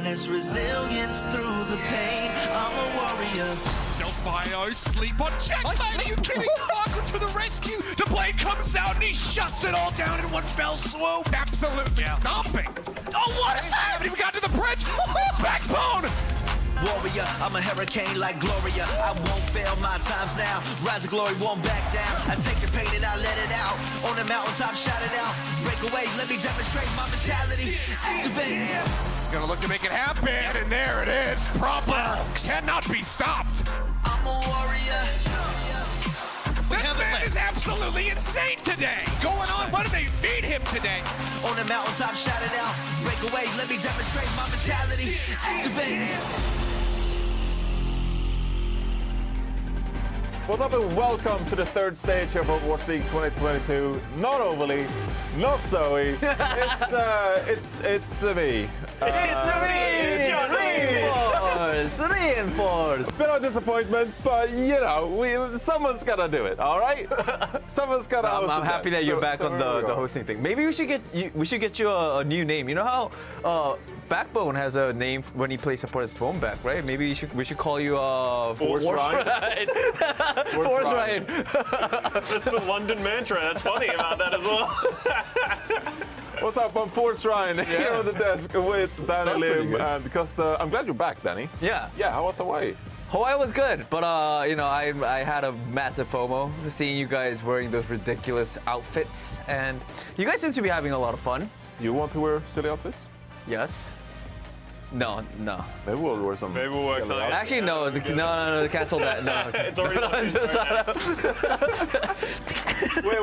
harness resilience through the pain. I'm a warrior. Self-bio, sleep on checkmate. Are you kidding? Margaret to the rescue. The blade comes out and he shuts it all down in one fell swoop. Absolutely stomping. Oh, what is happening? We got to the bridge. Backbone. Warrior, I'm a hurricane like Gloria. I won't fail my times now. Rise of glory won't back down. I take the pain and I let it out. On the mountaintop, shout it out. Break away, let me demonstrate my mentality. Activate. Gonna look to make it happen, and there it is. Proper. Cannot be stopped. I'm a warrior. This man is absolutely insane today. Going on, what do they feed him today? On the mountaintop, shout it out. Break away, let me demonstrate my mentality. Activate. What's up and welcome to the third stage here of Overwatch League 2022. Not Overly, not Zoe. It's me. Reinforce. Bit of a disappointment, but you know, someone's gotta do it. All right, someo's gotta. host I'm the happy deck. that you're So- back so on here we the go. hosting thing. Maybe we should get you a new name. You know how Backbone has a name when he plays support as Bone Back, right? Maybe we should call you Force Ryan. Force Ryan. That's the London mantra. That's funny about that as well. What's up? I'm Force Ryan here on the desk with Danny That's pretty Lim good. and Costa. I'm glad you're back, Danny. Yeah. Yeah. How was Hawaii? Hawaii was good, but you know, I had a massive FOMO seeing you guys wearing those ridiculous outfits, and you guys seem to be having a lot of fun. You want to wear silly outfits? Yes. No. Maybe we'll wear some. Maybe we'll work silly something. outfits. Actually, no, cancel that. No. It's already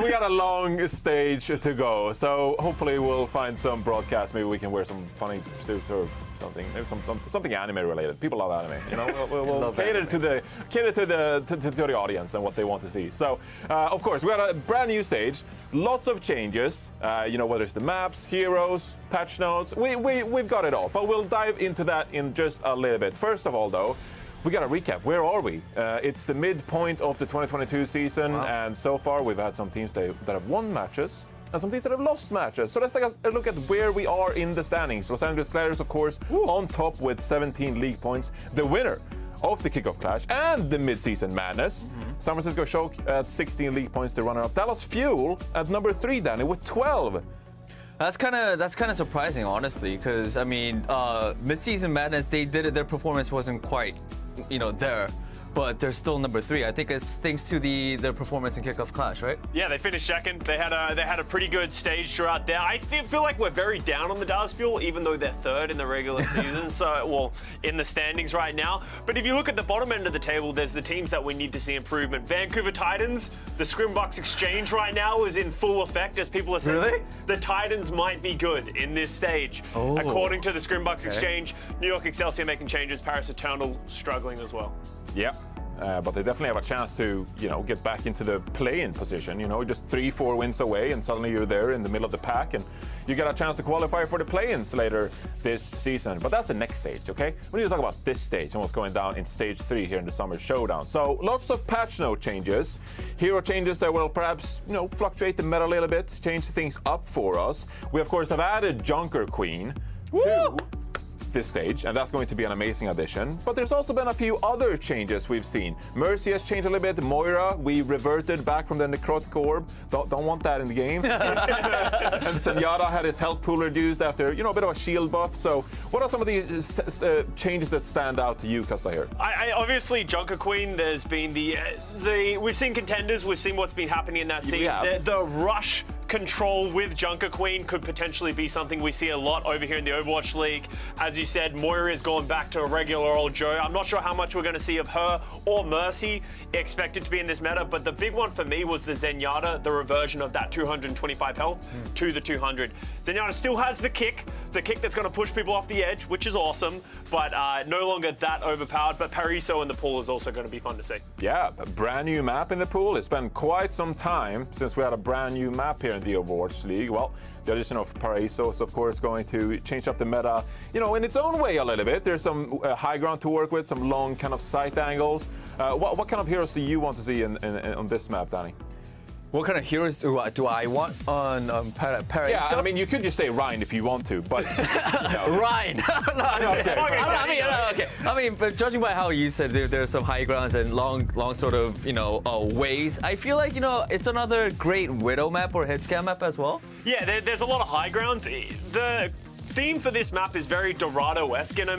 We got a long stage to go, so hopefully we'll find some broadcast. Maybe we can wear some funny suits or something. Maybe something anime related. People love anime. You know, we'll Love cater anime. to the audience and what they want to see. So, of course, we got a brand new stage, lots of changes. You know, whether it's the maps, heroes, patch notes, we've got it all. But we'll dive into that in just a little bit. First of all, though, we got to recap. Where are we? It's the midpoint of the 2022 season, and so far we've had some teams that have won matches and some teams that have lost matches. So let's take a look at where we are in the standings. Los Angeles Gladiators, of course, on top with 17 league points. The winner of the kickoff clash and the mid-season madness. San Francisco Shock at 16 league points, the runner-up. Dallas Fuel at number 3, Danny, with 12. That's kind of surprising, honestly, because I mean, mid-season madness, they did it. Their performance wasn't quite, there, but they're still number 3. I think it's thanks to their performance in kickoff clash, right? Yeah, they finished second. They had a pretty good stage throughout there. I feel like we're very down on the Dallas Fuel, even though they're third in the regular season. In the standings right now. But if you look at the bottom end of the table, there's the teams that we need to see improvement. Vancouver Titans, the Scrimbox exchange right now is in full effect, as people are saying. Really? The Titans might be good in this stage. Oh. According to the Scrimbox exchange, New York Excelsior making changes, Paris Eternal struggling as well. Yeah. But they definitely have a chance to, get back into the play-in position. Just 3-4 wins away, and suddenly you're there in the middle of the pack, and you get a chance to qualify for the play-ins later this season. But that's the next stage, okay? We need to talk about this stage and what's going down in stage 3 here in the summer showdown. So lots of patch note changes, hero changes that will perhaps, fluctuate the meta a little bit, change things up for us. We of course have added Junker Queen to this stage, and that's going to be an amazing addition. But there's also been a few other changes we've seen. Mercy has changed a little bit. Moira, we reverted back from the necrotic orb. Don't want that in the game. And Zenyatta had his health pool reduced after, a bit of a shield buff. So what are some of these changes that stand out to you, Costa, here? I obviously Junker Queen. There's been we've seen contenders. We've seen what's been happening in that scene. have. The rush control with Junker Queen could potentially be something we see a lot over here in the Overwatch League. As you said, Moira is going back to a regular old Joe. I'm not sure how much we're going to see of her or Mercy expected to be in this meta, but the big one for me was the Zenyatta, the reversion of that 225 health to the 200. Zenyatta still has the kick that's going to push people off the edge, which is awesome, but no longer that overpowered. But Paraiso in the pool is also going to be fun to see. Yeah, a brand new map in the pool. It's been quite some time since we had a brand new map here in the Overwatch League. Well, the addition of Paraiso is of course going to change up the meta, in its own way a little bit. There's some high ground to work with, some long kind of sight angles. What kind of heroes do you want to see on this map, Danny? What kind of heroes do I want on Paraiso? Yeah, I mean, you could just say Ryan if you want to, but Ryan. I mean, but judging by how you said there are some high grounds and long sort of ways, I feel like it's another great Widow map or Hitscan map as well. Yeah, there's a lot of high grounds. The theme for this map is very Dorado-esque in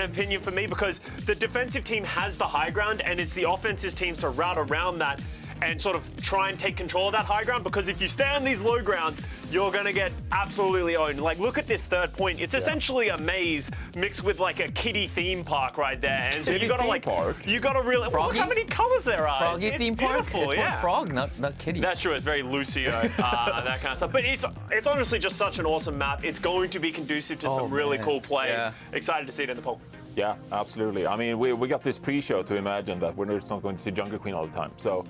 opinion for me, because the defensive team has the high ground and it's the offensive teams to route around that and sort of try and take control of that high ground, because if you stay on these low grounds, you're going to get absolutely owned. Like, look at this third point. It's essentially a maze mixed with like a kiddie theme park right there. And so you got to really look how many colors there are. Froggy it's theme park? beautiful, It's yeah. more frog, not kitty. That's true. It's very Lucio, that kind of stuff. But it's honestly just such an awesome map. It's going to be conducive to some really man. cool play. Yeah. Excited to see it in the poll. Yeah, absolutely. I mean, we got this pre-show to imagine that we're just not going to see Junker Queen all the time. So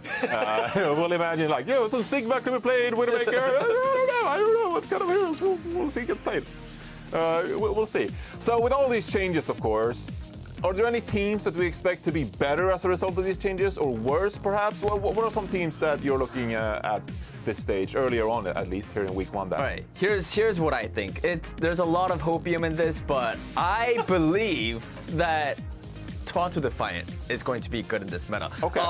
we'll imagine like, some Sigma can be played, Widowmaker. I don't know what kind of heroes we'll see get played. We'll see. So with all these changes, of course, are there any teams that we expect to be better as a result of these changes, or worse, perhaps? What are some teams that you're looking at this stage, earlier on, at least here in week 1? All right, here's what I think. There's a lot of hopium in this, but I believe that Toronto Defiant is going to be good in this meta. Okay.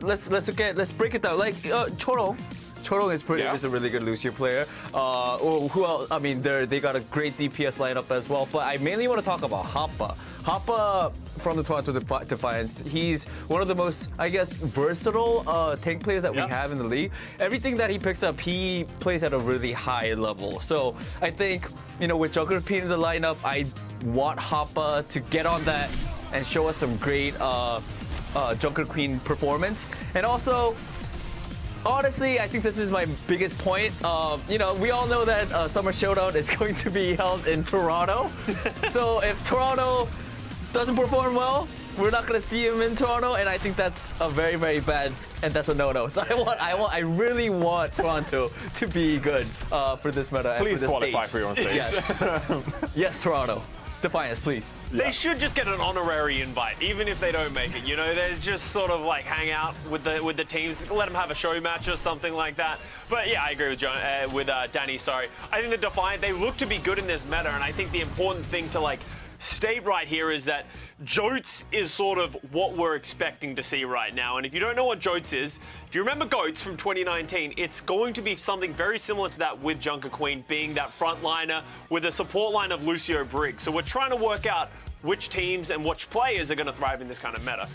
Let's break it down. Like Choro. Choro is a really good Lucio player. Who else? I mean, they got a great DPS lineup as well. But I mainly want to talk about Hoppa. Hoppa from the Toronto Defiance. He's one of the most, I guess, versatile tank players that we have in the league. Everything that he picks up, he plays at a really high level. So I think, with Junkertown in the lineup, I want Hoppa to get on that and show us some great Junker Queen performance. And also, honestly, I think this is my biggest point. We all know that Summer Showdown is going to be held in Toronto. So if Toronto doesn't perform well, we're not going to see him in Toronto, and I think that's a very, very bad, and that's a no-no. So I really want Toronto to be good for this meta. Please and for this qualify stage. for your own stage. Yes, yes, Toronto. Defiance, please. They should just get an honorary invite, even if they don't make it. They just sort of like hang out with the teams, let them have a show match or something like that. But yeah, I agree with Danny. Sorry, I think the Defiant, they look to be good in this meta, and I think the important thing to state right here is that Jotes is sort of what we're expecting to see right now. And if you don't know what Jotes is, if you remember Goats from 2019, it's going to be something very similar to that with Junker Queen, being that frontliner with a support line of Lucio Briggs. So we're trying to work out which teams and which players are going to thrive in this kind of meta.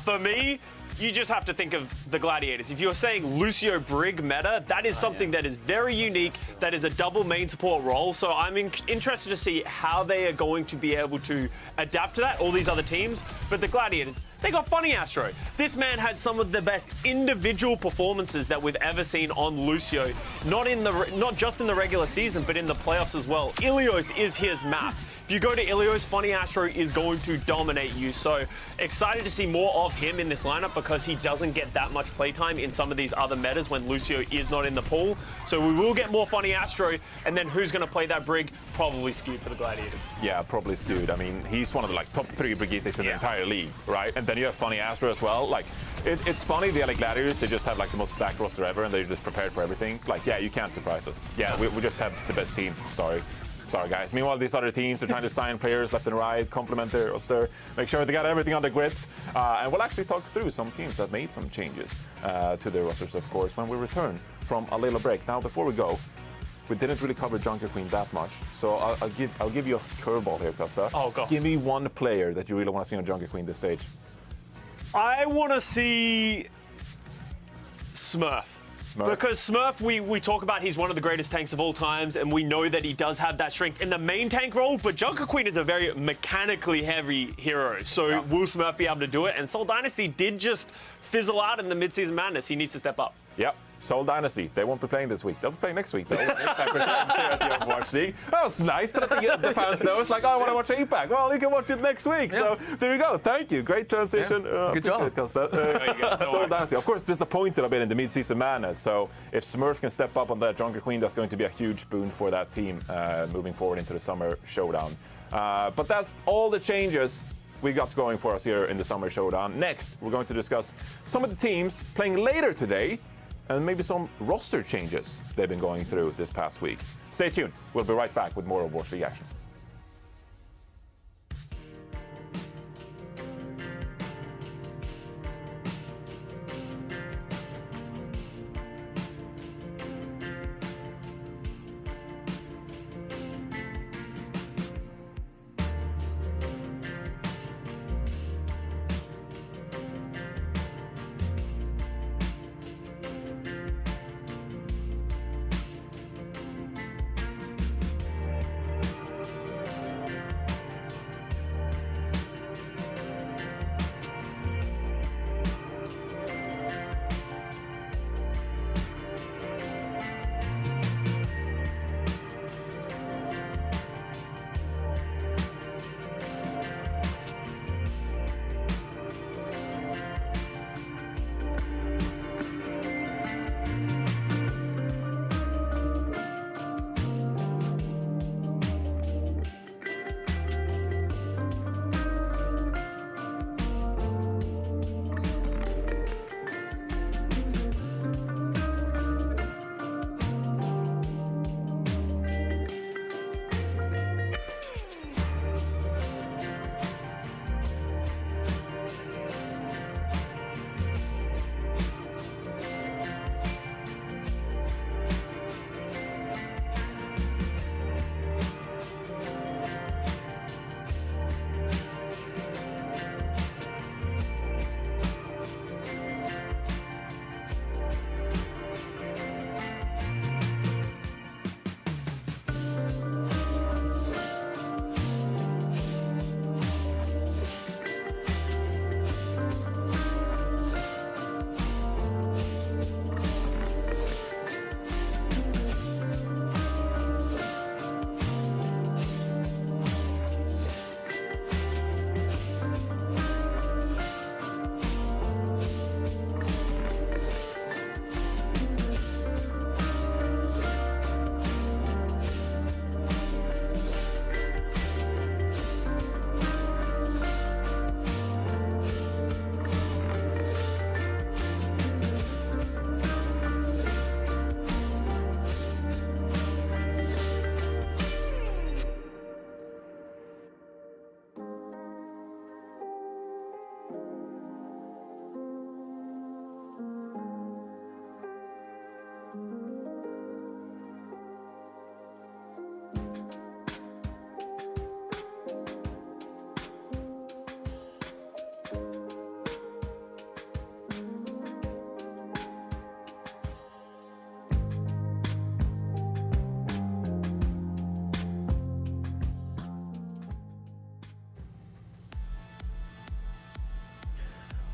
For me, you just have to think of the Gladiators. If you're saying Lucio Brig meta, that is something that is very unique, that is a double main support role. So I'm interested to see how they are going to be able to adapt to that, all these other teams. But the Gladiators, they got Funny Astro. This man had some of the best individual performances that we've ever seen on Lucio, not just in the regular season, but in the playoffs as well. Ilios is his map. If you go to Ilios, Funny Astro is going to dominate you. So excited to see more of him in this lineup because he doesn't get that much playtime in some of these other metas when Lucio is not in the pool. So we will get more Funny Astro, and then who's going to play that Brig? Probably skewed for the Gladiators. Yeah, probably skewed. I mean, he's one of the top 3 Brigittes in the entire league, right? And then you have Funny Astro as well. It's funny, the Gladiators, they just have the most stacked roster ever, and they're just prepared for everything. You can't surprise us. Yeah, we just have the best team. Sorry, guys. Meanwhile, these other teams are trying to sign players left and right, complement their roster, make sure they got everything on the grips. And we'll actually talk through some teams that made some changes to their rosters, of course, when we return from a little break. Now, before we go, we didn't really cover Junker Queen that much, so I'll give you a curveball here, Costa. Oh, go. Give me one player that you really want to see on Junker Queen this stage. I want to see Smurf. Because Smurf, we talk about he's one of the greatest tanks of all times, and we know that he does have that strength in the main tank role, but Junker Queen is a very mechanically heavy hero. So will Smurf be able to do it? And Seoul Dynasty did just fizzle out in the mid-season madness. He needs to step up. Yep. Seoul Dynasty, they won't be playing this week. They'll be playing next week, though. Impact returns here at the Overwatch League. That was nice to let the fans know. It's I want to watch Impact. Well, you can watch it next week. Yeah. So there you go. Thank you. Great transition. Yeah. Good job. Seoul Dynasty, of course, disappointed a bit in the mid-season madness. So if Smurf can step up on that Junker Queen, that's going to be a huge boon for that team moving forward into the Summer Showdown. But that's all the changes we got going for us here in the Summer Showdown. Next, we're going to discuss some of the teams playing later today, and maybe some roster changes they've been going through this past week. Stay tuned. We'll be right back with more Overwatch League action.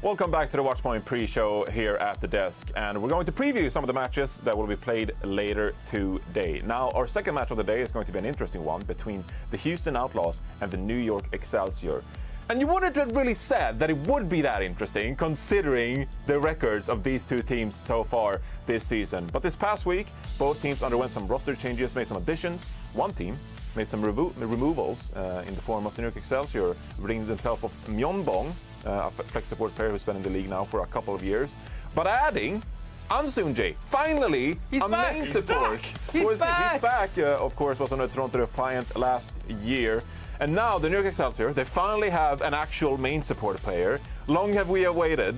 Welcome back to the Watchpoint pre-show here at the desk, and we're going to preview some of the matches that will be played later today. Now, our second match of the day is going to be an interesting one between the Houston Outlaws and the New York Excelsior. And you wouldn't have really said that it would be that interesting considering the records of these two teams so far this season. But this past week, both teams underwent some roster changes, made some additions. One team made some removals in the form of the New York Excelsior, bringing themselves of Myeonbong, a flex support player who's been in the league now for a couple of years, but adding Ansoonjae, finally, He's back. main support. He's back. He's back, of course, was on the Toronto Defiant last year. And now the New York Excelsior, they finally have an actual main support player. Long have we awaited.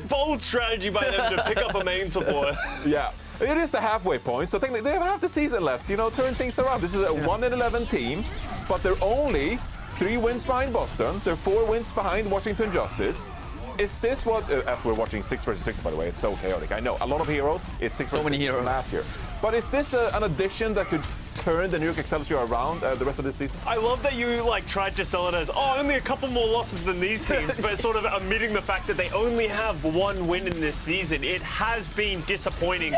Bold strategy by them to pick up a main support. Yeah. It is the halfway point, so technically they have half the season left, turn things around. This is a 1-11 team, but they're only 3 wins behind Boston. They're 4 wins behind Washington Justice. Is this what, as we're watching 6 versus 6, by the way, it's so chaotic. I know, a lot of heroes. It's 6 So many versus 6 heroes. last year. But is this an addition that could turn the New York Excelsior around the rest of this season? I love that you tried to sell it as, only a couple more losses than these teams, but sort of admitting the fact that they only have 1 win in this season. It has been disappointing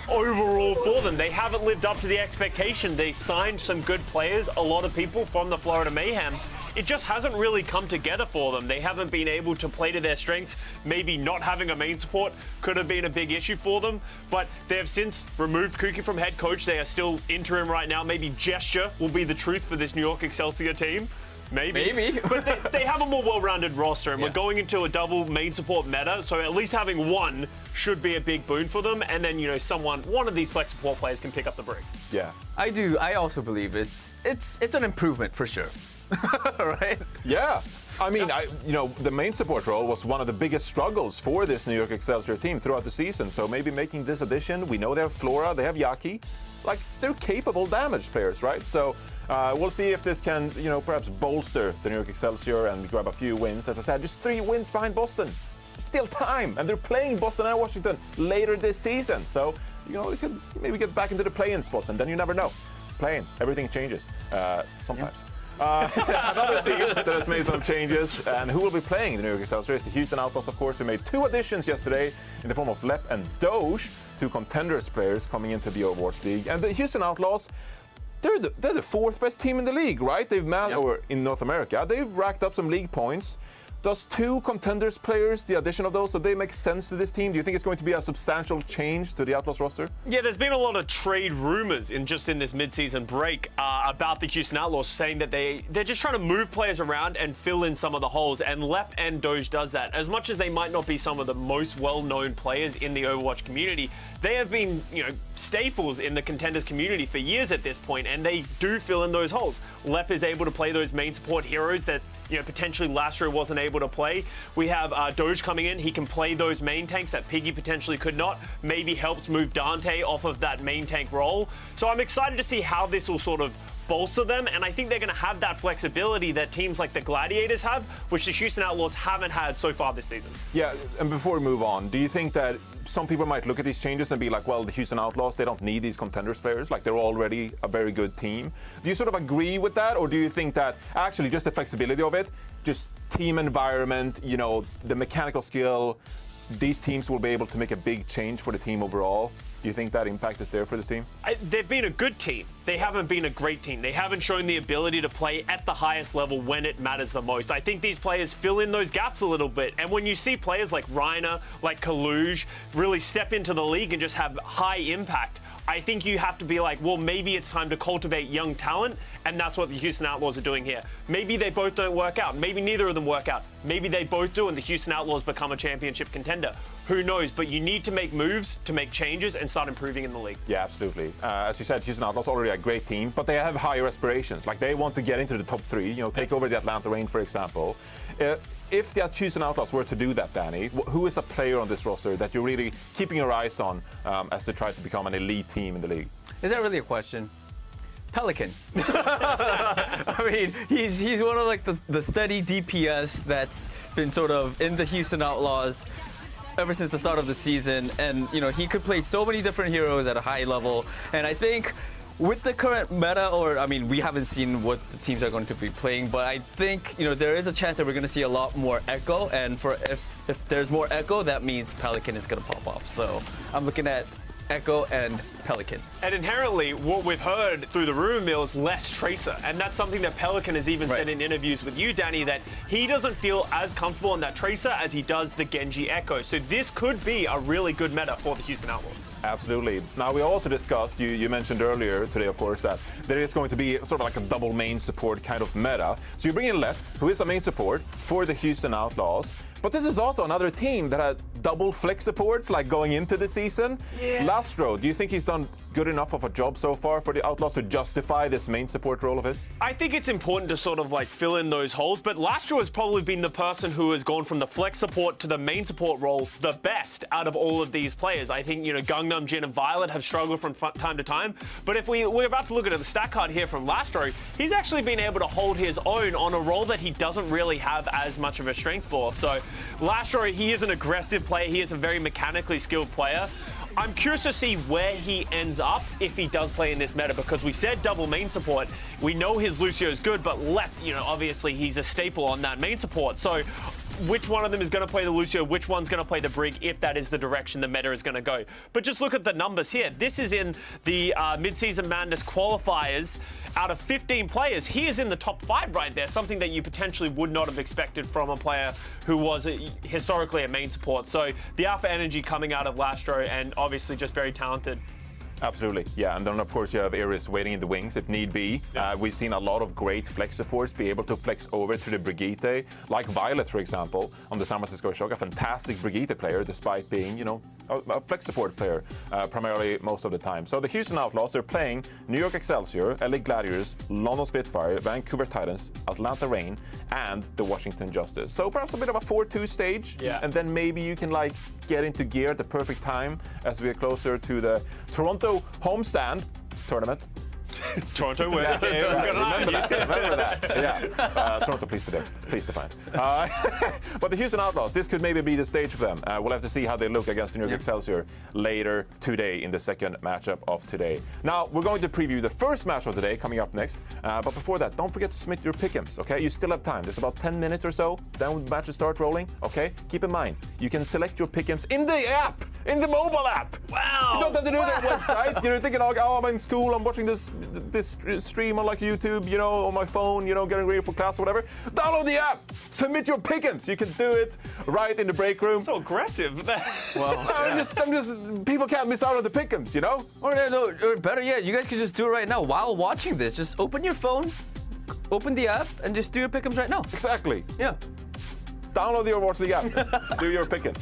overall for them. They haven't lived up to the expectation. They signed some good players, a lot of people from the Florida Mayhem. It just hasn't really come together for them. They haven't been able to play to their strengths. Maybe not having a main support could have been a big issue for them, but they have since removed Kuki from head coach. They are still interim right now. Maybe gesture will be the truth for this New York Excelsior team. Maybe. But they have a more well-rounded roster, and we're going into a double main support meta, so at least having one should be a big boon for them, and then, one of these flex support players can pick up the break. Yeah. I also believe it's an improvement for sure. Right? Yeah. I mean, the main support role was one of the biggest struggles for this New York Excelsior team throughout the season. So maybe making this addition, we know they have Flora, they have Yaki. They're capable damage players, right? So we'll see if this can, perhaps bolster the New York Excelsior and grab a few wins. As I said, just 3 wins behind Boston. Still time, and they're playing Boston and Washington later this season. So, it could maybe get back into the play-in spots, and then you never know. Playing, everything changes sometimes. Another team that has made some changes, and who will be playing the New York Excelsior is the Houston Outlaws, of course, who made 2 additions yesterday in the form of Lep and Doge, 2 contenders players coming into the Overwatch League. And the Houston Outlaws, they're the 4th best team in the league, right? Or in North America, they've racked up some league points. Does 2 contenders players, the addition of those, do they make sense to this team? Do you think it's going to be a substantial change to the Outlaws roster? Yeah, there's been a lot of trade rumors in this mid-season break about the Houston Outlaws, saying that they're just trying to move players around and fill in some of the holes, and Lep and Doge does that. As much as they might not be some of the most well-known players in the Overwatch community, they have been, staples in the contenders community for years at this point, and they do fill in those holes. Lep is able to play those main support heroes that, potentially Lastro wasn't able to play. We have Doge coming in. He can play those main tanks that Piggy potentially could not. Maybe helps move Dante off of that main tank role. So I'm excited to see how this will sort of bolster them, and I think they're going to have that flexibility that teams like the Gladiators have, which the Houston Outlaws haven't had so far this season. Yeah, and before we move on, do you think that some people might look at these changes and be like, well, the Houston Outlaws, they don't need these contenders players, they're already a very good team? Do you sort of agree with that, or do you think that actually just the flexibility of it, just team environment, the mechanical skill, these teams will be able to make a big change for the team overall? Do you think that impact is there for this team? They've been a good team. They haven't been a great team. They haven't shown the ability to play at the highest level when it matters the most. I think these players fill in those gaps a little bit. And when you see players like Reiner, like Kaluge, really step into the league and just have high impact, I think you have to be like, well, maybe it's time to cultivate young talent, and that's what the Houston Outlaws are doing here. Maybe they both don't work out. Maybe neither of them work out. Maybe they both do, and the Houston Outlaws become a championship contender. Who knows? But you need to make moves to make changes and start improving in the league. Yeah, absolutely. As you said, Houston Outlaws already a great team, but they have higher aspirations. They want to get into the top 3, take over the Atlanta Reign, for example. If the Houston Outlaws were to do that, Danny, who is a player on this roster that you're really keeping your eyes on as they try to become an elite team in the league? Is that really a question? Pelican. I mean, he's one of the steady DPS that's been sort of in the Houston Outlaws ever since the start of the season, and he could play so many different heroes at a high level, and I think with the current meta, or I mean, we haven't seen what the teams are going to be playing, but I think there is a chance that we're going to see a lot more Echo, and if there's more Echo, that means Pelican is going to pop off. So I'm looking at Echo and Pelican. And inherently, what we've heard through the rumor mill is less Tracer. And that's something that Pelican has even said in interviews with you, Danny, that he doesn't feel as comfortable on that Tracer as he does the Genji Echo. So this could be a really good meta for the Houston Outlaws. Absolutely. Now, we also discussed, you mentioned earlier today, of course, that there is going to be sort of like a double main support kind of meta. So you bring in Left, who is a main support for the Houston Outlaws. But this is also another team that had double flex supports like going into the season. Yeah. Lastro, do you think he's done good enough of a job so far for the Outlaws to justify this main support role of his? I think it's important to sort of like fill in those holes, but Lastro has probably been the person who has gone from the flex support to the main support role the best out of all of these players. I think, Gangnam, Jin, and Violet have struggled from time to time, but if we're about to look at the stat card here from Lastro, he's actually been able to hold his own on a role that he doesn't really have as much of a strength for. So Lastro, he is an aggressive player. He is a very mechanically skilled player. I'm curious to see where he ends up if he does play in this meta, because we said double main support. We know his Lucio is good, but Left, obviously he's a staple on that main support. So which one of them is going to play the Lucio, which one's going to play the Brig, if that is the direction the meta is going to go. But just look at the numbers here. This is in the Mid-Season Madness qualifiers. Out of 15 players, he is in the top 5 right there, something that you potentially would not have expected from a player who was historically a main support. So the alpha energy coming out of Lastro, and obviously just very talented. Absolutely, yeah, and then of course you have Iris waiting in the wings if need be. Yeah. We've seen a lot of great flex supports be able to flex over to the Brigitte, like Violet, for example, on the San Francisco Shock, a fantastic Brigitte player, despite being, a flex support player, primarily most of the time. So the Houston Outlaws, they're playing New York Excelsior, LA Gladiators, London Spitfire, Vancouver Titans, Atlanta Reign, and the Washington Justice. So perhaps a bit of a 4-2 stage, and then maybe you can get into gear at the perfect time as we get closer to the Toronto homestand tournament. Toronto win. Remember that. Yeah. Toronto, please be there. Please define. But the Houston Outlaws, this could maybe be the stage for them. We'll have to see how they look against the New York Excelsior later today in the second matchup of today. Now, we're going to preview the first match of the day coming up next. But before that, don't forget to submit your pick'ems, okay? You still have time. There's about 10 minutes or so. Then the matches start rolling, okay? Keep in mind, you can select your pick'ems in the app, in the mobile app. Wow. You don't have to do that website. You're thinking, oh, I'm in school, I'm watching this stream on YouTube, on my phone, getting ready for class or whatever. Download the app. Submit your pick'ems. You can do it right in the break room. So aggressive. Well, I'm just people can't miss out on the pick'ems, Or better yet, you guys can just do it right now while watching this. Just open your phone, open the app, and just do your pick'ems right now. Exactly. Yeah. Download the Overwatch League app. Do your picking.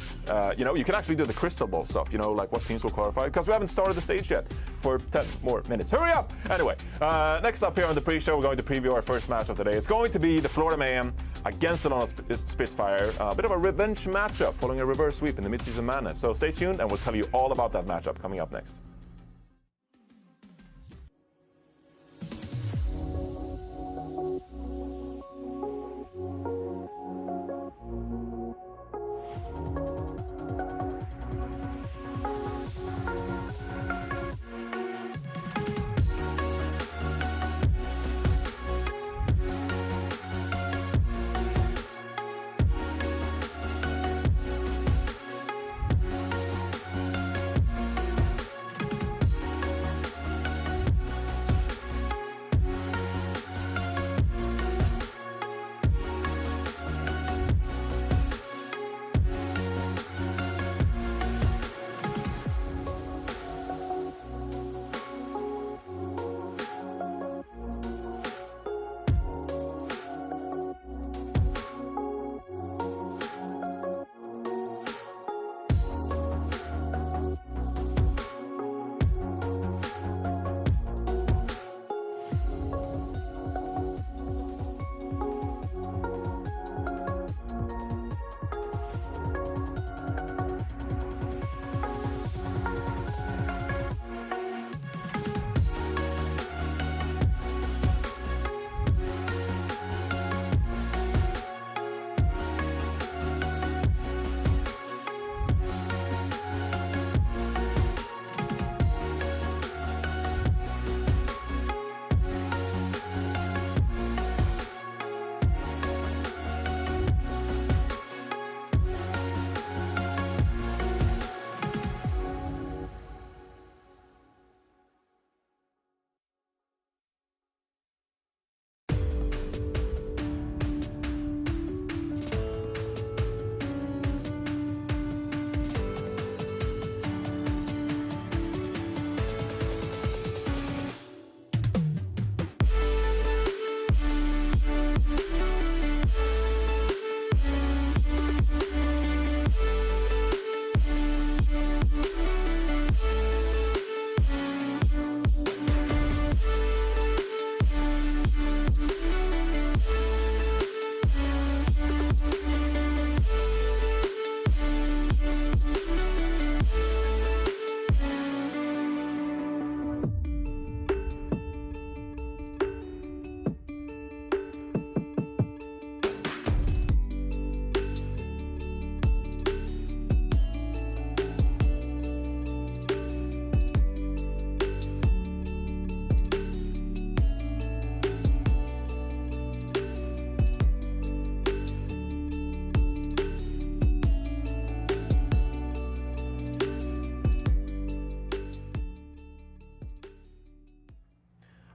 You can actually do the crystal ball stuff, like what teams will qualify, because we haven't started the stage yet for 10 more minutes. Hurry up! Anyway, next up here on the pre-show, we're going to preview our first match of the day. It's going to be the Florida Mayhem against the London Spitfire. A bit of a revenge matchup following a reverse sweep in the Mid-Season Madness. So stay tuned, and we'll tell you all about that matchup coming up next.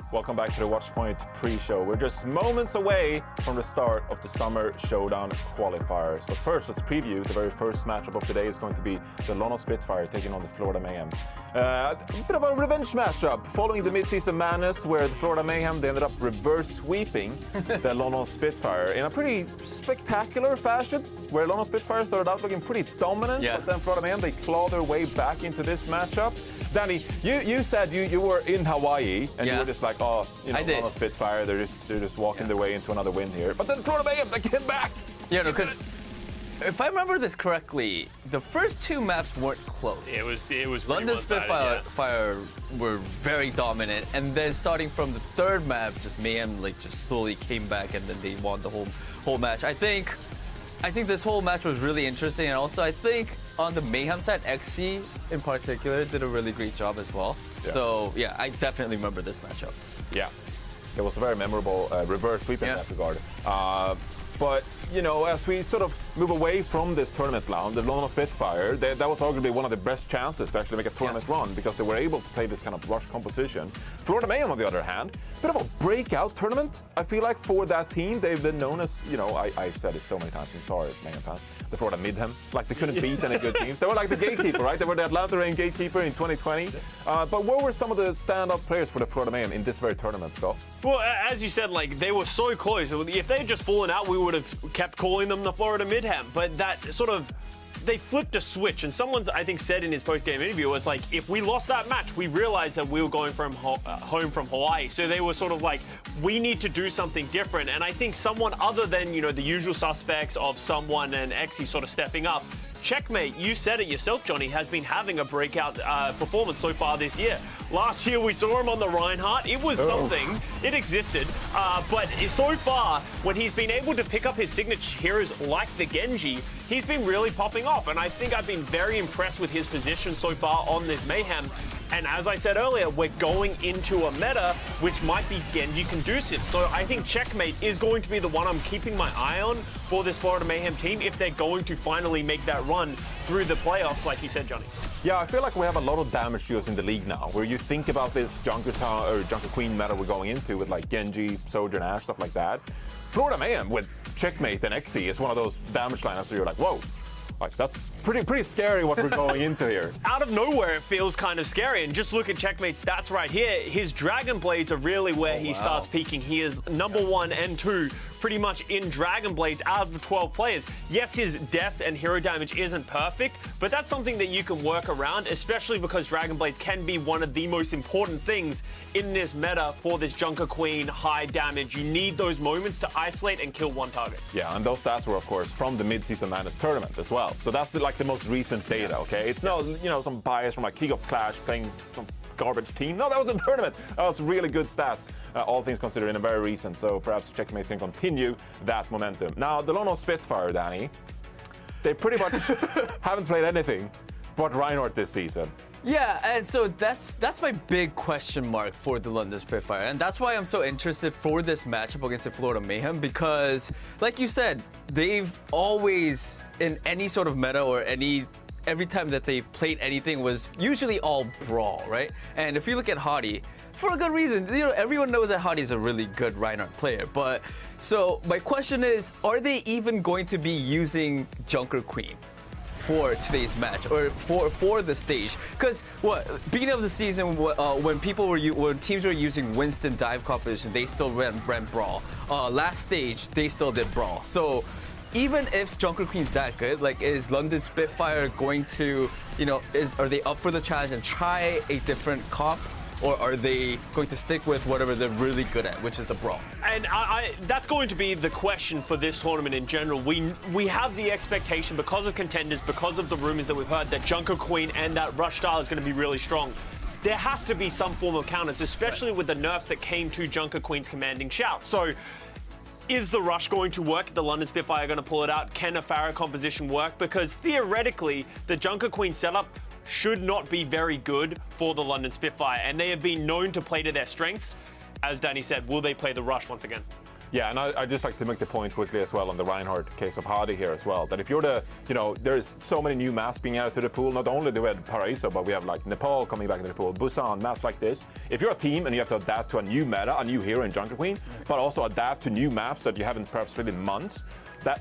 Welcome back to the Watchpoint pre-show. We're just moments away from the start of the Summer Showdown qualifiers. But first, let's preview the very first matchup of today. Is going to be the London Spitfire taking on the Florida Mayhem. A bit of a revenge matchup following the mid-season madness where the Florida Mayhem, they ended up reverse sweeping the London Spitfire in a pretty spectacular fashion, where London Spitfire started out looking pretty dominant, but then Florida Mayhem, they clawed their way back into this matchup. Danny, you said you were in Hawaii and you were just like, oh, you know, London Spitfire, they're just walking their way into another win here. But then Florida Mayhem, they came back. Yeah, no, because if I remember this correctly, the first two maps weren't close. It was London Spitfire were very dominant, and then starting from the third map, just Mayhem just slowly came back, and then they won the whole match. I think this whole match was really interesting, and also I think on the Mayhem side, XC in particular did a really great job as well. Yeah. So yeah, I definitely remember this matchup. Yeah, it was a very memorable reverse sweep in that regard. But, you know, as we sort of move away from this tournament round, the London Spitfire, that was arguably one of the best chances to actually make a tournament run because they were able to play this kind of rush composition. Florida Mayhem, on the other hand, bit of a breakout tournament, I feel like, for that team. They've been known as, you know, I said it so many times, I'm sorry, Mayhem fans, the Florida Midhem. Like, they couldn't beat any good teams. They were like the gatekeeper, right? They were the Atlanta Reign gatekeeper in 2020. But what were some of the standout players for the Florida Mayhem in this very tournament, Scott? Well, as you said, like, they were so close. If they had just fallen out, we would have kept calling them the Florida Midhem. But that sort of, they flipped a switch. And someone's, I think, said in his post-game interview, was like, if we lost that match, we realized that we were going from home from Hawaii. So they were sort of like, we need to do something different. And I think someone other than, you know, the usual suspects of someone and XE sort of stepping up, Checkmate, you said it yourself, Johnny, has been having a breakout performance so far this year. Last year we saw him on the Reinhardt. It was something. It existed. But so far, when he's been able to pick up his signature heroes like the Genji, he's been really popping off. And I think I've been very impressed with his position so far on this Mayhem. And as I said earlier, we're going into a meta which might be Genji conducive. So I think Checkmate is going to be the one I'm keeping my eye on for this Florida Mayhem team if they're going to finally make that run through the playoffs, like you said, Johnny. Yeah, I feel like we have a lot of damage dealers in the league now, where you think about this Junkertown or Junker Queen meta we're going into with like Genji, Soldier, and Ashe, stuff like that. Florida Mayhem with Checkmate and XE is one of those damage lineups where you're like, whoa. Like, that's pretty scary what we're going into here. Out of nowhere, it feels kind of scary. And just look at Checkmate's stats right here. His Dragon Blades are really where he starts peaking. He is number 1 and 2 pretty much in Dragon Blades out of the 12 players. Yes, his deaths and hero damage isn't perfect, but that's something that you can work around, especially because Dragon Blades can be one of the most important things in this meta for this Junker Queen high damage. You need those moments to isolate and kill one target. Yeah, and those stats were, of course, from the mid-season madness tournament as well. So that's like the most recent data, okay? It's not, you know, some bias from like King of Clash playing some garbage team. No, that was a tournament. That was really good stats, all things considered, and very recent. So perhaps Checkmate can continue that momentum. Now, the London Spitfire, Danny, they pretty much haven't played anything but Reinhardt this season. Yeah, and so that's my big question mark for the London Spitfire, and that's why I'm so interested for this matchup against the Florida Mayhem, because, like you said, they've always, in any sort of meta or every time that they played anything was usually all brawl, right? And if you look at Hottie, for a good reason, you know, everyone knows that Hottie is a really good Reinhardt player, but so my question is, are they even going to be using Junker Queen for today's match or for the stage? Because beginning of the season, when teams were using Winston dive composition, they still ran brawl. Last stage, they still did brawl. So even if Junker Queen's that good, like, is London Spitfire going to, you know, are they up for the challenge and try a different comp? Or are they going to stick with whatever they're really good at, which is the brawl? And that's going to be the question for this tournament in general. We have the expectation, because of contenders, because of the rumors that we've heard, that Junker Queen and that rush style is going to be really strong. There has to be some form of counters, especially with the nerfs that came to Junker Queen's commanding shout. So, is the rush going to work? The London Spitfire going to pull it out? Can a Pharah composition work? Because theoretically, the Junker Queen setup should not be very good for the London Spitfire, and they have been known to play to their strengths. As Danny said, will they play the rush once again? Yeah, and I'd just like to make the point quickly as well on the Reinhardt case of Hadi here as well, that if you're the, there's so many new maps being added to the pool. Not only do we have Paraiso, but we have like Nepal coming back into the pool, Busan, maps like this. If you're a team and you have to adapt to a new meta, a new hero in Junker Queen, but also adapt to new maps that you haven't perhaps played in months,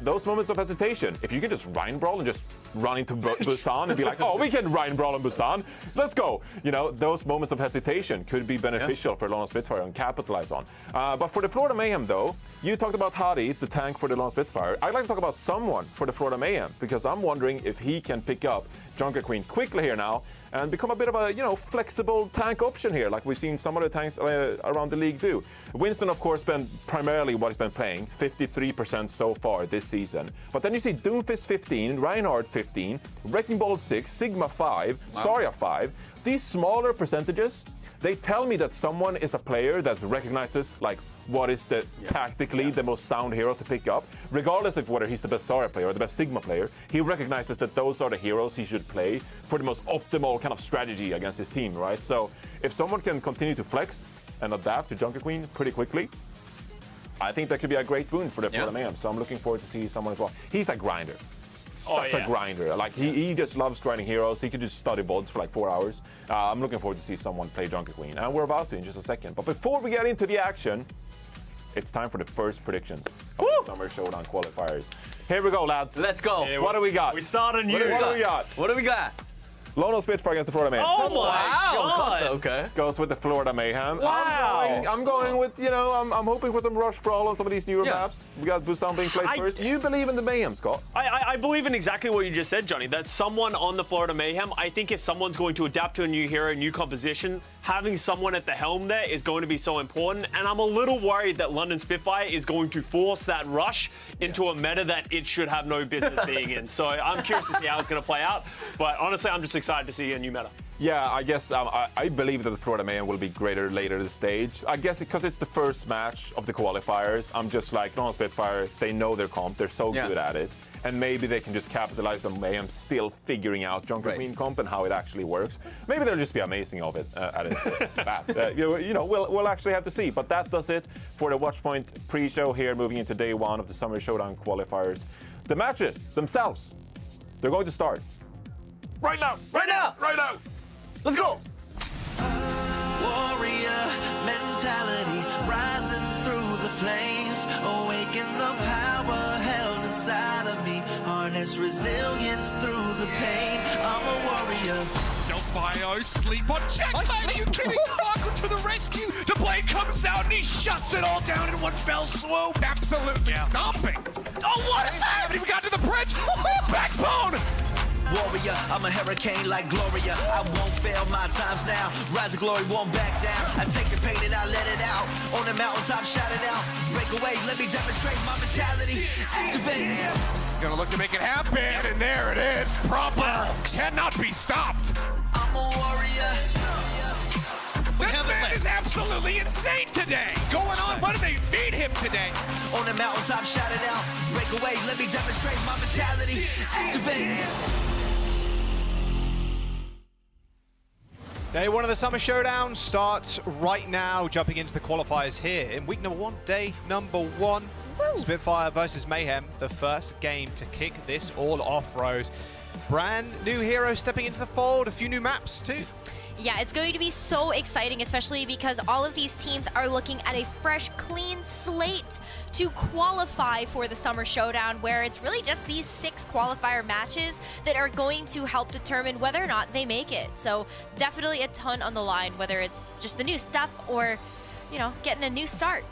those moments of hesitation, if you can just Rhine Brawl and just run into Busan and be like, oh, we can Rhine Brawl in Busan, let's go. Those moments of hesitation could be beneficial for Lone Spitfire and capitalize on. But for the Florida Mayhem, though, you talked about Hadi, the tank for the Lone Spitfire. I'd like to talk about someone for the Florida Mayhem, because I'm wondering if he can pick up Junker Queen quickly here now and become a bit of a flexible tank option here, like we've seen some other tanks around the league do. Winston, of course, been primarily what he's been playing, 53% so far this season. But then you see Doomfist 15, Reinhardt 15, Wrecking Ball 6, Sigma 5, Zarya 5. These smaller percentages, they tell me that someone is a player that recognizes like what is tactically the most sound hero to pick up, regardless of whether he's the best Zarya player or the best Sigma player. He recognizes that those are the heroes he should play for the most optimal kind of strategy against his team, right? So if someone can continue to flex and adapt to Junker Queen pretty quickly, I think that could be a great boon for the Florida Mayhem. So I'm looking forward to see someone as well. He's a grinder. Such a grinder. Like he just loves grinding heroes. He could just study VODs for like 4 hours. I'm looking forward to see someone play Junker Queen, and we're about to in just a second. But before we get into the action, it's time for the first predictions of the Summer Showdown qualifiers. Here we go, lads. Let's go. What do we got? We start anew. What do we got? What do we got? Lone Spitfire against the Florida Mayhem. Oh my God. Okay. Goes with the Florida Mayhem. Wow. I'm going with, I'm hoping for some Rush Brawl on some of these newer maps. We got Busan being played first. You believe in the Mayhem, Scott? I believe in exactly what you just said, Johnny. That someone on the Florida Mayhem, I think if someone's going to adapt to a new hero, new composition, having someone at the helm there is going to be so important. And I'm a little worried that London Spitfire is going to force that rush into a meta that it should have no business being in. So I'm curious to see how it's going to play out. But honestly, I'm just excited to see a new meta. Yeah, I guess I believe that the Florida Mayhem will be greater later in the stage. I guess because it's the first match of the qualifiers, I'm just like, Lone Spitfire, they know their comp, they're so good at it. And maybe they can just capitalize on Mayhem still figuring out Junker Queen comp and how it actually works. Maybe they'll just be amazing of it at it. We'll actually have to see. But that does it for the Watchpoint pre-show here, moving into day one of the Summer Showdown qualifiers. The matches themselves, they're going to start right now. Right now. Right now. Let's go. Warrior mentality, rising through the flames, awaken the power held inside of me, harness resilience through the pain. I'm a warrior. Self-bio, sleep on checkmate. Are you kidding? Michael to the rescue. The blade comes out and he shuts it all down in one fell swoop. Absolutely stomping. Oh, what is happening? We got to the bridge. Backbone. Warrior, I'm a hurricane like Gloria. I won't fail my times now. Rise of glory won't back down. I take the pain and I let it out. On the mountaintop, shout it out. Break away, let me demonstrate my mentality. Activate. Gonna look to make it happen, and there it is. Proper. Cannot be stopped. I'm a warrior. This man is absolutely insane today. Going on, what do they feed him today? On the mountaintop, shout it out. Break away, let me demonstrate my mentality. Activate. Day one of the Summer Showdown starts right now, jumping into the qualifiers here in week number one, day number one. Woo. Spitfire versus Mayhem, the first game to kick this all off, Rose. Brand new hero stepping into the fold, a few new maps too. Yeah, it's going to be so exciting, especially because all of these teams are looking at a fresh, clean slate to qualify for the Summer Showdown, where it's really just these 6 qualifier matches that are going to help determine whether or not they make it. So definitely a ton on the line, whether it's just the new stuff or, getting a new start.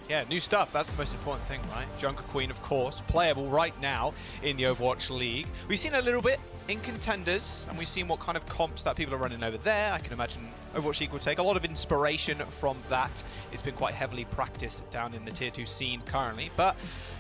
Yeah, new stuff, that's the most important thing, right? Junker Queen, of course, playable right now in the Overwatch League. We've seen a little bit in Contenders, and we've seen what kind of comps that people are running over there. I can imagine Overwatch League will take a lot of inspiration from that. It's been quite heavily practiced down in the Tier 2 scene currently. But,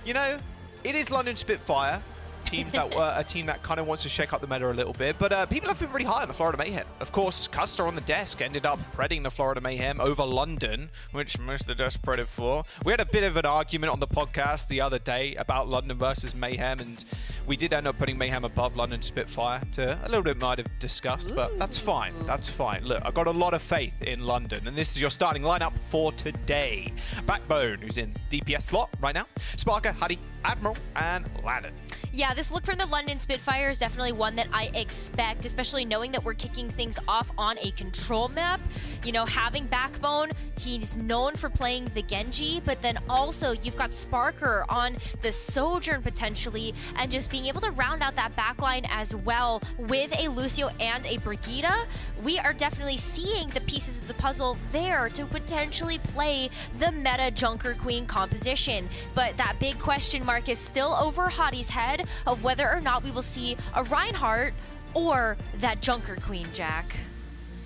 it is London Spitfire. teams that a team that kind of wants to shake up the meta a little bit. But people have been pretty high on the Florida Mayhem. Of course, Custer on the desk ended up predding the Florida Mayhem over London, which most of the desk predded for. We had a bit of an argument on the podcast the other day about London versus Mayhem, and we did end up putting Mayhem above London Spitfire to a little bit might have discussed, but that's fine. That's fine. Look, I've got a lot of faith in London, and this is your starting lineup for today. Backbone, who's in DPS slot right now. Sparker, Huddy, Admiral, and Landon. Yeah, this look from the London Spitfire is definitely one that I expect, especially knowing that we're kicking things off on a control map. You know, having Backbone, he's known for playing the Genji, but then also you've got Sparker on the Sojourn potentially, and just being able to round out that backline as well with a Lucio and a Brigitte. We are definitely seeing the pieces of the puzzle there to potentially play the meta Junker Queen composition. But that big question mark is still over Hottie's head of whether or not we will see a Reinhardt or that Junker Queen, Jack.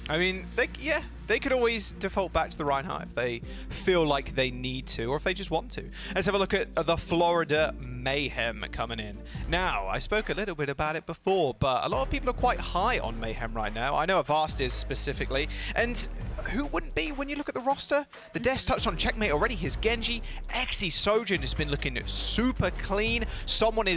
I mean, they could always default back to the Reinhardt if they feel like they need to, or if they just want to. Let's have a look at the Florida Mayhem coming in. Now, I spoke a little bit about it before, but a lot of people are quite high on Mayhem right now. I know Avast is specifically, and who wouldn't be when you look at the roster? The desk touched on Checkmate already. His Genji, XE Sojourn has been looking super clean. Someone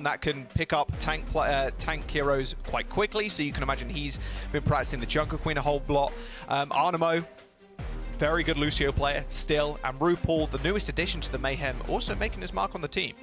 that can pick up tank heroes quite quickly, so you can imagine he's been practicing the Junker Queen a whole lot. Arnamo, very good Lucio player still, and RuPaul, the newest addition to the Mayhem, also making his mark on the team.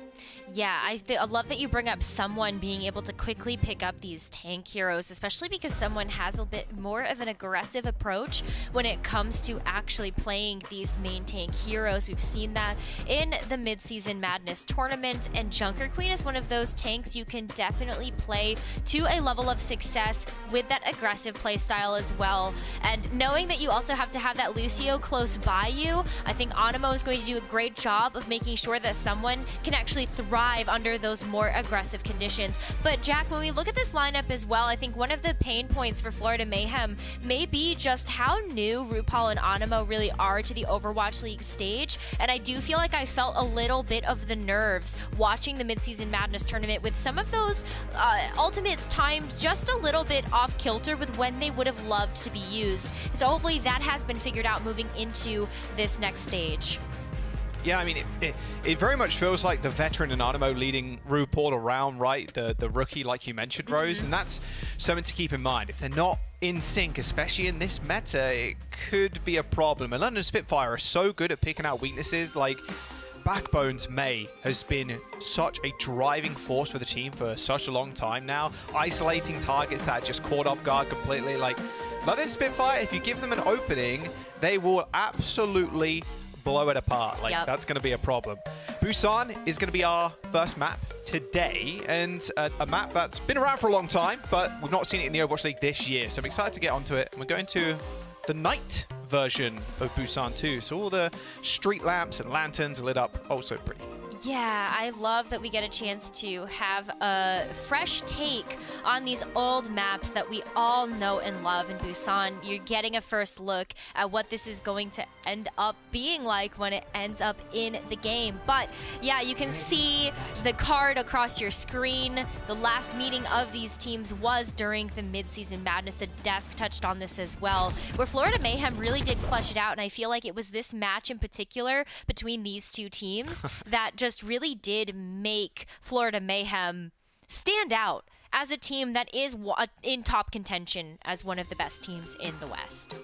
Yeah, I love that you bring up someone being able to quickly pick up these tank heroes, especially because someone has a bit more of an aggressive approach when it comes to actually playing these main tank heroes. We've seen that in the Mid-Season Madness tournament, and Junker Queen is one of those tanks you can definitely play to a level of success with that aggressive playstyle as well. And knowing that you also have to have that Lucio close by you, I think Animo is going to do a great job of making sure that someone can actually thrive under those more aggressive conditions. But Jack, when we look at this lineup as well, I think one of the pain points for Florida Mayhem may be just how new RuPaul and Animo really are to the Overwatch League stage. And I do feel like I felt a little bit of the nerves watching the Mid-Season Madness tournament with some of those ultimates timed just a little bit off kilter with when they would have loved to be used. So hopefully that has been figured out moving into this next stage. Yeah, I mean, it very much feels like the veteran and Animo leading RuPaul around, right? The rookie, like you mentioned, Rose, and that's something to keep in mind. If they're not in sync, especially in this meta, it could be a problem. And London Spitfire are so good at picking out weaknesses. Like, Backbone's May has been such a driving force for the team for such a long time now, isolating targets that are just caught off guard completely. Like, London Spitfire, if you give them an opening, they will absolutely blow it apart. Like, that's going to be a problem. Busan is going to be our first map today, and a map that's been around for a long time, but we've not seen it in the Overwatch League this year, so I'm excited to get onto it. And we're going to the night version of Busan too, so all the street lamps and lanterns are lit up. Also pretty. Yeah, I love that we get a chance to have a fresh take on these old maps that we all know and love in Busan. You're getting a first look at what this is going to end up being like when it ends up in the game. But yeah, you can see the card across your screen. The last meeting of these teams was during the Mid-Season Madness. The desk touched on this as well, where Florida Mayhem really did flesh it out, and I feel like it was this match in particular between these two teams that just really did make Florida Mayhem stand out as a team that is in top contention as one of the best teams in the West.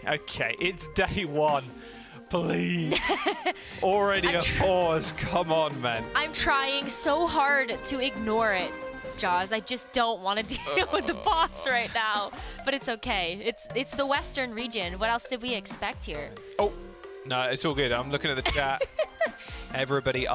Okay, it's day one. Please. Already a pause. Come on, man. I'm trying so hard to ignore it, Jaws. I just don't want to deal with the boss right now. But it's okay. It's the Western region. What else did we expect here? Oh, no, it's all good. I'm looking at the chat. Everybody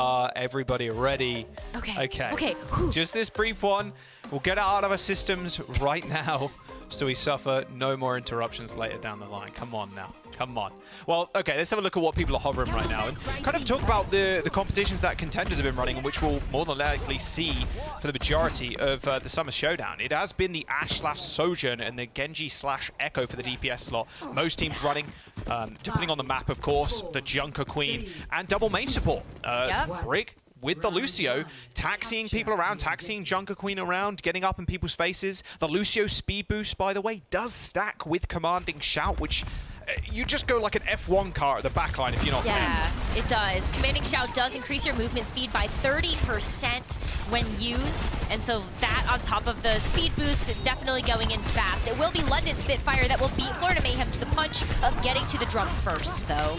ready. Okay. Whew. Just this brief one. We'll get it out of our systems right now so we suffer no more interruptions later down the line. Come on now. Come on. Well, okay, let's have a look at what people are hovering right now and kind of talk about the competitions that contenders have been running, which we'll more than likely see for the majority of the Summer Showdown. It has been the Ashe/Sojourn and the Genji/Echo for the DPS slot. Most teams running, depending on the map, of course, the Junker Queen and double main support. Brig with the Lucio, taxiing people around, taxiing Junker Queen around, getting up in people's faces. The Lucio speed boost, by the way, does stack with Commanding Shout, which you just go like an F1 car at the backline if you're not Yeah, it does. Commanding Shout does increase your movement speed by 30% when used, and so that on top of the speed boost is definitely going in fast. It will be London Spitfire that will beat Florida Mayhem to the punch of getting to the drum first, though.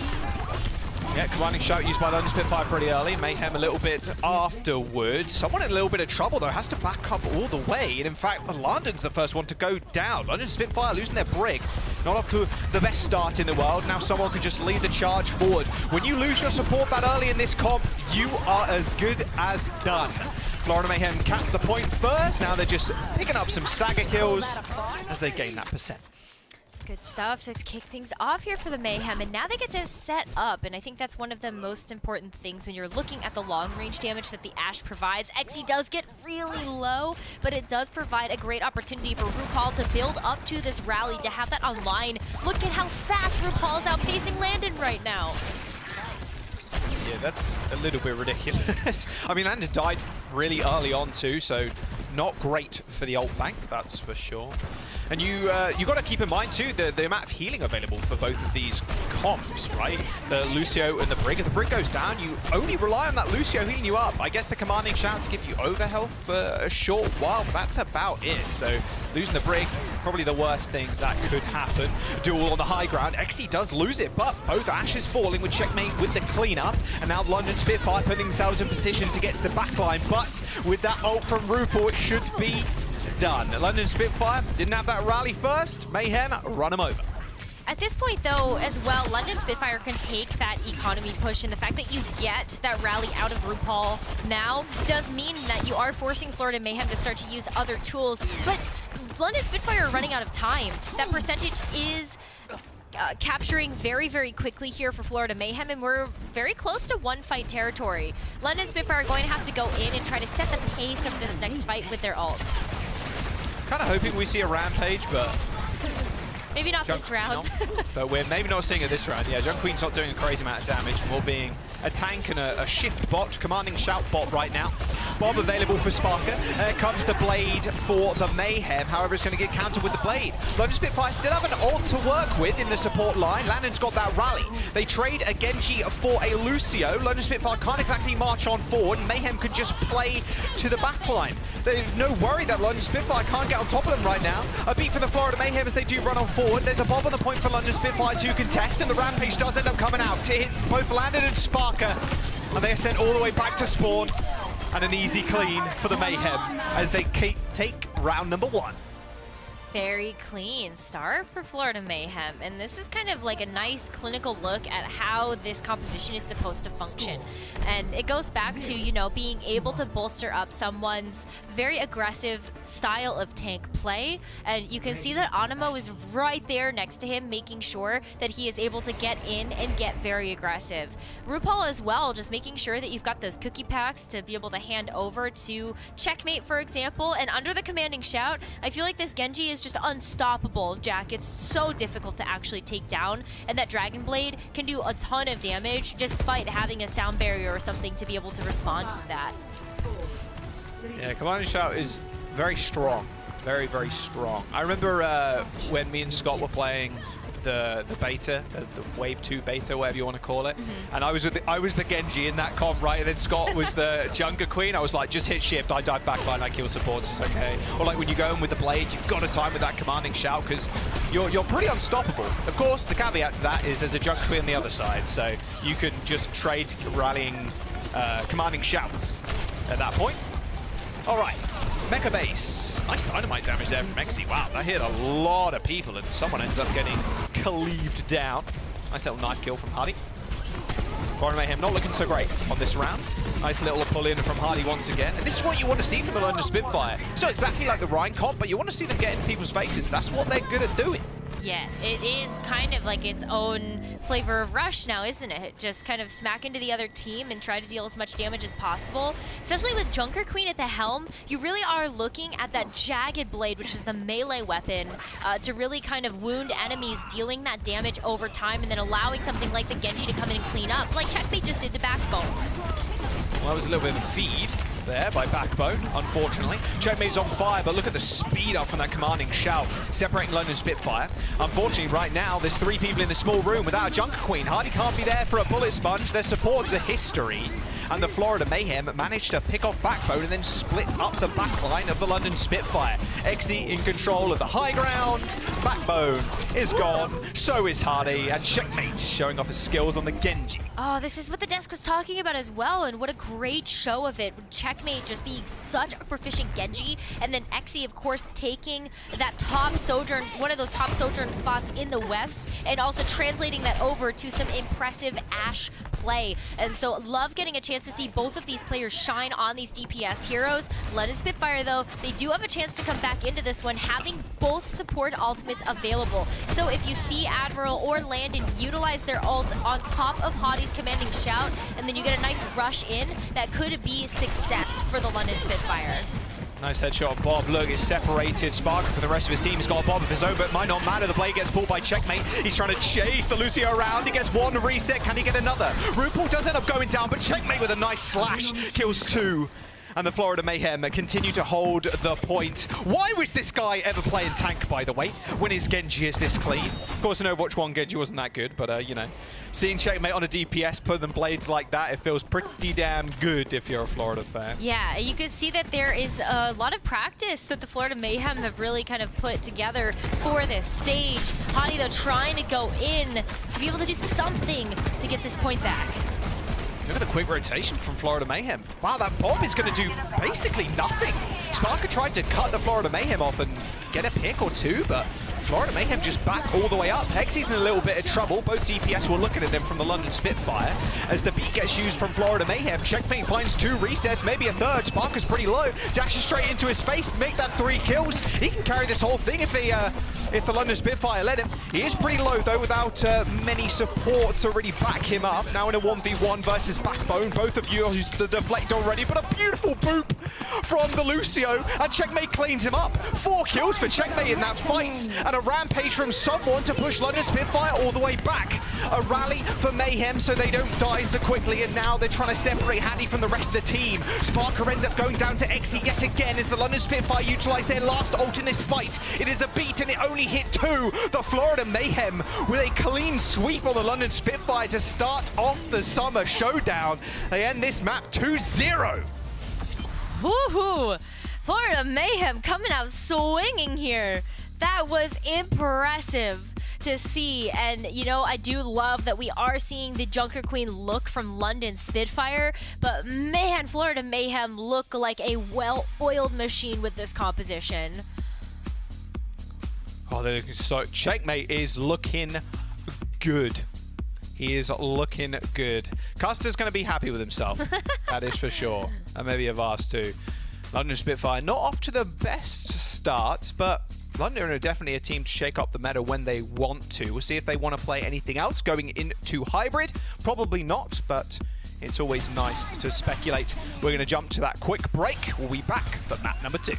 Yeah, Commanding Shout used by London Spitfire pretty early. Mayhem a little bit afterwards. Someone in a little bit of trouble, though, has to back up all the way. And in fact, London's the first one to go down. London Spitfire losing their brig. Not off to the best start in the world. Now someone can just lead the charge forward. When you lose your support that early in this comp, you are as good as done. Florida Mayhem capped the point first. Now they're just picking up some stagger kills as they gain that percent. Good stuff to kick things off here for the Mayhem, and now they get to set up, and I think that's one of the most important things when you're looking at the long-range damage that the Ashe provides. XE does get really low, but it does provide a great opportunity for RuPaul to build up to this rally, to have that online. Look at how fast RuPaul is outpacing Landon right now. Yeah, that's a little bit ridiculous. I mean, Landon died really early on too, so not great for the ult bank, that's for sure. And you got to keep in mind too the amount of healing available for both of these comps, right? The Lucio and the Brig. If the Brig goes down, you only rely on that Lucio healing you up. I guess the Commanding Shout to give you overhealth for a short while, but that's about it. So losing the Brig, probably the worst thing that could happen. Duel on the high ground. XE does lose it, but both Ashes falling with checkmate with the cleanup. And now London Spitfire putting themselves in position to get to the backline. But with that ult from RuPaul, it should be done. London Spitfire didn't have that rally first. Mayhem run them over. At this point, though, as well, London Spitfire can take that economy push, and the fact that you get that rally out of RuPaul now does mean that you are forcing Florida Mayhem to start to use other tools. But London Spitfire are running out of time. That percentage is capturing very, very quickly here for Florida Mayhem, and we're very close to one-fight territory. London Spitfire are going to have to go in and try to set the pace of this next fight with their ults. Kind of hoping we see a Rampage, but maybe not this round. No. But we're maybe not seeing it this round. Yeah, Junker Queen's not doing a crazy amount of damage, more being a tank and a shift bot, Commanding Shout bot right now. Bomb available for Sparker. Here comes the Blade for the Mayhem. However, it's going to get countered with the Blade. London Spitfire still have an ult to work with in the support line. Landon's got that rally. They trade a Genji for a Lucio. London Spitfire can't exactly march on forward. Mayhem can just play to the backline. There's no worry that London Spitfire can't get on top of them right now. A beat for the Florida Mayhem as they do run on forward. There's a bomb on the point for London Spitfire to contest, and the Rampage does end up coming out. It's both Landon and Sparker, and they are sent all the way back to spawn. And an easy clean for the Mayhem as they take round number 1. Very clean start for Florida Mayhem, and this is kind of like a nice clinical look at how this composition is supposed to function. And it goes back to, you know, being able to bolster up someone's very aggressive style of tank play, and you can see that Animo is right there next to him, making sure that he is able to get in and get very aggressive. RuPaul as well, just making sure that you've got those cookie packs to be able to hand over to checkmate, for example. And under the Commanding Shout, I feel like this Genji is just unstoppable, Jack. It's so difficult to actually take down, and that Dragon Blade can do a ton of damage despite having a sound barrier or something to be able to respond to that. Yeah, Commanding Shout is very strong. Very, very strong. I remember when me and Scott were playing the beta, the Wave 2 beta, whatever you want to call it. And I was the Genji in that comp, right? And then Scott was the Junker Queen. I was like, just hit shift, I dive backline, I kill supports, it's okay. Or like when you go in with the Blade, you've got to time with that Commanding Shout because you're pretty unstoppable. Of course, the caveat to that is there's a Junker Queen on the other side, so you can just trade rallying Commanding Shouts at that point. All right, Mecha Base. Nice dynamite damage there from XE. Wow, that hit a lot of people, and someone ends up getting cleaved down. Nice little knife kill from Hardy. Florida Mayhem not looking so great on this round. Nice little pull in from Hardy once again. And this is what you want to see from the London Spitfire. It's not exactly like the Rhine comp, but you want to see them get in people's faces. That's what they're good at doing. Yeah, it is kind of like its own flavor of Rush now, isn't it? Just kind of smack into the other team and try to deal as much damage as possible. Especially with Junker Queen at the helm, you really are looking at that Jagged Blade, which is the melee weapon, to really kind of wound enemies, dealing that damage over time, and then allowing something like the Genji to come in and clean up, like Checkmate just did to Backbone. Well, that was a little bit of a feed there by Backbone, unfortunately. Checkmate's on fire, but look at the speed up from that commanding shout, separating London Spitfire. Unfortunately, right now, there's 3 people in the small room without a Junker Queen. Hardy can't be there for a bullet sponge. Their support's a history. And the Florida Mayhem managed to pick off Backbone and then split up the backline of the London Spitfire. Exi in control of the high ground. Backbone is gone. So is Hardy. And Checkmate showing off his skills on the Genji. Oh, this is what the desk was talking about as well, and what a great show of it. Checkmate just being such a proficient Genji, and then Exi, of course, taking that top Sojourn, one of those top Sojourn spots in the West, and also translating that over to some impressive Ashe play. And so love getting a chance to see both of these players shine on these DPS heroes. London Spitfire, though, they do have a chance to come back into this one, having both support ultimates available. So if you see Admiral or Landon utilize their ult on top of Hadi's commanding shout, and then you get a nice rush in, that could be success for the London Spitfire. Nice headshot of Bob. Look, it's separated Sparker from the rest of his team. He's got a Bob of his own, but it might not matter. The blade gets pulled by Checkmate. He's trying to chase the Lucio around. He gets one reset. Can he get another? RuPaul does end up going down, but Checkmate with a nice slash kills 2. And the Florida Mayhem continue to hold the point. Why was this guy ever playing tank, by the way, when his Genji is this clean? Of course, in Overwatch 1, Genji wasn't that good, but, you know, seeing Checkmate on a DPS put them blades like that, it feels pretty damn good if you're a Florida fan. Yeah, you can see that there is a lot of practice that the Florida Mayhem have really kind of put together for this stage. Hadi, though, trying to go in to be able to do something to get this point back. Look at the quick rotation from Florida Mayhem. Wow, that bomb is going to do basically nothing. Sparker tried to cut the Florida Mayhem off and get a pick or two, but Florida Mayhem just back all the way up. Hexi's in a little bit of trouble. Both DPS were looking at them from the London Spitfire. As the beat gets used from Florida Mayhem, Checkmate finds 2 resets, maybe a third. Sparker's pretty low. Dashes straight into his face, make that 3 kills. He can carry this whole thing if the London Spitfire let him. He is pretty low, though, without many supports to really back him up. Now in a 1v1 versus Backbone. Both of you used the deflect already, but a beautiful boop from the Lucio, and Checkmate cleans him up. 4 kills for Checkmate in that fight, and a rampage from someone to push London Spitfire all the way back. A rally for Mayhem so they don't die so quickly, and now they're trying to separate Hadi from the rest of the team. Sparker ends up going down to Exi yet again as the London Spitfire utilize their last ult in this fight. It is a beat, and it only hit 2. The Florida Mayhem with a clean sweep on the London Spitfire to start off the summer showdown. They end this map 2-0. Woohoo! Florida Mayhem coming out swinging here. That was impressive to see, and you know, I do love that we are seeing the Junker Queen look from London Spitfire, but man, Florida Mayhem look like a well-oiled machine with this composition. Oh, they're looking so... Checkmate is looking good. He is looking good. Custer's going to be happy with himself. That is for sure. And maybe Avast too. London Spitfire not off to the best starts, but London are definitely a team to shake up the meta when they want to. We'll see if they want to play anything else going into hybrid. Probably not, but it's always nice to speculate. We're going to jump to that quick break. We'll be back for map number 2.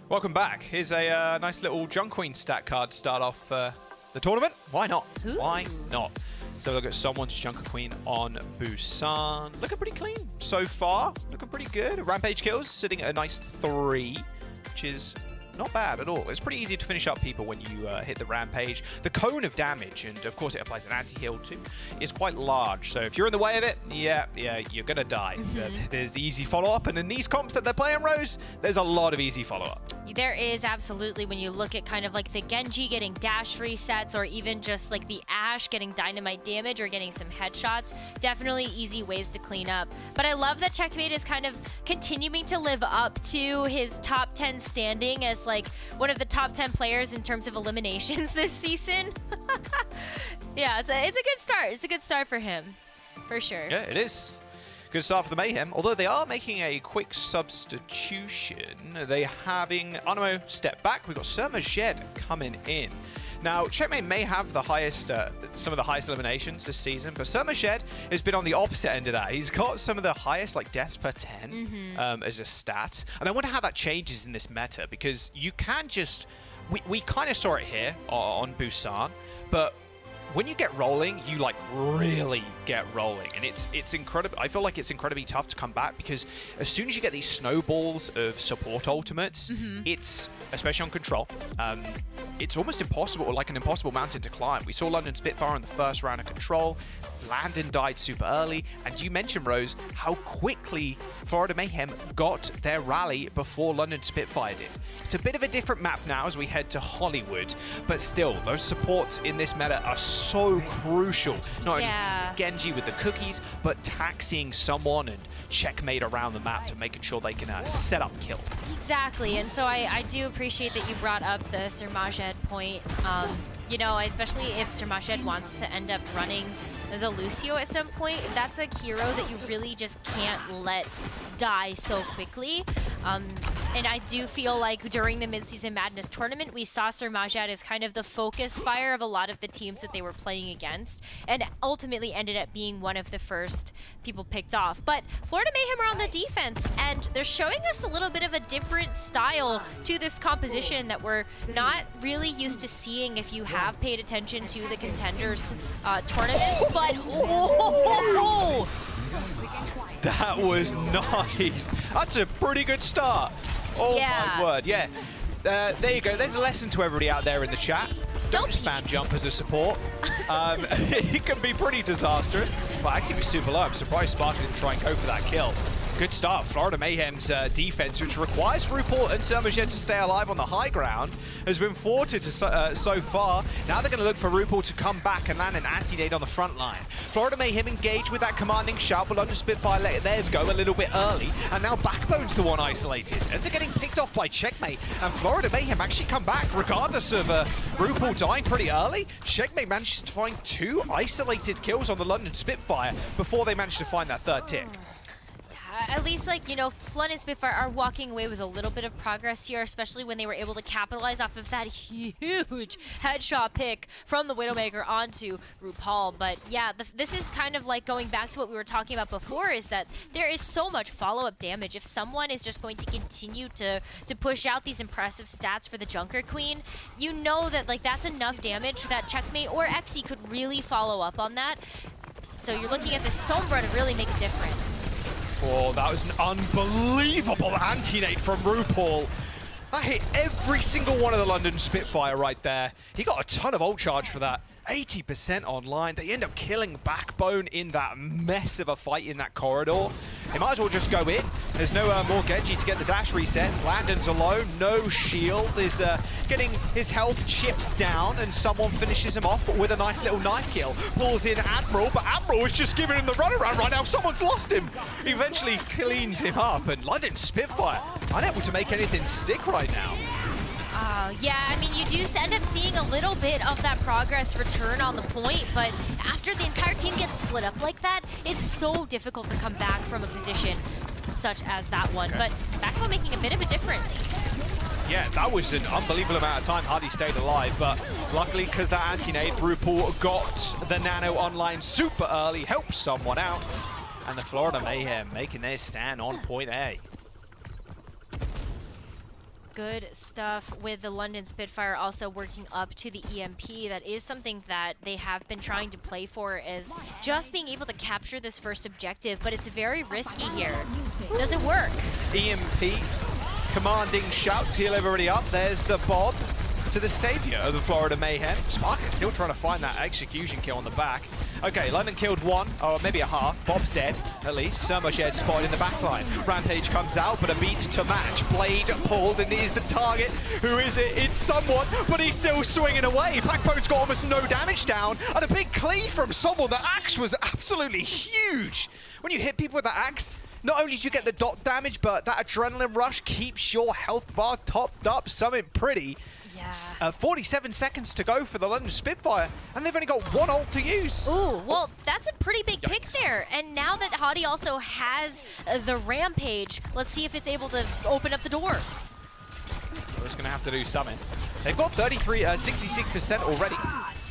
Welcome back. Here's a nice little Junk Queen stat card to start off the tournament. Why not? Ooh. Why not? So look at someone's Junker Queen on Busan. Looking pretty clean so far. Looking pretty good. Rampage kills sitting at a nice 3, which is not bad at all. It's pretty easy to finish up people when you hit the Rampage. The cone of damage, and of course it applies an anti-heal too, is quite large. So if you're in the way of it, yeah, you're gonna die. There's easy follow-up, and in these comps that they're playing, Rose, there's a lot of easy follow-up. There is absolutely, when you look at kind of like the Genji getting dash resets, or even just like the Ashe getting dynamite damage or getting some headshots, definitely easy ways to clean up. But I love that Checkmate is kind of continuing to live up to his top 10 standing as like one of the top 10 players in terms of eliminations this season. Yeah, it's a good start. It's a good start for him, for sure. Yeah, it is. Good start for the Mayhem, although they are making a quick substitution. They're having Animo step back. We've got Surmajed coming in. Now, Checkmate may have the highest, some of the highest eliminations this season, but Surmajed has been on the opposite end of that. He's got some of the highest, like, deaths per 10 as a stat. And I wonder how that changes in this meta, because you can just... We kind of saw it here on Busan, but when you get rolling, you like really get rolling, and it's incredible. I feel like it's incredibly tough to come back, because as soon as you get these snowballs of support ultimates, it's, especially on control, it's almost impossible, or like an impossible mountain to climb. We saw London Spitfire in the first round of control. Landon died super early, and you mentioned, Rose, how quickly Florida Mayhem got their rally before London Spitfire did. It's a bit of a different map now as we head to Hollywood, but still, those supports in this meta are so crucial. Not only Genji with the cookies, but taxiing someone and Checkmate around the map to making sure they can set up kills. Exactly, and so I do appreciate that you brought up the Surmajed point. You know, especially if Surmajed wants to end up running the Lucio at some point, that's a hero that you really just can't let die so quickly. And I do feel like during the Mid-Season Madness tournament, we saw Surmajed as kind of the focus fire of a lot of the teams that they were playing against, and ultimately ended up being one of the first people picked off. But Florida Mayhem are on the defense, and they're showing us a little bit of a different style to this composition that we're not really used to seeing if you have paid attention to the Contenders tournaments. But that was nice. That's a pretty good start. Oh my word, yeah. There you go. There's a lesson to everybody out there in the chat. Don't spam jump as a support. It can be pretty disastrous. But actually, it was super low. I'm surprised Sparky didn't try and go for that kill. Good start. Florida Mayhem's defense, which requires RuPaul and Surmajed to stay alive on the high ground, has been thwarted so far. Now they're going to look for RuPaul to come back and land an anti-nade on the front line. Florida Mayhem engage with that commanding shout, but London Spitfire let theirs go a little bit early, and now Backbone's the one isolated. Ends up getting picked off by Checkmate, and Florida Mayhem actually come back, regardless of RuPaul dying pretty early. Checkmate manages to find 2 isolated kills on the London Spitfire before they managed to find that 3rd tick. At least, like, you know, London Spitfire are walking away with a little bit of progress here, especially when they were able to capitalize off of that huge headshot pick from the Widowmaker onto RuPaul. But yeah, this is kind of like going back to what we were talking about before, is that there is so much follow-up damage. If someone is just going to continue to push out these impressive stats for the Junker Queen, you know that, like, that's enough damage that Checkmate or Xe could really follow up on that. So you're looking at this Sombra to really make a difference. Oh, that was an unbelievable anti-nade from RuPaul. That hit every single one of the London Spitfire right there. He got a ton of ult charge for that. 80% online. They end up killing Backbone in that mess of a fight in that corridor. They might as well just go in. There's no more Genji to get the dash resets. Landon's alone, no shield. Is getting his health chipped down, and someone finishes him off with a nice little knife kill. Pulls in Admiral, but Admiral is just giving him the runaround right now. Someone's lost him. He eventually cleans him up, and London Spitfire unable to make anything stick right now. Yeah, I mean, you do end up seeing a little bit of that progress return on the point, but after the entire team gets split up like that, it's so difficult to come back from a position such as that one. But Backbone making a bit of a difference. Yeah, that was an unbelievable amount of time Hardy stayed alive, but luckily, because that anti-nade, RuPaul got the Nano online super early, helped someone out, and the Florida Mayhem making their stand on point A. Good stuff with the London Spitfire also working up to the EMP. That is something that they have been trying to play for, is just being able to capture this first objective, but it's very risky here. Does it work? EMP, commanding shout, heal everybody up. There's the Bob to the savior of the Florida Mayhem. Spark is still trying to find that execution kill on the back. Okay, London killed one, or maybe a half. Bob's dead, at least. Surmashed spotted in the backline. Rampage comes out, but a beat to match. Blade pulled, and he's the target. Who is it? It's someone, but he's still swinging away. Backbone's got almost no damage down, and a big cleave from someone. The axe was absolutely huge. When you hit people with the axe, not only do you get the dot damage, but that adrenaline rush keeps your health bar topped up. Something pretty. Yeah. 47 seconds to go for the London Spitfire, and they've only got one ult to use. Ooh, well, that's a pretty big pick there. And now that Hadi also has the Rampage, let's see if it's able to open up the door. We're just going to have to do something. They've got 66% already.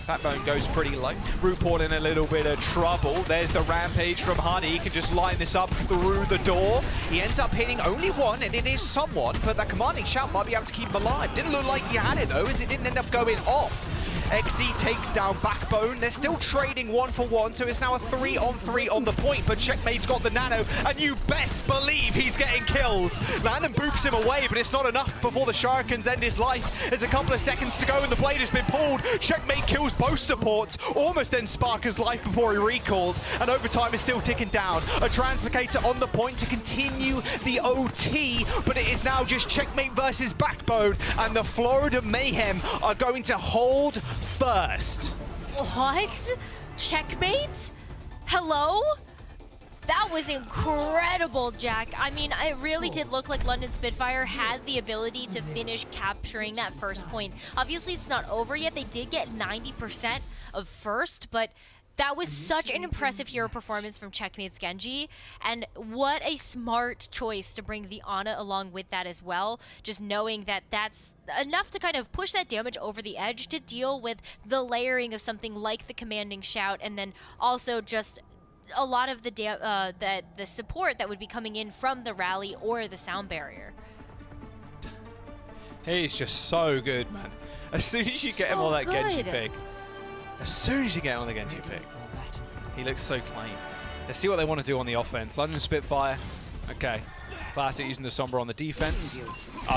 Backbone goes pretty low. Rootport in a little bit of trouble. There's the Rampage from Hardy. He can just line this up through the door. He ends up hitting only one, and it is someone, but that commanding shout might be able to keep him alive. Didn't look like he had it, though, as it didn't end up going off. XZ takes down Backbone. They're still trading 1-for-1, so it's now a 3-on-3 on the point, but Checkmate's got the nano, and you best believe he's getting killed. Landon boops him away, but it's not enough before the Shurikens end his life. There's a couple of seconds to go, and the blade has been pulled. Checkmate kills both supports, almost ends Sparker's life before he recalled, and overtime is still ticking down. A Translocator on the point to continue the OT, but it is now just Checkmate versus Backbone, and the Florida Mayhem are going to hold first. What? Checkmate? Hello? That was incredible, Jack. I mean, it really did look like London Spitfire had the ability to finish capturing that first point. Obviously, it's not over yet. They did get 90% of first, but that was such an impressive hero performance from Checkmate's Genji, and what a smart choice to bring the Ana along with that as well, just knowing that that's enough to kind of push that damage over the edge to deal with the layering of something like the commanding shout, and then also just a lot of the support that would be coming in from the rally or the sound barrier. He's just so good, man. As soon as you get him on that Genji pick, as soon as you get on the Genji pick, he looks so clean. Let's see what they want to do on the offense. London Spitfire, okay. Classic using the Sombra on the defense.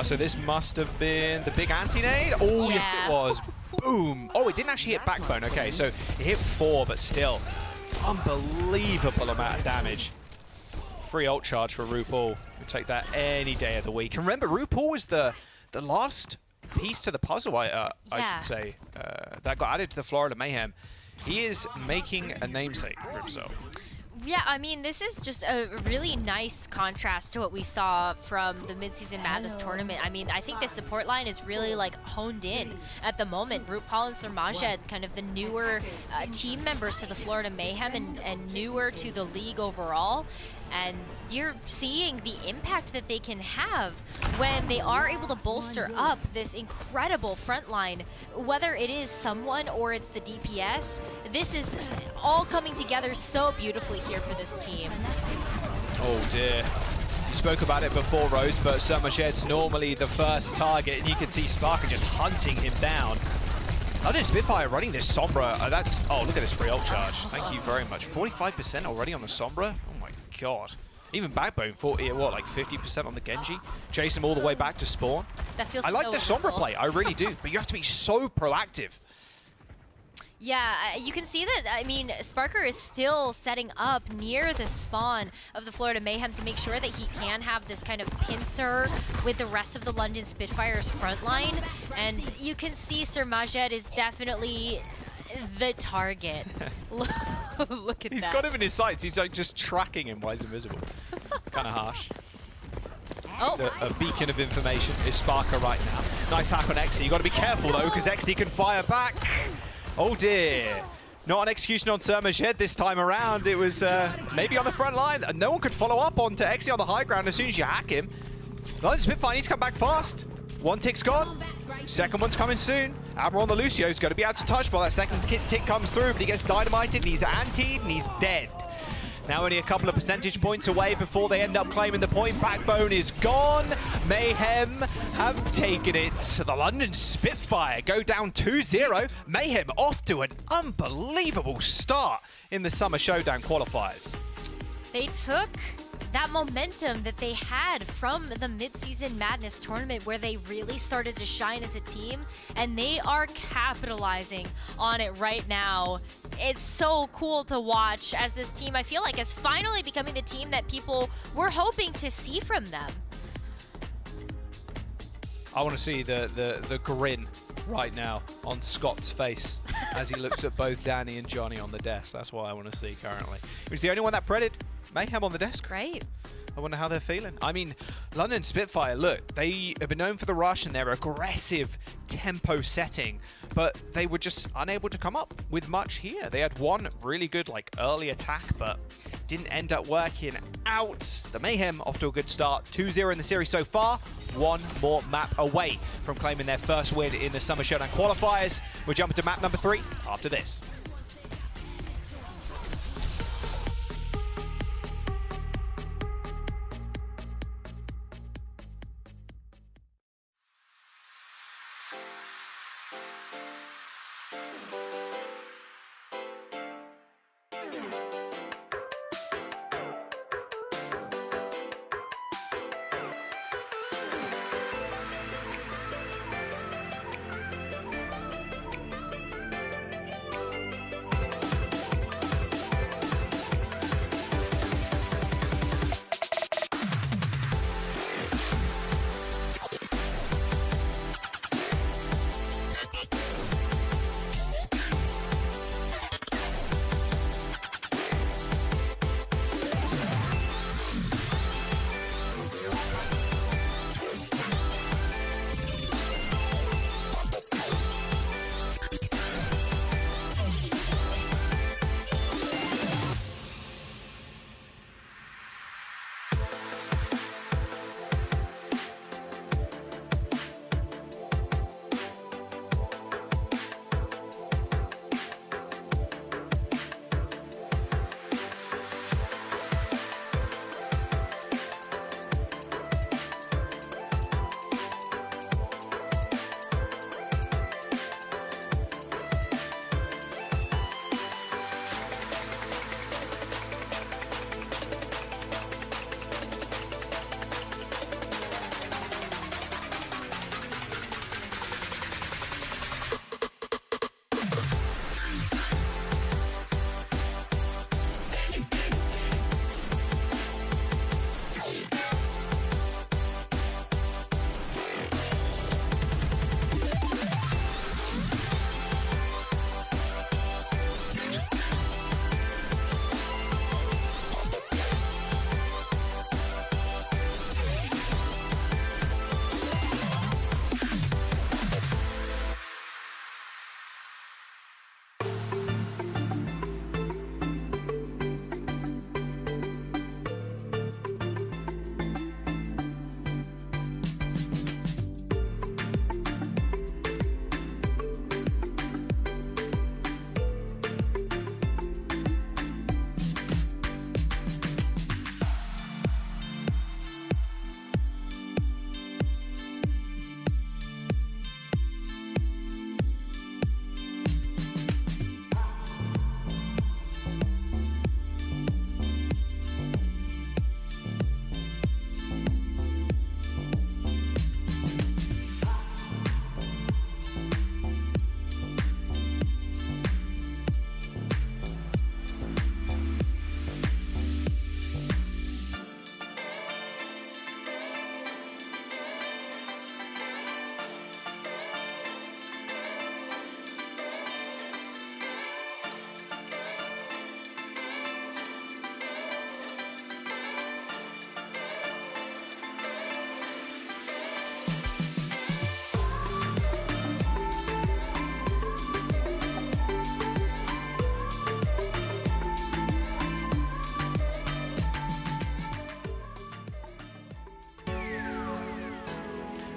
So this must have been the big anti-nade. Oh, yeah. Yes, it was. Boom. Oh, it didn't actually hit Backbone. Okay, so it hit 4, but still, unbelievable amount of damage. Free ult charge for RuPaul. We'll take that any day of the week. And remember, RuPaul was the last piece to the puzzle, I should say, that got added to the Florida Mayhem. He is making a namesake for himself. Yeah, I mean, this is just a really nice contrast to what we saw from the Midseason Madness tournament. I mean, I think the support line is really, like, honed in at the moment. RuPaul and Surmajed, kind of the newer team members to the Florida Mayhem and newer to the league overall. And you're seeing the impact that they can have when they are able to bolster up this incredible front line, whether it is someone or it's the DPS. This is all coming together so beautifully here for this team. Oh dear. You spoke about it before, Rose, but Surmajed's normally the first target, and you can see Sparker just hunting him down. Other Spitfire running this Sombra. Oh, look at this free ult charge. Thank you very much. 45% already on the Sombra. Oh my god. Even Backbone, 40, what, like 50% on the Genji? Chase him all the way back to spawn. That feels I like so the Sombra wonderful. play, I really do. But you have to be so proactive. Yeah, you can see that, I mean, Sparker is still setting up near the spawn of the Florida Mayhem to make sure that he can have this kind of pincer with the rest of the London Spitfire's front line. And you can see Surmajed is definitely the target. Look at He's that. got him in his sights. He's like just tracking him while he's invisible. Kind of harsh. Oh. A beacon of information is Sparker right now. Nice hack on XE. You got to be careful though, because XE can fire back. Oh dear. Not an execution on Surmajed this time around. It was maybe on the front line. No one could follow up onto XE on the high ground as soon as you hack him. London Spitfire needs to come back fast. One tick's gone. Second one's coming soon. Admiral on the Lucio's going to be able to touch while that second tick comes through, but he gets dynamited and he's antied and he's dead. Now only a couple of percentage points away before they end up claiming the point. Backbone is gone. Mayhem have taken it. The London Spitfire go down 2-0. Mayhem off to an unbelievable start in the Summer Showdown qualifiers. They took that momentum that they had from the Mid-Season Madness tournament where they really started to shine as a team, and they are capitalizing on it right now. It's so cool to watch as this team, I feel like, is finally becoming the team that people were hoping to see from them. I want to see the grin right now on Scott's face as he looks at both Danny and Johnny on the desk. That's what I want to see currently. He was the only one that predded Mayhem on the desk. Right. I wonder how they're feeling. I mean, London Spitfire, look, they have been known for the rush and their aggressive tempo setting, but they were just unable to come up with much here. They had one really good early attack, but didn't end up working out. The Mayhem off to a good start. 2-0 in the series so far. One more map away from claiming their first win in the Summer Showdown qualifiers. We're jumping to map number 3 after this.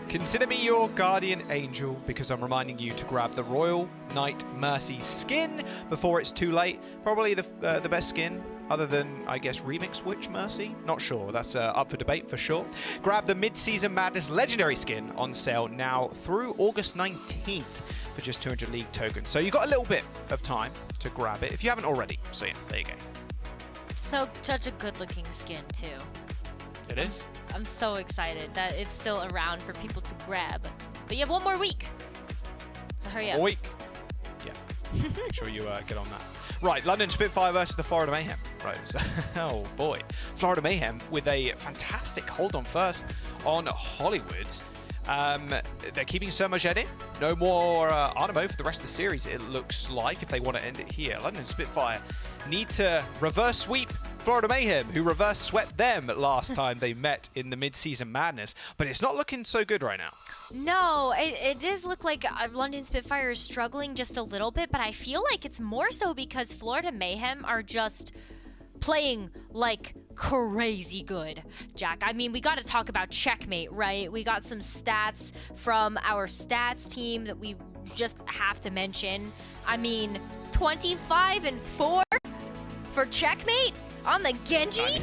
Consider me your guardian angel because I'm reminding you to grab the Royal Knight Mercy skin before it's too late. Probably the best skin other than, I guess, Remix Witch Mercy? Not sure. That's up for debate for sure. Grab the Mid-Season Madness Legendary skin on sale now through August 19th for just 200 League tokens. So you've got a little bit of time to grab it if you haven't already. So yeah, there you go. Such a good-looking skin too. It is. I'm so excited that it's still around for people to grab. But you have 1 more week, so hurry up. 1 week. Yeah. Make sure you get on that. Right, London Spitfire versus the Florida Mayhem. Right. Oh boy, Florida Mayhem with a fantastic hold on first on Hollywood. They're keeping so much in. No more Arnamo for the rest of the series, it looks like, if they want to end it here. London Spitfire need to reverse sweep Florida Mayhem, who reverse swept them last time they met in the Mid-Season Madness. But it's not looking so good right now. No, it does look like London Spitfire is struggling just a little bit, but I feel like it's more so because Florida Mayhem are just playing like crazy good, Jack. I mean, we got to talk about Checkmate, right? We got some stats from our stats team that we just have to mention. I mean, 25-4 for Checkmate on the Genji?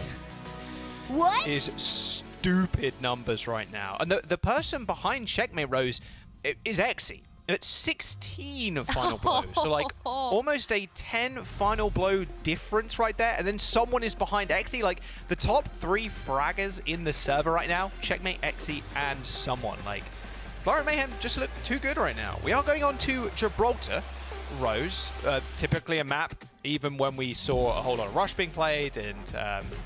What? Is stupid numbers right now. And the person behind Checkmate Rose is Exy. At 16 final blows. So like almost a 10 final blow difference right there. And then someone is behind Exy. Like the top 3 fraggers in the server right now, Checkmate, Exy, and someone. Like Florida Mayhem just look too good right now. We are going on to Gibraltar, Rose. Typically a map, even when we saw a whole lot of Rush being played and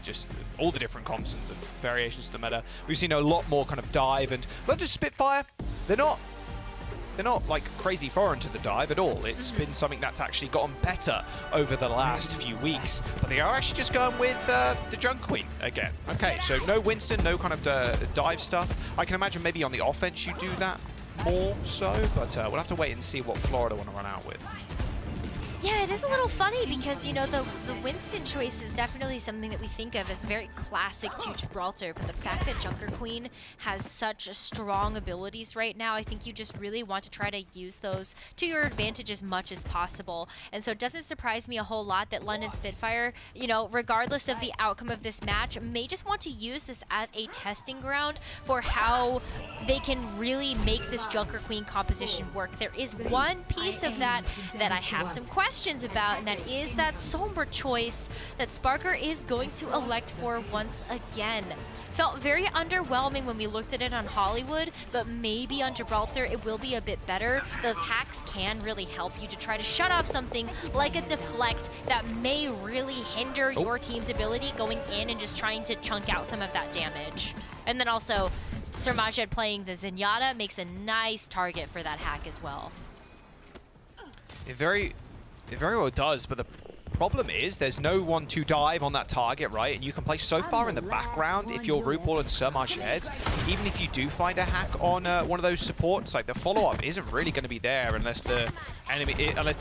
just all the different comps and the variations of the meta, we've seen a lot more kind of dive. And London Spitfire, they're not like crazy foreign to the dive at all. It's been something that's actually gotten better over the last few weeks. But they are actually just going with the Junker Queen again. Okay, so no Winston, no kind of dive stuff. I can imagine maybe on the offense you do that more so, but we'll have to wait and see what Florida want to run out with. Yeah, it is a little funny because, you know, the Winston choice is definitely something that we think of as very classic to Gibraltar, but the fact that Junker Queen has such strong abilities right now, I think you just really want to try to use those to your advantage as much as possible. And so it doesn't surprise me a whole lot that London Spitfire, you know, regardless of the outcome of this match, may just want to use this as a testing ground for how they can really make this Junker Queen composition work. There is one piece of that that I have some questions about, and that is that Sombra choice that Sparker is going to elect for once again. Felt very underwhelming when we looked at it on Hollywood, but maybe on Gibraltar it will be a bit better. Those hacks can really help you to try to shut off something like a deflect that may really hinder your team's ability going in and just trying to chunk out some of that damage. And then also, Sir Majed playing the Zenyatta makes a nice target for that hack as well. It very well does, but the problem is there's no one to dive on that target, right? And you can play so far in the background if you're RuPaul and Sir Majed. Even if you do find a hack on one of those supports, like the follow-up isn't really going to be there unless the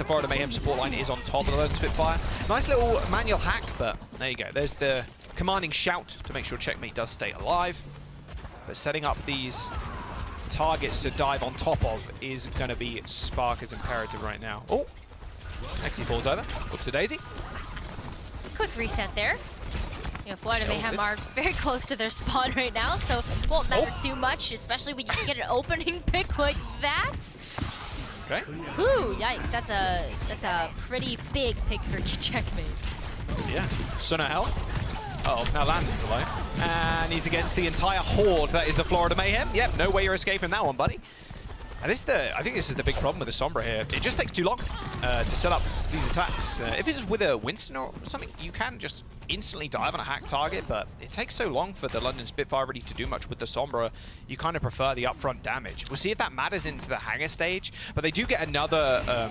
Florida Mayhem support line is on top of the Spitfire. Nice little manual hack, but there you go. There's the commanding shout to make sure Checkmate does stay alive. But setting up these targets to dive on top of is going to be Sparker's imperative right now. Oh, Exy falls over. Whoops to Daisy. Quick reset there. You know, Florida Mayhem are very close to their spawn right now, so it won't matter too much, especially when you can get an opening pick like that. Okay. Ooh, yikes! That's a pretty big pick for Checkmate. Yeah. Sunna health. Uh-oh, now Landon's alone. And he's against the entire horde. That is the Florida Mayhem. Yep, no way you're escaping that one, buddy. And I think this is the big problem with the Sombra here. It just takes too long to set up these attacks. If it's with a Winston or something, you can just instantly dive on a hack target, but it takes so long for the London Spitfire really to do much with the Sombra. You kind of prefer the upfront damage. We'll see if that matters into the hangar stage, but they do get another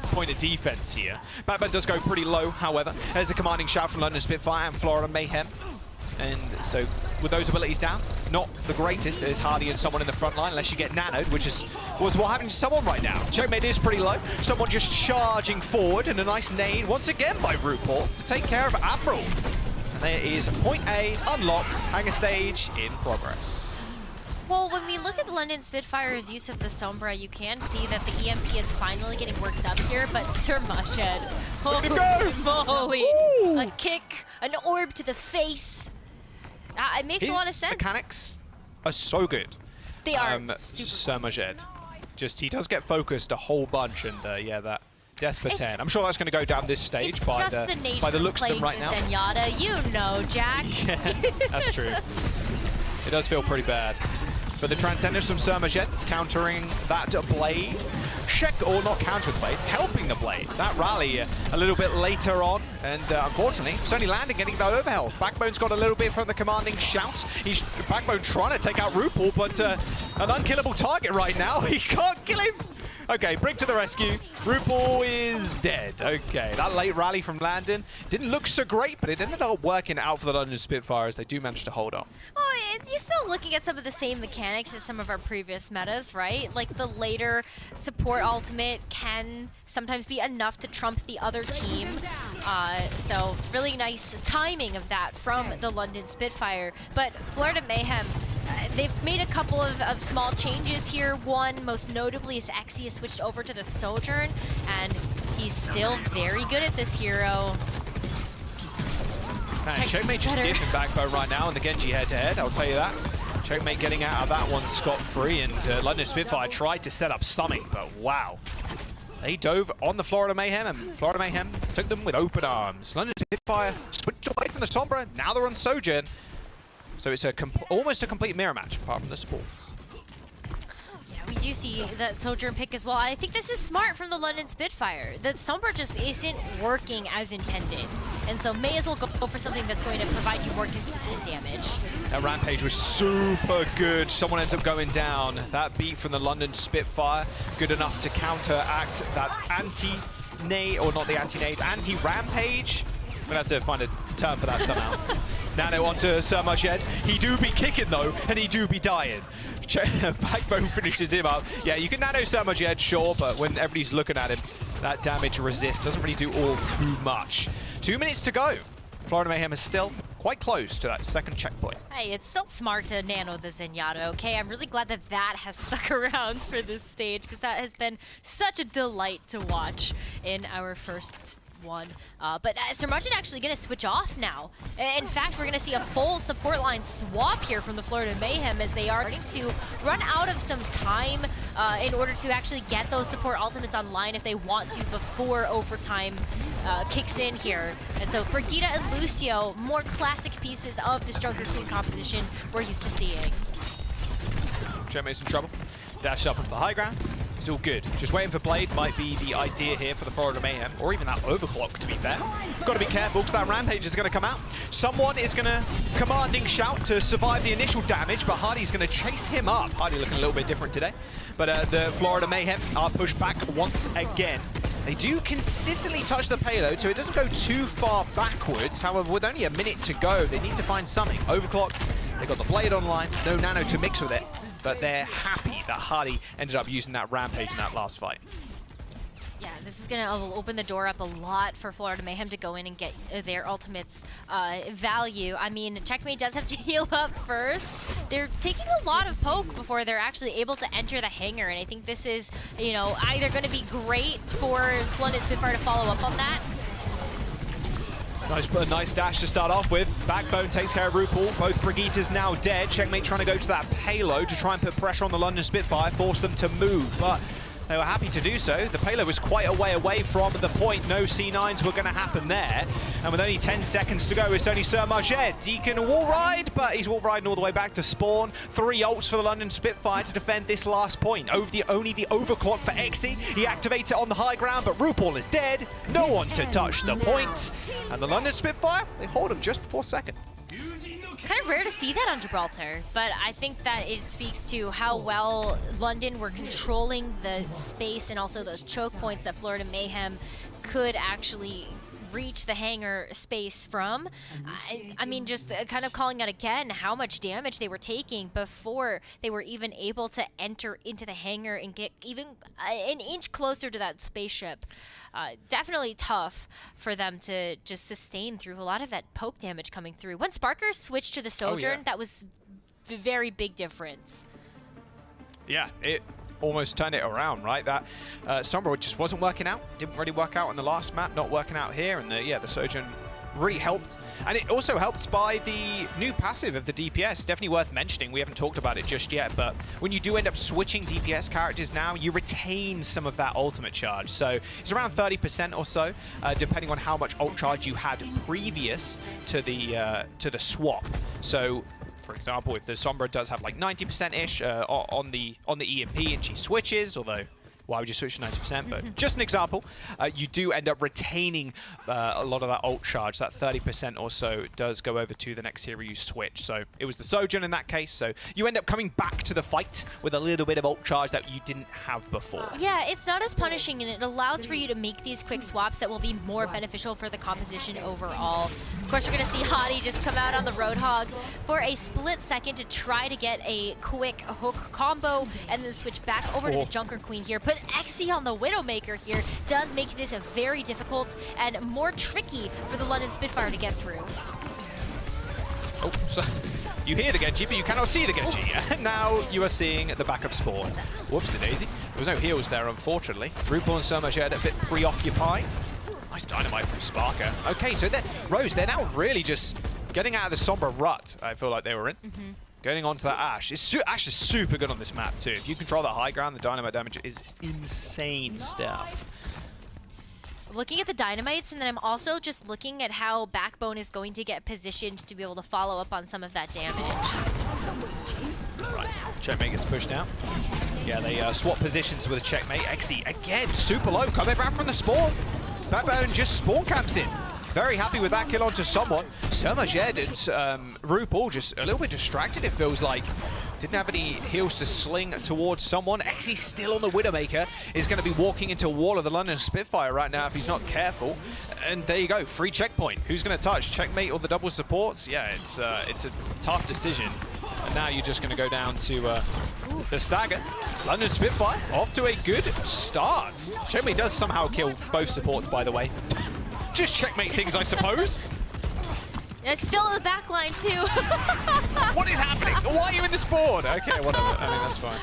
point of defense here. Batman does go pretty low, however. There's a commanding shout from London Spitfire and Florida Mayhem. And so with those abilities down, not the greatest as Hardy and someone in the front line, unless you get nanoed, which was what happened to someone right now. Checkmate is pretty low. Someone just charging forward, and a nice nade once again by RuPaul to take care of April. And there is point A unlocked, hangar stage in progress. Well, when we look at the London Spitfire's use of the Sombra, you can see that the EMP is finally getting worked up here, but Sir Mashed, holy moly, a kick, an orb to the face. It makes a lot of sense. Mechanics are so good. They are super so much ed. Just he does get focused a whole bunch, and yeah, that death per 10. I'm sure that's going to go down this stage It's by just the looks of them right now. Zenyatta, you know, Jack. Yeah, that's true. It does feel pretty bad. But the Transcendence from Surmajet countering that Blade. Or not countering the Blade, helping the Blade. That rally a little bit later on, and unfortunately, it's only landing getting that overhealth. Backbone's got a little bit from the commanding shout. He's Backbone trying to take out RuPaul, but an unkillable target right now. He can't kill him. Okay, Brig to the rescue. RuPaul is dead. Okay, that late rally from Landon didn't look so great, but it ended up working out for the London Spitfires. They do manage to hold on. Oh, you're still looking at some of the same mechanics as some of our previous metas, right? Like the later support ultimate can sometimes be enough to trump the other team. So really nice timing of that from the London Spitfire. But Florida Mayhem, they've made a couple of small changes here. One, most notably, is Xe has switched over to the Sojourn, and he's still very good at this hero. Man, Checkmate just dipping Backbone right now in the Genji head-to-head, I'll tell you that. Checkmate getting out of that one scot-free, and London Spitfire tried to set up something, but wow. They dove on the Florida Mayhem, and Florida Mayhem took them with open arms. London Spitfire switched away from the Sombra, now they're on Sojourn. So it's almost a complete mirror match, apart from the supports. Yeah, we do see that Sojourn pick as well. I think this is smart from the London Spitfire. The Sombra just isn't working as intended. And so may as well go for something that's going to provide you more consistent damage. That Rampage was super good. Someone ends up going down. That beat from the London Spitfire, good enough to counteract that anti-nade, or not the anti-nade, anti-Rampage. I'm gonna have to find a term for that somehow. Nano onto Surmajet. He do be kicking though, and he do be dying. Backbone finishes him up. Yeah, you can nano Surmajet, sure, but when everybody's looking at him, that damage resist doesn't really do all too much. 2 minutes to go. Florida Mayhem is still quite close to that second checkpoint. Hey, it's still smart to nano the Zenyatta, okay? I'm really glad that that has stuck around for this stage, because that has been such a delight to watch in our first one. But Sir Martin actually going to switch off now. In fact, we're going to see a full support line swap here from the Florida Mayhem, as they are starting to run out of some time in order to actually get those support ultimates online if they want to before overtime kicks in here. And so for Gita and Lucio, more classic pieces of this Junkertown composition we're used to seeing. Checkmate's in trouble. Dash up onto the high ground. It's all good. Just waiting for Blade might be the idea here for the Florida Mayhem, or even that overclock, to be fair. Got to be careful, because that Rampage is going to come out. Someone is going to commanding shout to survive the initial damage, but Hardy's going to chase him up. Hardy looking a little bit different today. But the Florida Mayhem are pushed back once again. They do consistently touch the payload, so it doesn't go too far backwards. However, with only a minute to go, they need to find something. Overclock, they got the Blade online, no nano to mix with it. But they're happy that Hardy ended up using that Rampage in that last fight. Yeah, this is going to open the door up a lot for Florida Mayhem to go in and get their ultimates value. I mean, Checkmate does have to heal up first. They're taking a lot of poke before they're actually able to enter the hangar, and I think this is, you know, either going to be great for London Spitfire to follow up on that. Nice dash to start off with. Backbone takes care of RuPaul. Both Brigittas now dead. Checkmate trying to go to that payload to try and put pressure on the London Spitfire, force them to move, but they were happy to do so. The payload was quite a way away from the point. No C9s were going to happen there. And with only 10 seconds to go, it's only Sir Marget. He can wall ride, but he's wall riding all the way back to spawn. 3 ults for the London Spitfire to defend this last point. Only the overclock for Xe. He activates it on the high ground, but RuPaul is dead. No one to touch the point. And the London Spitfire, they hold him just before second. Kind of rare to see that on Gibraltar, but I think that it speaks to how well London were controlling the space and also those choke points that Florida Mayhem could actually reach the hangar space from. I mean, just kind of calling out again how much damage they were taking before they were even able to enter into the hangar and get even an inch closer to that spaceship. Definitely tough for them to just sustain through a lot of that poke damage coming through. When Sparkers switched to the Sojourn, that was very big difference. Yeah, it almost turned it around, right? That Sombra just wasn't working out. Didn't really work out on the last map, not working out here. And the Sojourn really helped. And it also helped by the new passive of the DPS. Definitely worth mentioning. We haven't talked about it just yet, but when you do end up switching DPS characters now, you retain some of that ultimate charge. So it's around 30% or so, depending on how much ult charge you had previous to the swap. So, for example, if the Sombra does have like 90%-ish on the EMP and she switches, although why would you switch to 90%? But just an example, you do end up retaining a lot of that ult charge. That 30% or so does go over to the next hero you switch. So it was the Sojourn in that case. So you end up coming back to the fight with a little bit of ult charge that you didn't have before. Yeah, it's not as punishing, and it allows for you to make these quick swaps that will be more beneficial for the composition overall. Of course, we're going to see Hadi just come out on the Roadhog for a split second to try to get a quick hook combo and then switch back over to the Junker Queen here. But Xe on the Widowmaker here does make this a very difficult and more tricky for the London Spitfire to get through. Oh, so you hear the Genji, but you cannot see the Genji. And now you are seeing the backup spawn. Whoopsie-daisy. There was no heals there, unfortunately. RuPaul and Somajed a bit preoccupied. Nice dynamite from Sparker. Okay, so Rose, they're now really just getting out of the Sombra rut, I feel like they were in. Going on to that Ashe. Ashe is super good on this map, too. If you control that high ground, the dynamite damage is insane stuff. Looking at the dynamites, and then I'm also just looking at how Backbone is going to get positioned to be able to follow up on some of that damage. Right, Checkmate gets pushed out. Yeah, they swap positions with a Checkmate. Xe, again, super low, coming back from the spawn. Backbone just spawn camps in. Very happy with that kill onto someone. Somajed and RuPaul just a little bit distracted, it feels like. Didn't have any heals to sling towards someone. Xe still on the Widowmaker. Is going to be walking into a wall of the London Spitfire right now if he's not careful. And there you go, free checkpoint. Who's going to touch? Checkmate or the double supports? Yeah, it's a tough decision. And now you're just going to go down to the stagger. London Spitfire off to a good start. Checkmate does somehow kill both supports, by the way. Just checkmate things, I suppose. It's still in the back line, too. What is happening? Why are you in the spawn? Okay, whatever. I mean, that's fine.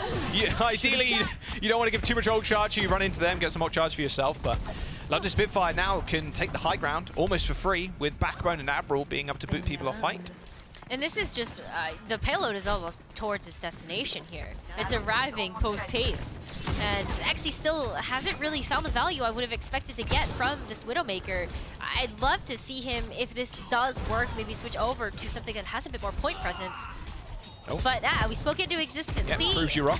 Ideally, you don't want to give too much ult charge, so you run into them, get some ult charge for yourself, but London Spitfire now can take the high ground almost for free, with Backbone and Admiral being able to boot people off height. And this is just, the payload is almost towards its destination here. It's arriving post-haste. And Xe still hasn't really found the value I would have expected to get from this Widowmaker. I'd love to see him, if this does work, maybe switch over to something that has a bit more point presence. Oh. But we spoke into existence. Yeah, See? proves you wrong.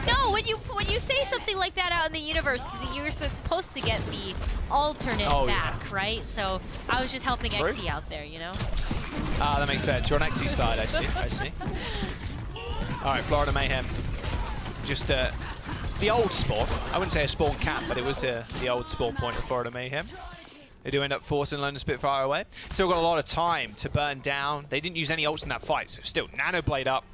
No, when you say something like that out in the universe, you're supposed to get the alternate back, right? So I was just helping Xe out there, you know? Ah, that makes sense. You're on Xe's side, I see. All right, Florida Mayhem. Just the old spawn. I wouldn't say a spawn camp, but it was the old spawn point of Florida Mayhem. They do end up forcing London Spitfire away. Still got a lot of time to burn down. They didn't use any ults in that fight, so still Nano Blade up.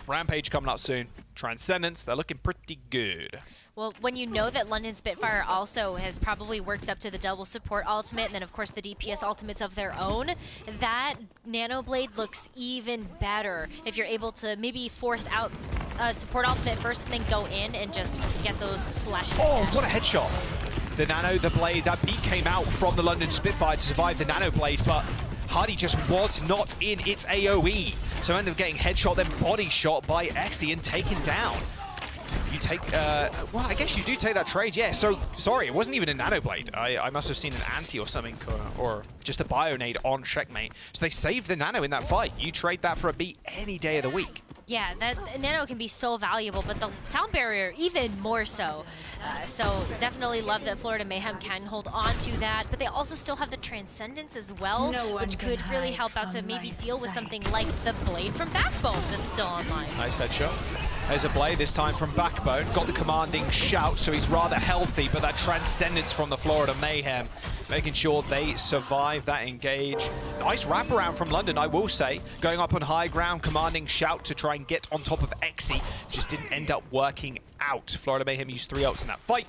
Rampage coming up soon. Transcendence, they're looking pretty good. Well, when you know that London Spitfire also has probably worked up to the double support ultimate, and then of course the DPS ultimates of their own, that Nano Blade looks even better if you're able to maybe force out support ultimate first and then go in and just get those slashes. Oh, what a headshot. The Nano, the Blade, that beat came out from the London Spitfire to survive the Nano Blade, but Hadi just was not in its AoE. So ended up getting headshot, then body shot by Xe and taken down. You take, well, I guess you do take that trade, yeah. So, sorry, it wasn't even a Nano Blade. I must have seen an anti or something, or just a Bionade on Checkmate. So they saved the Nano in that fight. You trade that for a beat any day of the week. Yeah, that Nano can be so valuable, but the sound barrier even more so. So definitely love that Florida Mayhem can hold on to that, but they also still have the Transcendence as well, which could really help out to maybe deal with something like the Blade from Backbone that's still online. Nice headshot. There's a Blade, this time from Backbone. Got the commanding shout, so he's rather healthy, but that Transcendence from the Florida Mayhem making sure they survive that engage. Nice wraparound from London, I will say. Going up on high ground, commanding Shout to try and get on top of Exi. Just didn't end up working out. Florida Mayhem used 3 ults in that fight.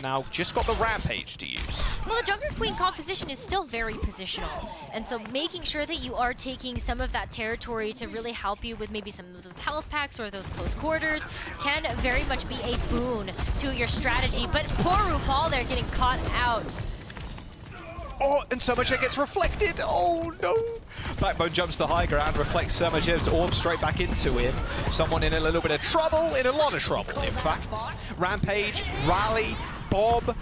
Now just got the Rampage to use. Well, the Junker Queen composition is still very positional. And so making sure that you are taking some of that territory to really help you with maybe some of those health packs or those close quarters can very much be a boon to your strategy. But poor RuPaul there getting caught out. Oh, and Surmagev gets reflected. Oh, no. Backbone jumps the high ground, reflects Surmagev's orb straight back into him. Someone in a little bit of trouble, in a lot of trouble, in fact. Rampage, Rally, Bob.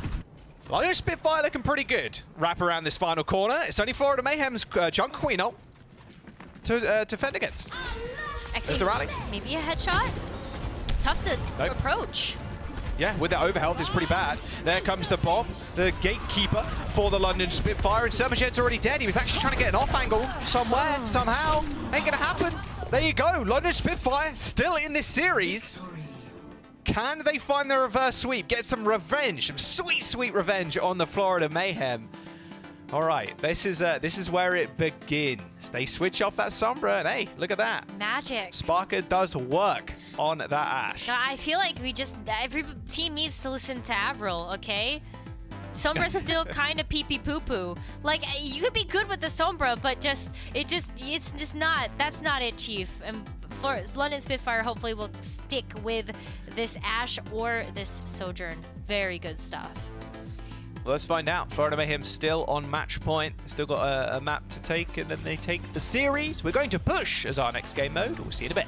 Lion Spitfire looking pretty good. Wrap around this final corner. It's only Florida Mayhem's Junker Queen ult to fend against. There's the Rally. Maybe a headshot? Tough to approach. Yeah, with that overhealth, it's pretty bad. There comes the Bob, the gatekeeper for the London Spitfire, and Surmagev's already dead. He was actually trying to get an off angle somewhere, somehow. Ain't gonna happen. There you go, London Spitfire still in this series. Can they find the reverse sweep? Get some revenge, some sweet, sweet revenge on the Florida Mayhem. All right, this is where it begins. They switch off that Sombra, and hey, look at that. Magic. Sparker does work on that Ashe. I feel like every team needs to listen to Avril, okay? Sombra's still kind of pee-pee poo-poo. Like, you could be good with the Sombra, but it's just not, that's not it, Chief. And London Spitfire hopefully will stick with this Ashe or this Sojourn. Very good stuff. Well, let's find out. Florida Mayhem still on match point. Still got a map to take, and then they take the series. We're going to push as our next game mode. We'll see you in a bit.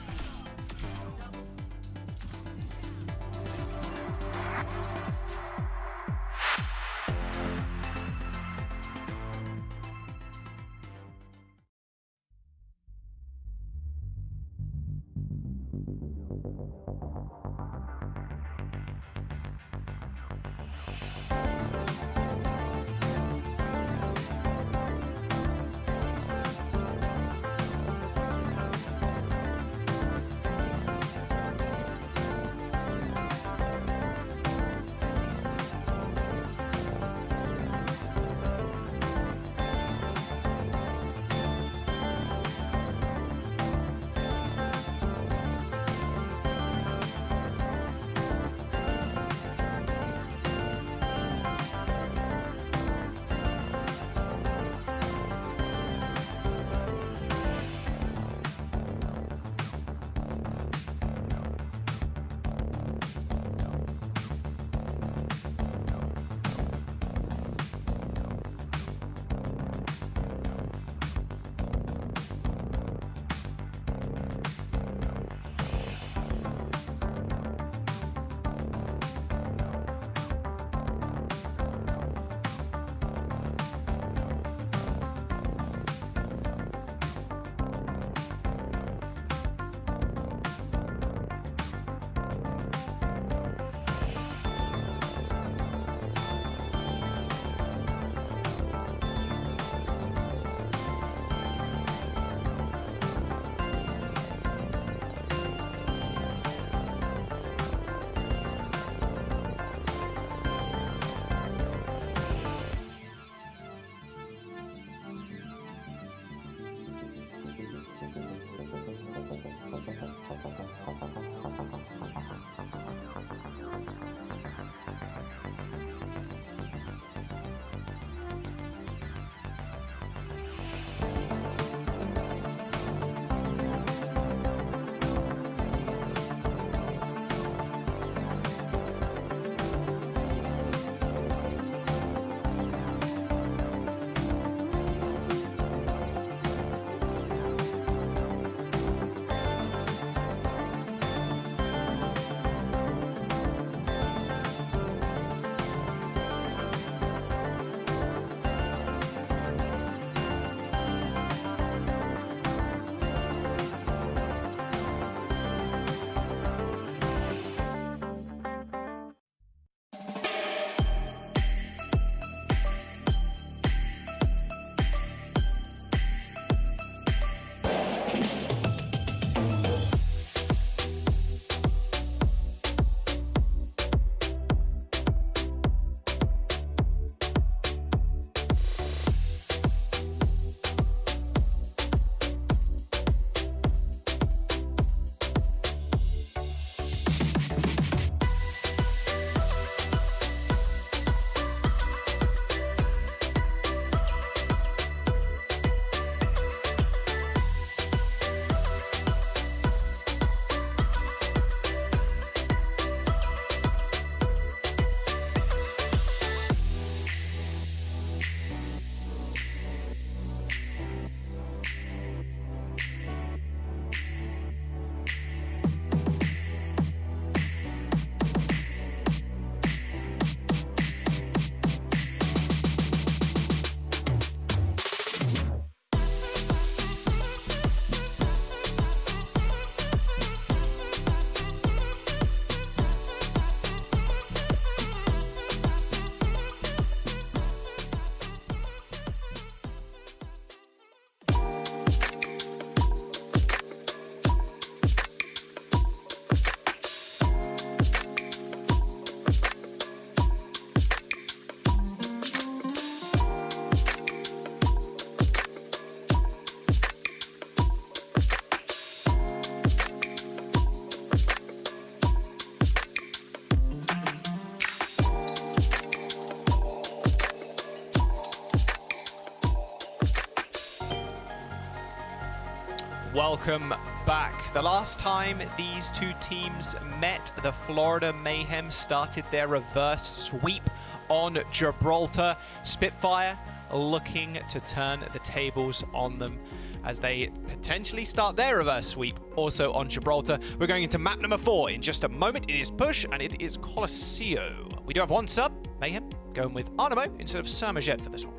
welcome back. The last time these two teams met, the Florida Mayhem started their reverse sweep on Gibraltar. Spitfire looking to turn the tables on them as they potentially start their reverse sweep also on Gibraltar. We're going into map number 4 in just a moment. It is Push and it is Colosseo. We do have one sub, Mayhem, going with Animo instead of Sermajed for this one.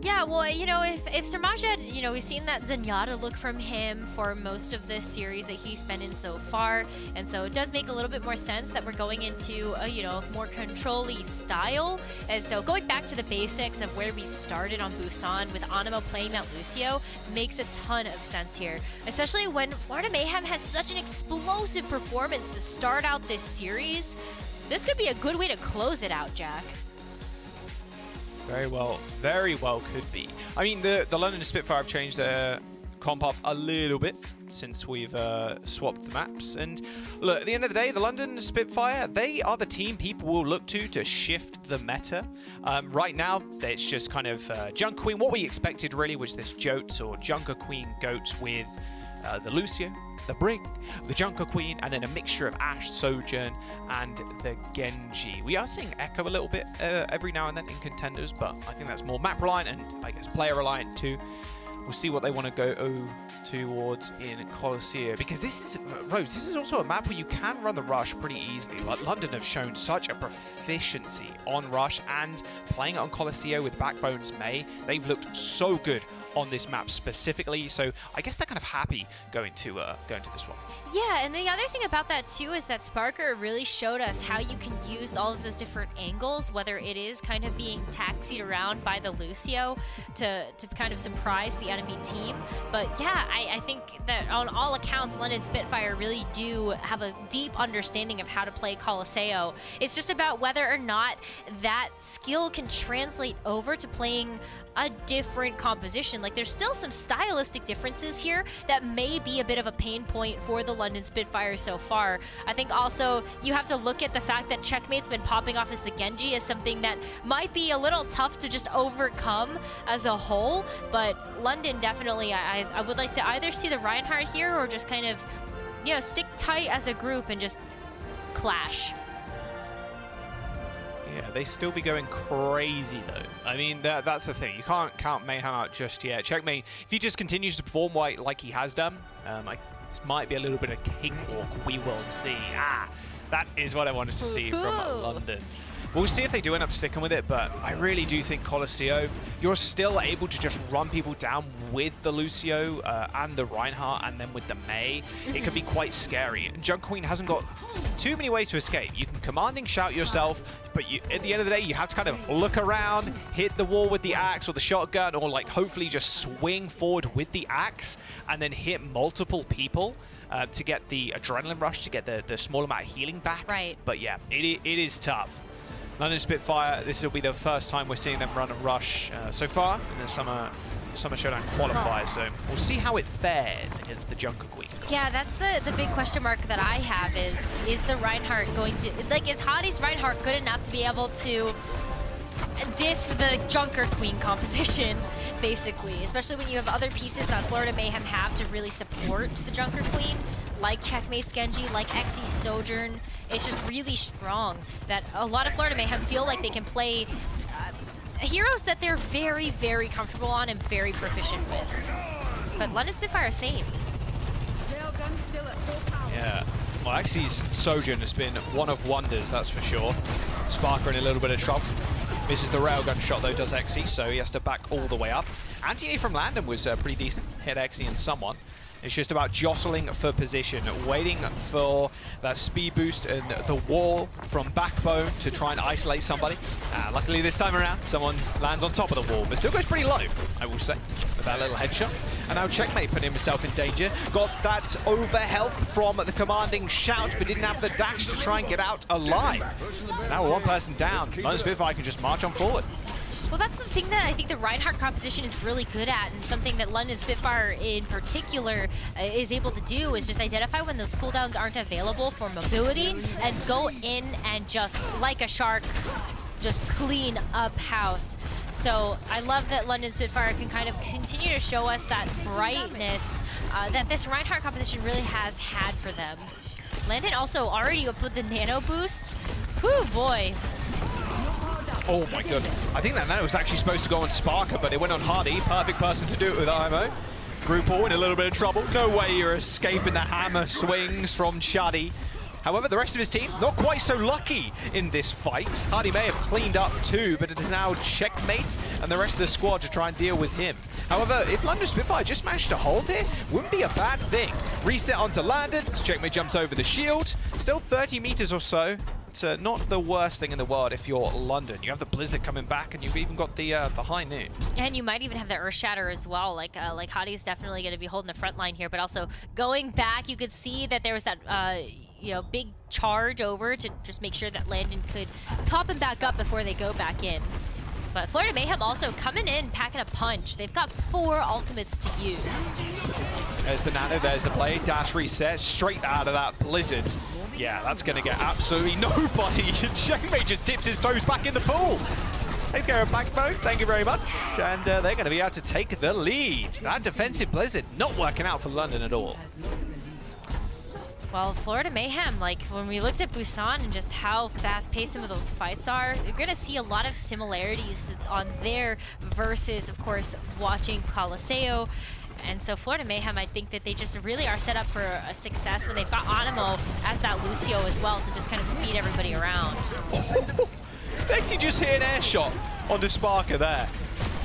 Yeah, well, you know, if Sermajed, you know, we've seen that Zenyatta look from him for most of this series that he's been in so far, and so it does make a little bit more sense that we're going into a, you know, more control-y style. And so going back to the basics of where we started on Busan with Animo playing that Lucio makes a ton of sense here, especially when Florida Mayhem has such an explosive performance to start out this series. This could be a good way to close it out, Jack. Very well could be. I mean, the London Spitfire have changed their comp up a little bit since we've swapped the maps. And look, at the end of the day, the London Spitfire, they are the team people will look to shift the meta. Right now, it's just kind of Junker Queen. What we expected really was this Jotes or Junker Queen Goats with the Lucio, the Brig, the Junker Queen, and then a mixture of Ashe, Sojourn, and the Genji. We are seeing Echo a little bit every now and then in contenders, but I think that's more map reliant and I guess player reliant too. We'll see what they want to go towards in Colosseo, because this is, Rose, this is also a map where you can run the rush pretty easily. Like, London have shown such a proficiency on rush, and playing it on Colosseo with Backbone's May, they've looked so good on this map specifically, so I guess they're kind of happy going to this one. Yeah, and the other thing about that too is that Sparker really showed us how you can use all of those different angles, whether it is kind of being taxied around by the Lucio to kind of surprise the enemy team. But yeah, I think that on all accounts, London Spitfire really do have a deep understanding of how to play Colosseo. It's just about whether or not that skill can translate over to playing a different composition. Like, there's still some stylistic differences here that may be a bit of a pain point for the London Spitfire so far. I think also you have to look at the fact that Checkmate's been popping off as the Genji as something that might be a little tough to just overcome as a whole, but London definitely, I would like to either see the Reinhardt here or just kind of, you know, stick tight as a group and just clash. Yeah, they still be going crazy though. I mean, that's the thing. You can't count Mayhem out just yet. Checkmate, if he just continues to perform like he has done, this might be a little bit of cakewalk. We will see. That is what I wanted to see from London. We'll see if they do end up sticking with it, but I really do think Colosseo, you're still able to just run people down with the Lucio and the Reinhardt, and then with the May. It could be quite scary. And Junker Queen hasn't got too many ways to escape. You can commanding shout yourself, but at the end of the day, you have to kind of look around, hit the wall with the axe or the shotgun, or like hopefully just swing forward with the axe and then hit multiple people to get the adrenaline rush, to get the small amount of healing back. Right. But yeah, it is tough. London Spitfire, this will be the first time we're seeing them run a rush so far in the Summer Showdown qualifiers, so we'll see how it fares against the Junker Queen. Yeah, that's the big question mark that I have is the Reinhardt going to, like, is Hadi's Reinhardt good enough to be able to diff the Junker Queen composition, basically, especially when you have other pieces that Florida Mayhem have to really support the Junker Queen, like Checkmate's Genji, like Xy's Sojourn. It's just really strong that a lot of Florida Mayhem feel like they can play heroes that they're very, very comfortable on and very proficient with. But London Spitfire, same. Yeah. Well, Xy's Sojourn has been one of wonders, that's for sure. Sparker in a little bit of trouble. Misses the railgun shot though, does Xy, so he has to back all the way up. Anti-A from Landon was pretty decent. Hit Xy and someone. It's just about jostling for position, waiting for that speed boost and the wall from Backbone to try and isolate somebody. Luckily this time around, someone lands on top of the wall, but still goes pretty low, I will say, with that little headshot. And now Checkmate put himself in danger. Got that over health from the commanding shout, but didn't have the dash to try and get out alive. Now we're one person down. London Spitfire can just march on forward. Well, that's the thing that I think the Reinhardt composition is really good at, and something that London Spitfire in particular is able to do is just identify when those cooldowns aren't available for mobility and go in and just, like a shark, just clean up house. So I love that London Spitfire can kind of continue to show us that brightness that this Reinhardt composition really has had for them. Landon also already up with the nano boost. Whew, boy. Oh my god. I think that nano was actually supposed to go on Sparker, but it went on Hardy. Perfect person to do it with IMO. Group all in a little bit of trouble. No way you're escaping the hammer swings from Chuddy. However, the rest of his team not quite so lucky in this fight. Hardy may have cleaned up too, but it is now checkmate and the rest of the squad to try and deal with him. However, if London Spitfire just managed to hold here, wouldn't be a bad thing. Reset onto Landon, checkmate jumps over the shield. Still 30 meters or so. It's not the worst thing in the world if you're London. You have the Blizzard coming back, and you've even got the high noon. And you might even have the Earth Shatter as well. Like Hardy's definitely going to be holding the front line here, but also going back, you could see that there was that big charge over to just make sure that Landon could pop him back up before they go back in. But Florida Mayhem also coming in, packing a punch. They've got 4 ultimates to use. There's the nano, there's the play. Dash reset straight out of that Blizzard. Yeah, that's going to get absolutely nobody. Checkmate just dips his toes back in the pool. Thanks, Garrett Backbone. Thank you very much. And they're going to be able to take the lead. That defensive Blizzard not working out for London at all. Well, Florida Mayhem, like when we looked at Busan and just how fast-paced some of those fights are, you're going to see a lot of similarities on their versus, of course, watching Colosseo. And so Florida Mayhem, I think that they just really are set up for a success when they've got Animo as that Lucio as well to just kind of speed everybody around. Lexi just hit an air shot onto Sparker there.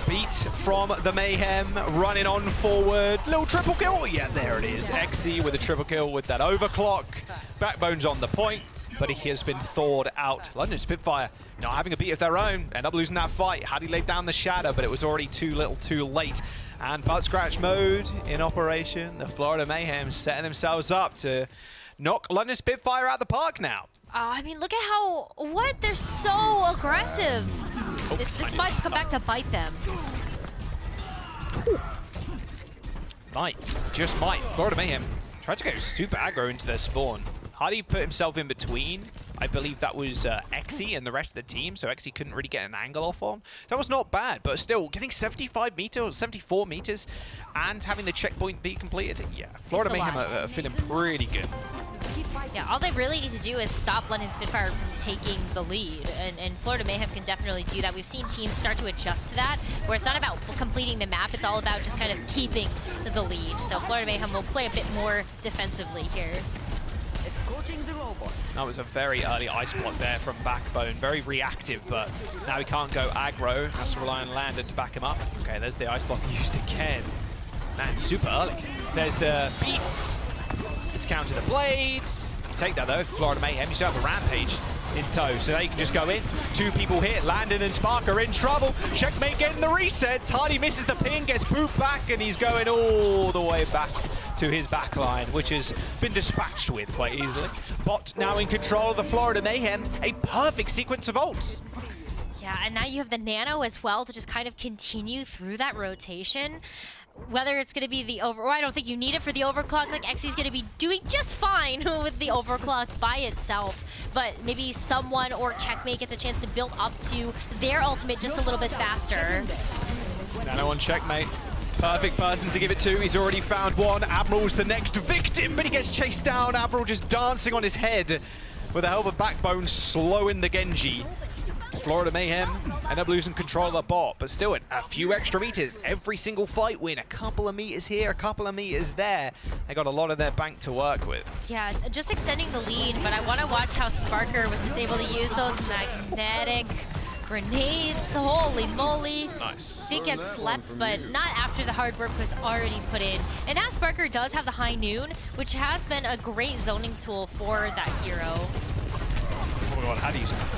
Beat from the Mayhem, running on forward. Little triple kill. Oh, yeah, there it is. XE with a triple kill with that overclock. Backbone's on the point, but he has been thawed out. London Spitfire not having a beat of their own. End up losing that fight. Had he laid down the shadow, but it was already too little too late. And butt scratch mode in operation. The Florida Mayhem setting themselves up to knock London Spitfire out the park now. I mean, look at they're so aggressive. Oh, this might come back to bite them. Might, just might. Florida Mayhem tried to go super aggro into their spawn. Hardy put himself in between. I believe that was XE and the rest of the team, so XE couldn't really get an angle off on. That was not bad, but still, getting 75 meters, 74 meters, and having the checkpoint be completed. Yeah, Florida Mayhem are feeling pretty good. Yeah, all they really need to do is stop London Spitfire from taking the lead, and Florida Mayhem can definitely do that. We've seen teams start to adjust to that, where it's not about completing the map, it's all about just kind of keeping the lead. So Florida Mayhem will play a bit more defensively here. That was a very early ice block there from Backbone. Very reactive, but now he can't go aggro. Has to rely on Landon to back him up. Okay, there's the ice block used again. Man, super early. There's the beats. It's counter the blades. You take that though, Florida Mayhem. You still have a Rampage in tow, so they can just go in. 2 people hit. Landon and Spark are in trouble. Checkmate getting the resets. Hardy misses the pin, gets booped back, and he's going all the way back to his backline, which has been dispatched with quite easily. Bot now in control of the Florida Mayhem. A perfect sequence of ults. Yeah, and now you have the Nano as well to just kind of continue through that rotation. Whether it's going to be the I don't think you need it for the overclock. Like, XE's going to be doing just fine with the overclock by itself. But maybe someone or Checkmate gets a chance to build up to their ultimate just a little bit faster. Nano on Checkmate. Perfect person to give it to. He's already found one. Admiral's the next victim, but he gets chased down. Admiral just dancing on his head with the help of Backbone slowing the Genji. Florida Mayhem end up losing control of the bot, but still a few extra meters. Every single fight win, a couple of meters here, a couple of meters there. They got a lot of their bank to work with. Yeah, just extending the lead, but I want to watch how Sparker was just able to use those magnetic grenades. Holy moly. Nice. Did get slept, but not after the hard work was already put in. And now Sparker does have the high noon, which has been a great zoning tool for that hero. Oh my god,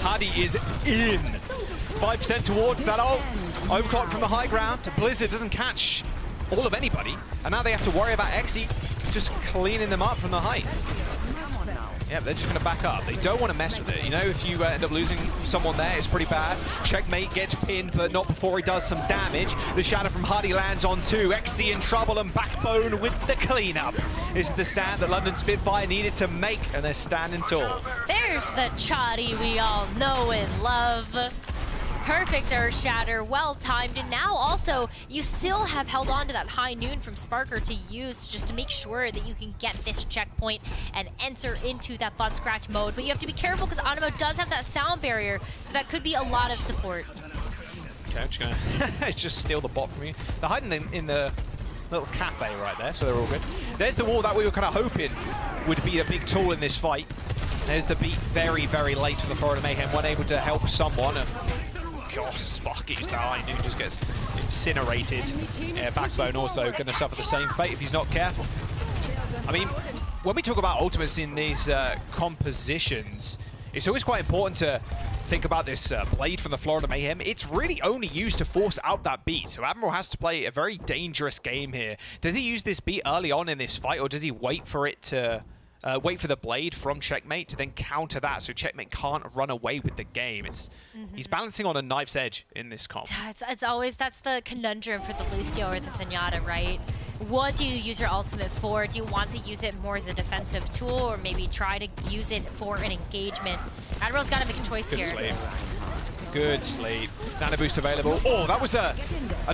Hardy is in. 5% towards that ult. Overclock from the high ground. Blizzard doesn't catch all of anybody. And now they have to worry about XE just cleaning them up from the height. Yeah, they're just going to back up. They don't want to mess with it. You know, if you end up losing someone there, it's pretty bad. Checkmate gets pinned, but not before he does some damage. The shadow from Hardy lands on 2. XE in trouble, and Backbone with the cleanup. This is the stand that London Spitfire needed to make, and they're standing tall. There's the Chadi we all know and love. Perfect Earth Shatter, well timed, and now also you still have held on to that high noon from Sparker to use just to make sure that you can get this checkpoint and enter into that butt scratch mode. But you have to be careful because Animo does have that sound barrier, so that could be a lot of support. Okay, I'm just gonna just steal the bot from you. They're hiding in the little cafe right there, so they're all good. There's the wall that we were kind of hoping would be a big tool in this fight. There's the beat very, very late for the Florida Mayhem, unable to help someone. And gosh, Sparky's die. Noon just gets incinerated. Yeah, Backbone also going to suffer the same fate if he's not careful. I mean, when we talk about ultimates in these compositions, it's always quite important to think about this blade from the Florida Mayhem. It's really only used to force out that beat. So Admiral has to play a very dangerous game here. Does he use this beat early on in this fight, or does he wait for it to wait for the blade from Checkmate to then counter that so Checkmate can't run away with the game? He's balancing on a knife's edge in this comp. It's always, that's the conundrum for the Lucio or the Zenyatta, right? What do you use your ultimate for? Do you want to use it more as a defensive tool, or maybe try to use it for an engagement? Admiral's got to make a choice here. Sleep. Good sleep. Nano boost available. Oh, that was a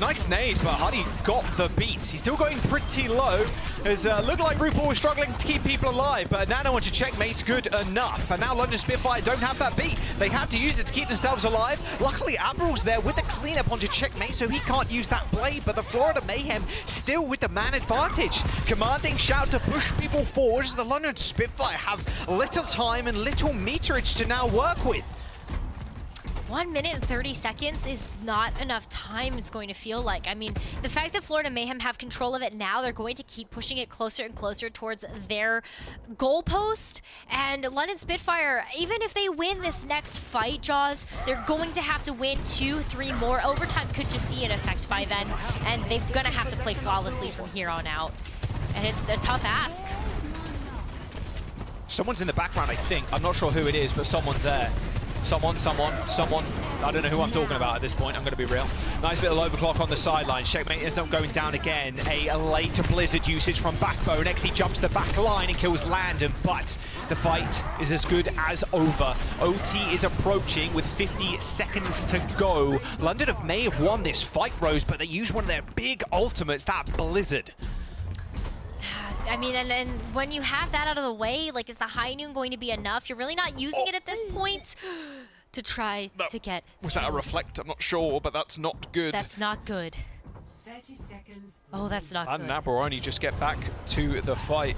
nice nade, but Hardy got the beats. He's still going pretty low. As looked like RuPaul was struggling to keep people alive, but Nano onto Checkmate's good enough. And now London Spitfire don't have that beat. They had to use it to keep themselves alive. Luckily, Admiral's there with the cleanup onto Checkmate, so he can't use that blade, but the Florida Mayhem still with the man advantage. Commanding shout to push people forward as the London Spitfire have little time and little meterage to now work with. 1 minute and 30 seconds is not enough time, it's going to feel like. I mean, the fact that Florida Mayhem have control of it now, they're going to keep pushing it closer and closer towards their goalpost. And London Spitfire, even if they win this next fight, Jaws, they're going to have to win 2-3 more. Overtime could just be in effect by then, and they're going to have to play flawlessly from here on out. And it's a tough ask. Someone's in the background, I think. I'm not sure who it is, but someone's there. Someone. I don't know who I'm talking about at this point, I'm going to be real. Nice little overclock on the sideline. Checkmate ends up going down again. A late Blizzard usage from Backbone. XE jumps the back line and kills Landon, but the fight is as good as over. OT is approaching with 50 seconds to go. London may have won this fight, Rose, but they used one of their big ultimates, that Blizzard. I mean, and then when you have that out of the way, like, is the high noon going to be enough? You're really not using it at this point to try to get... Was that a reflect? I'm not sure, but that's not good. That's not good. 30 seconds. Oh, that's not good. And Nabor only just get back to the fight.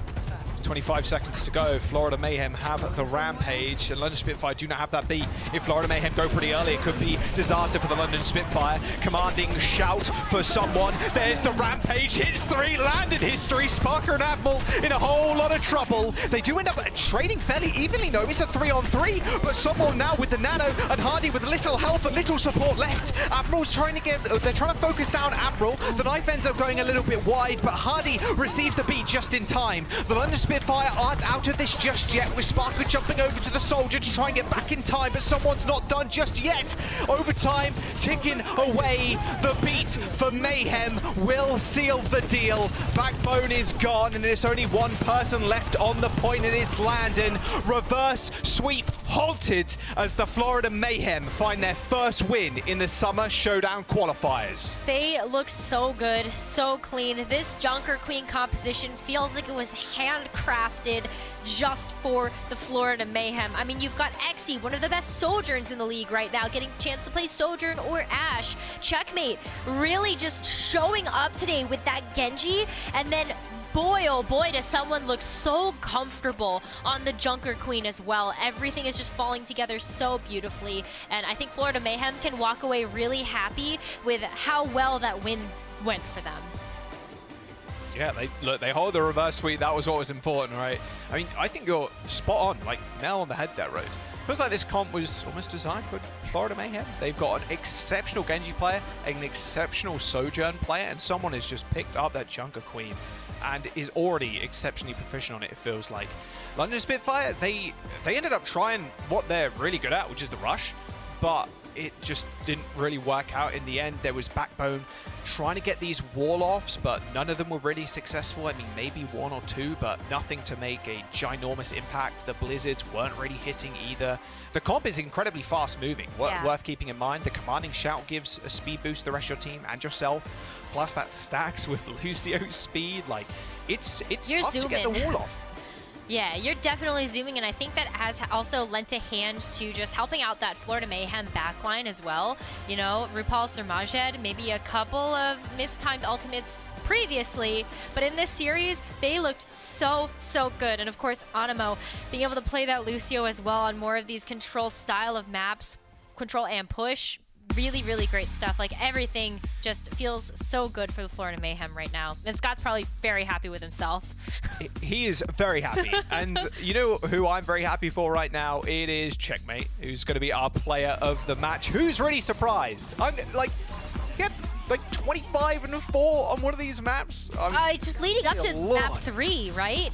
25 seconds to go. Florida Mayhem have the rampage, and London Spitfire do not have that beat. If Florida Mayhem go pretty early, it could be disaster for the London Spitfire. Commanding shout for someone. There's the rampage. Hits 3. Landed history. Sparker and Admiral in a whole lot of trouble. They do end up trading fairly evenly, though. It's a 3-on-3, but someone now with the Nano and Hardy with little health and little support left. Admiral's trying to they're trying to focus down Admiral. The knife ends up going a little bit wide, but Hardy receives the beat just in time. The London Spitfire aren't out of this just yet, with Sparker jumping over to the soldier to try and get back in time, but someone's not done just yet. Overtime ticking away. The beat for Mayhem will seal the deal. Backbone is gone, and there's only one person left on the point, and it's Landon. Reverse sweep halted as the Florida Mayhem find their first win in the Summer Showdown qualifiers. They look so good, so clean. This Junker Queen composition feels like it was handcrafted just for the Florida Mayhem. I mean, you've got XE, one of the best Sojourns in the league right now, getting a chance to play Sojourn or Ashe. Checkmate really just showing up today with that Genji, and then boy, oh boy, does someone look so comfortable on the Junker Queen as well. Everything is just falling together so beautifully, and I think Florida Mayhem can walk away really happy with how well that win went for them. Yeah, they hold the reverse sweep. That was what was important, right? I mean, I think you're spot on, like nail on the head there, Rose. Feels like this comp was almost designed for Florida Mayhem. They've got an exceptional Genji player, an exceptional Sojourn player, and someone has just picked up that Junker Queen and is already exceptionally proficient on it, it feels like. London Spitfire, they ended up trying what they're really good at, which is the rush. but it just didn't really work out in the end. There was Backbone trying to get these wall-offs, but none of them were really successful. I mean, maybe one or two, but nothing to make a ginormous impact. The Blizzards weren't really hitting either. The comp is incredibly fast-moving, worth keeping in mind. The Commanding Shout gives a speed boost to the rest of your team and yourself, plus that stacks with Lucio's speed. Like, it's tough to get the wall off. Yeah, you're definitely zooming, and I think that has also lent a hand to just helping out that Florida Mayhem backline as well. You know, RuPaul Surmajed, maybe a couple of mistimed ultimates previously, but in this series, they looked so good. And of course, Animo being able to play that Lucio as well on more of these control style of maps, control and push. Really great stuff. Like, everything just feels so good for the Florida Mayhem right now. And Scott's probably very happy with himself. He is very happy. And you know who I'm very happy for right now? It is Checkmate, who's going to be our player of the match. Who's really surprised? I'm like, he had like 25 and 4 on one of these maps. Just leading up to map 3, right?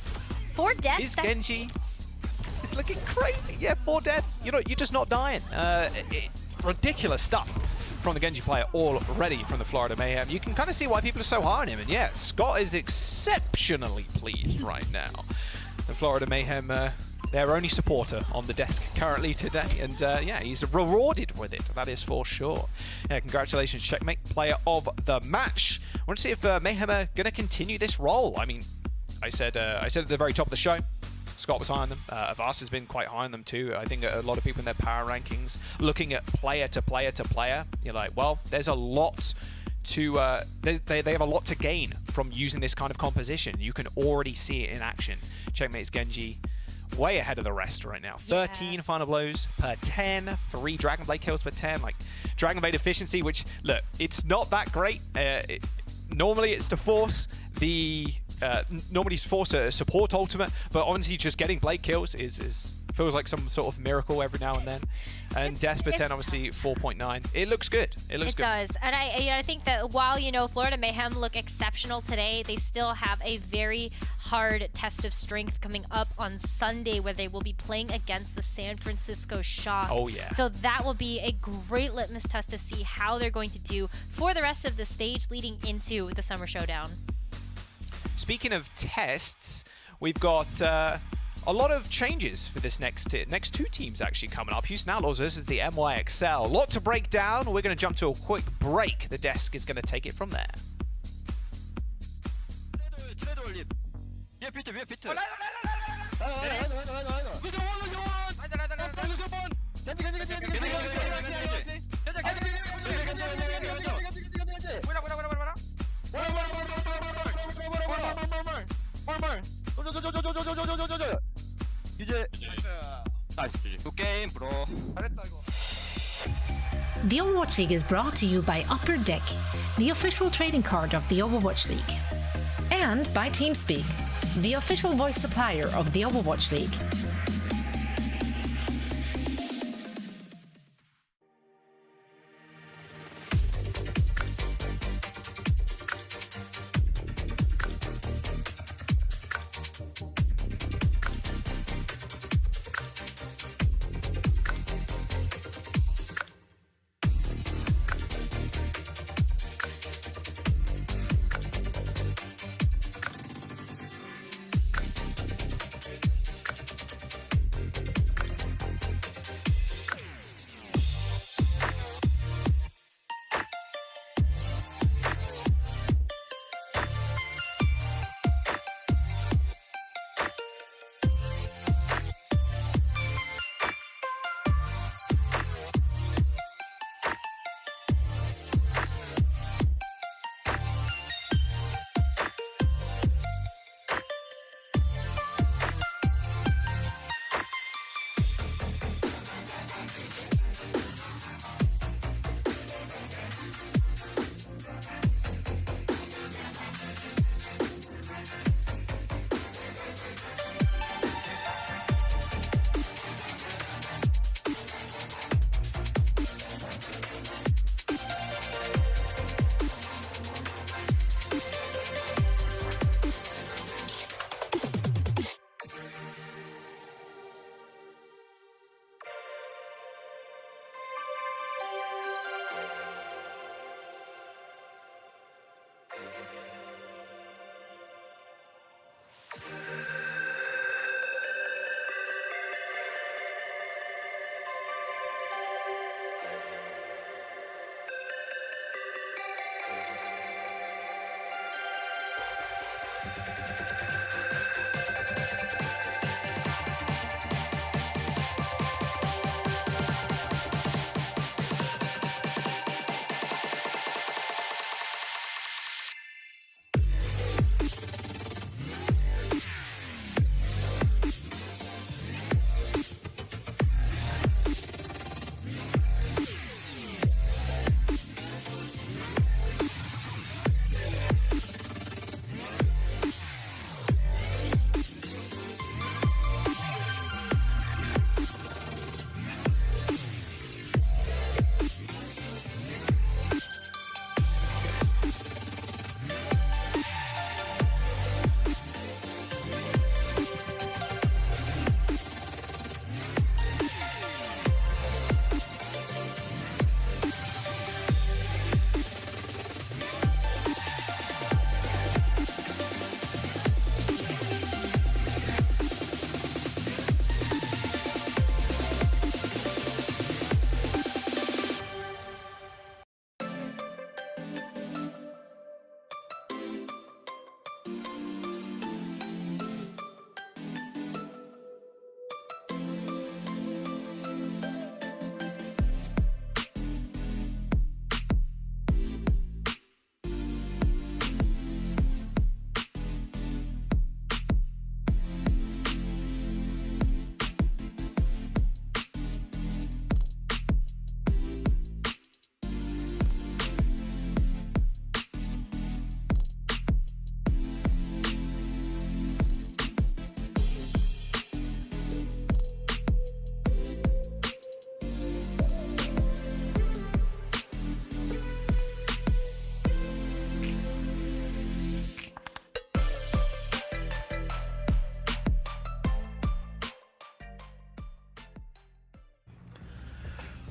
4 deaths. His Genji is looking crazy. Yeah, 4 deaths. You know, you're just not dying. Ridiculous stuff from the Genji player already from the Florida Mayhem. You can kind of see why people are so high on him. And yeah, Scott is exceptionally pleased right now. The Florida Mayhem, their only supporter on the desk currently today. And yeah, he's rewarded with it. That is for sure. Yeah, congratulations, Checkmate, player of the match. I want to see if Mayhem are going to continue this role. I mean, I said at the very top of the show, Scott was high on them. Avast has been quite high on them too. I think a lot of people in their power rankings, looking at player to player to player, you're like, well, there's a lot to, they have a lot to gain from using this kind of composition. You can already see it in action. Checkmate's Genji way ahead of the rest right now. 13 final blows per 10, 3 Dragon Blade kills per 10. Like, Dragon Blade efficiency, which, look, it's not that great. Normally it's to force the normally force a support ultimate, but honestly just getting blade kills is feels like some sort of miracle every now and then. And death per 10, obviously 4.9. It looks good. It looks good. It does. And I think that while, you know, Florida Mayhem look exceptional today, they still have a very hard test of strength coming up on Sunday, where they will be playing against the San Francisco Shock. Oh yeah. So that will be a great litmus test to see how they're going to do for the rest of the stage leading into the Summer Showdown. Speaking of tests, we've got a lot of changes for this next 2 teams actually coming up. Houston Outlaws versus the NYXL. A lot to break down. We're going to jump to a quick break. The desk is going to take it from there. The Overwatch League is brought to you by Upper Deck, the official trading card of the Overwatch League. And by TeamSpeak, the official voice supplier of the Overwatch League.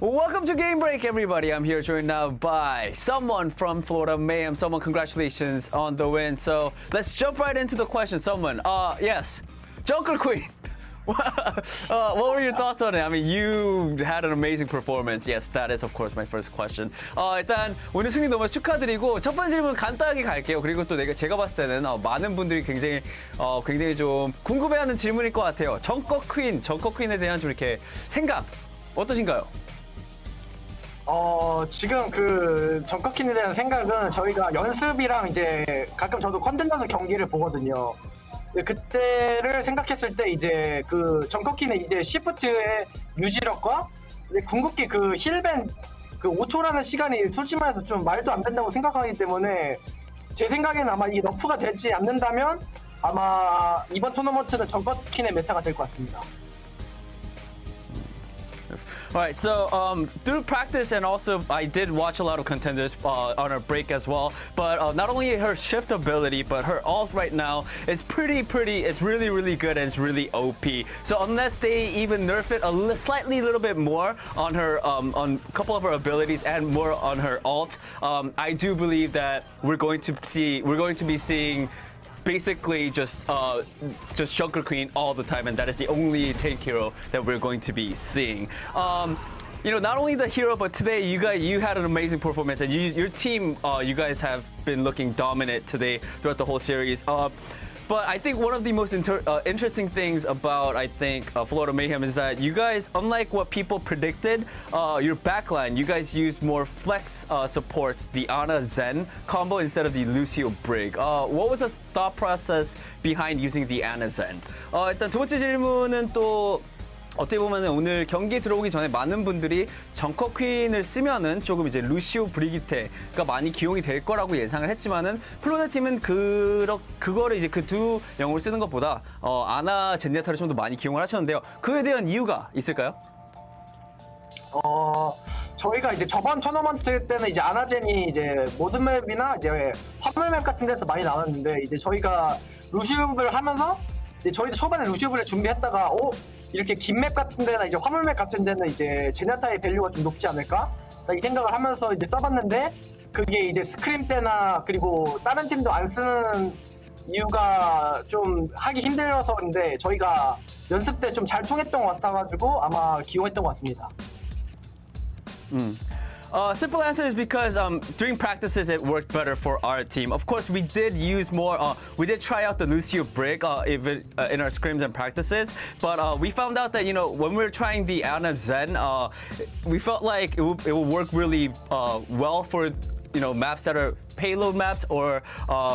Welcome to Game Break, everybody. I'm here joined now by someone from Florida Mayhem. Someone, congratulations on the win. So let's jump right into the question. Someone, yes, Junker Queen. What were your thoughts on it? I mean, you had an amazing performance. Yes, that is of course my first question. 일단 오늘 승리 너무 축하드리고 첫 번째 질문 간단하게 갈게요. 그리고 또 제가 봤을 때는 많은 분들이 굉장히 좀 궁금해하는 질문일 것 같아요. 정커 퀸에 대한 좀 이렇게 생각 어떠신가요? 지금 그 정커퀸에 대한 생각은 저희가 연습이랑 이제 가끔 저도 컨텐츠 경기를 보거든요. 그때를 생각했을 때 이제 그 정커퀸의 이제 시프트의 유지력과 궁극기 그 힐밴 그 5초라는 시간이 솔직히 말해서 좀 말도 안 된다고 생각하기 때문에 제 생각에는 아마 이 너프가 되지 않는다면 아마 이번 토너먼트는 정커퀸의 메타가 될 것 같습니다. All right, so through practice and also I did watch a lot of contenders on her break as well, but not only her shift ability, but her ult right now is pretty, it's really good and it's really OP. So unless they even nerf it slightly little bit more on her, on a couple of her abilities and more on her ult, I do believe that we're going to be seeing basically just Junker Queen all the time, and that is the only tank hero that we're going to be seeing. You know, not only the hero, but today you had an amazing performance, and your team, you guys have been looking dominant today throughout the whole series. But I think one of the most interesting things about, Florida Mayhem is that you guys, unlike what people predicted, your backline, you guys used more flex supports, the Ana Zen combo instead of the Lucio Brig. What was the thought process behind using the Ana Zen? 일단 두 번째 질문은 또 어떻게 보면 오늘 경기에 들어오기 전에 많은 분들이 정커 퀸을 쓰면은 조금 이제 루시오 브리기테가 많이 기용이 될 거라고 예상을 했지만은 플로레 팀은 그거를 이제 그 두 영웅을 쓰는 것보다 아나 젠야타를 좀 더 많이 기용을 하셨는데요. 그에 대한 이유가 있을까요? 저희가 이제 저번 토너먼트 때는 이제 아나젠이 이제 모든 맵이나 이제 화물 맵 같은 데서 많이 나왔는데 이제 저희가 루시오브를 하면서 이제 저희도 초반에 루시오브를 준비했다가 이렇게 긴 맵 같은 데나 이제 화물 맵 같은 데는 이제 제냐타의 밸류가 좀 높지 않을까? 이 생각을 하면서 이제 써봤는데 그게 이제 스크림 때나 그리고 다른 팀도 안 쓰는 이유가 좀 하기 힘들어서인데 저희가 연습 때 좀 잘 통했던 것 같아가지고 아마 기용했던 것 같습니다. Simple answer is because during practices it worked better for our team. Of course, we did use more. We did try out the Lucio Brig in our scrims and practices, but we found out that when we were trying the Ana Zen, we felt like it will work really well for maps that are payload maps or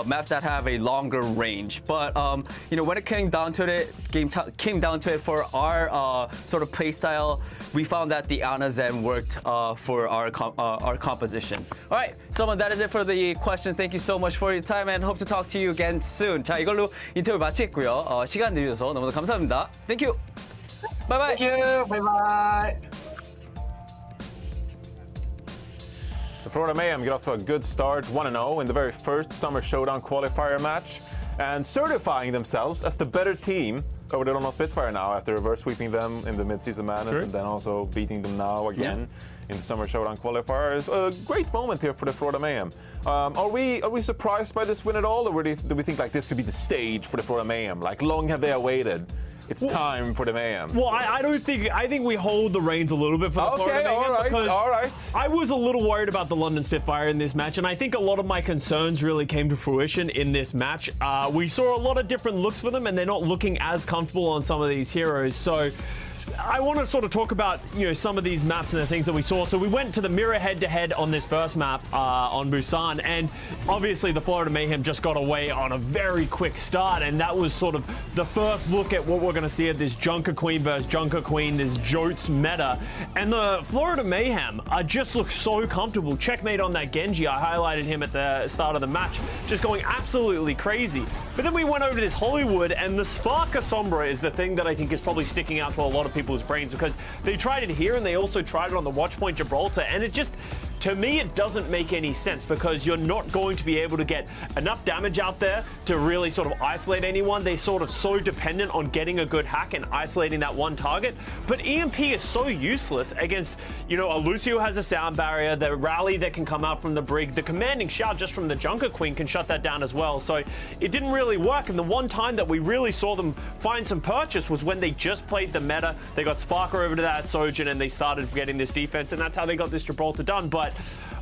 maps that have a longer range. But when it came down to it, for our sort of play style, we found that the Ana Zen worked for our composition. All right, someone, that is it for the questions. Thank you so much for your time and hope to talk to you again soon. 자, 이걸로 인터뷰 마치겠고요. 시간 내주셔서 너무 감사합니다. Thank you. Bye bye. Thank you. Bye bye. The Florida Mayhem get off to a good start, 1-0 in the very first Summer Showdown qualifier match, and certifying themselves as the better team over the Dorado Spitfire now after reverse sweeping them in the mid-season madness and then also beating them now again in the Summer Showdown qualifiers. A great moment here for the Florida Mayhem. Are we surprised by this win at all, or do we think like this could be the stage for the Florida Mayhem? Like, long have they awaited? It's time for the Mayhem. Well, I think we hold the reins a little bit for the Florida Mayhem. All right. I was a little worried about the London Spitfire in this match, and I think a lot of my concerns really came to fruition in this match. We saw a lot of different looks for them, and they're not looking as comfortable on some of these heroes. So I want to sort of talk about some of these maps and the things that we saw. So we went to the mirror head-to-head on this first map on Busan, and obviously the Florida Mayhem just got away on a very quick start, and that was sort of the first look at what we're going to see at this Junker Queen versus Junker Queen, this Jotes meta. And the Florida Mayhem just look so comfortable. Checkmate on that Genji. I highlighted him at the start of the match, just going absolutely crazy. But then we went over to this Hollywood, and the Sparka Sombra is the thing that I think is probably sticking out to a lot of people's brains, because they tried it here and they also tried it on the Watchpoint Gibraltar, and it just to me, it doesn't make any sense because you're not going to be able to get enough damage out there to really sort of isolate anyone. They're sort of so dependent on getting a good hack and isolating that one target. But EMP is so useless against, you know, a Lucio has a sound barrier, the rally that can come out from the brig, the commanding shout just from the Junker Queen can shut that down as well. So it didn't really work. And the one time that we really saw them find some purchase was when they just played the meta. They got Sparker over to that Sojin and they started getting this defense, and that's how they got this Gibraltar done. But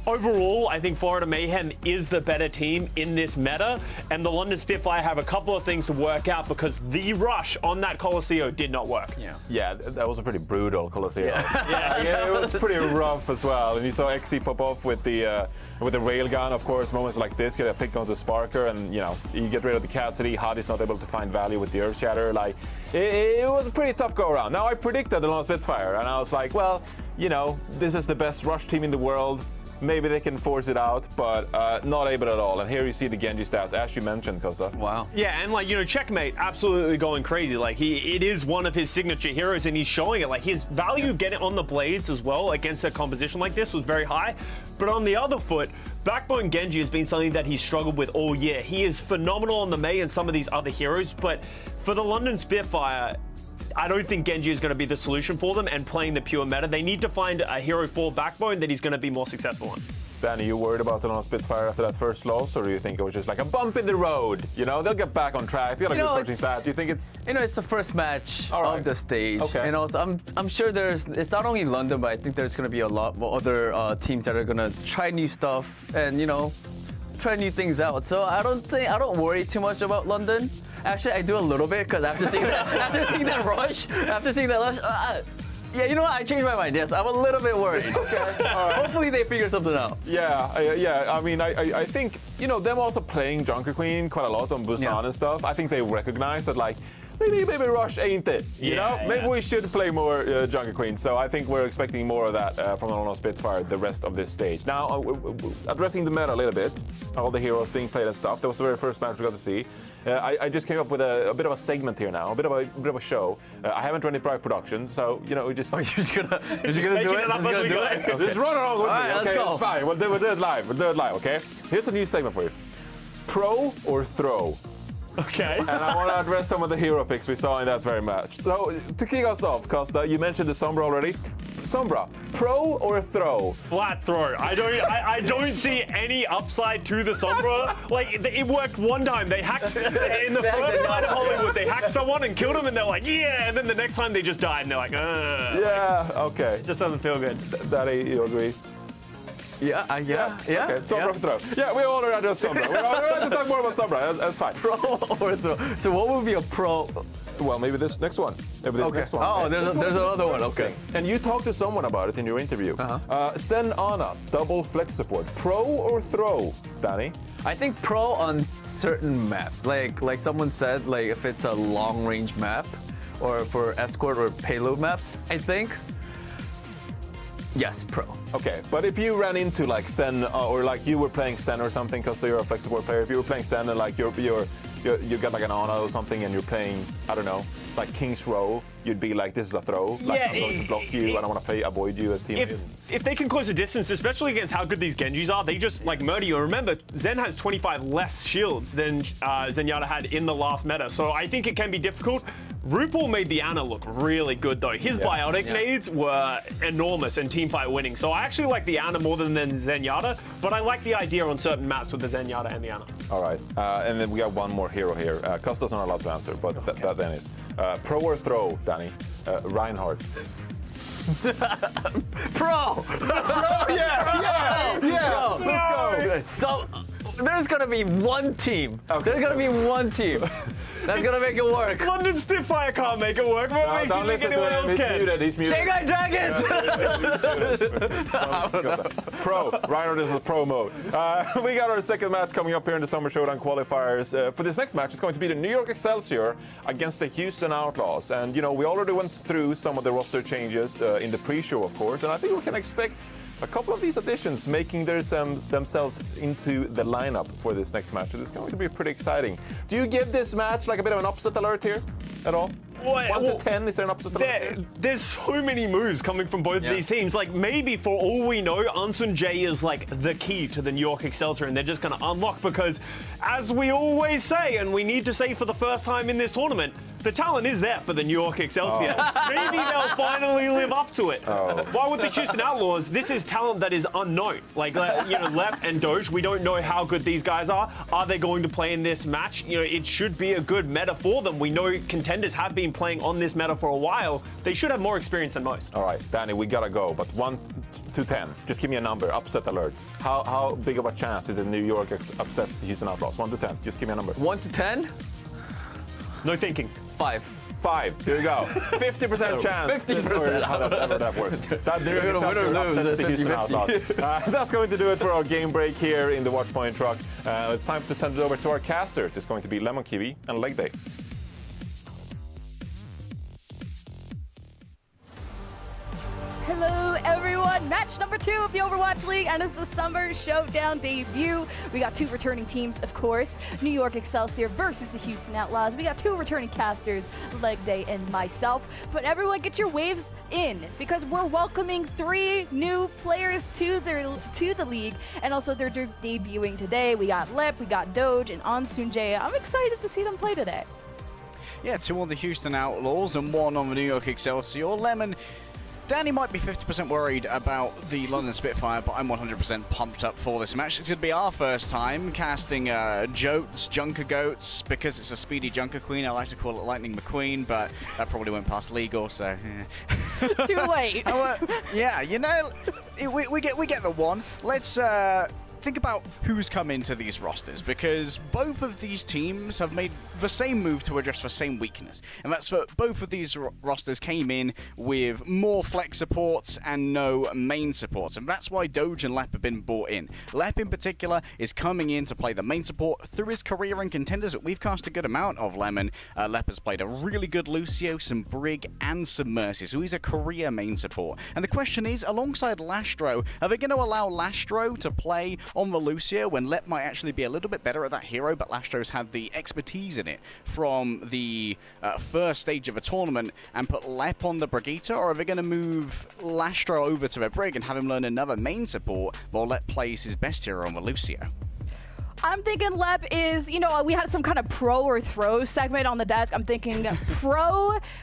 overall, I think Florida Mayhem is the better team in this meta, and the London Spitfire have a couple of things to work out because the rush on that Colosseo did not work. Yeah, that was a pretty brutal Colosseo. Yeah, it was pretty rough as well. And you saw XC pop off with the railgun, of course. Moments like this, get a pick onto Sparker, and you know, you get rid of the Cassidy. Hadi's not able to find value with the Earth Shatter. Like, it was a pretty tough go around. Now I predicted the London Spitfire, and I was like, well, you know, this is the best rush team in the world. Maybe they can force it out, but not able at all. And here you see the Genji stats, as you mentioned, Costa. Wow. Yeah, and like, you know, Checkmate absolutely going crazy. Like, it is one of his signature heroes, and he's showing it. Like, his value getting on the blades as well against a composition like this was very high. But on the other foot, Backbone Genji has been something that he's struggled with all year. He is phenomenal on the Mei and some of these other heroes, but for the London Spitfire, I don't think Genji is going to be the solution for them and playing the pure meta. They need to find a hero for Backbone that he's going to be more successful on. Danny, you worried about the London Spitfire after that first loss, or do you think it was just like a bump in the road? You know, they'll get back on track. They got a good coaching staff. Do you think it's... You know, it's the first match of the stage. Okay. And also, I'm sure it's not only London, but I think there's going to be a lot more other teams that are going to try new stuff and, you know, try new things out. So I don't worry too much about London. Actually, I do a little bit because after seeing that rush, yeah, you know what? I changed my mind. Yes, I'm a little bit worried. Okay. All right. Hopefully they figure something out. Yeah. I mean, I think, you know, them also playing Junker Queen quite a lot on Busan and stuff. I think they recognize that, like, maybe Rush ain't it. You know, maybe we should play more Junker Queen. So I think we're expecting more of that from the London Spitfire the rest of this stage. Now, addressing the meta a little bit, all the heroes being played and stuff. That was the very first match we got to see. I just came up with a bit of a segment here now, a bit of a show. I haven't run it prior production, so you know we just. Oh, you're just gonna do it? Just run along with me. Right, Okay, let's go. it's fine. We'll do it live. Okay. Here's a new segment for you. Pro or throw. Okay. And I want to address some of the hero picks we saw in that very match. So to kick us off, Costa, you mentioned the Sombra already. Sombra, pro or throw? Flat throw. I don't see any upside to the Sombra. Like, it worked one time. They hacked in the first night of Hollywood. They hacked someone and killed him, and they're like, yeah. And then the next time they just died, and they're like, Yeah. Okay. It just doesn't feel good. Daddy, you agree? Yeah. Okay, Sombra throw. Yeah, we already addressed Sombra. We don't have to talk more about Sombra. That's fine. Pro or throw. So what would be a pro? Well, maybe this next one. Maybe this next one. Oh, there's another one. Okay. And you talked to someone about it in your interview. Sen Ana, double flex support. Pro or throw, Danny? I think pro on certain maps. Like someone said, like if it's a long range map, or for escort or payload maps, I think. Yes, pro. Okay, but if you ran into like Sen, or like you were playing Sen or something, because you're a flex support player, if you were playing Sen and like you got like an Ana or something and you're playing, I don't know, like King's Row, you'd be like, this is a throw. Like, I'm going to block you and I want to avoid you as team. If they can close the distance, especially against how good these Genjis are, they just like murder you. Remember, Zen has 25 less shields than Zenyatta had in the last meta, so I think it can be difficult. RuPaul made the Ana look really good though. His biotic nades were enormous and teamfight winning. So I actually like the Ana more than Zenyatta, but I like the idea on certain maps with the Zenyatta and the Ana. All right, and then we got one more hero here. Costa's not allowed to answer, but that then is. Pro or throw, Danny? Reinhardt. Pro! Yeah! Let's go! So, there's gonna be one team. Okay. There's gonna be one team that's gonna make it work. London Spitfire can't make it work. What makes you think anyone else can? He's muted. Shanghai Dragons! Pro. Reinhardt is the pro mode. We got our second match coming up here in the Summer Showdown qualifiers. For this next match, it's going to be the New York Excelsior against the Houston Outlaws. And, you know, we already went through some of the roster changes in the pre-show, of course. And I think we can expect a couple of these additions making themselves into the lineup for this next match. It's going to be pretty exciting. Do you give this match like a bit of an upset alert here at all? 1 to 10, is there an upset alert? There's so many moves coming from both of these teams. Like, maybe for all we know, Ansun Jae is like the key to the New York Excelsior, and they're just going to unlock because, as we always say, and we need to say for the first time in this tournament, the talent is there for the New York Excelsior. Maybe they'll finally live up to it. While with the Houston Outlaws, this is talent that is unknown. Like, you know, Lep and Doge, we don't know how good these guys are. Are they going to play in this match? You know, it should be a good meta for them. We know contenders have been playing on this meta for a while. They should have more experience than most. All right, Danny, we gotta go, but 1 to 10, just give me a number, upset alert. How big of a chance is it New York upsets the Houston Outlaws? 1 to 10, just give me a number. 1 to 10? No thinking. 5. 5, here we go. 50% chance. 50%. However that works. That Win or lose, upsets the Houston 50-50. Outlaws. That's going to do it for our game break here in the Watchpoint truck. It's time to send it over to our casters. It's going to be Lemon Kiwi and Leg Day. Hello everyone, match number 2 of the Overwatch League, and it's the Summer Showdown debut. We got 2 returning teams, of course, New York Excelsior versus the Houston Outlaws. We got 2 returning casters, Leg Day and myself. But everyone get your waves in, because we're welcoming 3 new players to the league, and also they're debuting today. We got Lep, we got Doge, and Ansun Jae. I'm excited to see them play today. Yeah, 2 on the Houston Outlaws and 1 on the New York Excelsior. Lemon, Danny might be 50% worried about the London Spitfire, but I'm 100% pumped up for this match. It's going to be our first time casting Jotes, Junker Goats, because it's a speedy Junker Queen. I like to call it Lightning McQueen, but that probably went past legal, so... Too late. Yeah, you know, we get the one. Let's... think about who's come into these rosters, because both of these teams have made the same move to address the same weakness, and that's that both of these rosters came in with more flex supports and no main supports, and that's why Doge and Lep have been brought in. Lep in particular is coming in to play the main support through his career in contenders that we've cast a good amount of. Lemon, Lep has played a really good Lucio, some Brig, and some Mercy, so he's a career main support. And the question is, alongside Lastro, are they going to allow Lastro to play on the Lucio when Lep might actually be a little bit better at that hero, but Lastro's had the expertise in it from the first stage of a tournament, and put Lep on the Brigitte? Or are they going to move Lastro over to the Brig and have him learn another main support while Lep plays his best hero on the Lucio? I'm thinking Lep is, you know, we had some kind of pro or throw segment on the desk. I'm thinking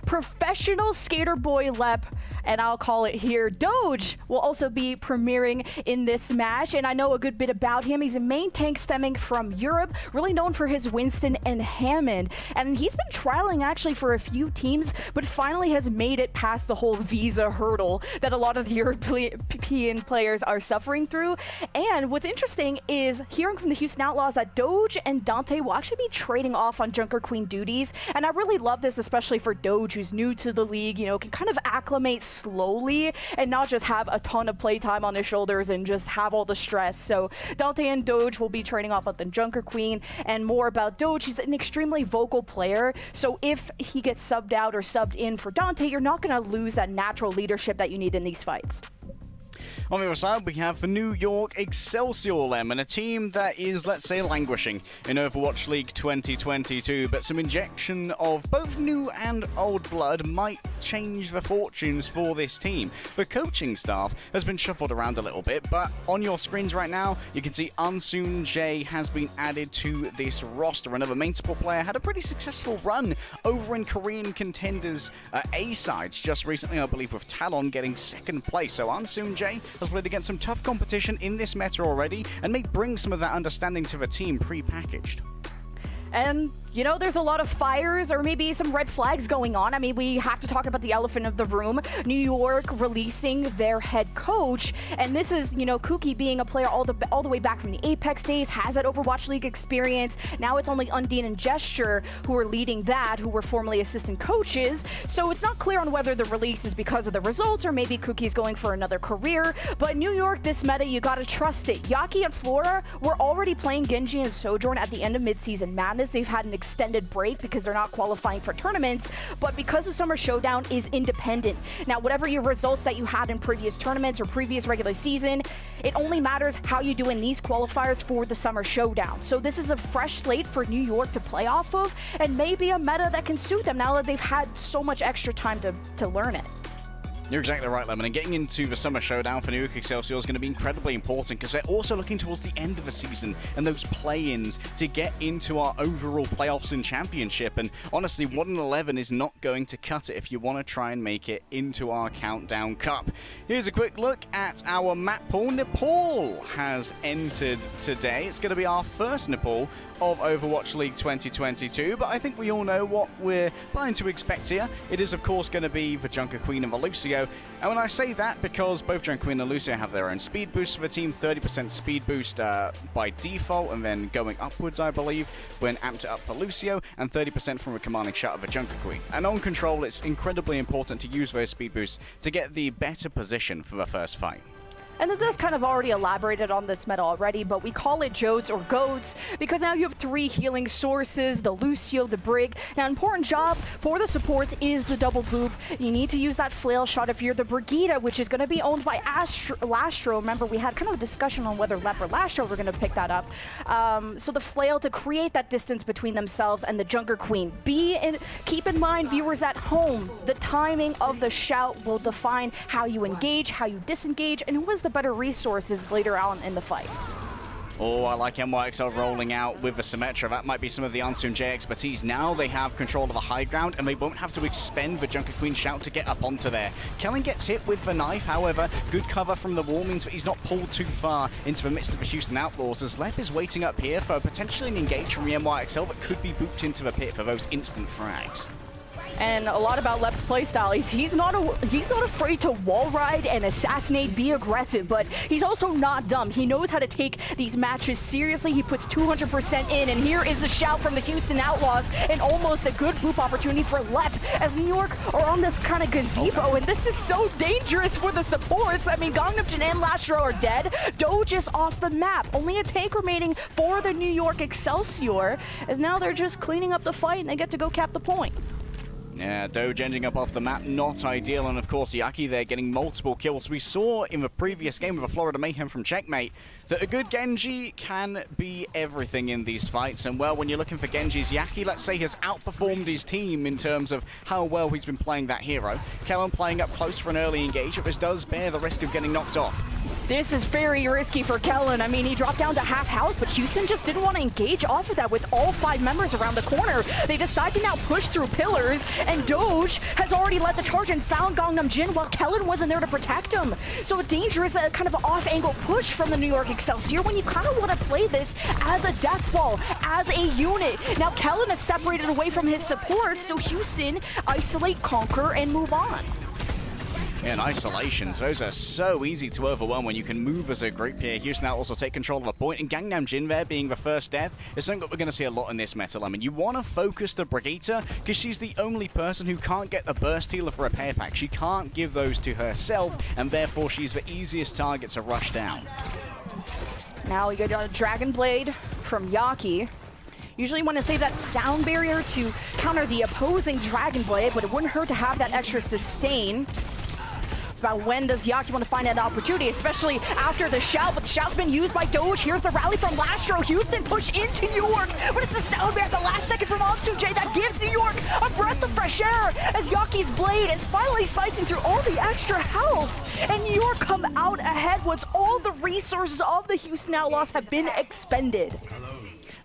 professional skater boy Lep, and I'll call it here. Doge will also be premiering in this match, and I know a good bit about him. He's a main tank stemming from Europe, really known for his Winston and Hammond, and he's been trialing actually for a few teams, but finally has made it past the whole visa hurdle that a lot of the European players are suffering through. And what's interesting is hearing from the Houston Outlaws that Doge and Dante will actually be trading off on Junker Queen duties, and I really love this, especially for Doge, who's new to the league, you know, can kind of acclimate slowly and not just have a ton of playtime on his shoulders and just have all the stress. So Dante and Doge will be trading off on the Junker Queen. And more about Doge, he's an extremely vocal player, so if he gets subbed out or subbed in for Dante, you're not going to lose that natural leadership that you need in these fights. On the other side, we have the New York Excelsior, Lemon, a team that is, let's say, languishing in Overwatch League 2022, but some injection of both new and old blood might change the fortunes for this team. The coaching staff has been shuffled around a little bit, but on your screens right now, you can see Ansun Jae has been added to this roster. Another main support player had a pretty successful run over in Korean contenders A-sides just recently, I believe, with Talon getting second place. So Ansun Jae has played against some tough competition in this meta already and may bring some of that understanding to the team pre-packaged. And, you know, there's a lot of fires or maybe some red flags going on. I mean, we have to talk about the elephant of the room. New York releasing their head coach. And this is, you know, Kuki being a player all the way back from the Apex days, has that Overwatch League experience. Now it's only Undine and Gesture who are leading that, who were formerly assistant coaches. So it's not clear on whether the release is because of the results or maybe Kuki's going for another career. But New York, this meta, you gotta trust it. Yaki and Flora were already playing Genji and Sojourn at the end of mid-season madness. They've had an extended break because they're not qualifying for tournaments, but because the Summer Showdown is independent. Now, whatever your results that you had in previous tournaments or previous regular season, It only matters how you do in these qualifiers for the Summer Showdown. So this is a fresh slate for New York to play off of, and maybe a meta that can suit them now that they've had so much extra time to learn it. You're exactly right, Lemon. And getting into the Summer Showdown for New York Excelsior is going to be incredibly important because they're also looking towards the end of the season and those play-ins to get into our overall playoffs and championship. And honestly, 1-11 is not going to cut it if you want to try and make it into our Countdown Cup. Here's a quick look at our map pool. Nepal has entered today. It's going to be our first Nepal of Overwatch League 2022, but I think we all know what we're planning to expect here. It is, of course, going to be the Junker Queen and the Lucio. And when I say that, because both Junker Queen and Lucio have their own speed boost for the team, 30% speed boost by default, and then going upwards, I believe, when amped it up for Lucio, and 30% from a commanding shot of a Junker Queen. And on control, it's incredibly important to use those speed boosts to get the better position for the first fight. And it does kind of already elaborated on this meta already, but we call it Jodes or Goads because now you have 3 healing sources, the Lucio, the Brig. Now, an important job for the supports is the double boop. You need to use that flail shot if you're the Brigida, which is going to be owned by Lastro. Remember, we had kind of a discussion on whether Lep or Lastro were going to pick that up. So the flail to create that distance between themselves and the Junker Queen. Keep in mind, viewers at home, the timing of the shout will define how you engage, how you disengage, and who is the better resources later on in the fight. Oh, I like NYXL rolling out with the Symmetra. That might be some of the Ansem J expertise. Now they have control of the high ground, and they won't have to expend the Junker Queen shout to get up onto there. Kellen gets hit with the knife, however, good cover from the wall means that he's not pulled too far into the midst of the Houston Outlaws, as Lep is waiting up here for potentially an engage from the NYXL that could be booped into the pit for those instant frags. And a lot about Lep's playstyle. He's not afraid to wall ride and assassinate, be aggressive, but he's also not dumb. He knows how to take these matches seriously. He puts 200% in, and here is the shout from the Houston Outlaws, and almost a good boop opportunity for Lep, as New York are on this kind of gazebo, and this is so dangerous for the supports. I mean, Gangnam Jin and Lastro are dead. Doge is off the map. Only a tank remaining for the New York Excelsior, as now they're just cleaning up the fight, and they get to go cap the point. Yeah, Doge ending up off the map, not ideal, and of course Yaki there getting multiple kills. We saw in the previous game with a Florida Mayhem from Checkmate that a good Genji can be everything in these fights, and well, when you're looking for Genjis, Yaki, let's say, has outperformed his team in terms of how well he's been playing that hero. Kellen playing up close for an early engage, but this does bear the risk of getting knocked off. This is very risky for Kellen. I mean, he dropped down to half health, but Houston just didn't want to engage off of that with all 5 members around the corner. They decide to now push through pillars, and Doge has already led the charge and found Gangnam Jin while Kellen wasn't there to protect him. So a dangerous kind of off-angle push from the New York Excelsior when you kind of want to play this as a death ball, as a unit. Now Kellen is separated away from his support, so Houston isolate, conquer, and move on. In isolations, those are so easy to overwhelm when you can move as a group here. Houston now also take control of a point, and Gangnam Jin there being the first death is something that we're going to see a lot in this meta. I mean, you want to focus the Brigitte because she's the only person who can't get the burst healer for a repair pack. She can't give those to herself, and therefore she's the easiest target to rush down. Now we get a Dragon Blade from Yaki. Usually want to save that sound barrier to counter the opposing Dragon Blade, but it wouldn't hurt to have that extra sustain. About when does Yaki want to find that opportunity, especially after the shout, but the shout's been used by Doge. Here's the rally from Lastro. Houston push into New York, but it's the sound bear at the last second from Onsu J that gives New York a breath of fresh air as Yaki's blade is finally slicing through all the extra health, and New York come out ahead once all the resources of the Houston Outlaws have been expended.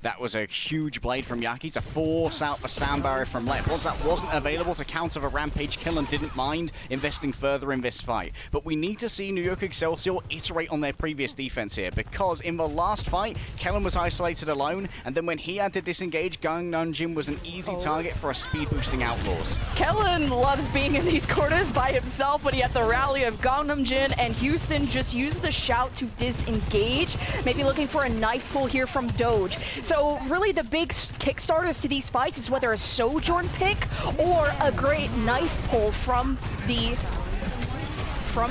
That was a huge blade from Yaki to force out the sound barrier from Lep. Once that wasn't available to counter the Rampage kill and didn't mind investing further in this fight. But we need to see New York Excelsior iterate on their previous defense here, because in the last fight, Kellen was isolated alone, and then when he had to disengage, Gangnam Jin was an easy target for a speed-boosting Outlaws. Kellen loves being in these corners by himself, but he had the rally of Gangnam Jin, and Houston just used the shout to disengage. Maybe looking for a knife pull here from Doge. So really the big kickstarters to these fights is whether a Sojourn pick or a great knife pull from the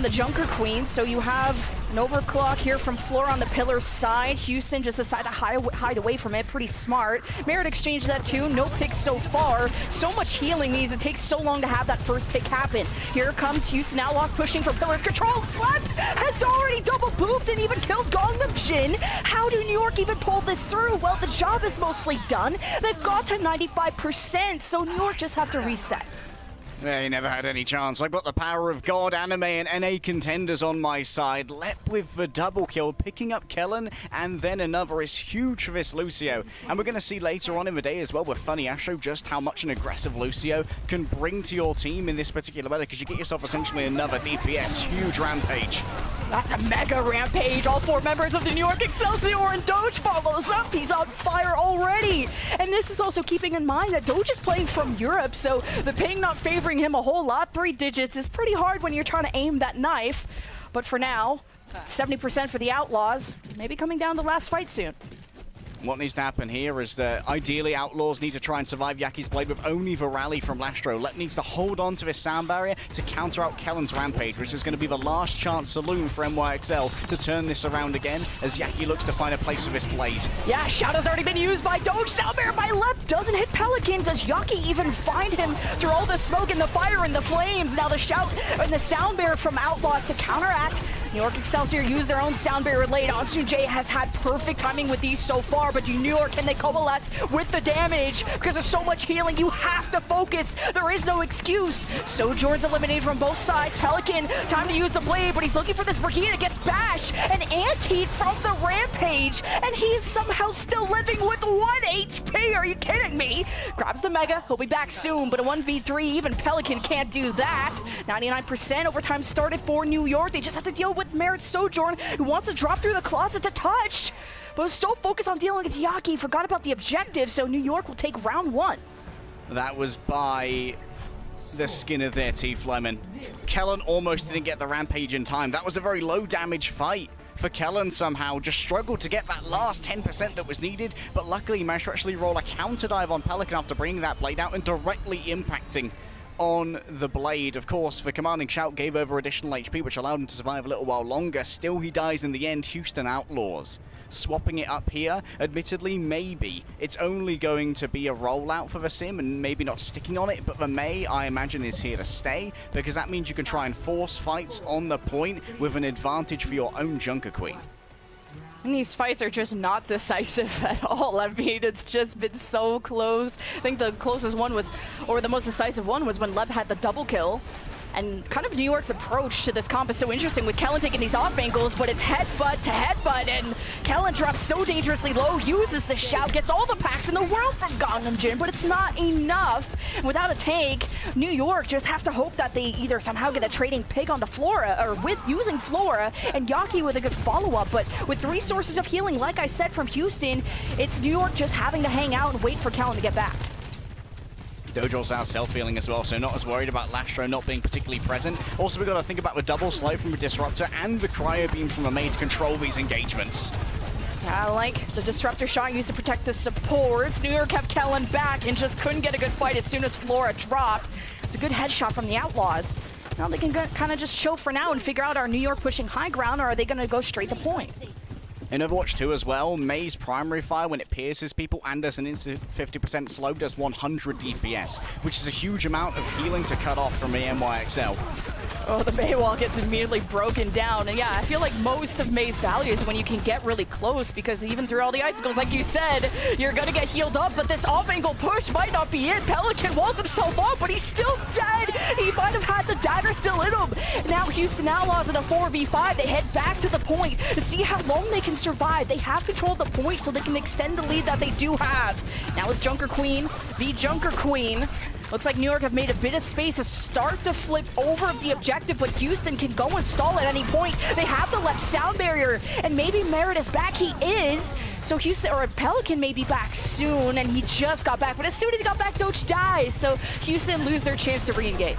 Junker Queen. So you have An overclock here from Flora on the pillar side. Houston just decided to hide away from it. Pretty smart. Merit exchanged that too. No picks so far. So much healing means it takes so long to have that first pick happen. Here comes Houston Outlaws pushing for pillar control. Left has already double booped and even killed Gangnam Jin. How do New York even pull this through? Well, the job is mostly done. They've got to 95%, so New York just have to reset. They never had any chance. I've got the power of God, anime, and NA contenders on my side. Lep with the double kill, picking up Kellen, and then another is huge for this Lucio. And we're going to see later on in the day as well with Funny Astro just how much an aggressive Lucio can bring to your team in this particular meta, because you get yourself essentially another DPS. Huge rampage. That's a mega rampage. All 4 members of the New York Excelsior, and Doge follows up. He's on fire already. And this is also keeping in mind that Doge is playing from Europe, so the ping not favoring him a whole lot. 3 digits is pretty hard when you're trying to aim that knife. But for now, 70% for the Outlaws. Maybe coming down to last fight soon. What needs to happen here is that ideally Outlaws need to try and survive Yaki's blade with only the rally from Lastro. Lep needs to hold on to this sound barrier to counter out Kellen's rampage, which is going to be the last chance saloon for NYXL to turn this around again as Yaki looks to find a place for this blade. Yeah, Shadow's already been used by Doge. Sound barrier by Lep doesn't hit Pelican. Does Yaki even find him through all the smoke and the fire and the flames? Now the shout and the sound barrier from Outlaws to counteract. New York Excelsior used their own sound barrier late. Ansun J has had perfect timing with these so far, but New York, can they coalesce with the damage? Because there's so much healing, you have to focus. There is no excuse. Sojourn's eliminated from both sides. Pelican, time to use the blade, but he's looking for this Brigida, gets Bash, an anti from the rampage, and he's somehow still living with 1 HP. Are you kidding me? Grabs the Mega, he'll be back soon, but a 1v3, even Pelican can't do that. 99% overtime started for New York. They just have to deal with Merit Sojourn, who wants to drop through the closet to touch, but was so focused on dealing with Yaki, forgot about the objective, so New York will take round 1. That was by the skin of their teeth, Lemon. Kellen almost didn't get the rampage in time. That was a very low damage fight for Kellen somehow. Just struggled to get that last 10% that was needed, but luckily he managed to actually roll a counter dive on Pelican after bringing that blade out and directly impacting on the blade. Of course, the commanding shout gave over additional HP, which allowed him to survive a little while longer. Still, he dies in the end. Houston Outlaws swapping it up here. Admittedly, maybe it's only going to be a rollout for the sim and maybe not sticking on it, but the May, I imagine, is here to stay, because that means you can try and force fights on the point with an advantage for your own Junker Queen. And these fights are just not decisive at all. I mean, it's just been so close. I think the closest one was, or the most decisive one was when Leb had the double kill. And kind of New York's approach to this comp is so interesting with Kellen taking these off angles, but it's headbutt to headbutt, and Kellen drops so dangerously low, uses the shout, gets all the packs in the world from Gangnam Jin, but it's not enough. And without a tank, New York just have to hope that they either somehow get a trading pig onto Flora, or with using Flora, and Yaki with a good follow-up. But with 3 sources of healing, like I said, from Houston, it's New York just having to hang out and wait for Kellen to get back. Dojo's out self-healing as well, so not as worried about Lastro not being particularly present. Also, we've got to think about the double slow from a Disruptor and the Cryo Beam from a May to control these engagements. I like the Disruptor shot used to protect the supports. New York kept Kellen back and just couldn't get a good fight as soon as Flora dropped. It's a good headshot from the Outlaws. Now they can kind of just chill for now and figure out, are New York pushing high ground, or are they going to go straight to point? In Overwatch 2 as well, May's primary fire, when it pierces people and does an instant 50% slow, does 100 DPS, which is a huge amount of healing to cut off from the NYXL. Oh, the May wall gets immediately broken down. And yeah, I feel like most of May's value is when you can get really close, because even through all the icicles, like you said, you're going to get healed up, but this off-angle push might not be it. Pelican walls himself up, but he's still dead. He might have had the dagger still in him. Now Houston Outlaws in a 4v5. They head back to the point to see how long they can survive. They have control of the point so they can extend the lead that they do have. Now it's Junker Queen, the Junker Queen. Looks like New York have made a bit of space to start to flip over the objective, but Houston can go and stall at any point. They have the left sound barrier, and maybe Merit is back. He is. So Houston, or Pelican may be back soon, and he just got back. But as soon as he got back, Doge dies. So Houston lose their chance to re-engage.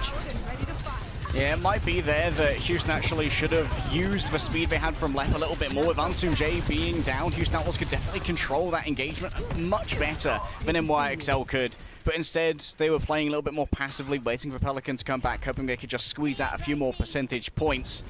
Yeah, it might be there that Houston actually should have used the speed they had from Lep a little bit more. With Ansun J being down, Houston Outlaws could definitely control that engagement much better than NYXL could. But instead, they were playing a little bit more passively, waiting for Pelican to come back, hoping they could just squeeze out a few more percentage points.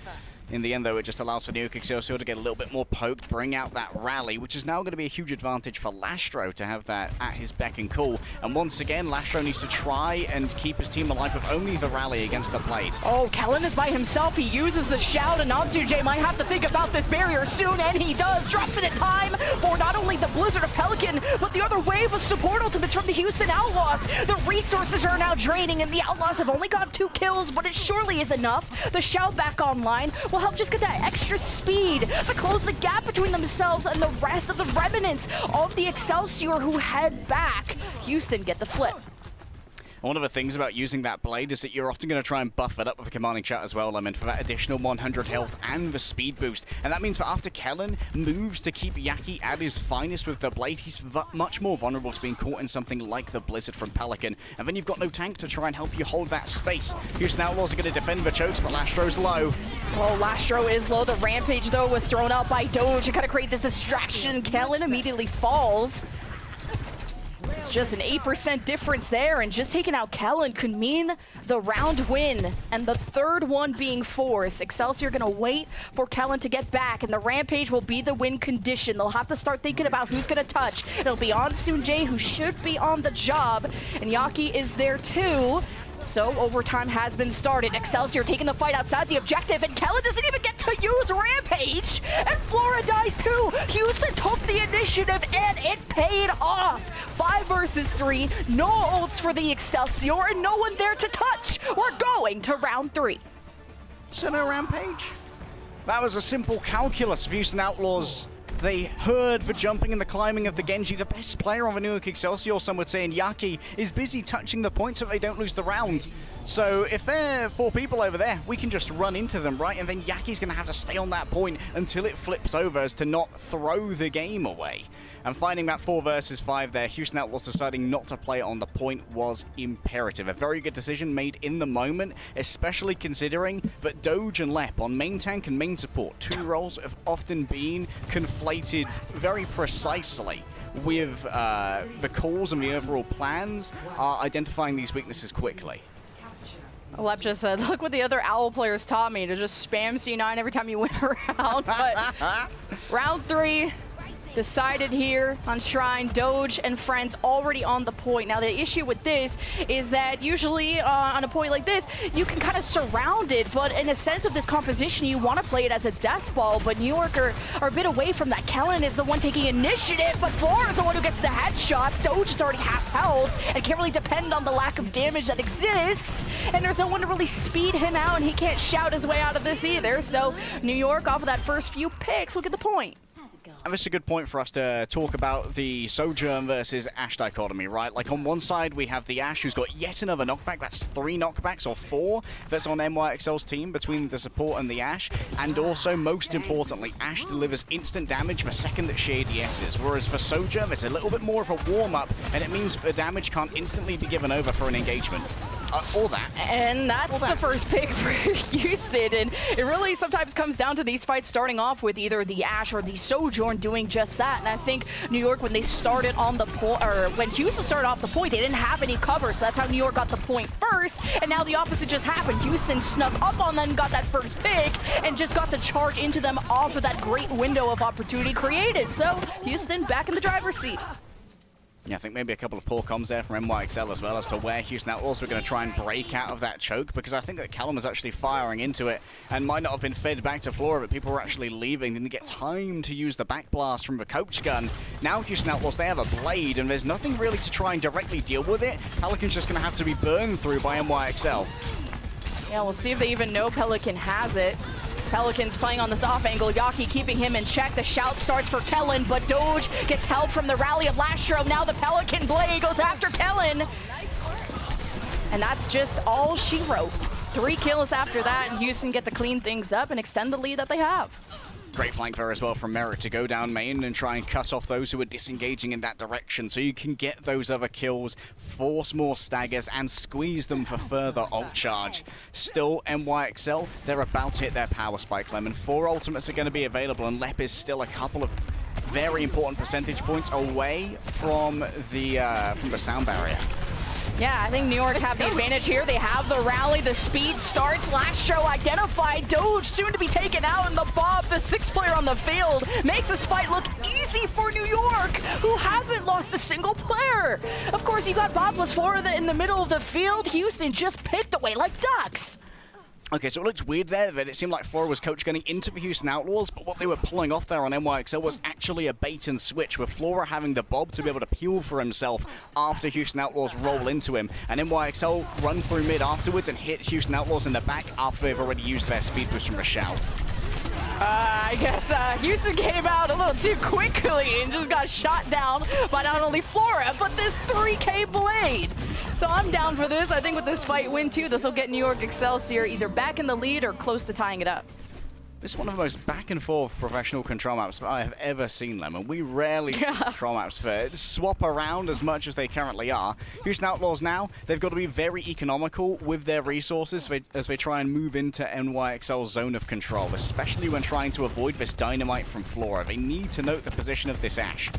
In the end, though, it just allows for New York Excelsior to get a little bit more poked, bring out that rally, which is now going to be a huge advantage for Lastro to have that at his beck and call. And once again, Lastro needs to try and keep his team alive with only the rally against the plate. Oh, Kellen is by himself. He uses the shout, and Natsuje might have to think about this barrier soon, and he does. Drops it in time for not only the Blizzard of Pelican, but the other wave of support ultimates from the Houston Outlaws. The resources are now draining, and the Outlaws have only got 2 kills, but it surely is enough. The shout back online will help just get that extra speed to close the gap between themselves and the rest of the remnants of the Excelsior who head back. Houston get the flip. One of the things about using that blade is that you're often going to try and buff it up with a commanding shot as well, Lemon, for that additional 100 health and the speed boost. And that means that after Kellen moves to keep Yaki at his finest with the blade, he's much more vulnerable to being caught in something like the Blizzard from Pelican. And then you've got no tank to try and help you hold that space. Houston Outlaws are going to defend the chokes, but Lastro's low. Oh, Lastro is low. The Rampage, though, was thrown out by Doge to kind of create this distraction. Kellen immediately falls. It's just an 8% difference there, and just taking out Kellen could mean the round win. And the third one being forced. Excelsior gonna wait for Kellen to get back, and the Rampage will be the win condition. They'll have to start thinking about who's gonna touch. It'll be on Sunjae, who should be on the job, and Yaki is there too. So overtime has been started. Excelsior taking the fight outside the objective, and Kellen doesn't even get to use Rampage, and Flora dies too. Houston took the initiative, and it paid off. 5 versus 3, no ults for the Excelsior, and no one there to touch. We're going to round 3. So no Rampage? That was a simple calculus of Houston Outlaws. They heard the jumping and the climbing of the Genji, the best player on the New York Excelsior, some would say, and Yaki is busy touching the point so they don't lose the round. So if there are 4 people over there, we can just run into them, right? And then Yaki's going to have to stay on that point until it flips over as to not throw the game away. And finding that 4 versus 5 there, Houston Outlaws deciding not to play on the point was imperative. A very good decision made in the moment, especially considering that Doge and Lep on main tank and main support, 2 roles have often been conflated very precisely with the calls and the overall plans are identifying these weaknesses quickly. Lep just said, look what the other Owl players taught me, to just spam C9 every time you win a round. But round 3 decided here on Shrine. Doge and friends already on the point. Now the issue with this is that usually on a point like this, you can kind of surround it, but in a sense of this composition, you want to play it as a death ball, but New York are a bit away from that. Kellen is the one taking initiative, but Flora is the one who gets the headshots. Doge is already half health and can't really depend on the lack of damage that exists, and there's no one to really speed him out, and he can't shout his way out of this either. So New York, off of that first few picks, look at the point. And this is a good point for us to talk about the Sojourn versus Ashe dichotomy, right? Like on one side, we have the Ashe who's got yet another knockback. That's 3 knockbacks or 4 that's on NYXL's team between the support and the Ashe. And also, most importantly, Ashe delivers instant damage the second that she ADSs. Whereas for Sojourn, it's a little bit more of a warm-up, and it means the damage can't instantly be given over for an engagement. Or that. And that's the first pick for Houston. And it really sometimes comes down to these fights starting off with either the Ashe or the Sojourn doing just that. And I think New York, when they started on the point, or when Houston started off the point, they didn't have any cover. So that's how New York got the point first. And now the opposite just happened. Houston snuck up on them, got that first pick, and just got the charge into them off of that great window of opportunity created. So Houston back in the driver's seat. Yeah, I think maybe a couple of poor comms there from NYXL as well as to where Houston Outlaws were going to try and break out of that choke, because I think that Callum was actually firing into it and might not have been fed back to Flora, but people were actually leaving, didn't get time to use the back blast from the coach gun. Now Houston Outlaws, they have a blade, and there's nothing really to try and directly deal with it. Pelican's just going to have to be burned through by NYXL. Yeah, we'll see if they even know Pelican has it. Pelicans playing on this off angle. Yaki keeping him in check. The shout starts for Kellen, but Doge gets help from the rally of Lastro. Now the Pelican blade goes after Kellen. And that's just all she wrote. 3 kills after that, and Houston get to clean things up and extend the lead that they have. Great flank there as well from Merritt to go down main and try and cut off those who are disengaging in that direction, so you can get those other kills, force more staggers, and squeeze them for further ult charge. Still, NYXL, they're about to hit their power spike, Lemon. 4 ultimates are going to be available, and Lep is still a couple of very important percentage points away from the sound barrier. Yeah, I think New York have the advantage here. They have the rally, the speed starts. Last show identified. Doge soon to be taken out, and the Bob, the 6th player on the field, makes this fight look easy for New York, who haven't lost a single player. Of course, you got Bob plus Florida in the middle of the field. Houston just picked away like ducks. Okay, so it looked weird there that it seemed like Flora was coach getting into the Houston Outlaws, but what they were pulling off there on NYXL was actually a bait and switch, with Flora having the Bob to be able to peel for himself after Houston Outlaws roll into him, and NYXL run through mid afterwards and hit Houston Outlaws in the back after they've already used their speed boost from Rochelle. I guess Houston came out a little too quickly and just got shot down by not only Flora, but this 3K Blade. So I'm down for this. I think with this fight win too, this will get New York Excelsior either back in the lead or close to tying it up. This is one of the most back and forth professional control maps I have ever seen, Lemon. We rarely see control maps for swap around as much as they currently are. Houston Outlaws now, they've got to be very economical with their resources as they try and move into NYXL's zone of control, especially when trying to avoid this dynamite from Flora. They need to note the position of this Ashe.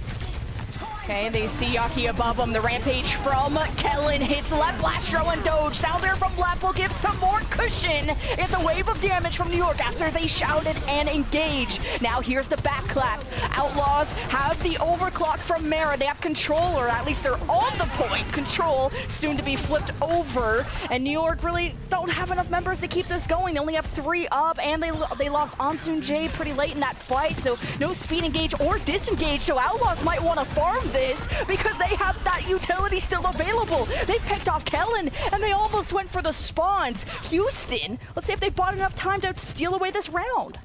Okay, they see Yaki above them. The rampage from Kellen hits left. Blastro and Doge. Sound there from left will give some more cushion. It's a wave of damage from New York after they shouted and engaged. Now here's the back clap. Outlaws have the overclock from Mara. They have control, or at least they're on the point. Control soon to be flipped over. And New York really don't have enough members to keep this going. They only have 3 up, and they lost Ansoon J pretty late in that fight. So no speed engage or disengage. So Outlaws might want to farm this because they have that utility still available. They picked off Kellen and they almost went for the spawns. Houston, let's see if they bought enough time to steal away this round.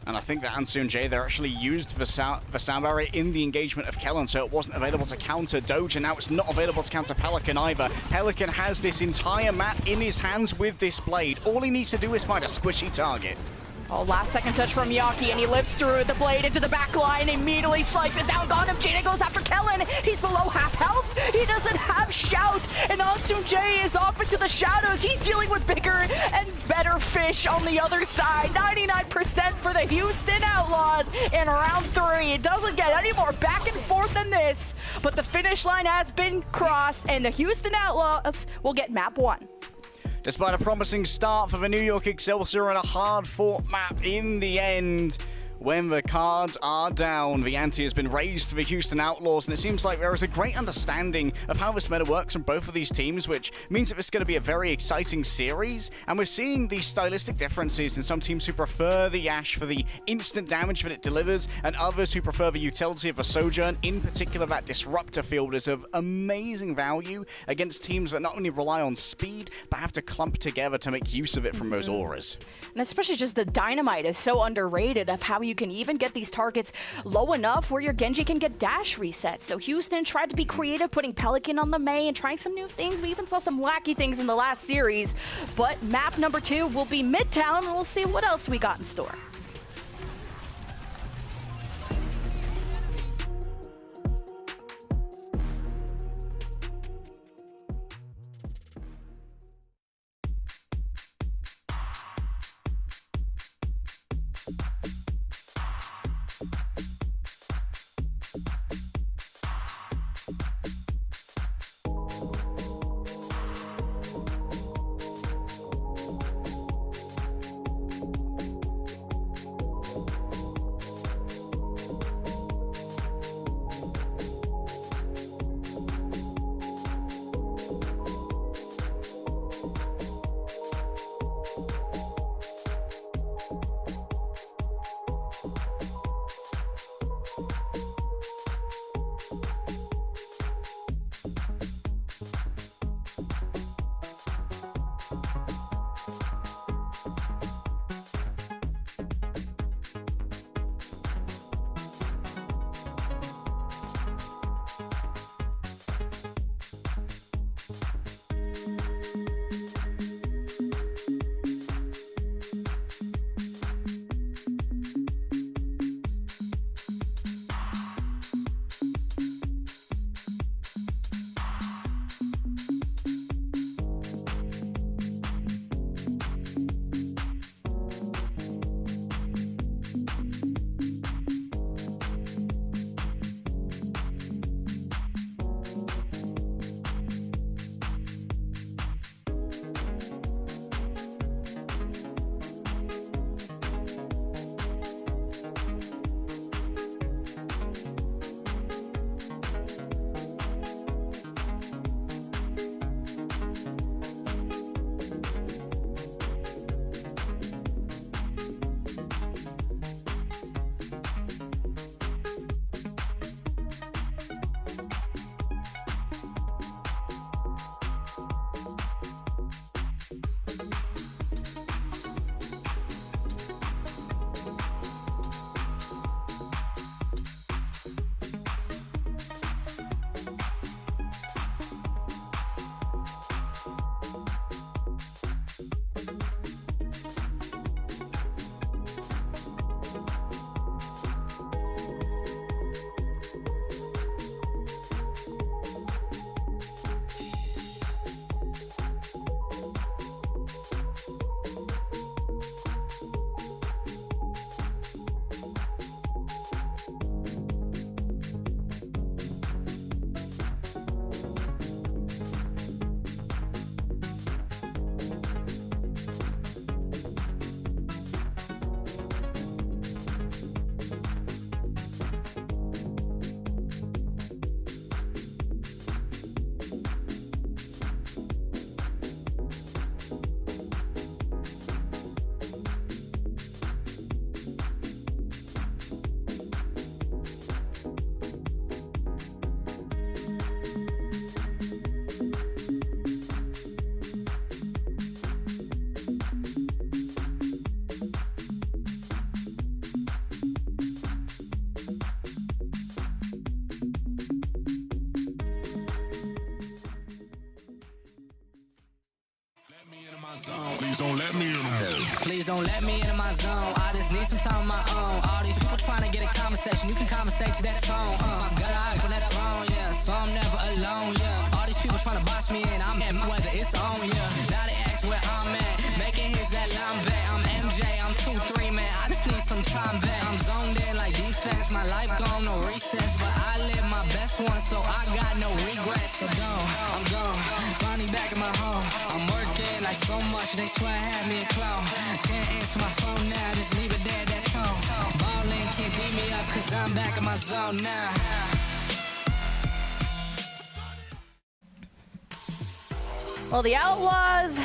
And I think that Ansoon J, they actually used the sound barrier in the engagement of Kellen, so it wasn't available to counter Doge, and now it's not available to counter Pelican either. Pelican has this entire map in his hands with this blade. All he needs to do is find a squishy target. Oh, last second touch from Yaki, and he lives through the blade into the back line, immediately slices down Gundam. Jaina goes after Kellen. He's below half health. He doesn't have shout, and Ansoon J is off into the shadows. He's dealing with bigger and better fish on the other side. 99% for the Houston Outlaws in round 3. It doesn't get any more back and forth than this, but the finish line has been crossed, and the Houston Outlaws will get map 1. Despite a promising start for the New York Excelsior and a hard-fought map, in the end, when the cards are down, the ante has been raised for the Houston Outlaws, and it seems like there is a great understanding of how this meta works from both of these teams, which means that this is going to be a very exciting series, and we're seeing these stylistic differences in some teams who prefer the Ashe for the instant damage that it delivers, and others who prefer the utility of the Sojourn. In particular, that Disruptor field is of amazing value against teams that not only rely on speed, but have to clump together to make use of it from those auras. And especially just the Dynamite is so underrated of how you can even get these targets low enough where your Genji can get dash resets. So Houston tried to be creative, putting Pelican on the Mei and trying some new things. We even saw some wacky things in the last series. But map number 2 will be Midtown, and we'll see what else we got in store. Please don't let me in. Please don't let me into my zone. I just need some time of my own. All these people trying to get a conversation. You can conversate to that tone. My gut eye on that throne, yeah. So I'm never alone, yeah. All these people trying to box me in. I'm at my weather, it's on, yeah. Now they ask where I'm at. Making hits that line back. I'm MJ, I'm 2-3, man. I just need some time back. I'm zoned in like defense. My life gone, no recess. But I live my best one, so I got no regrets. So I'm gone. Finally back in my home. I'm working like so much. They swear I had me a clone. Can't answer my phone now. Just leave it there, that tone. Ballin' can't beat me up, cause I'm back in my zone now. Well, the Outlaws,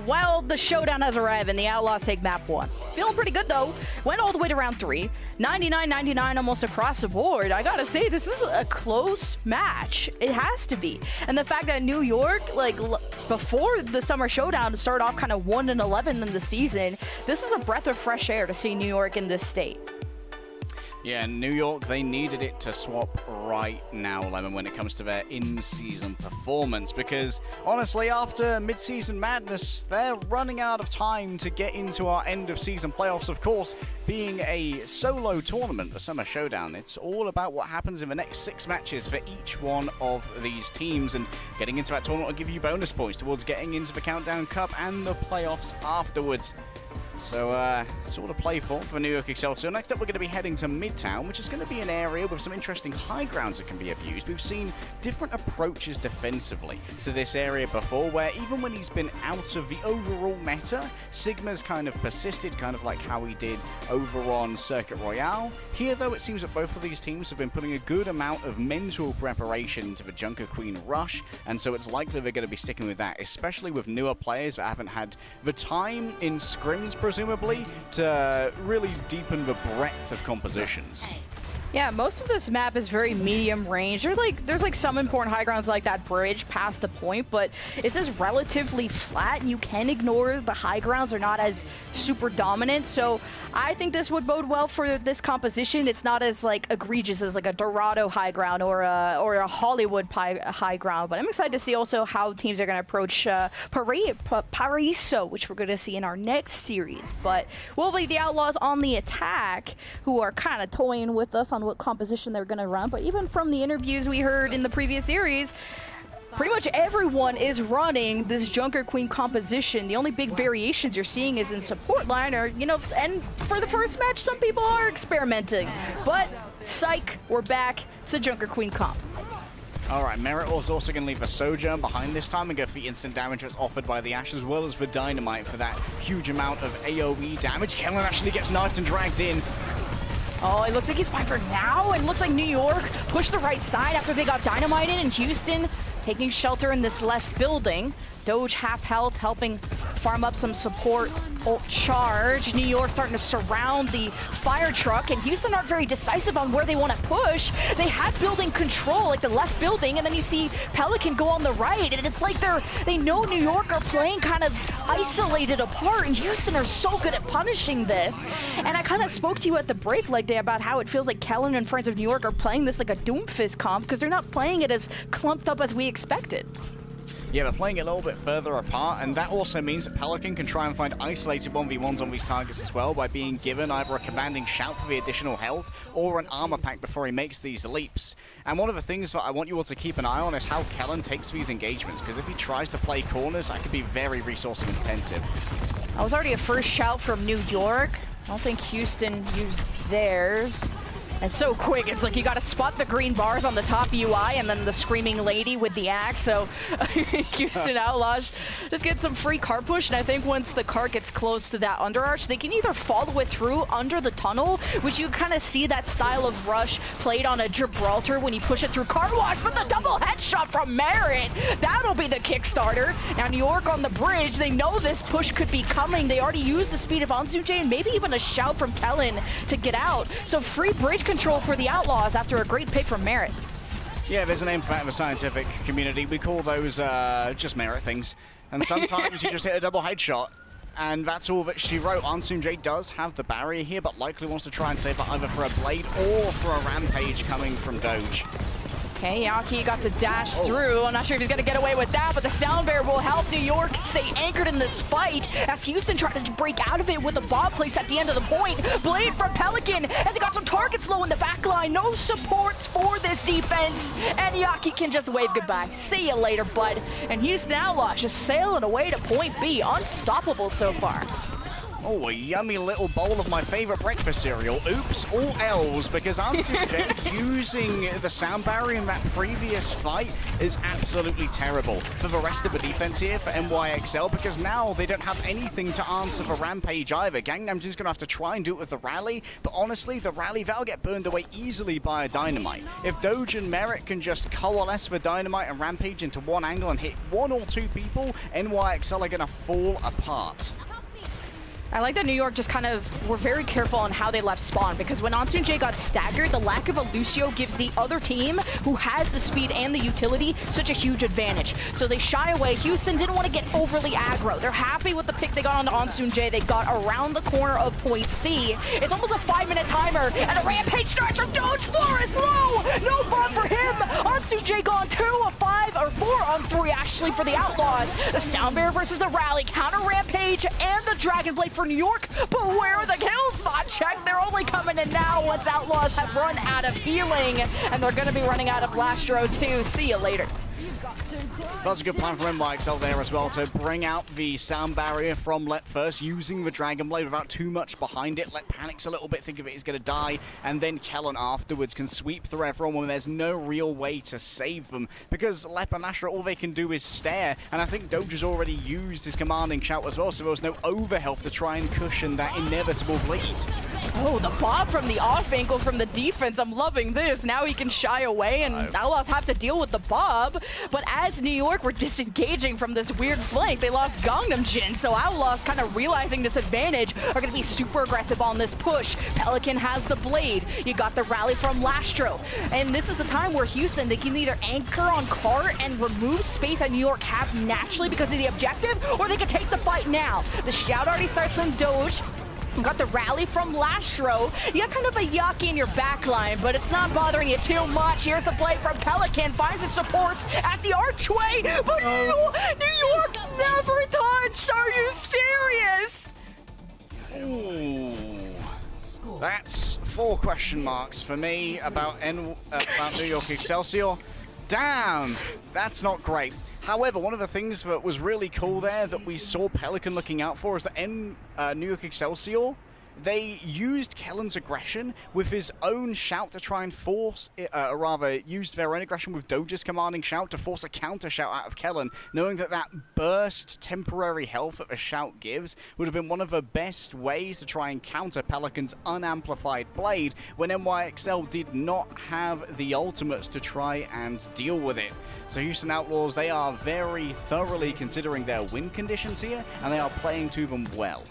well, the showdown has arrived and the Outlaws take map 1. Feeling pretty good though. Went all the way to round 3. 99-99 almost across the board. I gotta say, this is a close match. It has to be. And the fact that New York, like before the summer showdown, started off kind of 1-11 in the season, this is a breath of fresh air to see New York in this state. Yeah, New York, they needed it to swap right now, Lemon, when it comes to their in-season performance, because honestly, after mid-season madness, they're running out of time to get into our end-of-season playoffs. Of course, being a solo tournament, the Summer Showdown, it's all about what happens in the next 6 matches for each one of these teams, and getting into that tournament will give you bonus points towards getting into the Countdown Cup and the playoffs afterwards. So, it's all to play for New York Excelsior. Next up, we're going to be heading to Midtown, which is going to be an area with some interesting high grounds that can be abused. We've seen different approaches defensively to this area before, where even when he's been out of the overall meta, Sigma's kind of persisted, kind of like how he did over on Circuit Royale. Here, though, it seems that both of these teams have been putting a good amount of mental preparation into the Junker Queen rush, and so it's likely they're going to be sticking with that, especially with newer players that haven't had the time in scrims, presumably, to really deepen the breadth of compositions. Yeah, most of this map is very medium range. There's like some important high grounds like that bridge past the point, but it's just relatively flat and you can ignore the high grounds. They're not as super dominant. So I think this would bode well for this composition. It's not as like egregious as like a Dorado high ground or a Hollywood high ground. But I'm excited to see also how teams are going to approach Paraiso, which we're going to see in our next series. But we'll be the Outlaws on the attack, who are kind of toying with us on what composition they're going to run. But even from the interviews we heard in the previous series, pretty much everyone is running this Junker Queen composition. The only big variations you're seeing is in support line, or, you know, and for the first match, some people are experimenting. But psych, we're back. It's a Junker Queen comp. Alright, Merit was also going to leave a Sojourn behind this time and go for the instant damage that's offered by the Ashe, as well as the Dynamite for that huge amount of AoE damage. Kellen actually gets knifed and dragged in. Oh, it looks like he's fine for now. It looks like New York pushed the right side after they got dynamited, and Houston taking shelter in this left building. Doge half health, helping farm up some support. Ult charge. New York starting to surround the fire truck, and Houston aren't very decisive on where they want to push. They have building control, like the left building, and then you see Pelican go on the right, and it's like they know New York are playing kind of isolated apart, and Houston are so good at punishing this. And I kind of spoke to you at the break leg day about how it feels like Kellen and Friends of New York are playing this like a Doomfist comp, because they're not playing it as clumped up as we expected. Yeah, they're playing it a little bit further apart, and that also means that Pelican can try and find isolated 1v1s on these targets as well by being given either a commanding shout for the additional health or an armor pack before he makes these leaps. And one of the things that I want you all to keep an eye on is how Kellen takes these engagements, because if he tries to play corners, that could be very resource intensive. That was already a first shout from New York. I don't think Houston used theirs. And so quick, it's like you gotta spot the green bars on the top UI and then the screaming lady with the axe. So Houston Outlaws just get some free cart push, and I think once the cart gets close to that underarch, they can either follow it through under the tunnel, which you kind of see that style of rush played on a Gibraltar when you push it through car wash, but the double headshot from Merit, that'll be the Kickstarter. Now New York on the bridge, they know this push could be coming. They already used the speed of Ansunjae and maybe even a shout from Kellen to get out. So free bridge control for the Outlaws after a great pick from Merit. Yeah, there's a name for that in the scientific community. We call those just Merit things. And sometimes you just hit a double headshot, and that's all that she wrote. Ansunjae does have the barrier here, but likely wants to try and save it either for a blade or for a rampage coming from Doge. Okay, Yaki got to dash through. I'm not sure if he's going to get away with that, but the sound barrier will help New York stay anchored in this fight as Houston tried to break out of it with the bomb place at the end of the point. Blade from Pelican as he got some targets low in the back line. No supports for this defense, and Yaki can just wave goodbye. See you later, bud. And Houston Outlaws just sailing away to point B. Unstoppable so far. Oh, a yummy little bowl of my favorite breakfast cereal. Oops, all L's, because Jet using the sound barrier in that previous fight is absolutely terrible for the rest of the defense here for NYXL, because now they don't have anything to answer for Rampage either. Gangnam's just going to have to try and do it with the rally, but honestly, the rally, that'll get burned away easily by a Dynamite. If Doge and Merritt can just coalesce the Dynamite and Rampage into one angle and hit one or two people, NYXL are going to fall apart. I like that New York just kind of were very careful on how they left spawn, because when Ansoonjae got staggered, the lack of a Lucio gives the other team, who has the speed and the utility, such a huge advantage. So they shy away. Houston didn't want to get overly aggro. They're happy with the pick they got on Ansoonjae. They got around the corner of point C. It's almost a 5-minute timer, and a Rampage starts from Doge. 4 is low! No bomb for him! Ansoonjae gone 2 of 5, or 4 on 3 actually for the Outlaws. The Sound Bear versus the Rally, counter Rampage, and the Dragon Blade for New York, but where are the kills? Not checked. They're only coming in now once Outlaws have run out of healing, and they're going to be running out of Lastro too. See you later. That's a good plan from NYXL there as well, to bring out the sound barrier from Let first, using the Dragon Blade without too much behind it. Let panics a little bit, think of it, he's going to die, and then Kellen afterwards can sweep through everyone when there's no real way to save them, because Lep and Astra, all they can do is stare, and I think Doge has already used his commanding shout as well, so there was no overhealth to try and cushion that inevitable bleed. Oh, the bob from the off ankle from the defense. I'm loving this. Now he can shy away, and Outlaws have to deal with the bob, but as New York were disengaging from this weird flank, they lost Gangnam Jin, so Outlaws kind of realizing this advantage are going to be super aggressive on this push. Pelican has the blade. You got the rally from Lastro, and this is the time where Houston, they can either anchor on cart and remove space that New York have naturally because of the objective, or they can take the fight now. The shout already starts from Doge. You got the rally from Lastro. You got kind of a Yaki in your backline, but it's not bothering you too much. Here's the play from Pelican. Finds its supports at the archway. But New York never touched. Are you serious? Ooh. That's 4 question marks for me about New York Excelsior. Damn, that's not great. However, one of the things that was really cool there that we saw Pelican looking out for is that in New York Excelsior, they used Kellen's aggression with his own shout to try and force, or rather, used their own aggression with Doge's commanding shout to force a counter shout out of Kellen, knowing that that burst temporary health that the shout gives would have been one of the best ways to try and counter Pelican's unamplified blade when NYXL did not have the ultimates to try and deal with it. So Houston Outlaws, they are very thoroughly considering their win conditions here, and they are playing to them well.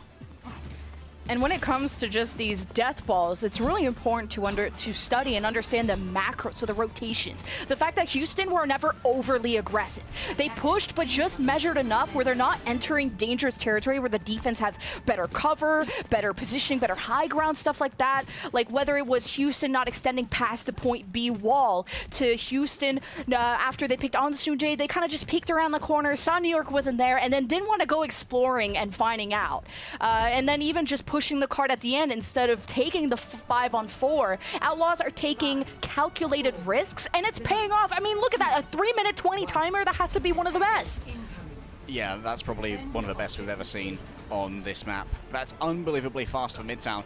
And when it comes to just these death balls, it's really important to study and understand the macros, so the rotations. The fact that Houston were never overly aggressive. They pushed, but just measured enough where they're not entering dangerous territory where the defense have better cover, better positioning, better high ground, stuff like that. Like whether it was Houston not extending past the point B wall to Houston after they picked Ansoonjae, they kind of just peeked around the corner, saw New York wasn't there, and then didn't want to go exploring and finding out. And then even just pushing the card at the end instead of taking the 5-on-4. Outlaws are taking calculated risks, and it's paying off. I mean, look at that, a 3-minute 20 timer. That has to be one of the best. Yeah, that's probably one of the best we've ever seen on this map. That's unbelievably fast for Midtown.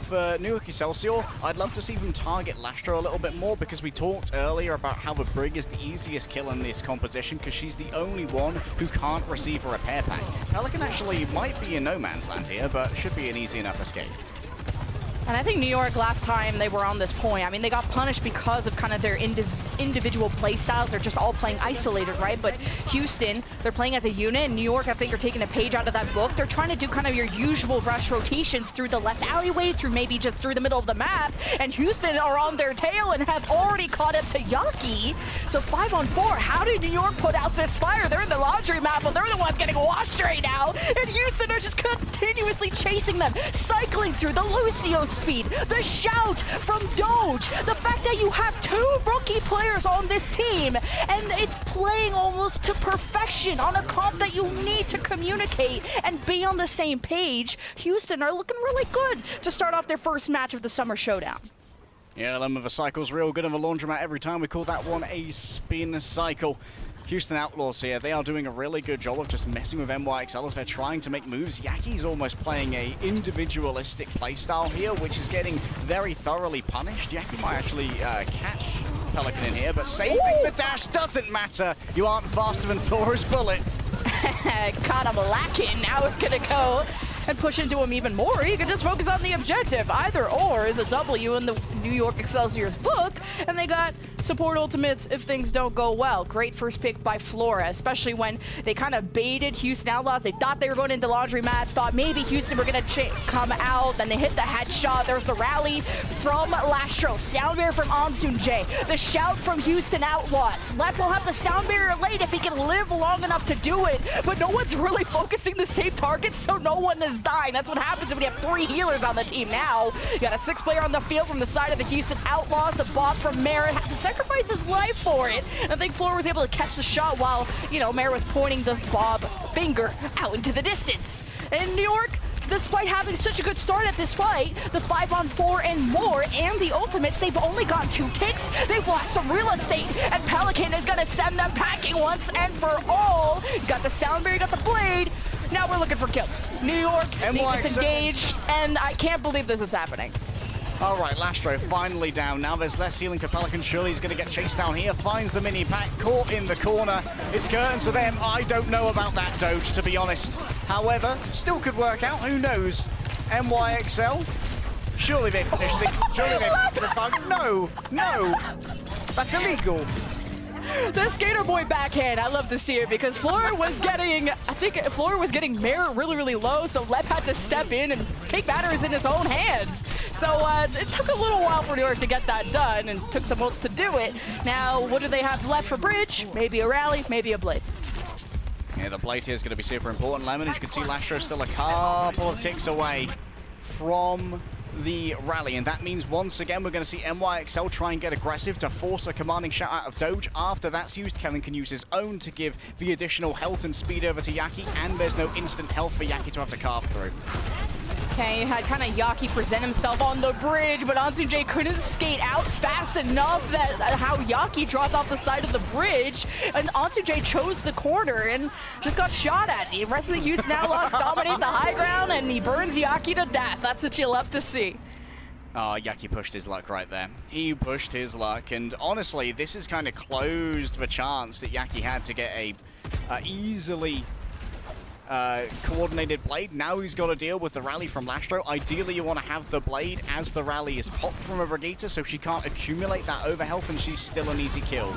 For New York Excelsior, I'd love to see them target Lastro a little bit more, because we talked earlier about how the Brig is the easiest kill in this composition because she's the only one who can't receive a repair pack. Pelican actually might be in no man's land here, but should be an easy enough escape. And I think New York last time they were on this point, I mean, they got punished because of kind of their individual play styles. They're just all playing isolated, right? But Houston, they're playing as a unit. And New York, I think, are taking a page out of that book. They're trying to do kind of your usual rush rotations through the left alleyway, through maybe just through the middle of the map. And Houston are on their tail and have already caught up to Yaki. So 5-on-4, how did New York put out this fire? They're in the laundry map, but they're the ones getting washed right now. And Houston are just continuously chasing them, cycling through the Lucio speed, the shout from Doge, the fact that you have 2 rookie players on this team, and it's playing almost to perfection on a comp that you need to communicate and be on the same page. Houston are looking really good to start off their first match of the Summer Showdown. Yeah, element of a cycle's real good of a laundromat every time. We call that one a spin cycle. Houston Outlaws here, they are doing a really good job of just messing with NYXL as they're trying to make moves. Yaki's almost playing a individualistic playstyle here, which is getting very thoroughly punished. Yaki might actually catch Pelican in here, but saving the dash doesn't matter. You aren't faster than Flora's bullet. Caught him lacking. Now it's gonna go and push into him even more. He can just focus on the objective. Either or is a W in the New York Excelsior's book, and they got support ultimates if things don't go well. Great first pick by Flora, especially when they kind of baited Houston Outlaws. They thought they were going into Laundromat, thought maybe Houston were going to come out, then they hit the headshot. There's the rally from Lastro, sound barrier from Ansun J, the shout from Houston Outlaws. Lep will have the sound barrier late if he can live long enough to do it, but no one's really focusing the same target, so no one is dying. That's what happens when you have 3 healers on the team now. You got a 6th player on the field from the side of the Houston Outlaws. The Bob from Merritt had to sacrifice his life for it. And I think Flora was able to catch the shot while, you know, Merritt was pointing the Bob finger out into the distance. And New York, despite having such a good start at this fight, the 5-on-4 and more and the ultimates, they've only gotten 2 ticks. They've lost some real estate, and Pelican is going to send them packing once and for all. You got the sound barrier, you got the blade. Now we're looking for kills. New York needs to disengage, and I can't believe this is happening. All right, Lastro finally down. Now there's less healing for Pelican. Surely he's going to get chased down here. Finds the mini pack, caught in the corner. It's curtains to them. I don't know about that, Doge, to be honest. However, still could work out. Who knows? NYXL. Surely they finished it. Surely they finished the bug. No, no. That's illegal. The Skater Boy backhand, I love to see it because Flora was getting, I think Flora was getting Merit really, really low, so Lep had to step in and take matters in his own hands. So it took a little while for New York to get that done and took some ults to do it. Now, what do they have left for Bridge? Maybe a rally, maybe a blade. Yeah, the blade here is going to be super important. Lemon, as you can see, Lastro still a couple of ticks away from the rally, and that means once again we're going to see NYXL try and get aggressive to force a commanding shout out of Doge. After that's used, Kellen can use his own to give the additional health and speed over to Yaki, and there's no instant health for Yaki to have to carve through. Okay, had kind of Yaki present himself on the bridge, but Ansun J couldn't skate out fast enough that how Yaki dropped off the side of the bridge, and Ansun J chose the corner and just got shot at. The rest of the Houston Outlaws dominate the high ground, and he burns Yaki to death. That's what you love to see. Oh, Yaki pushed his luck right there. He pushed his luck, and honestly, this has kind of closed the chance that Yaki had to get a easily coordinated blade. Now he's got to deal with the rally from Lastro. Ideally, you want to have the blade as the rally is popped from a Brigitte, so she can't accumulate that overhealth, and she's still an easy kill.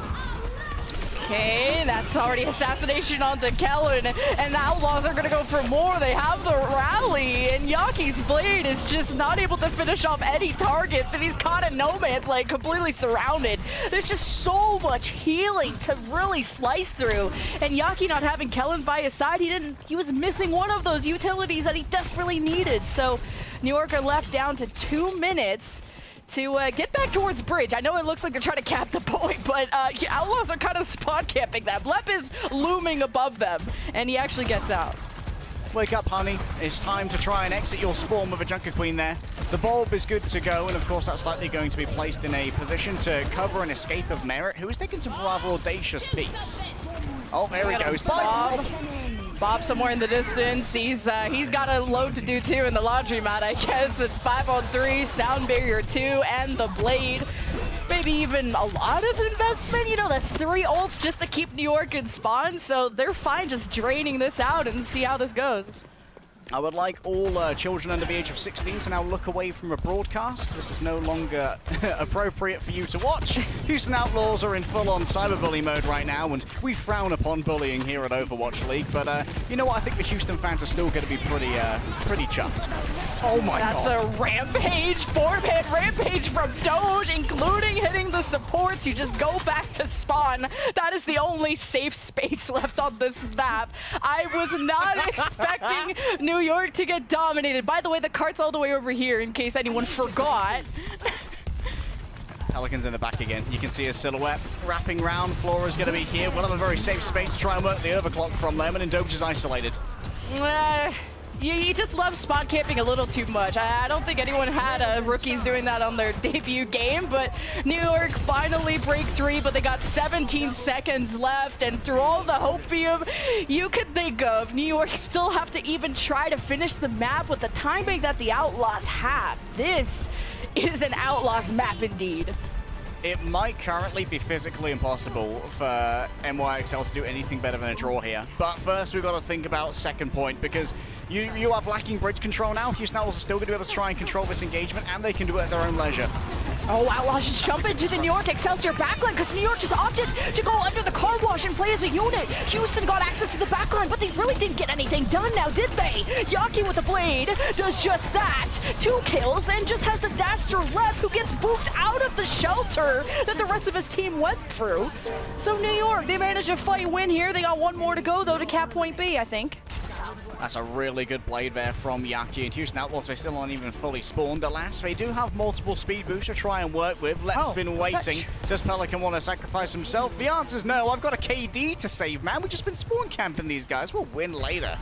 Okay, that's already assassination onto Kellen, and the Outlaws are going to go for more. They have the rally, and Yaki's blade is just not able to finish off any targets, and he's caught in no man's land, completely surrounded. There's just so much healing to really slice through, and Yaki not having Kellen by his side, he was missing one of those utilities that he desperately needed. So New York are left down to 2 minutes to get back towards Bridge. I know it looks like they're trying to cap the point, but Outlaws are kind of spot camping that. Lep is looming above them, and he actually gets out. Wake up, honey. It's time to try and exit your spawn with a Junker Queen there. The bulb is good to go, and of course that's likely going to be placed in a position to cover an escape of Merit, who is taking some rather audacious peeks. Oh, there he goes. Bob somewhere in the distance. He's got a load to do too in the laundromat, I guess. At 5-on-3, sound barrier 2, and the blade. Maybe even a lot of investment. You know, that's 3 ults just to keep New York in spawn. So they're fine just draining this out and see how this goes. I would like all children under the age of 16 to now look away from a broadcast. This is no longer appropriate for you to watch. Houston Outlaws are in full-on cyberbully mode right now, and we frown upon bullying here at Overwatch League. But you know what? I think the Houston fans are still going to be pretty chuffed. Oh my That's god. a rampage, 4-man rampage from Doge, including hitting the supports. You just go back to spawn. That is the only safe space left on this map. I was not expecting New York to get dominated. By the way, the cart's all the way over here in case anyone forgot. Pelicans in the back again. You can see a silhouette wrapping round. Flora's going to be here. We'll have a very safe space to try and work the overclock from Lemon, and Doge is isolated. You just love spot camping a little too much. I don't think anyone had rookies doing that on their debut game, but New York finally break 3, but they got 17 seconds left, and through all the hopium you could think of, New York still have to even try to finish the map with the timing that the Outlaws have. This is an Outlaws map indeed. It might currently be physically impossible for NYXL to do anything better than a draw here. But first, we've got to think about second point, because you have lacking bridge control now. Houston Outlaws are still going to be able to try and control this engagement, and they can do it at their own leisure. Oh, Outlaws just jump into the New York Excelsior backline because New York just opted to go under the car wash and play as a unit. Houston got access to the backline, but they really didn't get anything done now, did they? Yaki with the blade does just that. 2 kills and just has the Dasher left, who gets booped out of the shelter that the rest of his team went through. So New York, they managed a fight win here. They got 1 more to go, though, to cap point B, I think. That's a really good blade there from Yaki, and Houston Outlaws, they still aren't even fully spawned. Alas, they do have multiple speed boosts to try and work with. Lep's been waiting. Does Pelican want to sacrifice himself? The answer's no. I've got a KD to save, man. We've just been spawn camping these guys. We'll win later.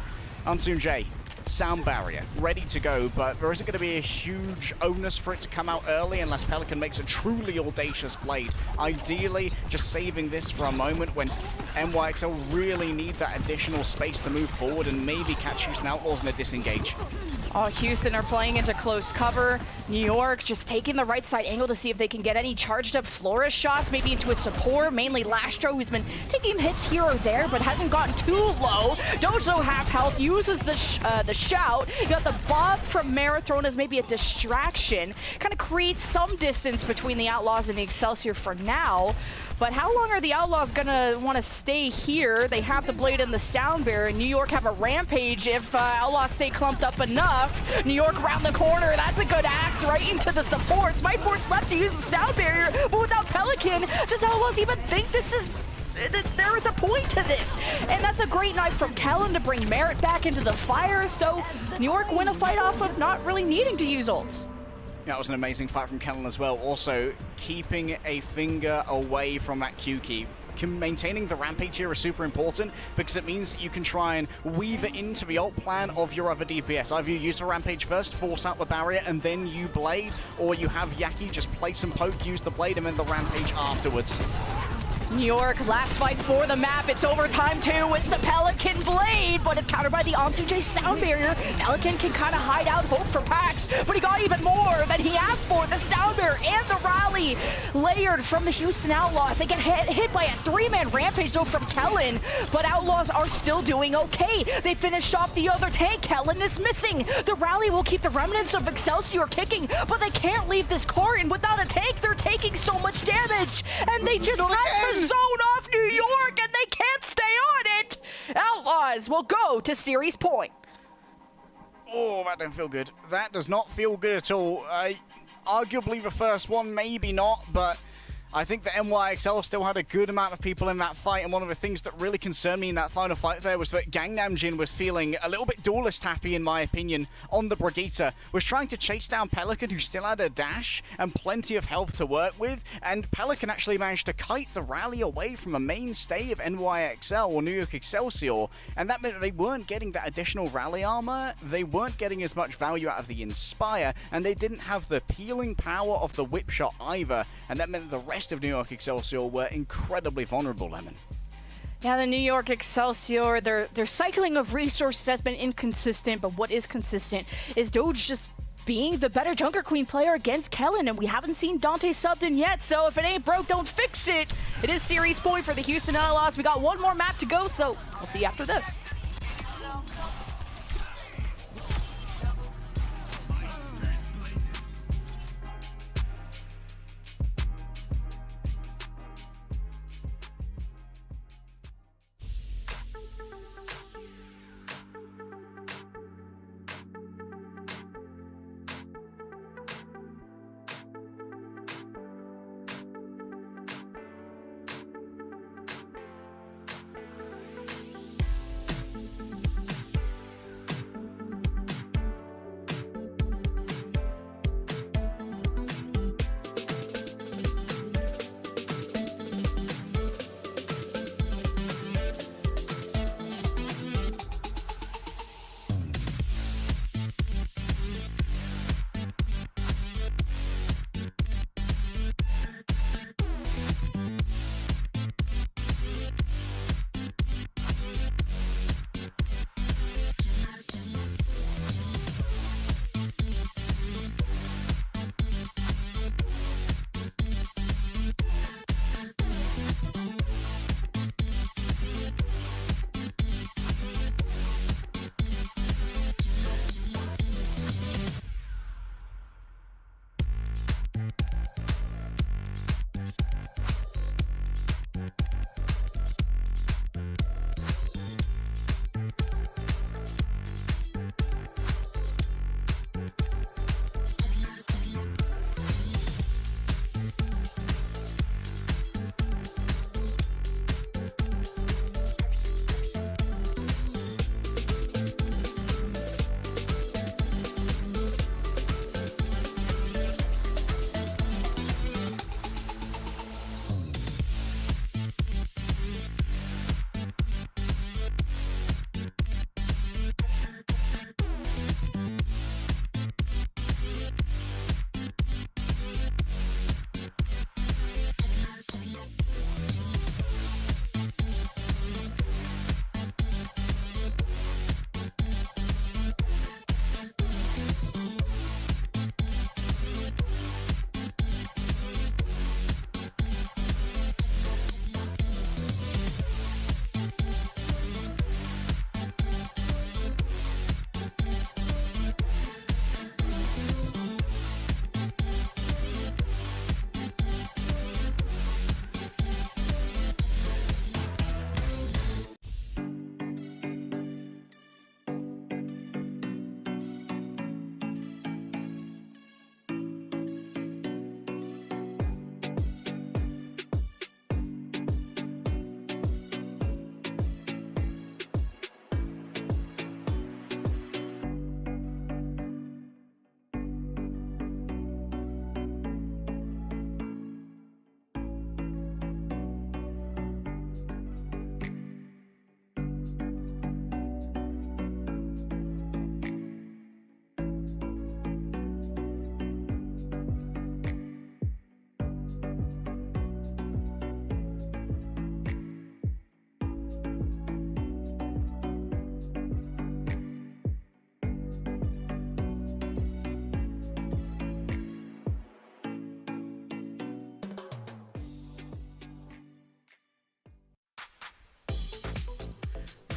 Unsoon J, sound barrier, ready to go, but there isn't going to be a huge onus for it to come out early unless Pelican makes a truly audacious blade. Ideally, just saving this for a moment when NYXL really need that additional space to move forward and maybe catch Houston Outlaws in a disengage. Oh, Houston are playing into close cover. New York just taking the right side angle to see if they can get any charged up Flores shots, maybe into a support, mainly Lastro, who's been taking hits here or there, but hasn't gotten too low. Dojo half health, uses the shout. You got the Bob from Marathon as maybe a distraction. Kind of creates some distance between the Outlaws and the Excelsior for now. But how long are the Outlaws gonna want to stay here? They have the blade and the sound barrier. New York have a rampage if Outlaws stay clumped up enough. New York around the corner. That's a good axe right into the supports. Mightforce left to use the sound barrier, but without Pelican, does Outlaws even think this is... there is a point to this? And that's a great knife from Kellen to bring Merritt back into the fire. So New York win a fight off of not really needing to use ults. That was an amazing fight from Kellen as well. Also, keeping a finger away from that Q key. Maintaining the rampage here is super important because it means you can try and weave it into the ult plan of your other DPS. Either you use the rampage first, force out the barrier, and then you blade, or you have Yaki just play some poke, use the blade, and then the rampage afterwards. New York, last fight for the map. It's overtime too. It's the Pelican blade, but it's countered by the Ansu J sound barrier. Pelican can kind of hide out, hope for packs, but he got even more than he asked for. The sound barrier and the rally layered from the Houston Outlaws. They get hit by a 3-man rampage though from Kellen, but Outlaws are still doing okay. They finished off the other tank. Kellen is missing. The rally will keep the remnants of Excelsior kicking, but they can't leave this Carton without a tank. They're taking so much damage, and they just let the zone off New York, and they can't stay on it. Outlaws will go to series point. Oh, that don't feel good. That does not feel good at all. Arguably the first one, maybe not, but I think the NYXL still had a good amount of people in that fight, and one of the things that really concerned me in that final fight there was that Gangnam Jin was feeling a little bit duelist happy, in my opinion, on the Brigitte. Was trying to chase down Pelican, who still had a dash and plenty of health to work with, and Pelican actually managed to kite the rally away from a mainstay of NYXL, or New York Excelsior, and that meant that they weren't getting that additional rally armor, they weren't getting as much value out of the Inspire, and they didn't have the peeling power of the whip shot either, and that meant that the rest of New York Excelsior were incredibly vulnerable, Lemon. Yeah, the New York Excelsior, their cycling of resources has been inconsistent, but what is consistent is Doge just being the better Junker Queen player against Kellen, and we haven't seen Dante subbed in yet, so if it ain't broke, don't fix it. It is series point for the Houston Outlaws. We got 1 more map to go, so we'll see you after this.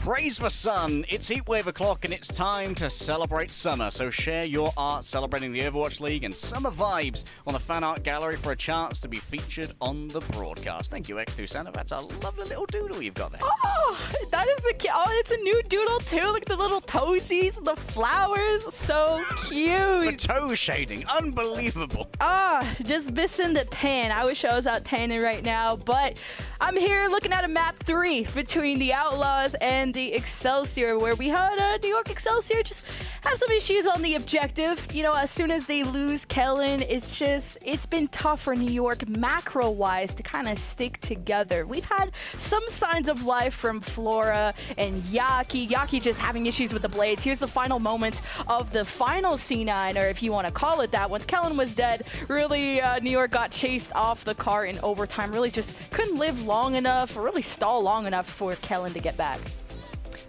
Praise the sun! It's Heatwave o'clock and it's time to celebrate summer. So share your art celebrating the Overwatch League and summer vibes on the fan art gallery for a chance to be featured on the broadcast. Thank you, X2 Santa. That's a lovely little doodle you've got there. Oh, that is it's a new doodle too. Look at the little toesies, the flowers, so cute. The toe shading, unbelievable. Just missing the tan. I wish I was out tanning right now, but I'm here looking at a map 3 between the Outlaws and the Excelsior, where we had New York Excelsior just have some issues on the objective. You know, as soon as they lose Kellen, it's been tough for New York macro-wise to kind of stick together. We've had some signs of life from Flora and Yaki. Yaki just having issues with the blades. Here's the final moments of the final C9, or if you want to call it that. Once Kellen was dead, really New York got chased off the car in overtime. Really just couldn't live long enough, or really stall long enough for Kellen to get back.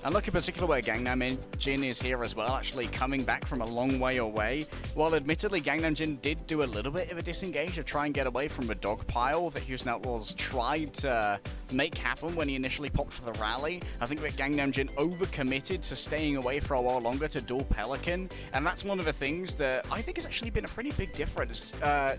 And look in particular where Gangnam Jin is here as well, actually coming back from a long way away. While admittedly Gangnam Jin did do a little bit of a disengage to try and get away from a dog pile that Houston Outlaws tried to make happen when he initially popped for the rally. I think that Gangnam Jin overcommitted to staying away for a while longer to duel Pelican, and that's one of the things that I think has actually been a pretty big difference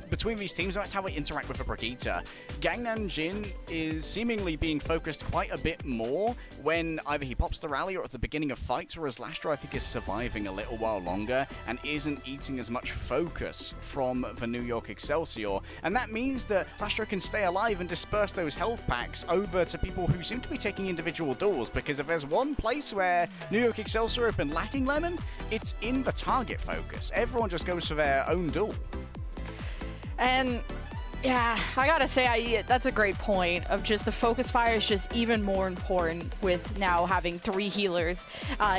between these teams. That's how they interact with the Brigitte. Gangnam Jin is seemingly being focused quite a bit more when either he pops the rally or at the beginning of fights, whereas Lastro I think is surviving a little while longer and isn't eating as much focus from the New York Excelsior, and that means that Lastro can stay alive and disperse those health packs over to people who seem to be taking individual duels, because if there's one place where New York Excelsior have been lacking Lemon, it's in the target focus. Everyone just goes for their own duel. And yeah, I gotta say, that's a great point of just the focus fire is just even more important with now having 3 healers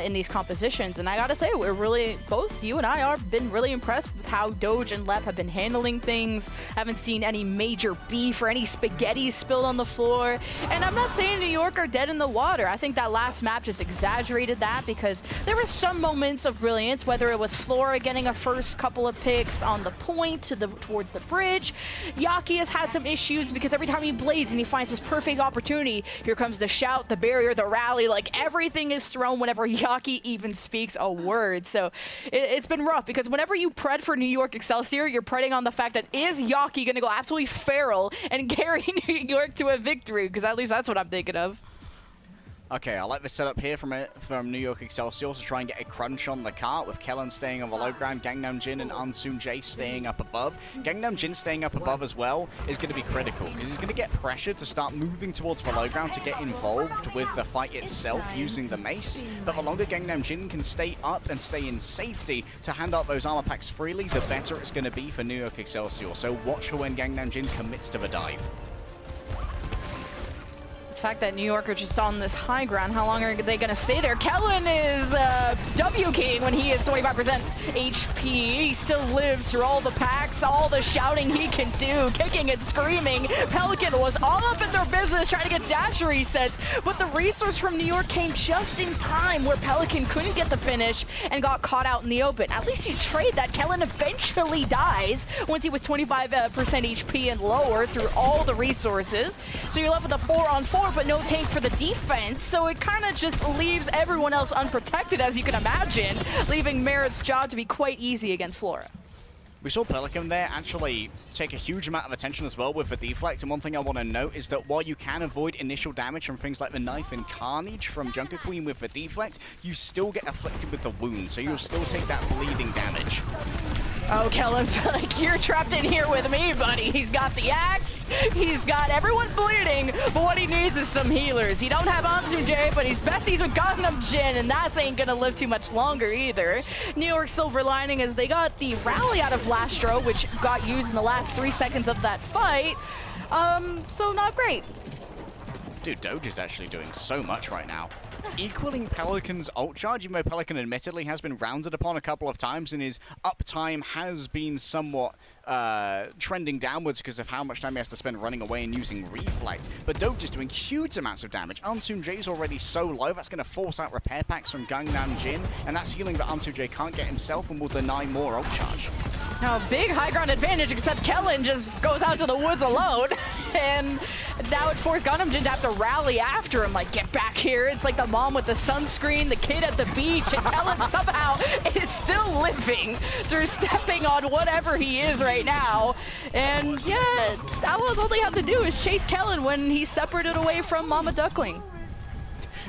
in these compositions. And I gotta say, we're really, both you and I are been really impressed with how Doge and Lep have been handling things. Haven't seen any major beef or any spaghetti spilled on the floor. And I'm not saying New York are dead in the water. I think that last map just exaggerated that, because there were some moments of brilliance, whether it was Flora getting a first couple of picks on the point towards the bridge. Yaki has had some issues because every time he blades and he finds his perfect opportunity, here comes the shout, the barrier, the rally, like everything is thrown whenever Yaki even speaks a word. So it's been rough, because whenever you pred for New York Excelsior, you're predding on the fact that is Yaki going to go absolutely feral and carry New York to a victory, because at least that's what I'm thinking of. Okay, I like the setup here from New York Excelsior to try and get a crunch on the cart, with Kellen staying on the low ground, Gangnam Jin and Ansoon Jae staying up above. Gangnam Jin staying up above as well is going to be critical, because he's going to get pressured to start moving towards the low ground to get involved with the fight itself using the mace. But the longer Gangnam Jin can stay up and stay in safety to hand out those armor packs freely, the better it's going to be for New York Excelsior. So watch for when Gangnam Jin commits to the dive. The fact that New York are just on this high ground, how long are they going to stay there? Kellen is W King when he is 25% HP. He still lives through all the packs, all the shouting he can do, kicking and screaming. Pelican was all up in their business trying to get dash resets, but the resource from New York came just in time where Pelican couldn't get the finish and got caught out in the open. At least you trade that. Kellen eventually dies once he was 25% HP and lower through all the resources. So you're left with a 4-on-4, but no tank for the defense, so it kind of just leaves everyone else unprotected, as you can imagine, leaving Merritt's job to be quite easy against Flora. We saw Pelican there actually take a huge amount of attention as well with the deflect, and one thing I want to note is that while you can avoid initial damage from things like the knife and carnage from Junker Queen with the deflect, you still get afflicted with the wound, so you'll still take that bleeding damage. Oh, Kellen's like, you're trapped in here with me, buddy. He's got the axe, he's got everyone bleeding, but what he needs is some healers. He don't have Ansoon Jae, but he's besties with Gangnam Jin, and that ain't gonna live too much longer either. New York silver lining is they got the rally out of Lastro, which got used in the last 3 seconds of that fight, so not great. Dude, Doge is actually doing so much right now. Equaling Pelican's ult charge, even though Pelican admittedly has been rounded upon a couple of times and his uptime has been somewhat trending downwards because of how much time he has to spend running away and using reflect. But Doge is doing huge amounts of damage. Ansoon Jae's already so low, that's going to force out repair packs from Gangnam Jin, and that's healing that Ansoon Jae can't get himself and will deny more ult charge. Now, big high ground advantage, except Kellen just goes out to the woods alone. And now it forced Gangnam-jin to have to rally after him, like, get back here. It's like the mom with the sunscreen, the kid at the beach, and Kellen somehow is still living through stepping on whatever he is right now. And yeah, Outlaws all they have to do is chase Kellen when he's separated away from Mama Duckling.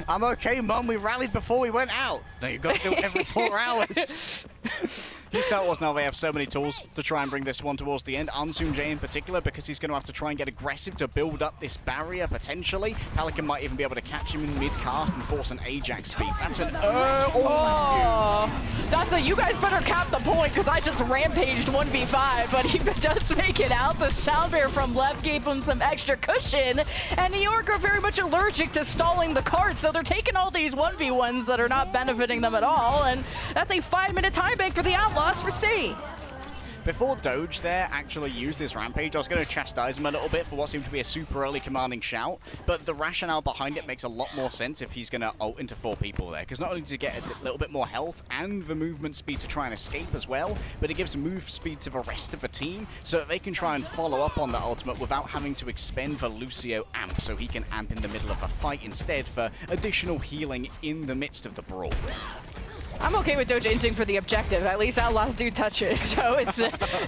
I'm okay, Mum. We rallied before we went out. No, you've got to do it every 4 hours. Houston Outlaws now, they have so many tools to try and bring this one towards the end. Ansum J in particular, because he's going to have to try and get aggressive to build up this barrier, potentially. Pelican might even be able to catch him in mid-cast and force an Ajax speed. That's an that's a, you guys better cap the point, because I just rampaged 1v5, but he does make it out. The sound bear from left gave him some extra cushion, and New York are very much allergic to stalling the cart, so they're taking all these 1v1s that are not benefiting them at all, and that's a 5-minute time bank for the Outlaws for C. Before Doge there actually used his rampage, I was going to chastise him a little bit for what seemed to be a super early commanding shout, but the rationale behind it makes a lot more sense if he's going to ult into 4 people there, because not only does he get a little bit more health and the movement speed to try and escape as well, but it gives move speed to the rest of the team so that they can try and follow up on the ultimate without having to expend the Lucio amp, so he can amp in the middle of a fight instead for additional healing in the midst of the brawl. I'm okay with Doge inting for the objective. At least Outlaws do touch it, so it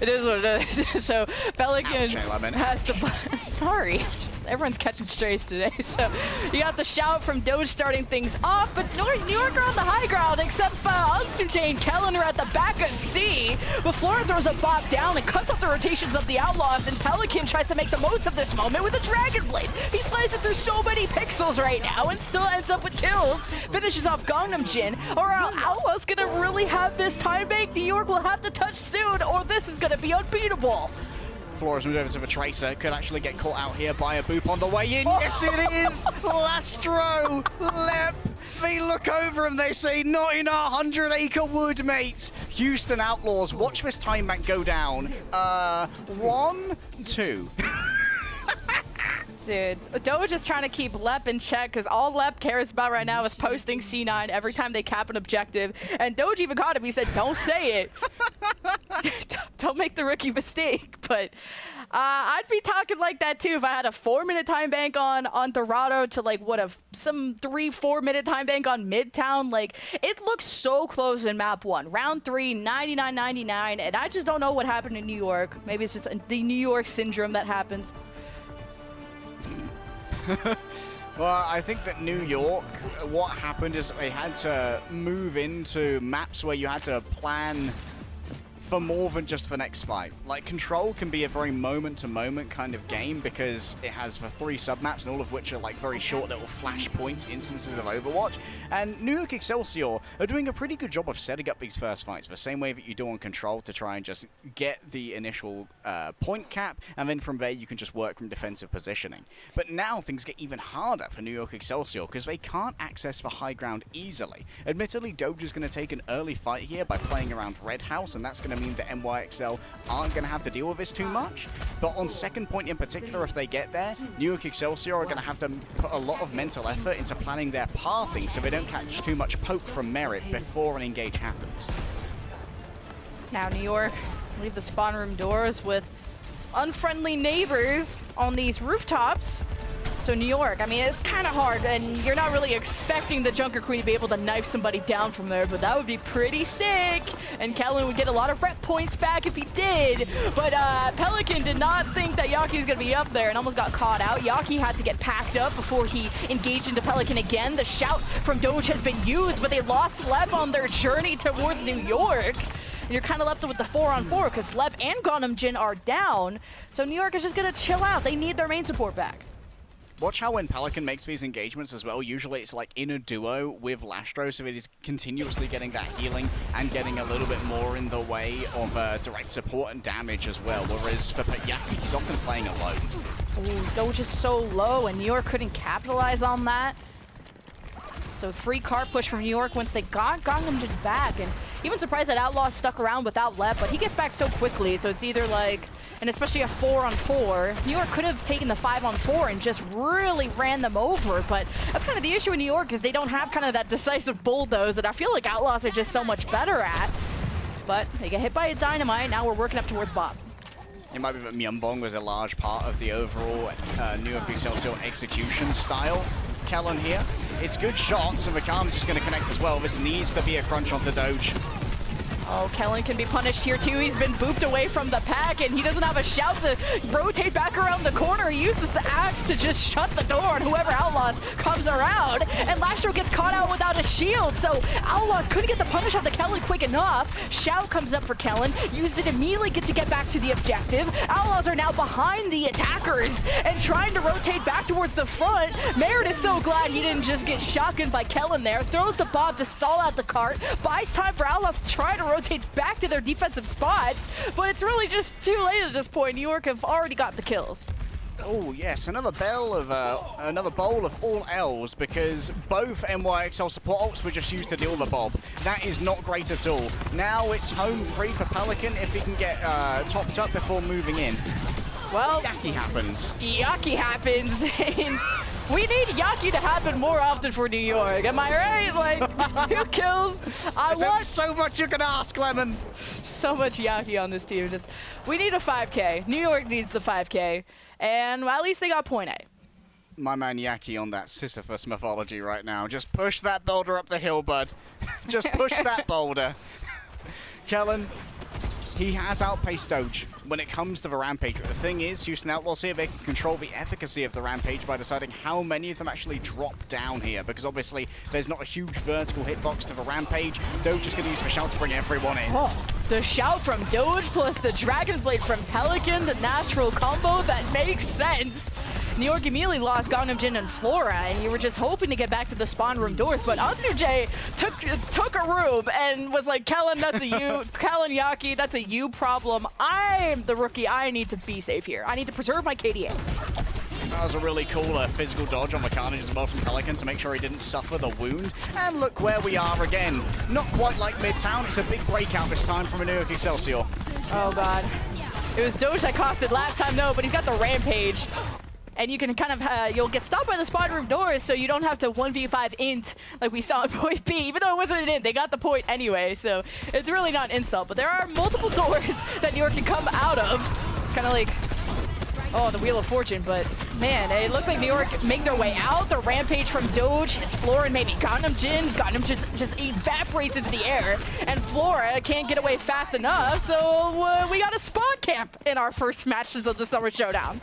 is what it is. So Pelican has to. Sorry, everyone's catching strays today. So you got the shout from Doge starting things off, but New York are on the high ground, except Ansu J and Kellen are at the back of C. But Flora throws a bop down and cuts off the rotations of the Outlaws, and Pelican tries to make the most of this moment with a Dragon Blade. He slices through so many pixels right now and still ends up with kills. Finishes off Gangnam-jin. Or Outlaws gonna really have this time bank. New York will have to touch soon, or this is gonna be unbeatable. Flores moved over to the Tracer, could actually get caught out here by a boop on the way in. Yes, it is! Lastro, Lep, they look over him, they say, not in our 100-acre wood, mate. Houston Outlaws, watch this time bank go down. 1, 2. Dude, Doge is trying to keep Lep in check because all Lep cares about right now is posting C9 every time they cap an objective. And Doge even caught him. He said, don't say it. Don't make the rookie mistake. But I'd be talking like that too if I had a 4-minute time bank on Dorado to like some 3-4 minute time bank on Midtown. Like, it looks so close in map 1. Round 3, 99-99. And I just don't know what happened in New York. Maybe it's just the New York syndrome that happens. Well, I think that New York, what happened is they had to move into maps where you had to plan for more than just the next fight. Like, Control can be a very moment-to-moment kind of game because it has the 3 submaps, and all of which are like very short little flashpoint instances of Overwatch. And New York Excelsior are doing a pretty good job of setting up these first fights the same way that you do on Control to try and just get the initial point cap, and then from there you can just work from defensive positioning. But now things get even harder for New York Excelsior because they can't access the high ground easily. Admittedly, Doge is going to take an early fight here by playing around Red House, and that's going to mean that NYXL aren't going to have to deal with this too much. But on second point in particular, if they get there, New York Excelsior are going to have to put a lot of mental effort into planning their pathing so they don't catch too much poke from Merit before an engage happens. Now New York leave the spawn room doors with unfriendly neighbors on these rooftops. So New York, I mean, it's kind of hard, and you're not really expecting the Junker Queen to be able to knife somebody down from there, but that would be pretty sick. And Kellen would get a lot of rep points back if he did. But Pelican did not think that Yaki was going to be up there and almost got caught out. Yaki had to get packed up before he engaged into Pelican again. The shout from Doge has been used, but they lost Lep on their journey towards New York. And you're kind of left with the 4-on-4 because Lep and Gangnam-jin are down. So New York is just going to chill out. They need their main support back. Watch how when Pelican makes these engagements as well, usually it's like in a duo with Lastro, so it is continuously getting that healing and getting a little bit more in the way of direct support and damage as well, whereas for Yaki, he's often playing alone. Ooh, Doge is so low, and New York couldn't capitalize on that. So free car push from New York once they got Gangnam-jin back, and even surprised that Outlaw stuck around without Lep, but he gets back so quickly, so it's either like, and especially a 4-on-4. New York could have taken the 5-on-4 and just really ran them over, but that's kind of the issue in New York is they don't have kind of that decisive bulldoze that I feel like Outlaws are just so much better at. But they get hit by a dynamite. Now we're working up towards Bob. It might be that Myeongbong was a large part of the overall New York Excelsior execution style. Kellen here. It's good shots, and Vakan's just going to connect as well. This needs to be a crunch onto Doge. Oh, Kellen can be punished here too. He's been booped away from the pack, and he doesn't have a shout to rotate back around the corner. He uses the axe to just shut the door on whoever Outlaws comes around. And Lastro gets caught out without a shield, so Outlaws couldn't get the punish out to Kellen quick enough. Shout comes up for Kellen, used it immediately to get back to the objective. Outlaws are now behind the attackers and trying to rotate back towards the front. Merritt is so glad he didn't just get shotgunned by Kellen there. Throws the Bob to stall out the cart, buys time for Outlaws to try to rotate back to their defensive spots, but it's really just too late at this point. New York have already got the kills. Oh yes, another bowl of all L's, because both NYXL support ults were just used to deal the Bob. That is not great at all. Now it's home free for Pelican if he can get topped up before moving in. Well, Yaki happens. Yaki happens, and we need Yaki to happen more often for New York. Am I right? Like, 2 kills. I want so much you can ask, Lemon. So much Yaki on this team. Just, we need a 5K. New York needs the 5K, and well, at least they got point A. My man Yaki on that Sisyphus mythology right now. Just push that boulder up the hill, bud. Just push that boulder. Kellen, he has outpaced Doge when it comes to the Rampage. The thing is, Houston Outlaws here, they can control the efficacy of the Rampage by deciding how many of them actually drop down here, because obviously there's not a huge vertical hitbox to the Rampage. Doge is going to use the shout to bring everyone in. Oh, the shout from Doge plus the Dragon Blade from Pelican, the natural combo that makes sense. New York immediately lost Gangnam Jin and Flora, and you were just hoping to get back to the spawn room doors, but Ansu-J took a room and was like, Kellen, that's a you. Kellen Yaki, that's a you problem. I'm the rookie. I need to be safe here. I need to preserve my KDA. That was a really cool physical dodge on the Carnage as well from Pelican to make sure he didn't suffer the wound. And look where we are again. Not quite like Midtown. It's a big breakout this time from a New York Excelsior. Oh, God. It was Doge that cost it last time, no, but he's got the Rampage. And you can kind of, you'll get stopped by the spawn room doors, so you don't have to 1v5 int like we saw in point B. Even though it wasn't an int, they got the point anyway, so it's really not an insult. But there are multiple doors that New York can come out of. Kind of like, oh, the Wheel of Fortune, but man, it looks like New York make their way out. The Rampage from Doge hits Flora and maybe Gangnam Jin. Gangnam just evaporates into the air, and Flora can't get away fast enough, so we got a spawn camp in our first matches of the Summer Showdown.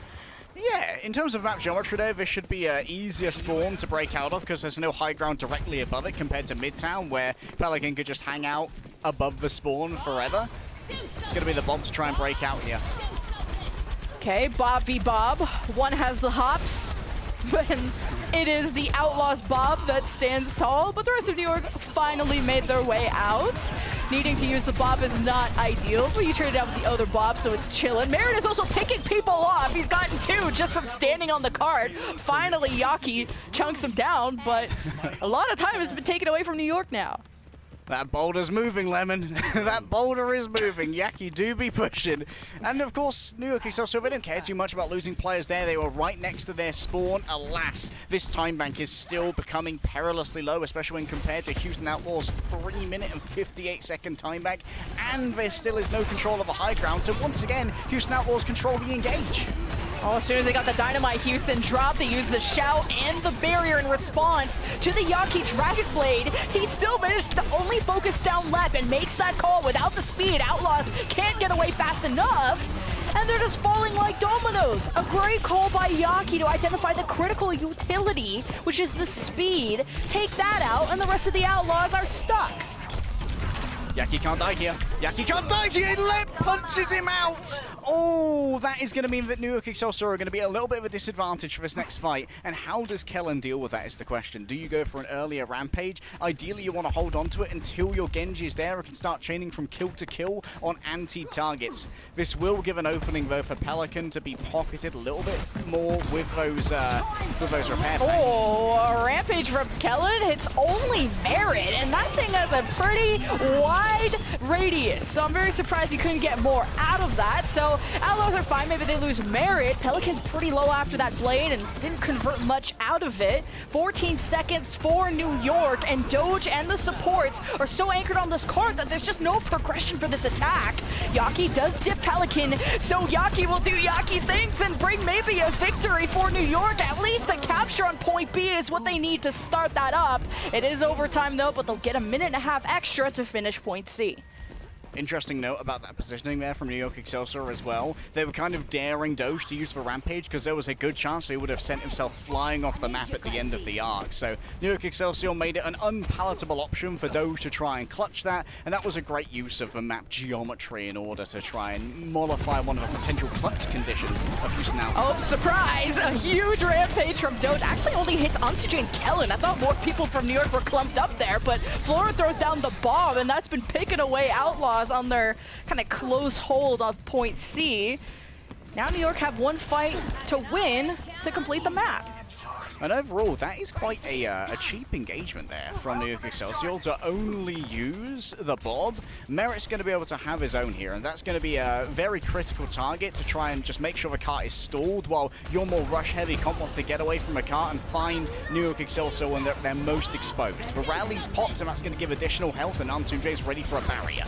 Yeah, in terms of map geometry though, this should be an easier spawn to break out of because there's no high ground directly above it compared to Midtown, where Pelican could just hang out above the spawn forever. It's going to be the Bob to try and break out here. Okay, Bob v Bob. One has the hops, and it is the Outlaws Bob that stands tall, but the rest of New York finally made their way out. Needing to use the Bob is not ideal, but you traded out with the other Bob, so it's chillin'. Merritt is also picking people off. He's gotten 2 just from standing on the card. Finally, Yaki chunks him down, but a lot of time has been taken away from New York now. That boulder's moving, Lemon. That boulder is moving. Yaki do be pushing. And of course, New York Excelsior, they didn't care too much about losing players there. They were right next to their spawn. Alas, this time bank is still becoming perilously low, especially when compared to Houston Outlaws' 3-minute and 58-second time bank. And there still is no control of the high ground. So once again, Houston Outlaws control the engage. Oh, as soon as they got the dynamite, Houston dropped. They used the shout and the barrier in response to the Yaki Dragon Blade. He still managed to only focus down left and makes that call without the speed. Outlaws can't get away fast enough, and they're just falling like dominoes. A great call by Yaki to identify the critical utility, which is the speed. Take that out, and the rest of the Outlaws are stuck. Yaki can't die here. Yaki can't die here. Lep punches him out. Oh, that is going to mean that New York Excelsior are going to be a little bit of a disadvantage for this next fight. And how does Kellen deal with that is the question. Do you go for an earlier Rampage? Ideally, you want to hold on to it until your Genji is there and can start chaining from kill to kill on anti-targets. This will give an opening, though, for Pelican to be pocketed a little bit more with those repair packs. Oh, a Rampage from Kellen hits only Merritt, and that thing has a pretty wide wide radius. So I'm very surprised he couldn't get more out of that. So Outlaws are fine. Maybe they lose Merit. Pelican's pretty low after that blade and didn't convert much out of it. 14 seconds for New York, and Doge and the supports are so anchored on this card that there's just no progression for this attack. Yaki does dip Pelican, so Yaki will do Yaki things and bring maybe a victory for New York. At least the capture on point B is what they need to start that up. It is overtime though, but they'll get a minute and a half extra to finish point C. Interesting note about that positioning there from New York Excelsior as well. They were kind of daring Doge to use the Rampage because there was a good chance he would have sent himself flying off the map at the end of the arc. So New York Excelsior made it an unpalatable option for Doge to try and clutch that, and that was a great use of the map geometry in order to try and mollify one of the potential clutch conditions of Houston Outlaws. Oh, surprise! A huge Rampage from Doge. Actually only hits Ansuji and Kellen. I thought more people from New York were clumped up there, but Flora throws down the bomb, and that's been picking away Outlaws on their kind of close hold of point C. Now New York have one fight to win to complete the map. And overall, that is quite a cheap engagement there from New York Excelsior to only use the Bob. Merit's going to be able to have his own here, and that's going to be a very critical target to try and just make sure the cart is stalled while your more rush-heavy comp wants to get away from the cart and find New York Excelsior when they're most exposed. The rally's popped, and that's going to give additional health, and Ansunjae's ready for a barrier.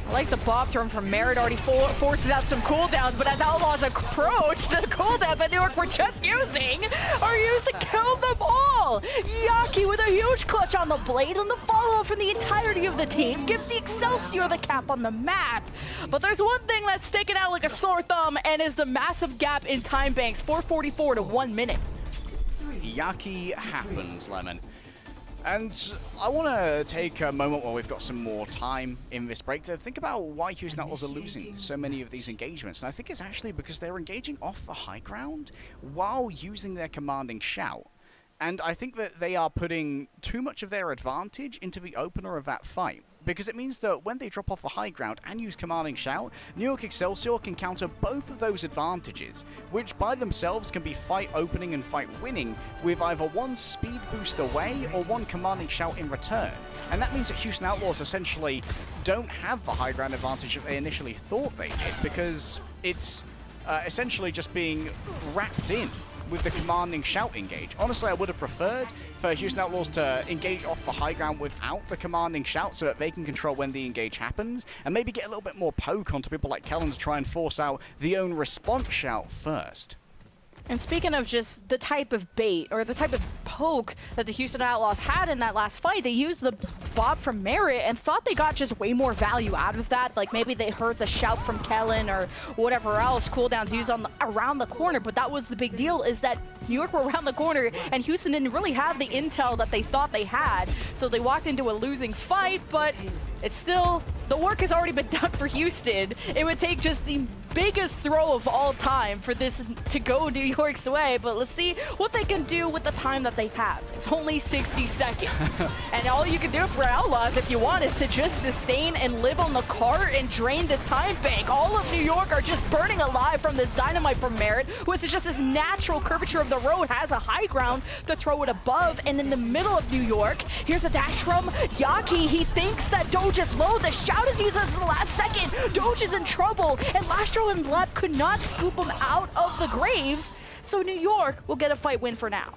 I like the Bob throw from Merit, already forces out some cooldowns, but as Outlaws approach, the cooldowns that New York were just using are used to kill them all. Yaki with a huge clutch on the blade, and the follow-up from the entirety of the team gives the Excelsior the cap on the map. But there's one thing that's sticking out like a sore thumb, and is the massive gap in time banks, 4:44 to 1 minute. Yaki happens, Lemon. And I want to take a moment while we've got some more time in this break to think about why Houston Outlaws are losing so many of these engagements. And I think it's actually because they're engaging off the high ground while using their commanding shout. And I think that they are putting too much of their advantage into the opener of that fight, because it means that when they drop off the high ground and use commanding shout, New York Excelsior can counter both of those advantages, which by themselves can be fight opening and fight winning with either one speed boost away or one commanding shout in return. And that means that Houston Outlaws essentially don't have the high ground advantage that they initially thought they did, because it's essentially just being wrapped in with the commanding shout engage. Honestly, I would have preferred for Houston Outlaws to engage off the high ground without the commanding shout so that they can control when the engage happens, and maybe get a little bit more poke onto people like Kellen to try and force out the own response shout first. And speaking of just the type of bait or the type of poke that the Houston Outlaws had in that last fight, they used the Bob from Merit and thought they got just way more value out of that. Like maybe they heard the shout from Kellen or whatever else cooldowns used on around the corner. But that was the big deal, is that New York were around the corner and Houston didn't really have the intel that they thought they had. So they walked into a losing fight, but it's still, the work has already been done for Houston. It would take just the biggest throw of all time for this to go New York's way, but let's see what they can do with the time that they have. It's only 60 seconds. And all you can do for Outlaws, if you want, is to just sustain and live on the cart and drain this time bank. All of New York are just burning alive from this dynamite from Merit, who is just this natural curvature of the road, has a high ground to throw it above, and in the middle of New York, here's a dash from Yaki. He thinks that Doge is low. The shout is used as the last second. Doge is in trouble, and Lastro and Bleb could not scoop him out of the grave, so New York will get a fight win for now.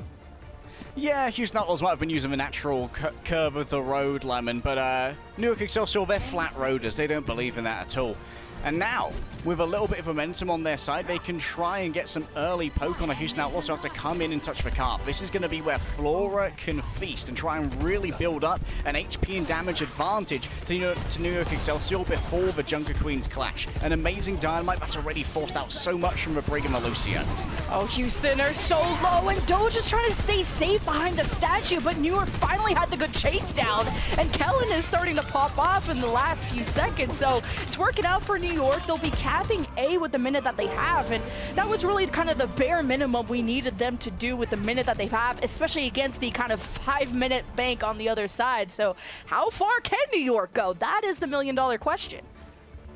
Yeah, Houston Outlaws might have been using the natural curve of the road, Lemon, but New York Excelsior, they're flat roaders. They don't believe in that at all. And now, with a little bit of momentum on their side, they can try and get some early poke on a Houston Outlaws, so have to come in and touch the cart. This is going to be where Flora can feast and try and really build up an HP and damage advantage to New York Excelsior before the Junker Queens clash. An amazing dynamite that's already forced out so much from the Brig and Lucio. Oh, Houston are so low, and Doge is trying to stay safe behind the statue, but New York finally had the good chase down, and Kellen is starting to pop off in the last few seconds, so it's working out for New York. They'll be capping A with the minute that they have, and that was really kind of the bare minimum we needed them to do with the minute that they have, especially against the kind of 5-minute bank on the other side. So how far can New York go? That is the $1 million question.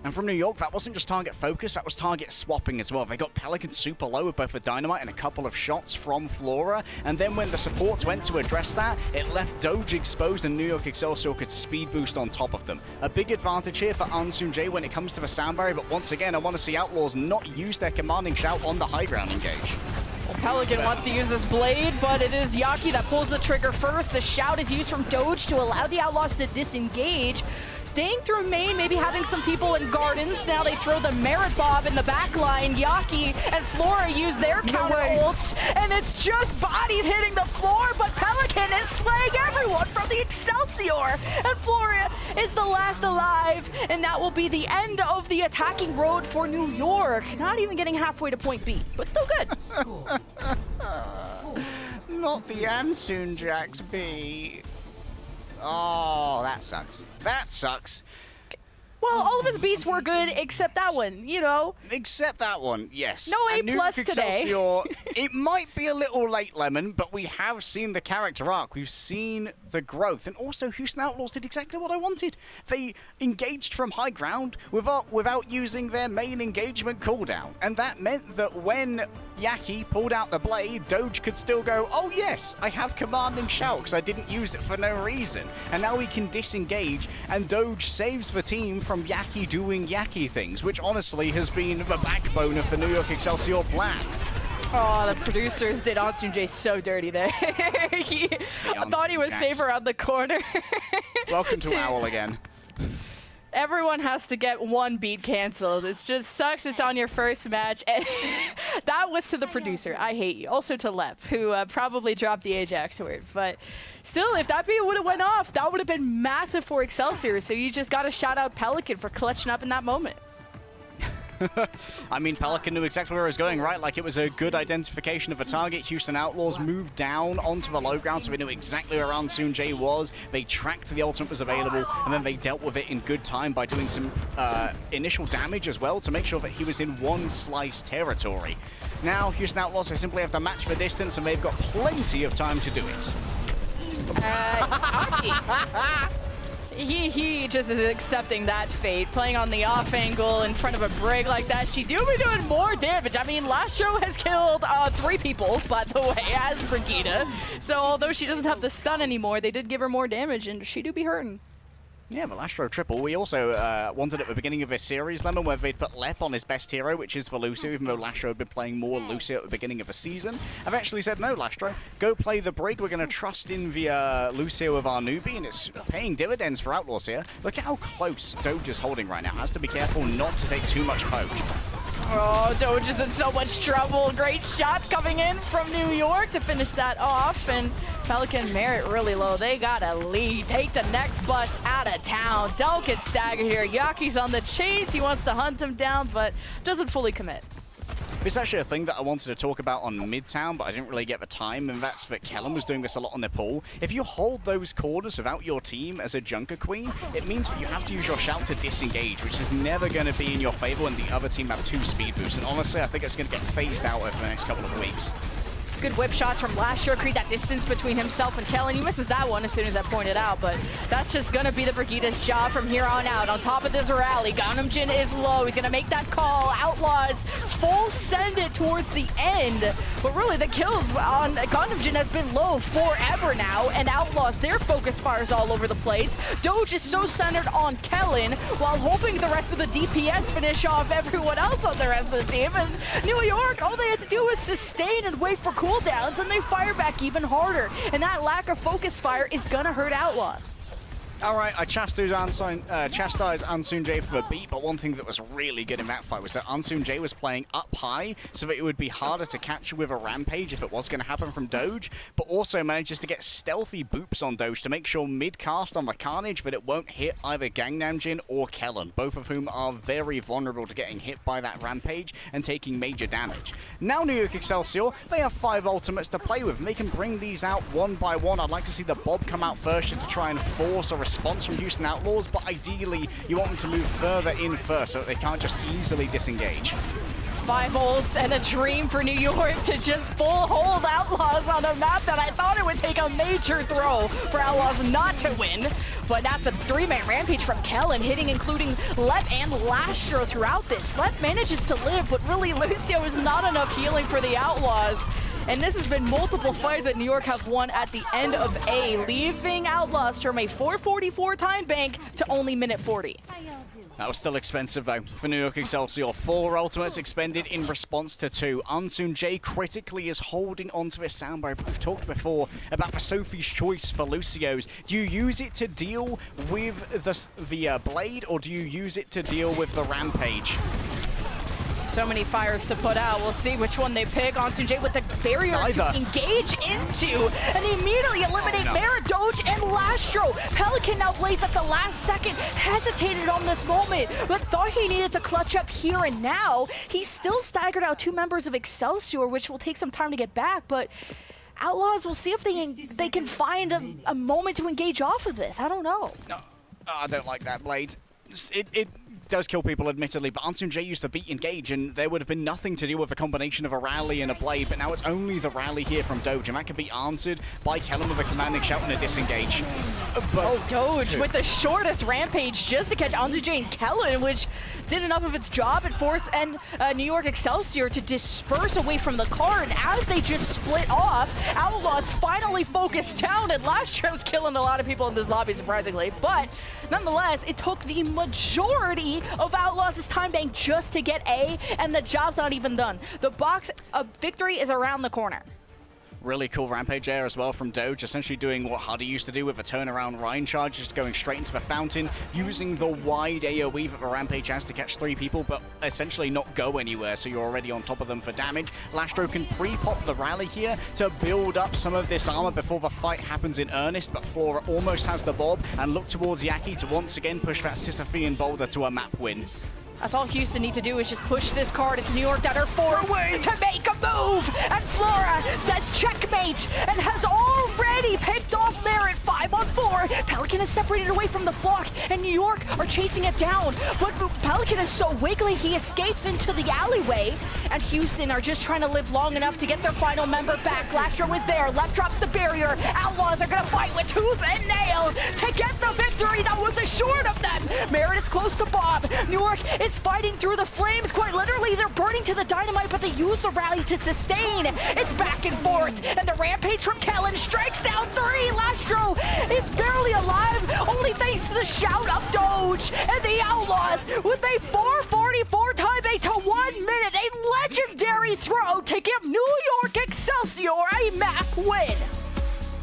And from New York, that wasn't just target focus, that was target swapping as well. They got Pelican super low with both a dynamite and a couple of shots from Flora. And then when the supports went to address that, it left Doge exposed and New York Excelsior could speed boost on top of them. A big advantage here for Ansoonjae when it comes to the sound barrier, but once again, I want to see Outlaws not use their commanding shout on the high ground engage. Pelican wants to use this blade, but it is Yaki that pulls the trigger first. The shout is used from Doge to allow the Outlaws to disengage. Staying through main, maybe having some people in gardens. Now they throw the Merit Bob in the back line. Yaki and Flora use their counter ults, and it's just bodies hitting the floor, but Pelican is slaying everyone from the Excelsior. And Flora is the last alive, and that will be the end of the attacking road for New York. Not even getting halfway to point B, but still good. Not the Ansoonjax B. Oh, that sucks. That sucks. Well, all of his beats were good except that one, you know. Except that one, yes. No A+ today. It might be a little late, Lemon, but we have seen the character arc. We've seen the growth. And also, Houston Outlaws did exactly what I wanted. They engaged from high ground without using their main engagement cooldown. And that meant that when Yaki pulled out the blade, Doge could still go, oh yes, I have commanding shout because I didn't use it for no reason. And now we can disengage, and Doge saves the team from Yaki doing Yaki things, which honestly has been the backbone of the New York Excelsior plan. Oh, the producers did Ansoonjae so dirty there. I thought he was safe around the corner. Welcome to Owl again. Everyone has to get one beat canceled. It just sucks it's on your first match. And that was to the producer. I hate you. Also to Lep, who probably dropped the Ajax word. But still, if that beat would have went off, that would have been massive for Excelsior. So you just got to shout out Pelican for clutching up in that moment. I mean, Pelican knew exactly where he was going, right? Like, it was a good identification of a target. Houston Outlaws moved down onto the low ground, so we knew exactly where Ansoonjae was. They tracked the ultimate was available, and then they dealt with it in good time by doing some initial damage as well to make sure that he was in one slice territory. Now, Houston Outlaws, they simply have to match the distance, and they've got plenty of time to do it. He just is accepting that fate, playing on the off angle in front of a brig like that. She do be doing more damage. I mean, Lastro has killed 3 people, by the way, as Brigida. So although she doesn't have the stun anymore, they did give her more damage, and she do be hurting. Yeah, the Lastro triple. We also wanted at the beginning of this series, Lemon, where they'd put Lep on his best hero, which is for Lucio, even though Lastro had been playing more Lucio at the beginning of the season. I've actually said, no, Lastro, go play the Brig. We're going to trust in the Lucio of our newbie, and it's paying dividends for Outlaws here. Look at how close Doge is holding right now. Has to be careful not to take too much poke. Oh, Doge is in so much trouble. Great shots coming in from New York to finish that off, and Pelican Merit really low. They got a lead. Take the next bus out of town. Delicate stagger here. Yaki's on the chase. He wants to hunt him down, but doesn't fully commit. It's actually a thing that I wanted to talk about on Midtown, but I didn't really get the time, and that's that Kellen was doing this a lot on their pool. If you hold those corners without your team as a Junker Queen, it means that you have to use your shout to disengage, which is never going to be in your favor when the other team have 2 speed boosts. And honestly, I think it's going to get phased out over the next couple of weeks. Good whip shots from Lastro, create that distance between himself and Kellen. He misses that one as soon as I pointed out, but that's just gonna be the Brigida's job from here on out. On top of this rally, Ganamjin is low. He's gonna make that call. Outlaws full send it towards the end, but really the kills on Ganamjin has been low forever now, and Outlaws, their focus fires all over the place. Doge is so centered on Kellen, while hoping the rest of the DPS finish off everyone else on the rest of the team. And New York, all they had to do was sustain and wait for cooldowns, and they fire back even harder. And that lack of focus fire is gonna hurt Outlaws. All right, I chastised Ansoonjae for the beat, but one thing that was really good in that fight was that Ansoonjae was playing up high, so that it would be harder to catch with a rampage if it was going to happen from Doge, but also manages to get stealthy boops on Doge to make sure mid-cast on the Carnage that it won't hit either Gangnam or Kellen, both of whom are very vulnerable to getting hit by that rampage and taking major damage. Now New York Excelsior, they have 5 ultimates to play with, and they can bring these out one by one. I'd like to see the Bob come out first just to try and force a response from Houston Outlaws, but ideally you want them to move further in first so that they can't just easily disengage. 5 ults and a dream for New York to just full hold Outlaws on a map that I thought it would take a major throw for Outlaws not to win. But that's a 3-man rampage from Kellen, hitting including Lep and Lastro throughout this. Lep manages to live, but really Lucio is not enough healing for the Outlaws. And this has been multiple fights that New York have won at the end of A, leaving Outlaws from a 4:44 time bank to only minute 40. That was still expensive though for New York Excelsior. 4 ultimates expended in response to 2. Unsoon J critically is holding onto his soundbar. We've talked before about the Sophie's Choice for Lucio's. Do you use it to deal with the Blade, or do you use it to deal with the Rampage? So many fires to put out. We'll see which one they pick. Ansun J with the barrier to engage into, and they immediately eliminate Mara, Doge, and Lastro. Pelican now Blades at the last second, hesitated on this moment, but thought he needed to clutch up here and now. He still staggered out 2 members of Excelsior, which will take some time to get back, but Outlaws, we'll see if they can find a moment to engage off of this. I don't know. No, I don't like that, Blade. It does kill people, admittedly, but Ansun J used to beat Engage, and there would have been nothing to do with a combination of a rally and a Blade, but now it's only the rally here from Doge, and that can be answered by Kellen with a commanding shout and a disengage. But Doge with the shortest rampage just to catch Ansun J and Kellen, which did enough of its job and forced New York Excelsior to disperse away from the car, and as they just split off, Outlaws finally focused down, and Lastro's killing a lot of people in this lobby, surprisingly, but nonetheless, it took the majority of Outlaws' time bank just to get A, and the job's not even done. The box of victory is around the corner. Really cool Rampage air as well from Doge, essentially doing what Huddy used to do with a turnaround Ryan charge, just going straight into the fountain, using the wide AoE that the Rampage has to catch 3 people, but essentially not go anywhere, so you're already on top of them for damage. Lastro can pre-pop the rally here to build up some of this armor before the fight happens in earnest, but Flora almost has the bob, and look towards Yaki to once again push that Sisyphean boulder to a map win. That's all Houston need to do is just push this card into New York down her 4 to make a move. And Flora says checkmate and has already picked off Merritt 5-on-4. Pelican is separated away from the flock, and New York are chasing it down. But Pelican is so wiggly, he escapes into the alleyway. And Houston are just trying to live long enough to get their final member back. Lastro is there. Left drops the barrier. Outlaws are going to fight with tooth and nail to get the victory that was assured of them. Merritt is close to Bob. New York is fighting through the flames. Quite literally, they're burning to the dynamite, but they use the rally to sustain. It's back and forth, and the rampage from Kellen strikes down 3. Lastro is barely alive, only thanks to the shout of Doge. And the Outlaws, with a 4:44 time bank to 1 minute, a legendary throw to give New York Excelsior a map win.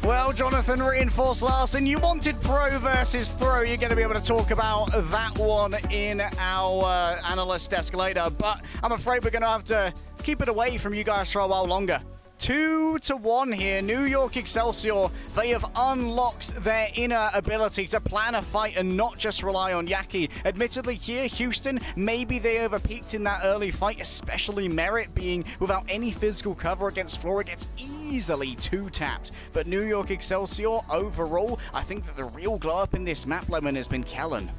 Well, Jonathan Reinforce Larson, you wanted pro versus throw. You're going to be able to talk about that one in our analyst desk later, but I'm afraid we're going to have to keep it away from you guys for a while longer. 2-1 here. New York Excelsior, they have unlocked their inner ability to plan a fight and not just rely on Yaki. Admittedly here, Houston, maybe they overpeaked in that early fight, especially Merritt being without any physical cover against Flora gets easily 2-tapped. But New York Excelsior, overall, I think that the real glow up in this map, Lemon, has been Kellen.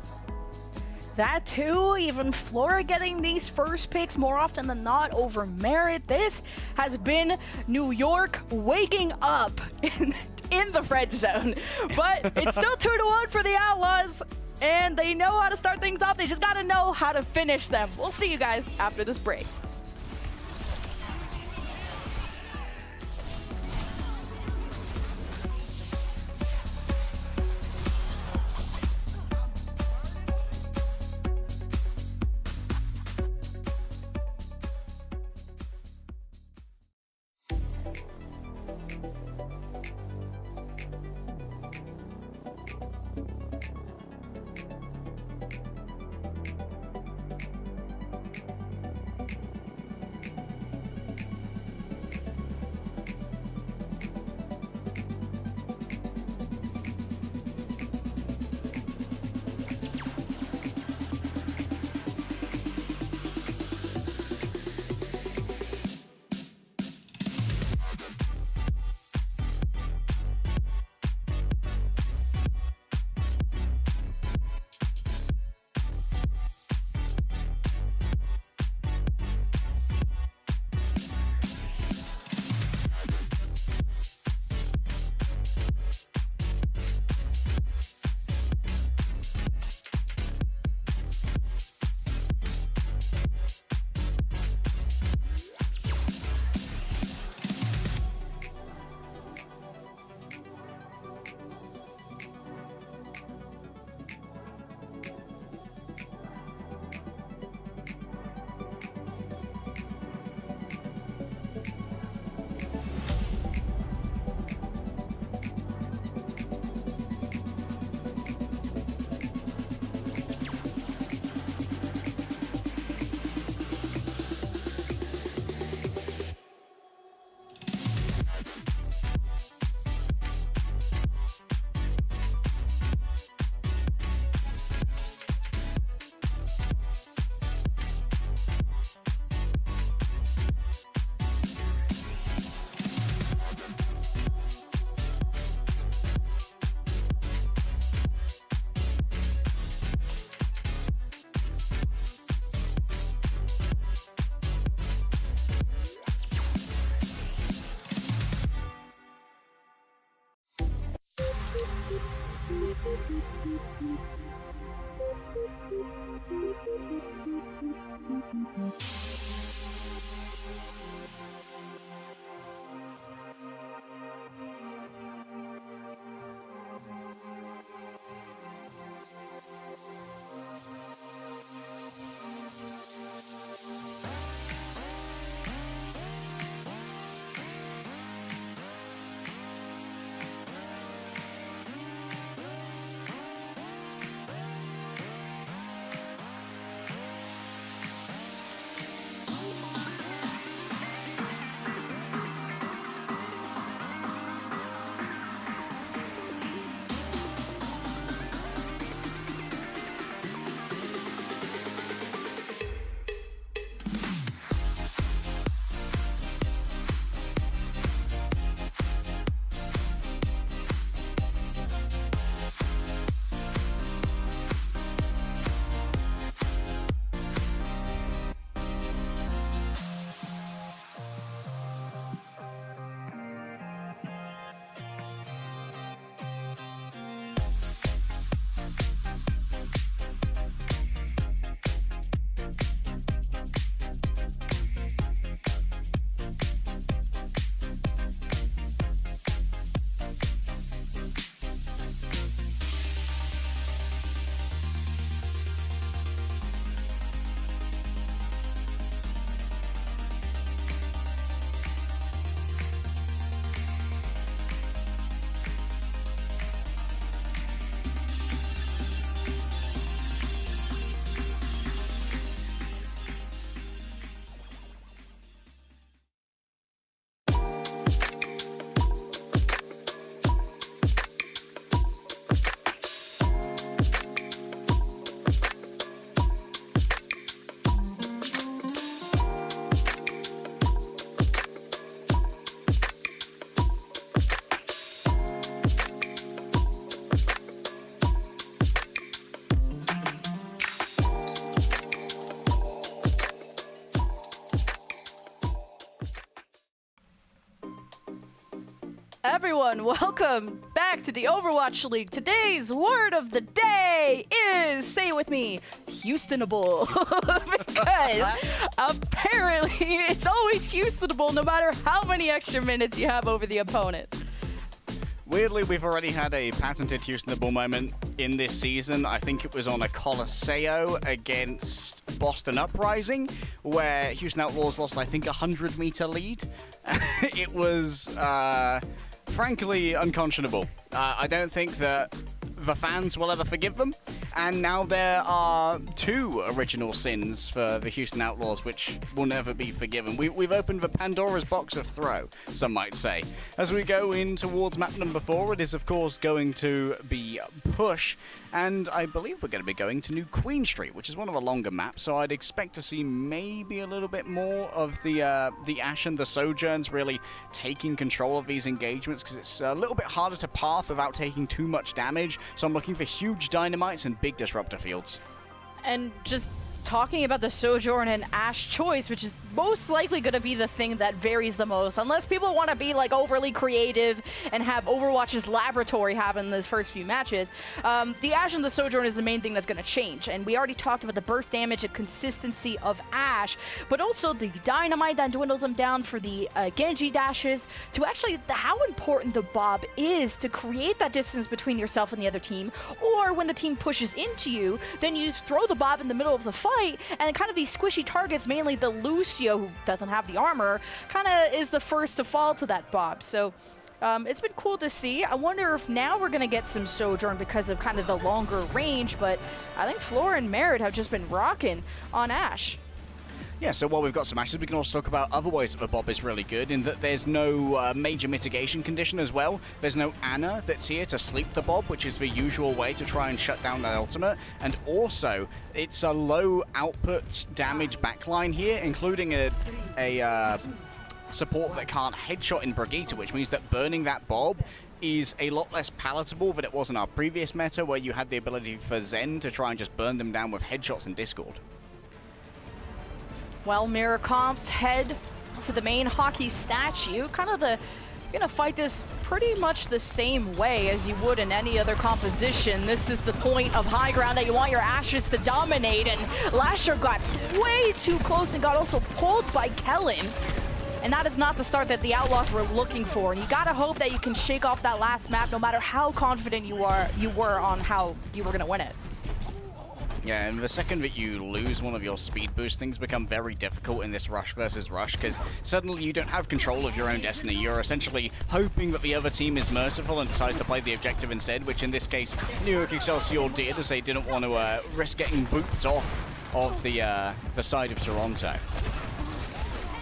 That too, even Flora getting these first picks more often than not over Merritt. This has been New York waking up in the red zone. But it's still 2-1 for the Outlaws, and they know how to start things off. They just got to know how to finish them. We'll see you guys after this break. Everyone, welcome back to the Overwatch League. Today's word of the day is, say it with me, Houstonable. Because apparently it's always Houstonable no matter how many extra minutes you have over the opponent. Weirdly, we've already had a patented Houstonable moment in this season. I think it was on a Colosseo against Boston Uprising, where Houston Outlaws lost, I think, a 100-meter lead. It was, frankly, unconscionable. I don't think that the fans will ever forgive them. And now there are 2 original sins for the Houston Outlaws, which will never be forgiven. We've opened the Pandora's box of throw, some might say. As we go in towards map number 4, it is, of course, going to be Push. And I believe we're going to be going to New Queen Street, which is one of the longer maps, so I'd expect to see maybe a little bit more of the Ashe and the Sojourns really taking control of these engagements, because it's a little bit harder to path without taking too much damage, so I'm looking for huge dynamites and big disruptor fields. And just talking about the Sojourn and Ashe choice, which is most likely going to be the thing that varies the most, unless people want to be like overly creative and have Overwatch's laboratory happen in those first few matches. The Ashe and the Sojourn is the main thing that's going to change, and we already talked about the burst damage and consistency of Ashe, but also the dynamite that dwindles them down for the Genji dashes, to actually how important the Bob is to create that distance between yourself and the other team, or when the team pushes into you, then you throw the Bob in the middle of the fight, and kind of these squishy targets, mainly the Lucio, who doesn't have the armor, kind of is the first to fall to that Bob. So it's been cool to see. I wonder if now we're going to get some Sojourn because of kind of the longer range, but I think Flora and Merit have just been rocking on Ashe. Yeah, so while we've got some Ashes, we can also talk about other ways that the Bob is really good, in that there's no major mitigation condition as well. There's no Ana that's here to sleep the Bob, which is the usual way to try and shut down that ultimate. And also, it's a low output damage backline here, including a support that can't headshot in Brigitte, which means that burning that Bob is a lot less palatable than it was in our previous meta, where you had the ability for Zen to try and just burn them down with headshots in Discord. Well, Mirror Comps head to the main hockey statue, kind of the You're gonna fight this pretty much the same way as you would in any other composition. This is the point of high ground that you want your Ashes to dominate, and Lasher got way too close and got also pulled by Kellen. And that is not the start that the Outlaws were looking for. And you gotta hope that you can shake off that last map no matter how confident you were on how you were gonna win it. Yeah, and the second that you lose one of your speed boosts, things become very difficult in this rush versus rush, because suddenly you don't have control of your own destiny. You're essentially hoping that the other team is merciful and decides to play the objective instead, which in this case, New York Excelsior did, as they didn't want to risk getting booped off of the side of Toronto.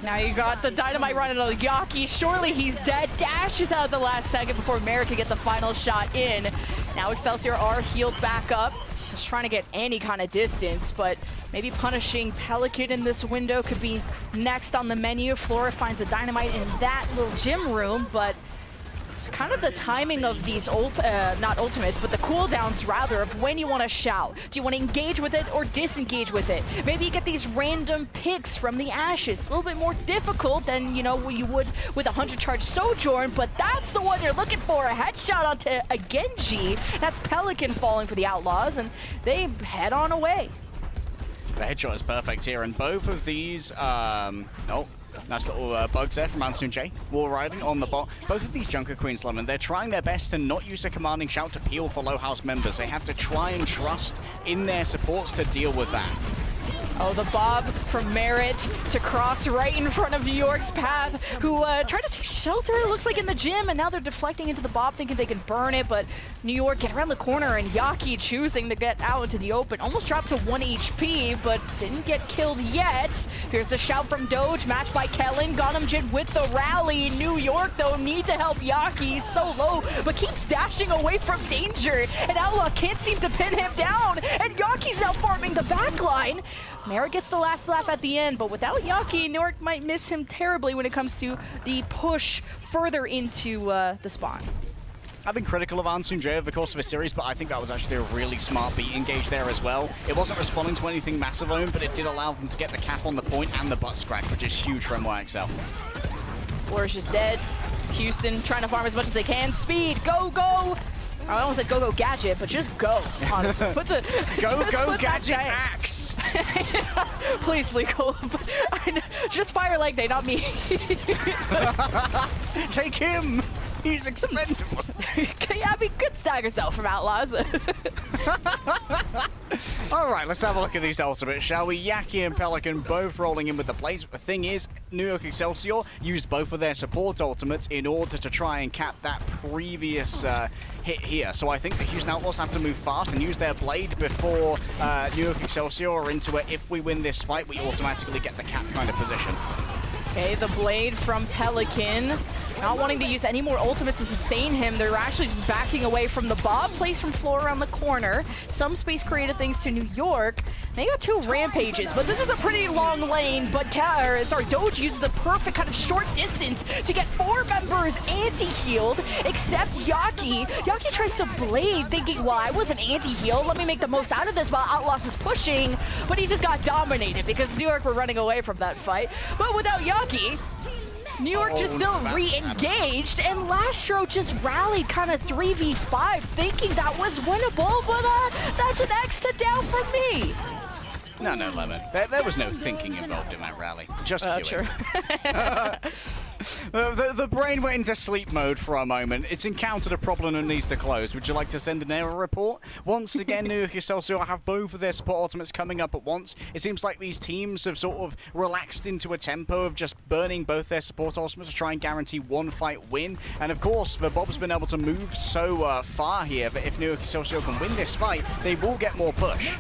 Now you got the dynamite running on Yaki. Surely he's dead. Dashes out at the last second before Merrick can get the final shot in. Now Excelsior are healed back up. Just trying to get any kind of distance, but maybe punishing Pelican in this window could be next on the menu. Flora finds a dynamite in that little gym room, but it's kind of the timing of these not ultimates, but the cooldowns rather, of when you want to shout. Do you want to engage with it or disengage with it? Maybe you get these random picks from the Ashes. It's a little bit more difficult than, you know, you would with a 100 charge Sojourn, but that's the one you're looking for. A headshot onto a Genji. That's Pelican falling for the Outlaws, and they head on away. The headshot is perfect here, and both of these, nice little bugs there from Ansun J. Wall riding on the bot. Both of these Junker Queens, Lemon, they're trying their best to not use a commanding shout to peel for low house members. They have to try and trust in their supports to deal with that. Oh, the bob from Merritt to cross right in front of New York's path, who tried to take shelter, it looks like, in the gym, and now they're deflecting into the bob thinking they can burn it, but New York get around the corner, and Yaki choosing to get out into the open. Almost dropped to 1 HP, but didn't get killed yet. Here's the shout from Doge, matched by Kellen. Got him Jin with the rally. New York, though, need to help Yaki. So low, but keeps dashing away from danger, and Outlaw can't seem to pin him down, and Yaki's now farming the backline. Merritt gets the last lap at the end, but without Yaki, New York might miss him terribly when it comes to the push further into the spawn. I've been critical of Ansun J over the course of this series, but I think that was actually a really smart beat engage there as well. It wasn't responding to anything massive own, but it did allow them to get the cap on the point and the butt scratch, which is huge for NYXL. Flourish is dead. Houston trying to farm as much as they can. Speed, go, go! I almost said go gadget, but just go, honestly. Go gadget axe! Please, legal. Just fire leg day, not me. Take him! He's expendable. Yeah, I mean, good stagger self from Outlaws. All right, let's have a look at these ultimates, shall we? Yaki and Pelican both rolling in with the plays. The thing is, New York Excelsior used both of their support ultimates in order to try and cap that previous hit here. So I think the Houston Outlaws have to move fast and use their blade before New York Excelsior are into it. If we win this fight, we automatically get the cap kind of position. Okay, the blade from Pelican. Not wanting to use any more ultimates to sustain him. They're actually just backing away from the bob place from Floor around the corner. Some space created thanks to New York. They got 2 rampages, but this is a pretty long lane. But Doge uses the perfect kind of short distance to get 4 members anti-healed, except Yaki. Yaki tries to blade, thinking, well, I wasn't anti-healed. Let me make the most out of this while Outlaws is pushing. But he just got dominated because New York were running away from that fight. But without Yaki, New York just still re-engaged, and Lastro just rallied kind of 3v5, thinking that was winnable, but that's an X to down for me. No, Lemon. There was no thinking involved in that rally. Just queuing. Sure. The brain went into sleep mode for a moment. It's encountered a problem and needs to close. Would you like to send an error report? Once again, New York Excelsior have both of their support ultimates coming up at once. It seems like these teams have sort of relaxed into a tempo of just burning both their support ultimates to try and guarantee one fight win. And of course, the Bob's been able to move so far here that if New York Excelsior can win this fight, they will get more push.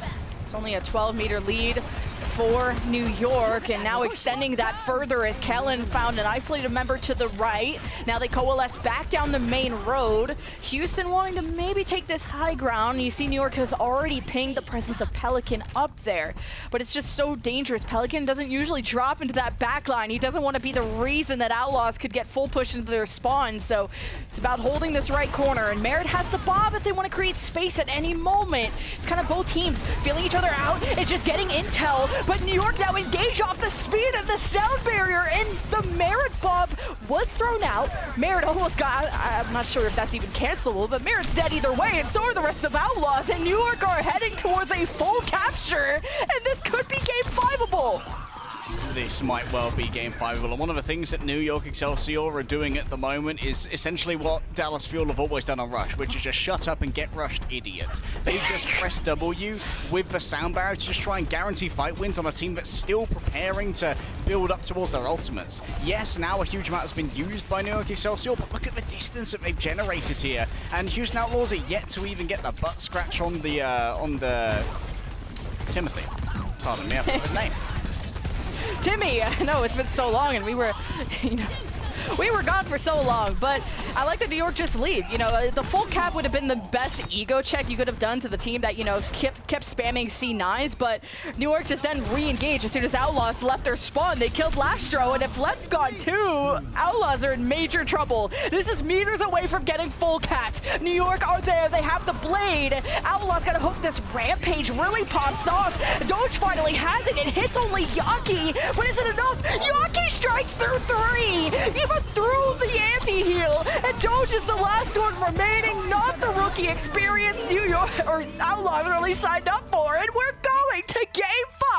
It's only a 12-meter lead for New York, and now extending that further as Kellen found an isolated member to the right. Now they coalesce back down the main road. Houston wanting to maybe take this high ground. You see New York has already pinged the presence of Pelican up there, but it's just so dangerous. Pelican doesn't usually drop into that back line. He doesn't want to be the reason that Outlaws could get full push into their spawn, so it's about holding this right corner, and Merritt has the bob if they want to create space at any moment. It's kind of both teams feeling each other out and just getting intel but New York now engage off the speed of the sound barrier, and the Merit bomb was thrown out. Merit almost got, I'm not sure if that's even cancelable, but Merit's dead either way, and so are the rest of Outlaws, and New York are heading towards a full capture, and this could be game 5-able. This might well be game 5-able, and one of the things that New York Excelsior are doing at the moment is essentially what Dallas Fuel have always done on Rush, which is just shut up and get rushed, idiot. They just press W with the sound barrier to just try and guarantee fight wins on a team that's still preparing to build up towards their ultimates. Yes, now a huge amount has been used by New York Excelsior, but look at the distance that they've generated here, and Houston Outlaws are yet to even get the butt scratch on the Timothy. Pardon me, I forgot his name. Timmy, I know it's been so long, and we were, we were gone for so long, but I like that New York just leave. The full cap would have been the best ego check you could have done to the team that, kept spamming C9s, but New York just then re-engaged as soon as Outlaws left their spawn. They killed Lastro, and if Lep's gone too, Outlaws are in major trouble. This is meters away from getting full capped. New York are there, they have the blade. Outlaws gotta hope this rampage really pops off. Doge finally has it, it hits only Yaki, but is it enough? Yaki strikes through 3, even through the anti-heal, and Doge is the last one remaining, not the rookie experience New York, or Outlaws really signed up for, and we're going to game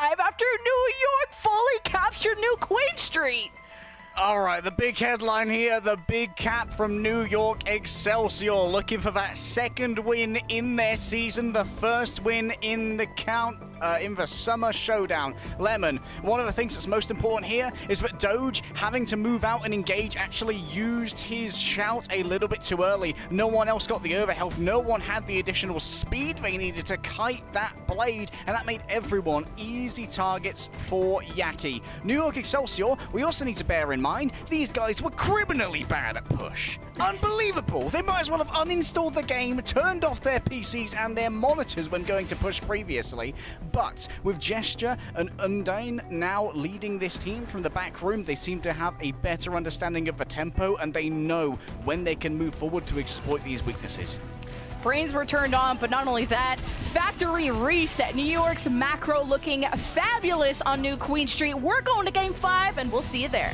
5 after New York fully captured New Queen Street. All right, the big headline here, the big cap from New York Excelsior, looking for that second win in their season, the first win in the in the summer showdown. Lemon, one of the things that's most important here is that Doge, having to move out and engage, actually used his shout a little bit too early. No one else got the overhealth, no one had the additional speed they needed to kite that blade, and that made everyone easy targets for Yaki. New York Excelsior, we also need to bear in mind, these guys were criminally bad at push. Unbelievable! They might as well have uninstalled the game, turned off their PCs and their monitors when going to push previously. But with Gesture and Undyne now leading this team from the back room, they seem to have a better understanding of the tempo, and they know when they can move forward to exploit these weaknesses. Brains were turned on, but not only that, factory reset. New York's macro looking fabulous on New Queen Street. We're going to game 5, and we'll see you there.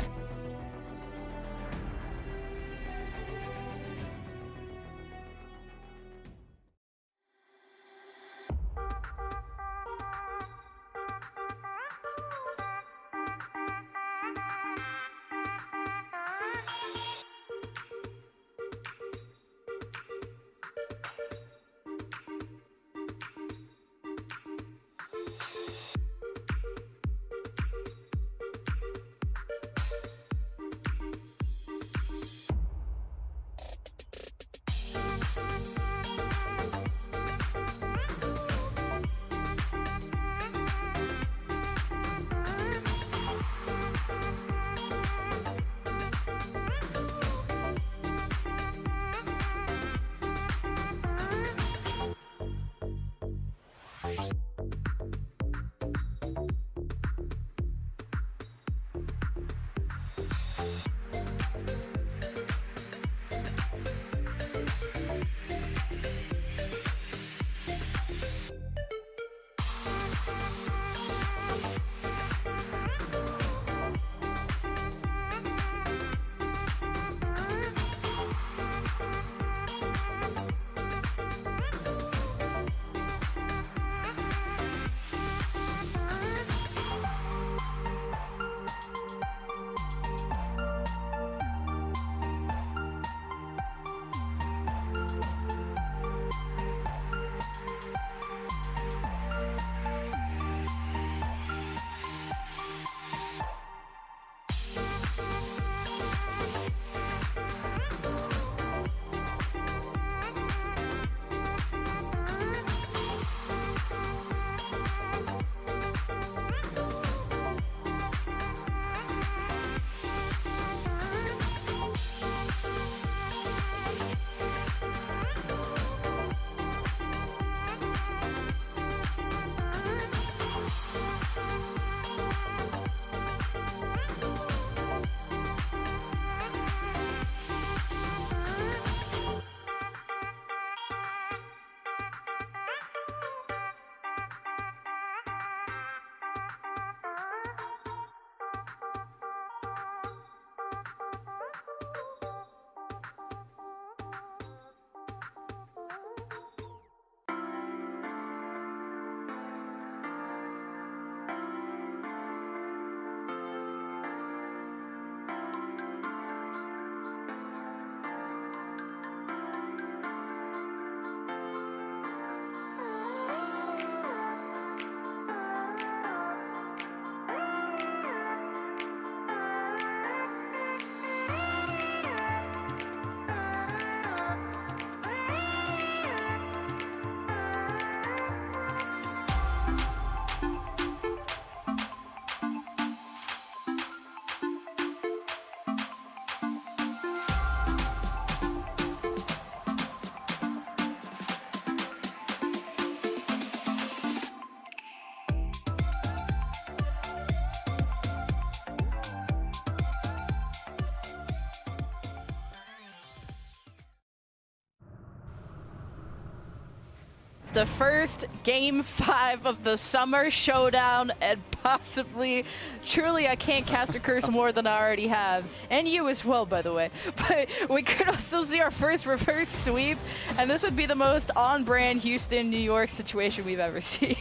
It's the first Game 5 of the Summer Showdown, and possibly, truly, I can't cast a curse more than I already have. And you as well, by the way. But we could also see our first reverse sweep, and this would be the most on-brand Houston, New York situation we've ever seen.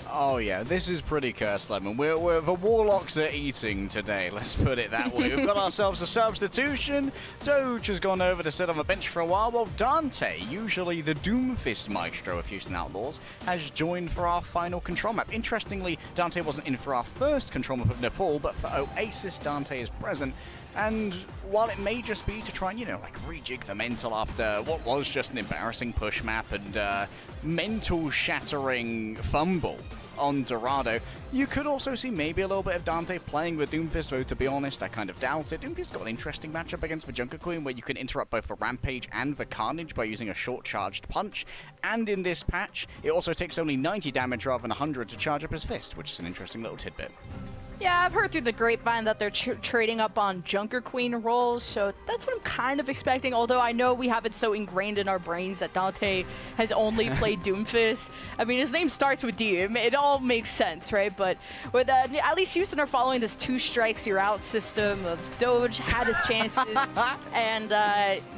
Oh yeah, this is pretty cursed, Lemon. The Warlocks are eating today, let's put it that way. We've got ourselves a substitution. Doge has gone over to sit on the bench for a while, while Dante, usually the Doomfist maestro of Houston Outlaws, has joined for our final control map. Interestingly, Dante wasn't in for our first control map of Nepal, but for Oasis, Dante is present. And while it may just be to try and, like rejig the mental after what was just an embarrassing push map and mental shattering fumble on Dorado, you could also see maybe a little bit of Dante playing with Doomfist, though to be honest, I kind of doubt it. Doomfist got an interesting matchup against the Junker Queen where you can interrupt both the Rampage and the Carnage by using a short-charged punch, and in this patch, it also takes only 90 damage rather than 100 to charge up his fist, which is an interesting little tidbit. Yeah, I've heard through the grapevine that they're trading up on Junker Queen roles, so that's what I'm kind of expecting, although I know we have it so ingrained in our brains that Dante has only played Doomfist. I mean, his name starts with D. It all makes sense, right? But with at least Houston are following this 2 strikes you're out system of Doge had his chances, and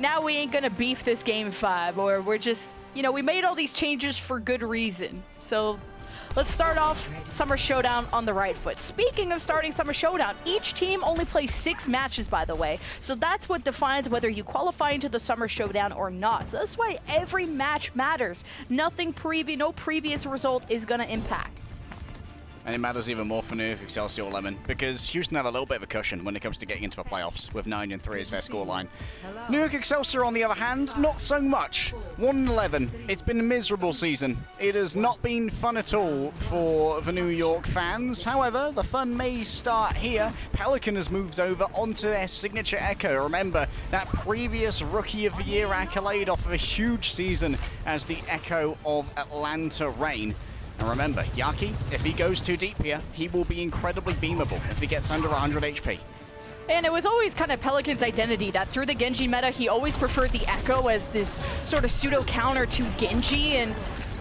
now we ain't gonna beef this Game 5, or we're just, we made all these changes for good reason. So let's start off Summer Showdown on the right foot. Speaking of starting Summer Showdown, each team only plays 6 matches, by the way. So that's what defines whether you qualify into the Summer Showdown or not. So that's why every match matters. No previous result is going to impact. And it matters even more for New York Excelsior Lemon, because Houston have a little bit of a cushion when it comes to getting into the playoffs, with 9-3 as their scoreline. New York Excelsior, on the other hand, not so much. 1-11. It's been a miserable season. It has not been fun at all for the New York fans. However, the fun may start here. Pelican has moved over onto their signature Echo. Remember, that previous Rookie of the Year accolade off of a huge season as the Echo of Atlanta Reign. And remember, Yaki, if he goes too deep here, he will be incredibly beamable if he gets under 100 HP. And it was always kind of Pelican's identity that through the Genji meta, he always preferred the Echo as this sort of pseudo-counter to Genji, and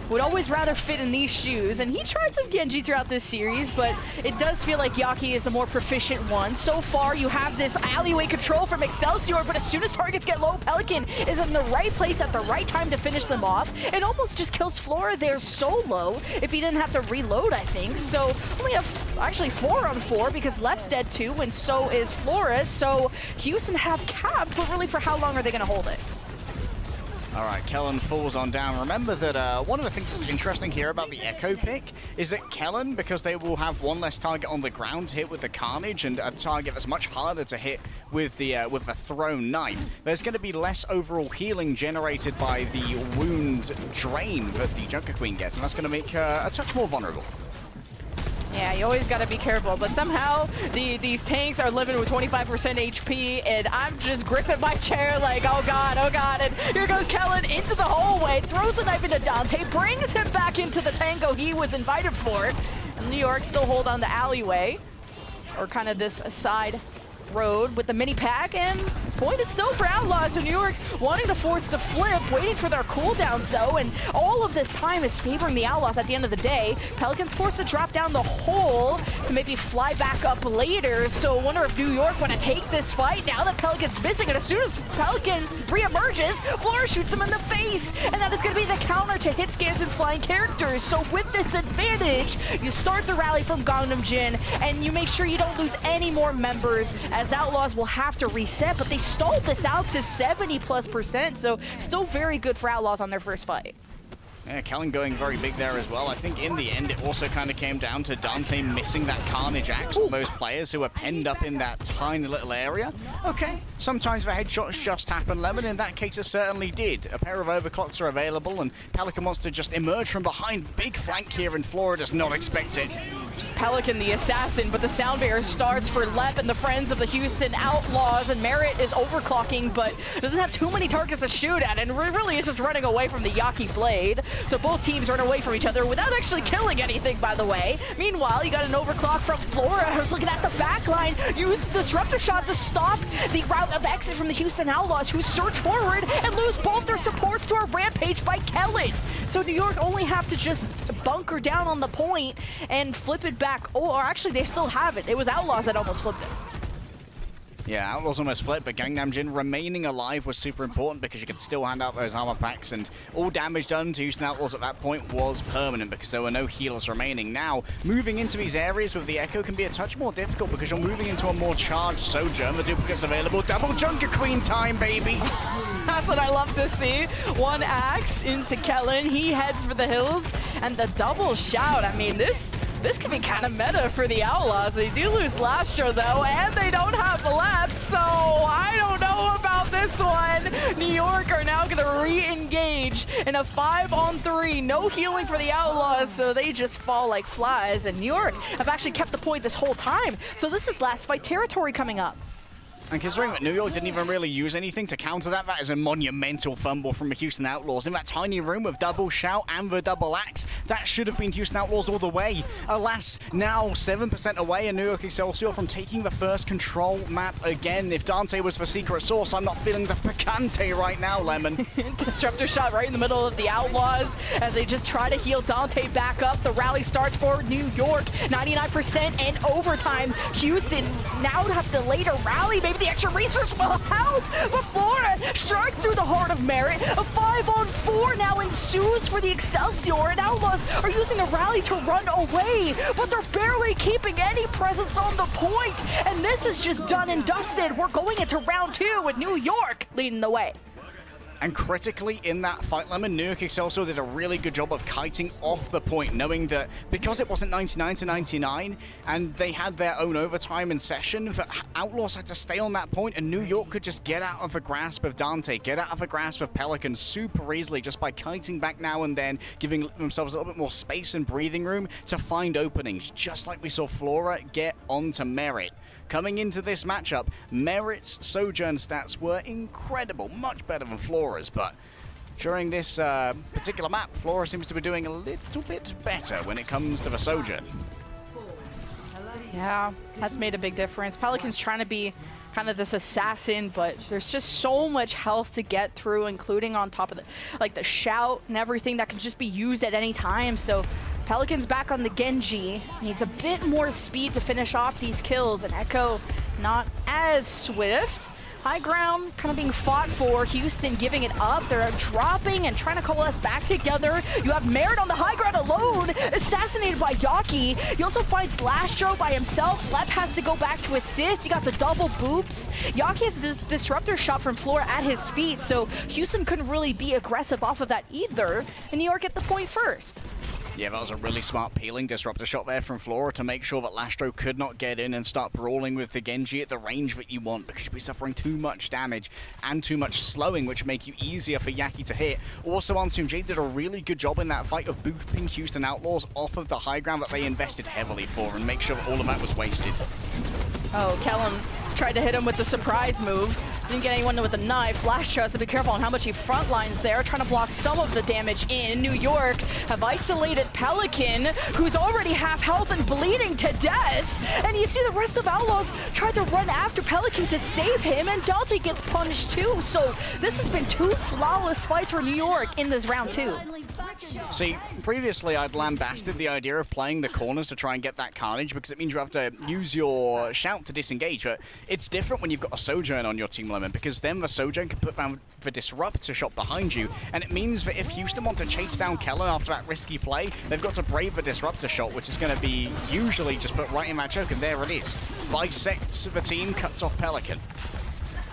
would always rather fit in these shoes. And he tried some Genji throughout this series, but it does feel like Yaki is the more proficient one. So far, you have this alleyway control from Excelsior, but as soon as targets get low, Pelican is in the right place at the right time to finish them off. It almost just kills Flora there solo if he didn't have to reload, I think. So only have actually 4-on-4 because Lep's dead too, and so is Flora. So Houston have capped, but really for how long are they going to hold it? All right, Kellen falls on down. Remember that one of the things that's interesting here about the Echo pick is that Kellen, because they will have one less target on the ground to hit with the Carnage and a target that's much harder to hit with the thrown knife, there's going to be less overall healing generated by the wound drain that the Junker Queen gets, and that's going to make her a touch more vulnerable. Yeah, you always got to be careful, but somehow these tanks are living with 25% HP, and I'm just gripping my chair like, oh god, and here goes Kellen into the hallway, throws a knife into Dante, brings him back into the tango he was invited for. And New York still hold on the alleyway, or kind of this side road with the mini pack, and point is still for Outlaws. So New York wanting to force the flip, waiting for their cooldowns though, and all of this time is favoring the Outlaws at the end of the day. Pelican's forced to drop down the hole to maybe fly back up later, so I wonder if New York want to take this fight now that Pelican's missing, and as soon as Pelican re-emerges, Flora shoots him in the face, and that is going to be the counter to hit scans and flying characters. So with this advantage, you start the rally from Gangnam Jin, and you make sure you don't lose any more members, as Outlaws will have to reset, but they stalled this out to 70+%, so still very good for Outlaws on their first fight. Yeah, Kellen going very big there as well. I think in the end, it also kind of came down to Dante missing that Carnage axe on those players who were penned up in that tiny little area. Okay, sometimes the headshots just happen, Lemon. In that case, it certainly did. A pair of overclocks are available, and Pelican wants to just emerge from behind. Big flank here, and Flora does not expect it. Just Pelican the assassin, but the sound barrier starts for Lep and the friends of the Houston Outlaws, and Merritt is overclocking, but doesn't have too many targets to shoot at, and really is just running away from the Yaki blade. So both teams run away from each other without actually killing anything, by the way. Meanwhile, you got an overclock from Flora, who's looking at the back line, use the disruptor shot to stop the route of exit from the Houston Outlaws, who surge forward and lose both their supports to a rampage by Kellen. So New York only have to just bunker down on the point and flip it back. Oh, or actually they still have it. It was Outlaws that almost flipped it. Yeah, Outlaws almost flipped, but Gangnam Jin remaining alive was super important because you could still hand out those armor packs, and all damage done to Houston Outlaws at that point was permanent because there were no healers remaining. Now, moving into these areas with the Echo can be a touch more difficult because you're moving into a more charged Sojourn. The duplicates available. Double Junker Queen time, baby! That's what I love to see. One axe into Kellen. He heads for the hills, and the double shout. I mean, this could be kind of meta for the Outlaws. They do lose Lastro, though, and they don't have the left, so I don't know about this one. New York are now going to re-engage in a 5-on-3. No healing for the Outlaws, so they just fall like flies, and New York have actually kept the point this whole time, so this is last fight territory coming up. And considering that New York didn't even really use anything to counter that, that is a monumental fumble from the Houston Outlaws. In that tiny room with double shout and the double axe, that should have been Houston Outlaws all the way. Alas, now 7% away, and New York Excelsior from taking the first control map again. If Dante was the secret source, I'm not feeling the picante right now, Lemon. Disruptor shot right in the middle of the Outlaws as they just try to heal Dante back up. The rally starts for New York, 99% and overtime. Houston now would have to later rally. Maybe the extra resource will help, but Florida strikes through the heart of Merit. A 5-on-4 now ensues for the Excelsior, and Outlaws are using a rally to run away, but they're barely keeping any presence on the point, and this is just done and dusted. We're going into round 2 with New York leading the way. And critically in that fight, Lemon, New York Excelsior did a really good job of kiting off the point, knowing that because it wasn't 99-99 and they had their own overtime in session, that Outlaws had to stay on that point, and New York could just get out of the grasp of Dante, get out of the grasp of Pelican super easily just by kiting back now and then, giving themselves a little bit more space and breathing room to find openings, just like we saw Flora get onto Merit. Coming into this matchup, Merit's Sojourn stats were incredible, much better than Flora's, but during this particular map, Flora seems to be doing a little bit better when it comes to the Sojourn. Yeah, that's made a big difference. Pelican's trying to be kind of this assassin, but there's just so much health to get through, including on top of the shout and everything that can just be used at any time, so Pelican's back on the Genji, needs a bit more speed to finish off these kills, and Echo not as swift. High ground kind of being fought for, Houston giving it up. They're dropping and trying to coalesce back together. You have Merit on the high ground alone, assassinated by Yaki. He also finds Lastro by himself. Lep has to go back to assist. He got the double boops. Yaki has this disruptor shot from Flora at his feet, so Houston couldn't really be aggressive off of that either, and New York get the point first. Yeah, that was a really smart peeling disruptor shot there from Flora to make sure that Lastro could not get in and start brawling with the Genji at the range that you want, because you'd be suffering too much damage and too much slowing, which make you easier for Yaki to hit. Also, Ansumji did a really good job in that fight of booping Houston Outlaws off of the high ground that they invested heavily for and make sure that all of that was wasted. Oh, Callum tried to hit him with the surprise move. Didn't get anyone with a knife. Lastro has to be careful on how much he frontlines there, trying to block some of the damage in. New York have isolated Pelican, who's already half health and bleeding to death. And you see the rest of Outlaws tried to run after Pelican to save him, and Dante gets punished too. So this has been 2 flawless fights for New York in this round 2. See, previously I'd lambasted the idea of playing the corners to try and get that carnage because it means you have to use your shout to disengage, but it's different when you've got a Sojourn on your team, Lemon, because then the Sojourn can put down the disruptor shot behind you, and it means that if Houston want to chase down Kellen after that risky play, they've got to brave the disruptor shot, which is going to be usually just put right in that choke, and there it is. Bisects the team, cuts off Pelican.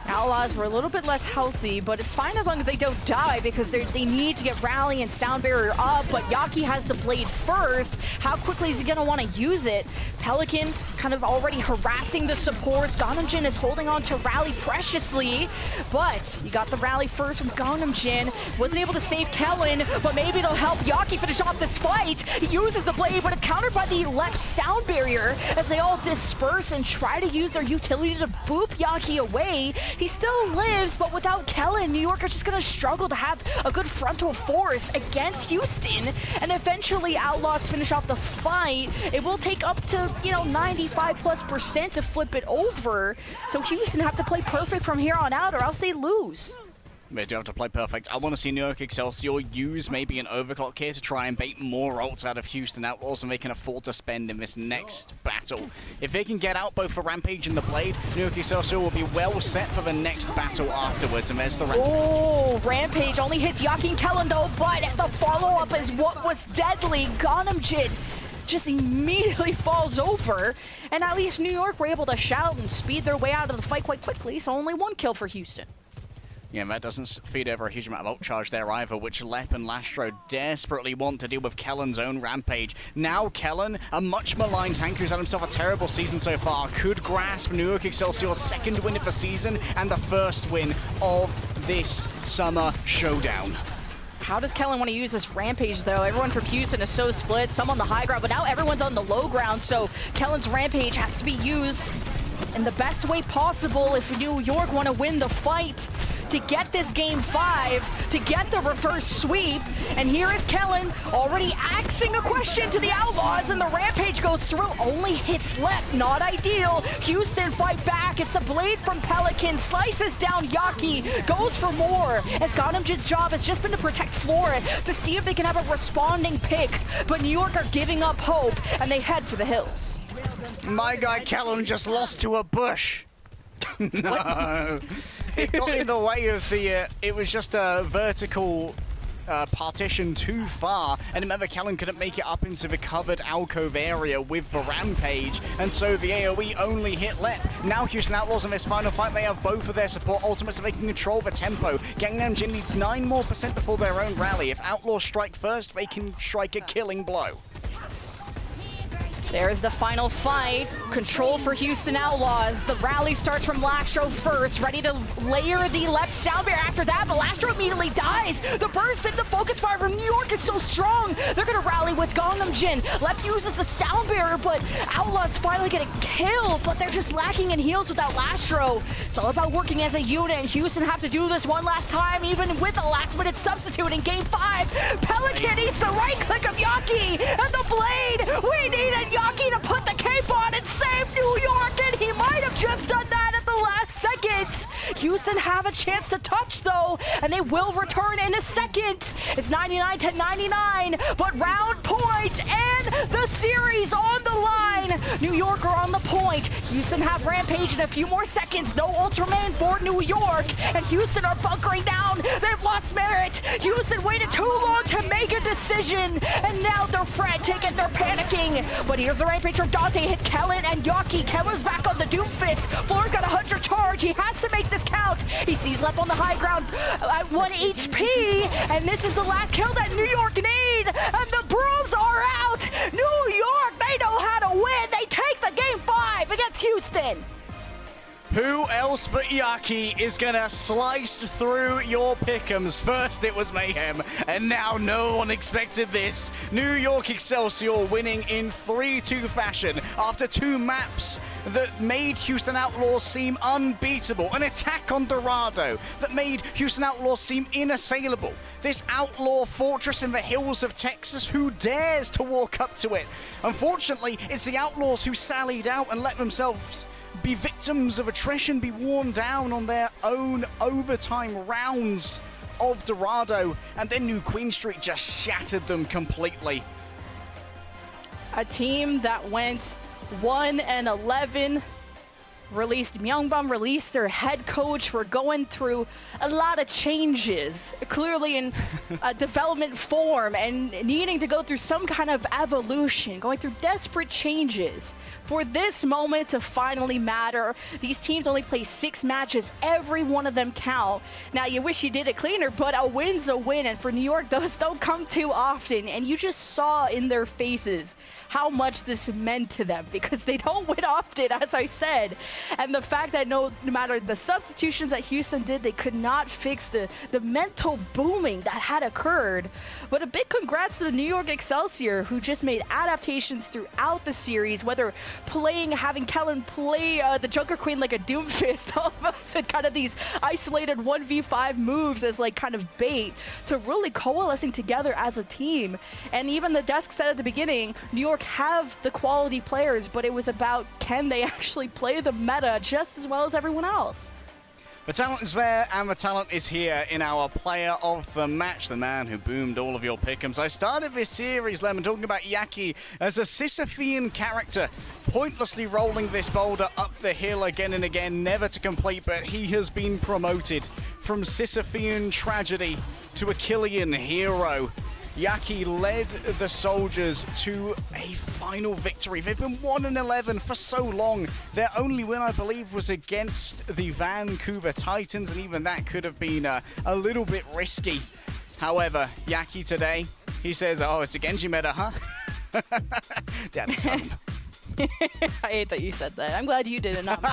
Outlaws were a little bit less healthy, but it's fine as long as they don't die because they need to get Rally and Sound Barrier up, but Yaki has the blade first. How quickly is he going to want to use it? Pelican kind of already harassing the supports. Gangnam Jin is holding on to Rally preciously, but you got the Rally first from Gangnam Jin. Wasn't able to save Kellen, but maybe it'll help Yaki finish off this fight. He uses the blade, but it's countered by the left Sound Barrier as they all disperse and try to use their utility to boop Yaki away. He still lives, but without Kellen, New York are just going to struggle to have a good frontal force against Houston, and eventually Outlaws finish off the fight. It will take up to, 95+% to flip it over, so Houston have to play perfect from here on out or else they lose. They do have to play perfect. I want to see New York Excelsior use maybe an overclock here to try and bait more ults out of Houston Outlaws and they can afford to spend in this next battle. If they can get out both for Rampage and the Blade, New York Excelsior will be well set for the next battle afterwards. And there's the Rampage. Oh, Rampage only hits Yaki and Kellen though, but the follow-up is what was deadly. Ganamjin just immediately falls over, and at least New York were able to shout and speed their way out of the fight quite quickly, so only one kill for Houston. Yeah, that doesn't feed over a huge amount of ult charge there either, which Lep and Lastro desperately want to deal with Kellen's own Rampage. Now Kellen, a much maligned tank who's had himself a terrible season so far, could grasp New York Excelsior's second win of the season and the first win of this summer showdown. How does Kellen want to use this Rampage, though? Everyone from Houston is so split, some on the high ground, but now everyone's on the low ground, so Kellen's Rampage has to be used in the best way possible if New York want to win the fight to get this game 5, to get the reverse sweep. And here is Kellen already asking a question to the Outlaws, and the Rampage goes through, only hits left, not ideal. Houston fight back, it's the Blade from Pelican, slices down Yaki, goes for more, as Ganamjin's job has just been to protect Flores, to see if they can have a responding pick, but New York are giving up hope, and they head for the hills. My guy Kellen just lost to a bush. No. It got in the way of the, it was just a vertical partition too far, and remember Kellen couldn't make it up into the covered alcove area with the Rampage, and so the AoE only hit Lep. Now Houston Outlaws in this final fight, they have both of their support ultimates so they can control the tempo. Gangnam Jin needs 9% more before their own rally. If Outlaws strike first, they can strike a killing blow. There's the final fight. Control for Houston Outlaws. The rally starts from Lastro first, ready to layer the left sound barrier after that, but Lastro immediately dies. The burst and the focus fire from New York is so strong. They're gonna rally with Gangnam Jin. Left uses the sound barrier, but Outlaws finally get a kill, but they're just lacking in heals without Lastro. It's all about working as a unit, and Houston have to do this one last time, even with a last-minute substitute in Game 5. Pelican eats the right click of Yaki, and the Blade. We needed Yaki to put the cape on and save New York, and he might have just done that at the last second. Houston have a chance to touch, though, and they will return in a second. It's 99-99, but round point and the series on the line. New York are on the point. Houston have Rampage in a few more seconds. No Ultraman for New York, and Houston are bunkering down. They've lost merit. Houston waited too long to make a decision, and now they're frantic and they're panicking. But here's the Rampage from Dante, hit Kellen and Yaki. Kellen's back on the Doomfist. Floor's got 100 charge. He has to make this count. He sees Lep on the high ground at 1 HP, and this is the last kill that New York need, and the Brooms are out. New York, they know how to win. They take the Game 5 against Houston. Who else but Yaki is gonna slice through your pick'ems? First it was Mayhem, and now no one expected this. New York Excelsior winning in 3-2 fashion after 2 maps that made Houston Outlaws seem unbeatable. An attack on Dorado that made Houston Outlaws seem inassailable. This outlaw fortress in the hills of Texas, who dares to walk up to it? Unfortunately, it's the Outlaws who sallied out and let themselves be victims of attrition, be worn down on their own overtime rounds of Dorado, and then New Queen Street just shattered them completely. A team that went 1-11, released Myungbum, released their head coach. We're going through a lot of changes, clearly in development form, and needing to go through some kind of evolution, going through desperate changes for this moment to finally matter. These teams only play 6 matches. Every one of them count. Now, you wish you did it cleaner, but a win's a win, and for New York, those don't come too often, and you just saw in their faces how much this meant to them, because they don't win often, as I said. And the fact that no matter the substitutions that Houston did, they could not fix the mental booming that had occurred. But a big congrats to the New York Excelsior, who just made adaptations throughout the series, whether having Kellen play the Junker Queen like a Doomfist, almost, and kind of these isolated 1v5 moves as like kind of bait, to really coalescing together as a team. And even the desk said at the beginning, New York have the quality players, but it was about, can they actually play the meta just as well as everyone else? The talent is there, and the talent is here in our player of the match, the man who boomed all of your pick'ems. I started this series, Lemon, talking about Yaki as a Sisyphean character, pointlessly rolling this boulder up the hill again and again, never to complete, but he has been promoted from Sisyphean tragedy to Achillean hero. Yaki led the soldiers to a final victory. They've been 1-11 for so long. Their only win, I believe, was against the Vancouver Titans, and even that could have been a little bit risky. However, Yaki today, he says, oh, it's a Genji meta, huh? Daddy's home. I hate that you said that. I'm glad you did it, not me.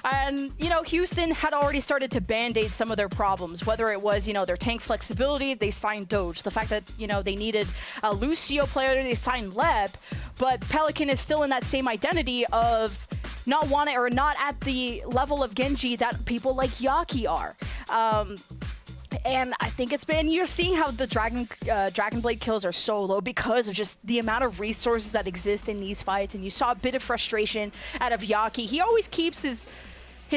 And, you know, Houston had already started to band-aid some of their problems, whether it was, you know, their tank flexibility, they signed Doge. The fact that, you know, they needed a Lucio player, they signed Leb. But Pelican is still in that same identity of not wanting or not at the level of Genji that people like Yaki are. And I think it's been, you're seeing how the Dragon Blade kills are so low because of just the amount of resources that exist in these fights. And you saw a bit of frustration out of Yaki. He always keeps his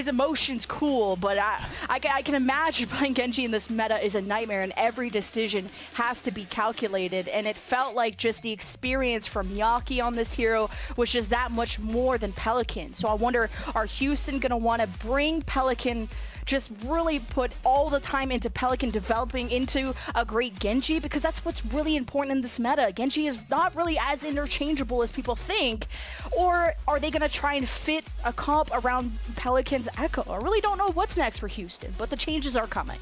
emotions cool, but I can imagine playing Genji in this meta is a nightmare, and every decision has to be calculated. And it felt like just the experience from Yaki on this hero was just that much more than Pelican. So I wonder, are Houston going to want to bring Pelican, just really put all the time into Pelican developing into a great Genji, because that's what's really important in this meta. Genji is not really as interchangeable as people think. Or are they going to try and fit a comp around Pelican's Echo? I really don't know what's next for Houston, but the changes are coming.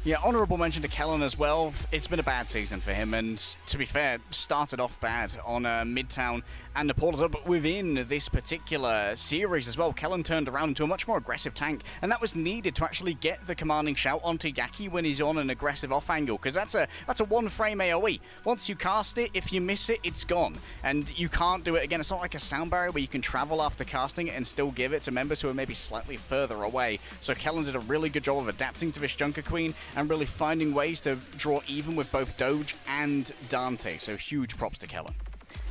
Yeah, honourable mention to Kellen as well. It's been a bad season for him, and to be fair, started off bad on Midtown and Nepal, but within this particular series as well, Kellen turned around into a much more aggressive tank, and that was needed to actually get the commanding shout onto Yaki when he's on an aggressive off angle, because that's a one-frame AoE. Once you cast it, if you miss it, it's gone, and you can't do it again. It's not like a sound barrier where you can travel after casting it and still give it to members who are maybe slightly further away. So Kellen did a really good job of adapting to this Junker Queen and really finding ways to draw even with both Doge and Dante. So huge props to Kellen.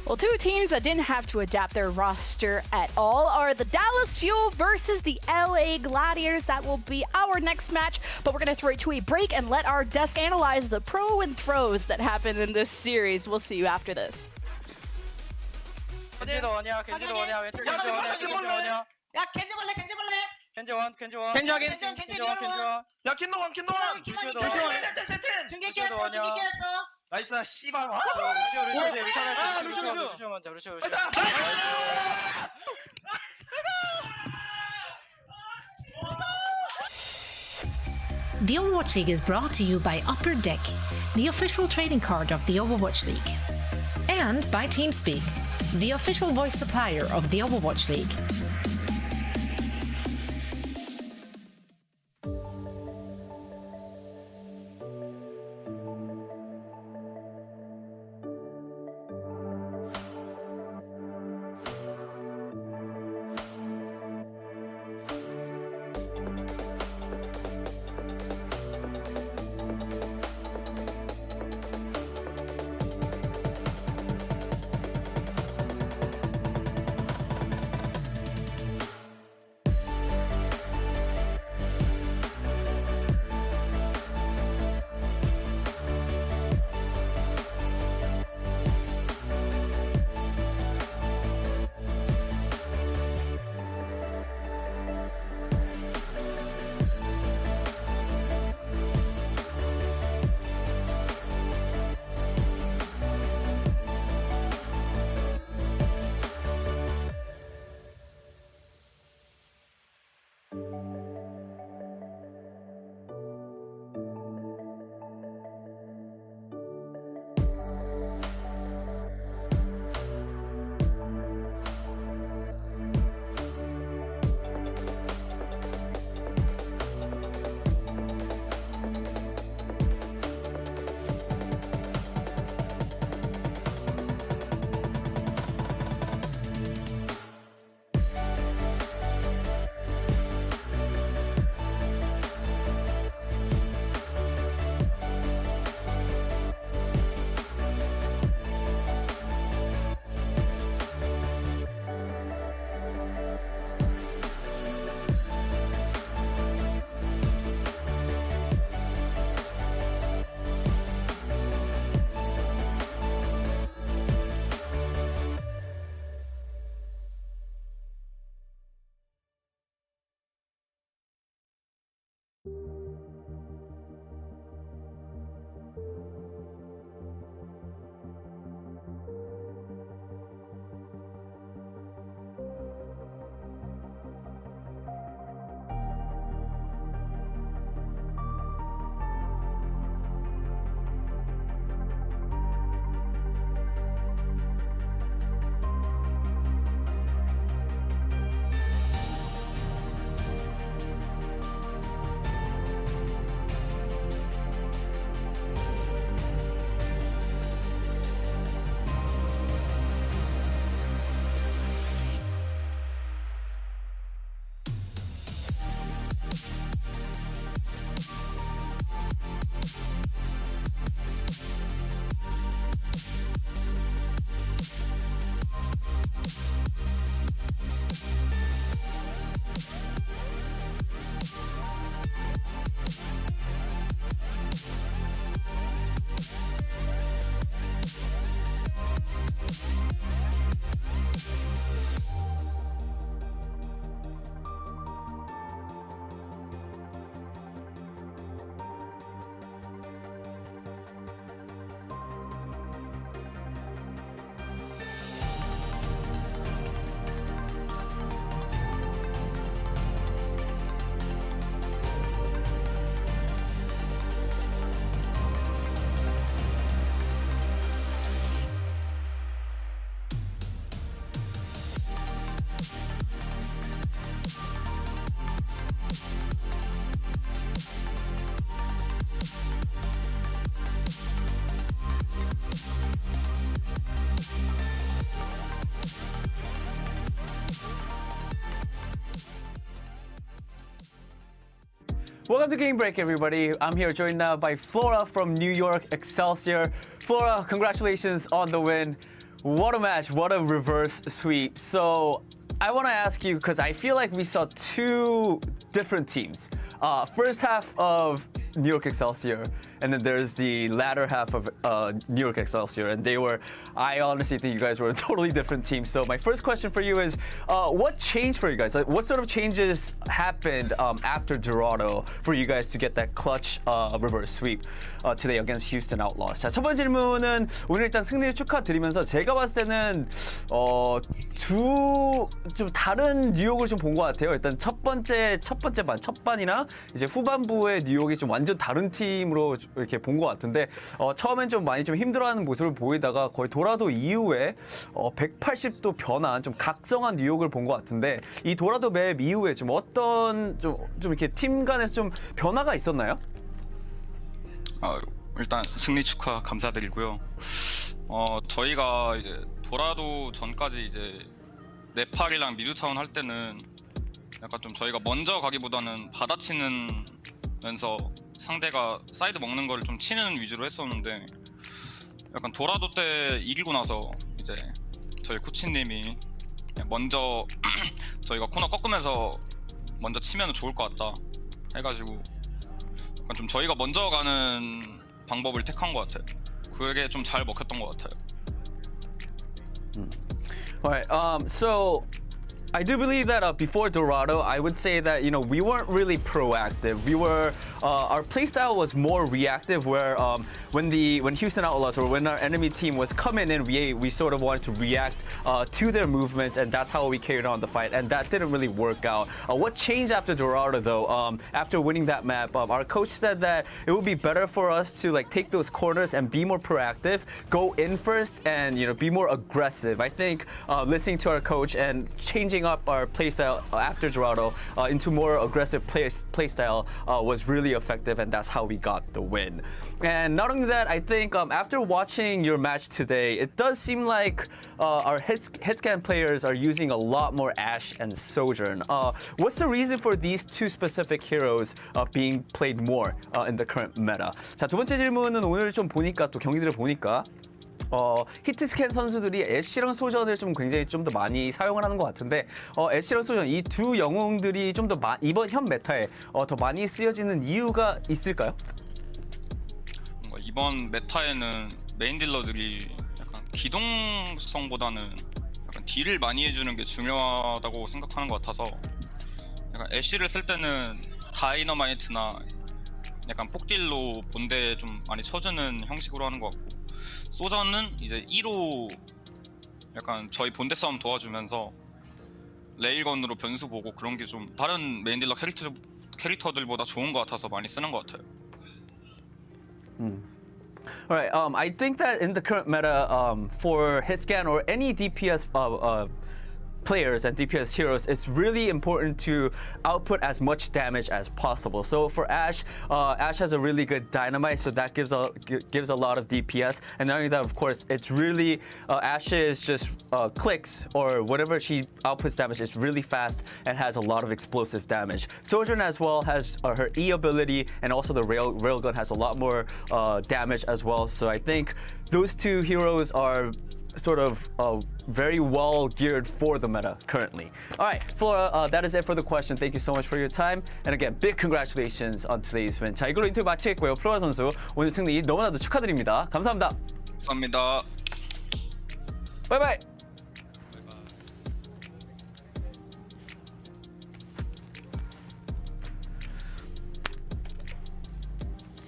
Well, two teams that didn't have to adapt their roster at all are the Dallas Fuel versus the LA Gladiators. That will be our next match, but we're going to throw it to a break and let our desk analyze the pro and throws that happened in this series. We'll see you after this. 나이스 씨발 루시오 먼저 루시오 The Overwatch League is brought to you by Upper Deck, the official trading card of the Overwatch League. And by TeamSpeak, the official voice supplier of the Overwatch League. Welcome to Game Break, everybody. I'm here joined now by Flora from New York Excelsior. Flora, congratulations on the win. What a match, what a reverse sweep. So I want to ask you, because I feel like we saw two different teams. First half of New York Excelsior, and then there's the latter half of New York Excelsior, and I honestly think you guys were a totally different team. So my first question for you is, what changed for you guys? Like, what sort of changes happened after Dorado for you guys to get that clutch reverse sweep today against Houston Outlaws? 자, 첫 번째 질문은 오늘 일단 승리를 축하드리면서 제가 봤을 때는 좀 다른 뉴욕을 좀 본 것 같아요. 일단 첫 반이나 이제 후반부의 뉴욕이 좀 완전 다른 팀으로 이렇게 본 것 같은데 처음엔 좀 많이 좀 힘들어하는 모습을 보이다가 거의 도라도 이후에 180도 변한 좀 각성한 뉴욕을 본 것 같은데 이 도라도 맵 이후에 좀 어떤 좀 이렇게 팀 간에서 좀 변화가 있었나요? 일단 승리 축하 감사드리고요. 저희가 이제 도라도 전까지 이제 네팔이랑 미드타운 할 때는 약간 좀 저희가 먼저 가기보다는 받아치면서 상대가 사이드 먹는 걸 좀 치는 위주로 했었는데 약간 도라도 때 이기고 나서 이제 저희 코치님이 먼저 저희가 코너 꺾으면서 먼저 치면 좋을 것 같다 해가지고 약간 좀 저희가 먼저 가는 방법을 택한 것 같아요. 그게 좀 잘 먹혔던 것 같아요. Alright, so I do believe that before Dorado, I would say that we weren't really proactive. We were our playstyle was more reactive, where when Houston Outlaws or when our enemy team was coming in, we sort of wanted to react to their movements, and that's how we carried on the fight. And that didn't really work out. What changed after Dorado, though? After winning that map, our coach said that it would be better for us to take those corners and be more proactive, go in first, and be more aggressive. I think listening to our coach and changing up our playstyle after Dorado into more aggressive playstyle was really effective, and that's how we got the win. And not only that, I think after watching your match today, it does seem like our hitscan players are using a lot more Ashe and Sojourn. What's the reason for these two specific heroes being played more in the current meta? 자, 두 번째 질문은 오늘 좀 보니까 또 경기들을 보니까 히트스캔 선수들이 애쉬랑 소전을 좀 굉장히 좀 더 많이 사용을 하는 것 같은데 애쉬랑 소전 이 두 영웅들이 좀 더 이번 현 메타에 더 많이 쓰여지는 이유가 있을까요? 이번 메타에는 메인 딜러들이 약간 기동성보다는 약간 딜을 많이 해주는 게 중요하다고 생각하는 것 같아서 약간 애쉬를 쓸 때는 다이너마이트나 약간 폭딜로 본대에 좀 많이 쳐주는 형식으로 하는 것 같고 소전은 이제 1호 약간 저희 본대 싸움 도와주면서 레일건으로 변수 보고 그런 게 좀 다른 메인 딜러 캐릭터들보다 좋은 것 같아서 많이 쓰는 것 같아요. Alright, I think that in the current meta for hitscan or any DPS players and DPS heroes, it's really important to output as much damage as possible. So for Ashe, Ashe has a really good dynamite, so that gives a lot of DPS. And not only that, of course, it's really Ashe's just clicks or whatever she outputs damage is really fast and has a lot of explosive damage. Sojourn as well has her E ability, and also the railgun has a lot more damage as well. So I think those two heroes are sort of very well geared for the meta currently. All right, Flora, that is it for the question. Thank you so much for your time. And again, big congratulations on today's win. 자, 이걸로 인터뷰 마치겠고요. 플로라 선수 오늘 승리 너무나도 축하드립니다. 감사합니다. 감사합니다. 바이바이.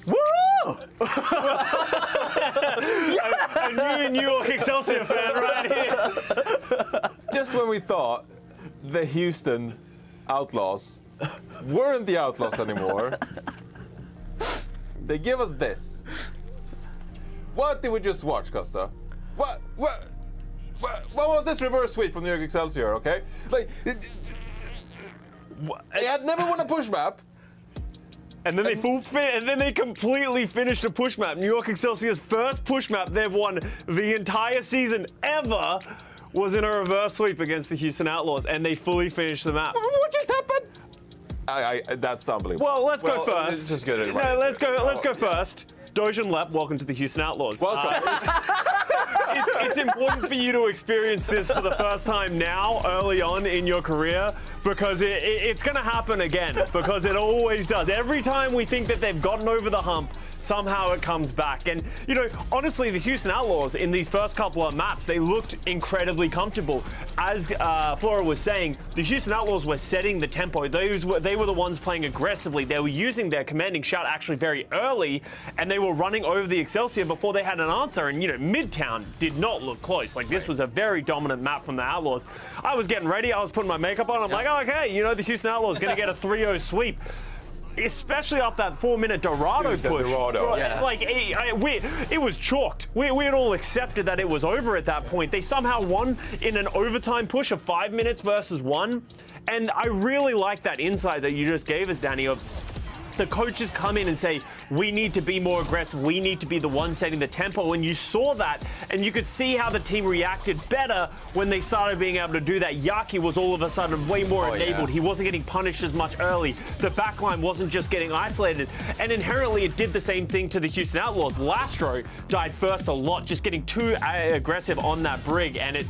Woo! A New York Excelsior fan right here. Just when we thought the Houston Outlaws weren't the Outlaws anymore, they give us this. What did we just watch, Costa? What was this reverse sweep from New York Excelsior, okay? Like, they had never won a push map. And then they completely finished a push map. New York Excelsior's first push map they've won the entire season ever was in a reverse sweep against the Houston Outlaws, and they fully finished the map. What just happened? That's unbelievable. Well, let's go first. Let's just get it right. No, let's go first. Doge and Lep, welcome to the Houston Outlaws. Welcome. It's important for you to experience this for the first time now, early on in your career, because it's going to happen again, because it always does. Every time we think that they've gotten over the hump, somehow it comes back. And, you know, honestly, the Houston Outlaws in these first couple of maps, they looked incredibly comfortable. As Flora was saying, the Houston Outlaws were setting the tempo. They were the ones playing aggressively. They were using their commanding shout actually very early, and they were running over the Excelsior before they had an answer. And, you know, Midtown did not look close. Like, this was a very dominant map from the Outlaws. I was getting ready. I was putting my makeup on. I'm like, oh, okay, you know, the Houston Outlaws going to get a 3-0 sweep. Especially off that 4-minute Dorado push. Dorado. Yeah. Like, it was chalked. We had all accepted that it was over at that point. They somehow won in an overtime push of 5 minutes versus 1. And I really like that insight that you just gave us, Danny, of the coaches come in and say, we need to be more aggressive. We need to be the one setting the tempo. And you saw that, and you could see how the team reacted better when they started being able to do that. Yaki was all of a sudden way more enabled. He wasn't getting punished as much early. The backline wasn't just getting isolated. And inherently, it did the same thing to the Houston Outlaws. Lastro died first a lot, just getting too aggressive on that brig, and it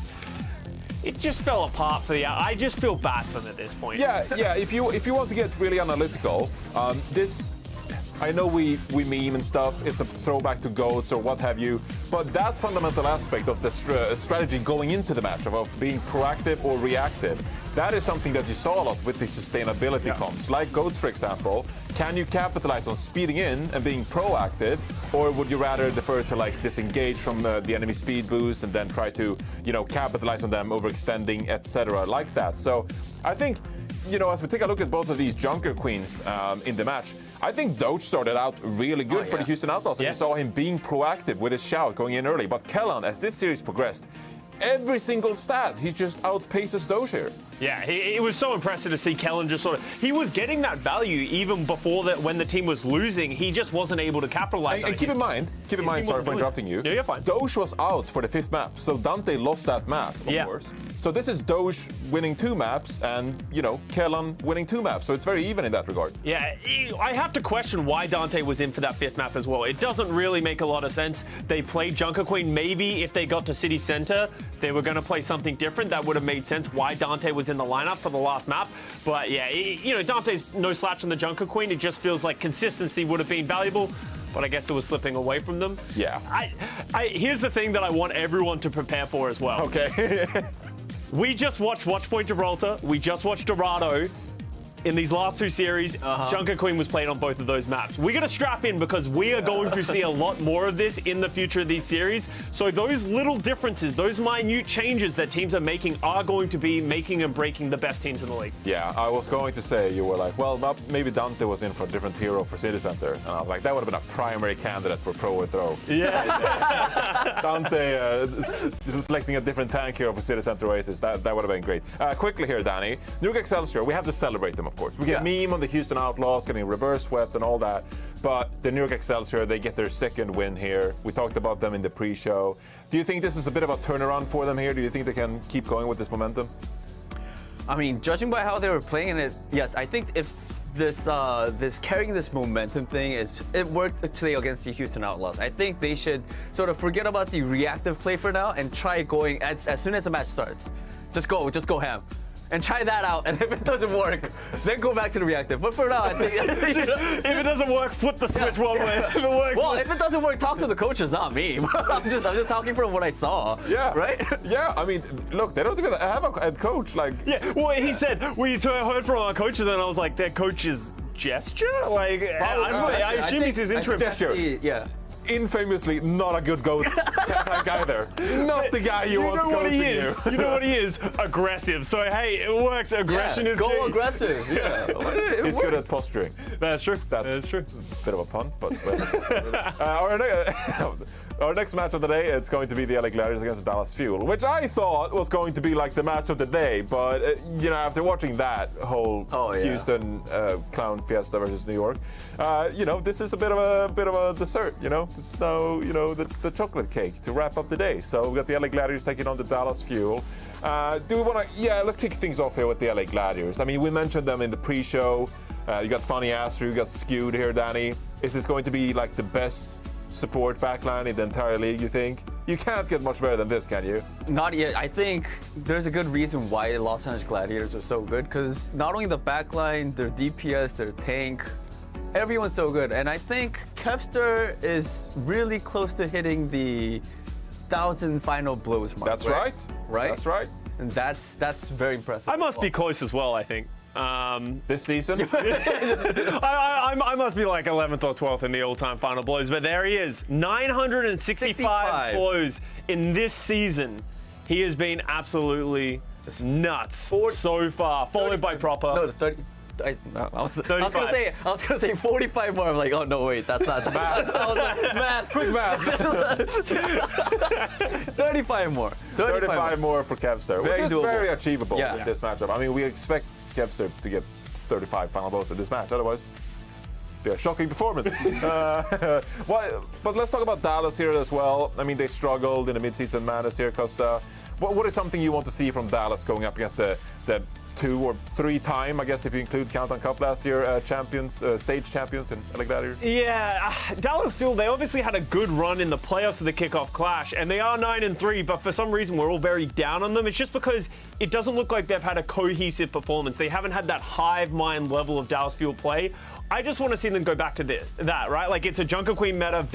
just fell apart for the. I just feel bad for them at this point. Yeah. If you want to get really analytical, this. I know we meme and stuff. It's a throwback to GOATs or what have you. But that fundamental aspect of the strategy going into the match of being proactive or reactive, that is something that you saw a lot with the sustainability comps. Like GOATs, for example, can you capitalize on speeding in and being proactive, or would you rather defer to like disengage from the enemy speed boost and then try to, you know, capitalize on them overextending, etc. like that? So I think, you know, as we take a look at both of these Junker Queens in the match, I think Doge started out really good for the Houston Outlaws, and you saw him being proactive with his shout going in early. But Kellan, as this series progressed, every single stat, he just outpaces Doge here. Yeah, it was so impressive to see Kellan just sort of, he was getting that value even before that when the team was losing. He just wasn't able to capitalize on it. And keep in mind, sorry for interrupting you. No, you're fine. Doge was out for the 5th map, so Dante lost that map, of course. So this is Doge winning 2 maps and, you know, Kellan winning 2 maps. So it's very even in that regard. Yeah, I have to question why Dante was in for that 5th map as well. It doesn't really make a lot of sense. They played Junker Queen. Maybe if they got to City Center, they were going to play something different. That would have made sense why Dante was in the lineup for the last map. But yeah, you know, Dante's no slouch on the Junker Queen. It just feels like consistency would have been valuable, but I guess it was slipping away from them. Yeah. Here's the thing that I want everyone to prepare for as well. Okay. We just watched Watchpoint Gibraltar. We just watched Dorado. In these last 2 series, Junker Queen was played on both of those maps. We're going to strap in because we are going to see a lot more of this in the future of these series. So those little differences, those minute changes that teams are making are going to be making and breaking the best teams in the league. Yeah, I was going to say, you were like, well, maybe Dante was in for a different hero for City Center. And I was like, that would have been a primary candidate for Pro or Throw. Yeah. Dante selecting a different tank hero for City Center Oasis. That would have been great. Quickly here, Danny. New York Excelsior, we have to celebrate them, of course. We get meme on the Houston Outlaws getting reverse swept and all that, but the New York Excelsior, they get their 2nd win here. We talked about them in the pre-show. Do you think this is a bit of a turnaround for them here? Do you think they can keep going with this momentum? I mean, judging by how they were playing it, yes, I think if this carrying this momentum thing it worked today against the Houston Outlaws. I think they should sort of forget about the reactive play for now and try going as soon as the match starts. Just go ham. And try that out, and if it doesn't work, then go back to the reactive. But for now, I think if it doesnesn't work, flip the switch one way. If it works, well, if it doesn't work, talk to the coaches, not me. I'm just talking from what I saw. Yeah. Right. Yeah. I mean, look, they don't even have a head coach. Like. Yeah. Well, he said we heard from our coaches, and I was like, their coach's gesture. Like, I assume he's his interim gesture. Yeah. Infamously not a good GOATs tank either. Not the guy you want coaching you. You know what he is? Aggressive. So hey, it works. Aggression is go key. aggressive. Yeah. He's good at posturing. That's true. That's true. Bit of a pun, but our next match of the day, it's going to be the LA Gladiators against the Dallas Fuel, which I thought was going to be like the match of the day, but you know, after watching that whole Houston clown fiesta versus New York, you know, this is a bit of a dessert. You know, this is now, you know, the chocolate cake to wrap up the day. So we got the LA Gladiators taking on the Dallas Fuel. Do we want to? Yeah, let's kick things off here with the LA Gladiators. I mean, we mentioned them in the pre-show. You got Funny Aster, you got Skewed here, Danny. Is this going to be like the best support backline in the entire league, you think? You can't get much better than this, can you? Not yet. I think there's a good reason why Los Angeles Gladiators are so good, because not only the backline, their DPS, their tank, everyone's so good. And I think Kevster is really close to hitting the 1,000 final blows mark. That's right. Right? That's right. And that's very impressive. I must be close as well, I think. This season? I must be like 11th or 12th in the all-time final blows, but there he is. 965 blows in this season. He has been absolutely just nuts so far, followed by Proper. No, 30. I was gonna say 45 more. I'm like, oh no, wait, that's not math. I was like, math, quick math. 35 more. 35 more for Kevster, which is very achievable in this matchup. I mean, we expect Kevster to get 35 final blows in this match. Otherwise, a shocking performance. But let's talk about Dallas here as well. I mean, they struggled in the mid-season madness here, Costa. What is something you want to see from Dallas going up against the 2 or 3 time, I guess if you include Countdown Cup last year, stage champions in LA Gladiators? Yeah, Dallas Fuel, they obviously had a good run in the playoffs of the kickoff clash, and they are 9-3, but for some reason we're all very down on them. It's just because it doesn't look like they've had a cohesive performance. They haven't had that hive mind level of Dallas Fuel play. I just want to see them go back to that, right? Like, it's a Junker Queen meta,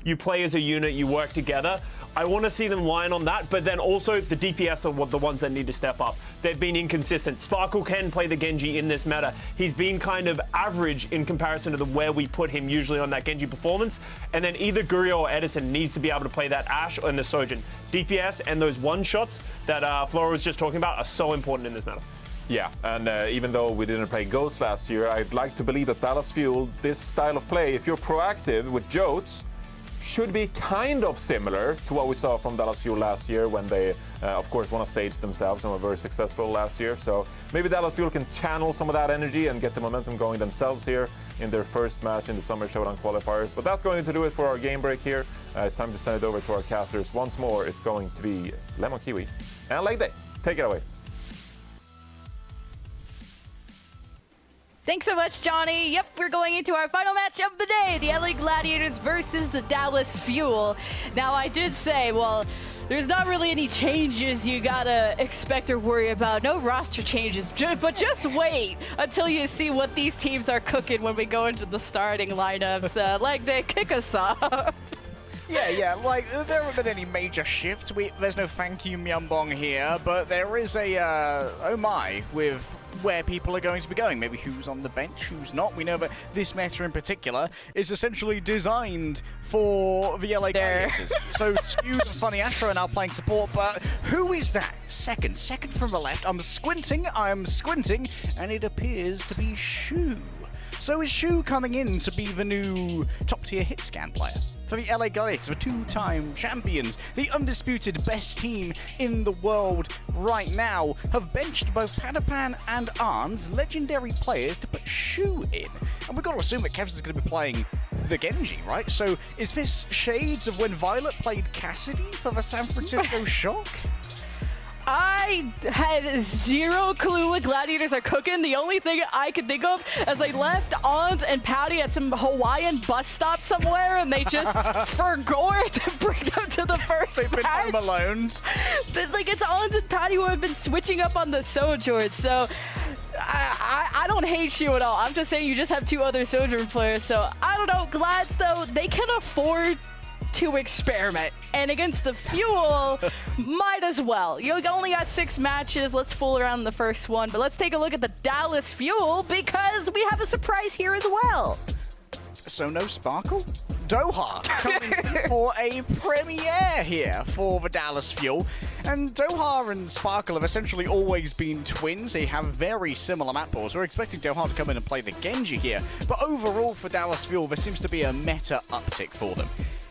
you play as a unit, you work together. I want to see them line on that, but then also the DPS are the ones that need to step up. They've been inconsistent. Sparkle can play the Genji in this meta. He's been kind of average in comparison to where we put him usually on that Genji performance. And then either Gurio or Edison needs to be able to play that Ashe and the Sojin. DPS and those one-shots that Flora was just talking about are so important in this meta. Yeah, and even though we didn't play GOATs last year, I'd like to believe that Dallas Fuel, this style of play, if you're proactive with JOTS, should be kind of similar to what we saw from Dallas Fuel last year when they, of course, won a stage themselves and were very successful last year. So maybe Dallas Fuel can channel some of that energy and get the momentum going themselves here in their first match in the Summer Showdown Qualifiers. But that's going to do it for our game break here. It's time to send it over to our casters. Once more, it's going to be Lemon Kiwi and Leg Day. Take it away. Thanks so much, Johnny. Yep, we're going into our final match of the day, the LA Gladiators versus the Dallas Fuel. Now, I did say, well, there's not really any changes you gotta expect or worry about. No roster changes, but just wait until you see what these teams are cooking when we go into the starting lineups. Like, they kick us off. Yeah, like, there haven't been any major shifts. There's no thank you Myeonbong here, but there is a, oh my, with where people are going to be going. Maybe who's on the bench, who's not. We know that this meta in particular is essentially designed for the LA Gladiators. So Skewed and Funny Asher are now playing support, but who is that? Second from the left. I'm squinting, and it appears to be Shu. So is Shu coming in to be the new top-tier hit scan player for the LA Gladiators, the 2-time champions, the undisputed best team in the world right now, have benched both Padapan and Arns, legendary players, to put Shu in. And we've got to assume that Kev's is going to be playing the Genji, right? So is this shades of when Violet played Cassidy for the San Francisco Shock? I had zero clue what Gladiators are cooking. The only thing I could think of is they left Ons and Patty at some Hawaiian bus stop somewhere, and they just forgot to bring them to the first They've been home alone. Like, it's Ons and Patty who have been switching up on the Sojourn, so I don't hate Shu at all. I'm just saying you just have 2 other Sojourn players, so I don't know. Glads, though, they can afford to experiment, and against the Fuel, might as well. You only got 6 matches. Let's fool around in the first one, but let's take a look at the Dallas Fuel because we have a surprise here as well. So no Sparkle? Doha coming for a premiere here for the Dallas Fuel. And Doha and Sparkle have essentially always been twins. They have very similar map balls. We're expecting Doha to come in and play the Genji here. But overall for Dallas Fuel, there seems to be a meta uptick for them.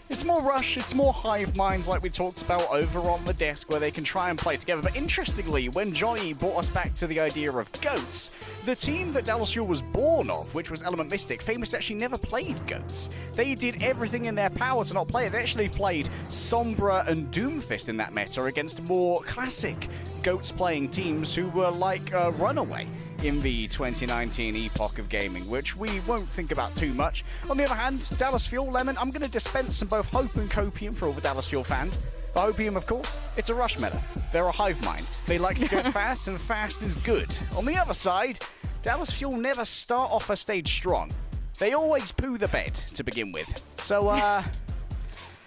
It's more rush, it's more hive minds like we talked about over on the desk where they can try and play together. But interestingly, when Johnny brought us back to the idea of GOATs, the team that Dallas Fuel was born of, which was Element Mystic, Famous actually never played GOATs. They did everything in their power to not play it. They actually played Sombra and Doomfist in that meta against more classic GOATs playing teams who were like Runaway. in the 2019 epoch of gaming, which we won't think about too much. On the other hand, Dallas Fuel, Lemon, I'm going to dispense some both Hope and Copium for all the Dallas Fuel fans. For Hopium, of course, it's a rush meta. They're a hive mind. They like to go fast, and fast is good. On the other side, Dallas Fuel never start off a stage strong. They always poo the bed to begin with. So,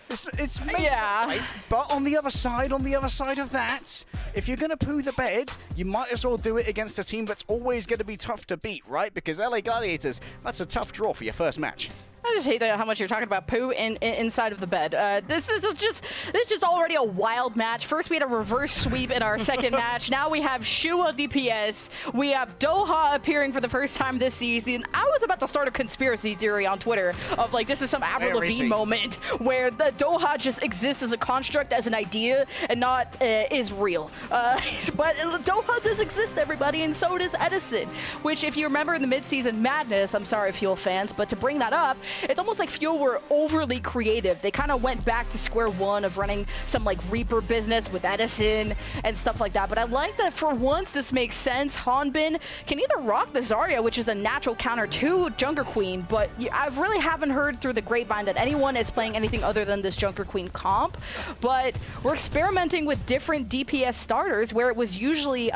it's right. But on the other side of that, if you're gonna poo the bed, you might as well do it against a team that's always gonna be tough to beat, right? Because LA Gladiators, that's a tough draw for your first match. I just hate how much you're talking about poo inside of the bed. This is just already a wild match. First, we had a reverse sweep in our second match. Now we have Shua DPS. We have Doha appearing for the first time this season. I was about to start a conspiracy theory on Twitter of like this is some Avril Lavigne moment where the Doha just exists as a construct, as an idea, and not is real. But Doha does exist, everybody, and so does Edison. Which, if you remember in the mid-season madness, I'm sorry, Fuel fans, but to bring that up, it's almost like Fuel were overly creative. They kind of went back to square one of running some like Reaper business with Edison and stuff like that. But I like that for once this makes sense. Hanbin can either rock the Zarya, which is a natural counter to Junker Queen, but I really haven't heard through the grapevine that anyone is playing anything other than this Junker Queen comp. But we're experimenting with different DPS starters where it was usually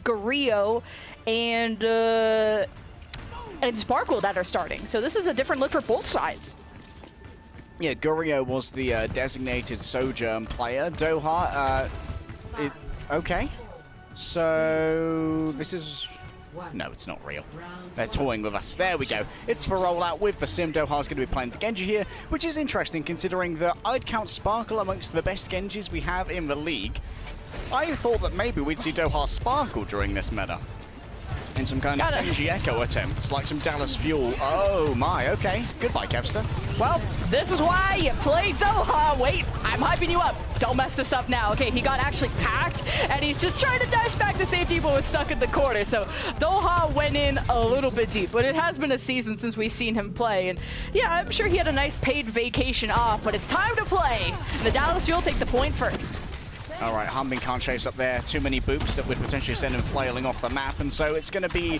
Gario and Sparkle that are starting. So this is a different look for both sides. Yeah, Gario was the designated Sojourn player. Doha, okay. So this is... No, it's not real. They're toying with us. There we go. It's for rollout with the Sim. Doha's going to be playing the Genji here, which is interesting considering that I'd count Sparkle amongst the best Genjis we have in the league. I thought that maybe we'd see Doha Sparkle during this meta. In some kind of Genji Echo attempt, like some Dallas Fuel. Oh my, okay. Goodbye, Kevster. Well, this is why you play Doha. Wait, I'm hyping you up. Don't mess this up now. Okay, he got actually packed, and he's just trying to dash back to safety, but was stuck in the corner. So Doha went in a little bit deep, but it has been a season since we've seen him play. And yeah, I'm sure he had a nice paid vacation off, but it's time to play. And the Dallas Fuel take the point first. All right, Hanbin can't chase up there. Too many boops that would potentially send him flailing off the map, and so it's going to be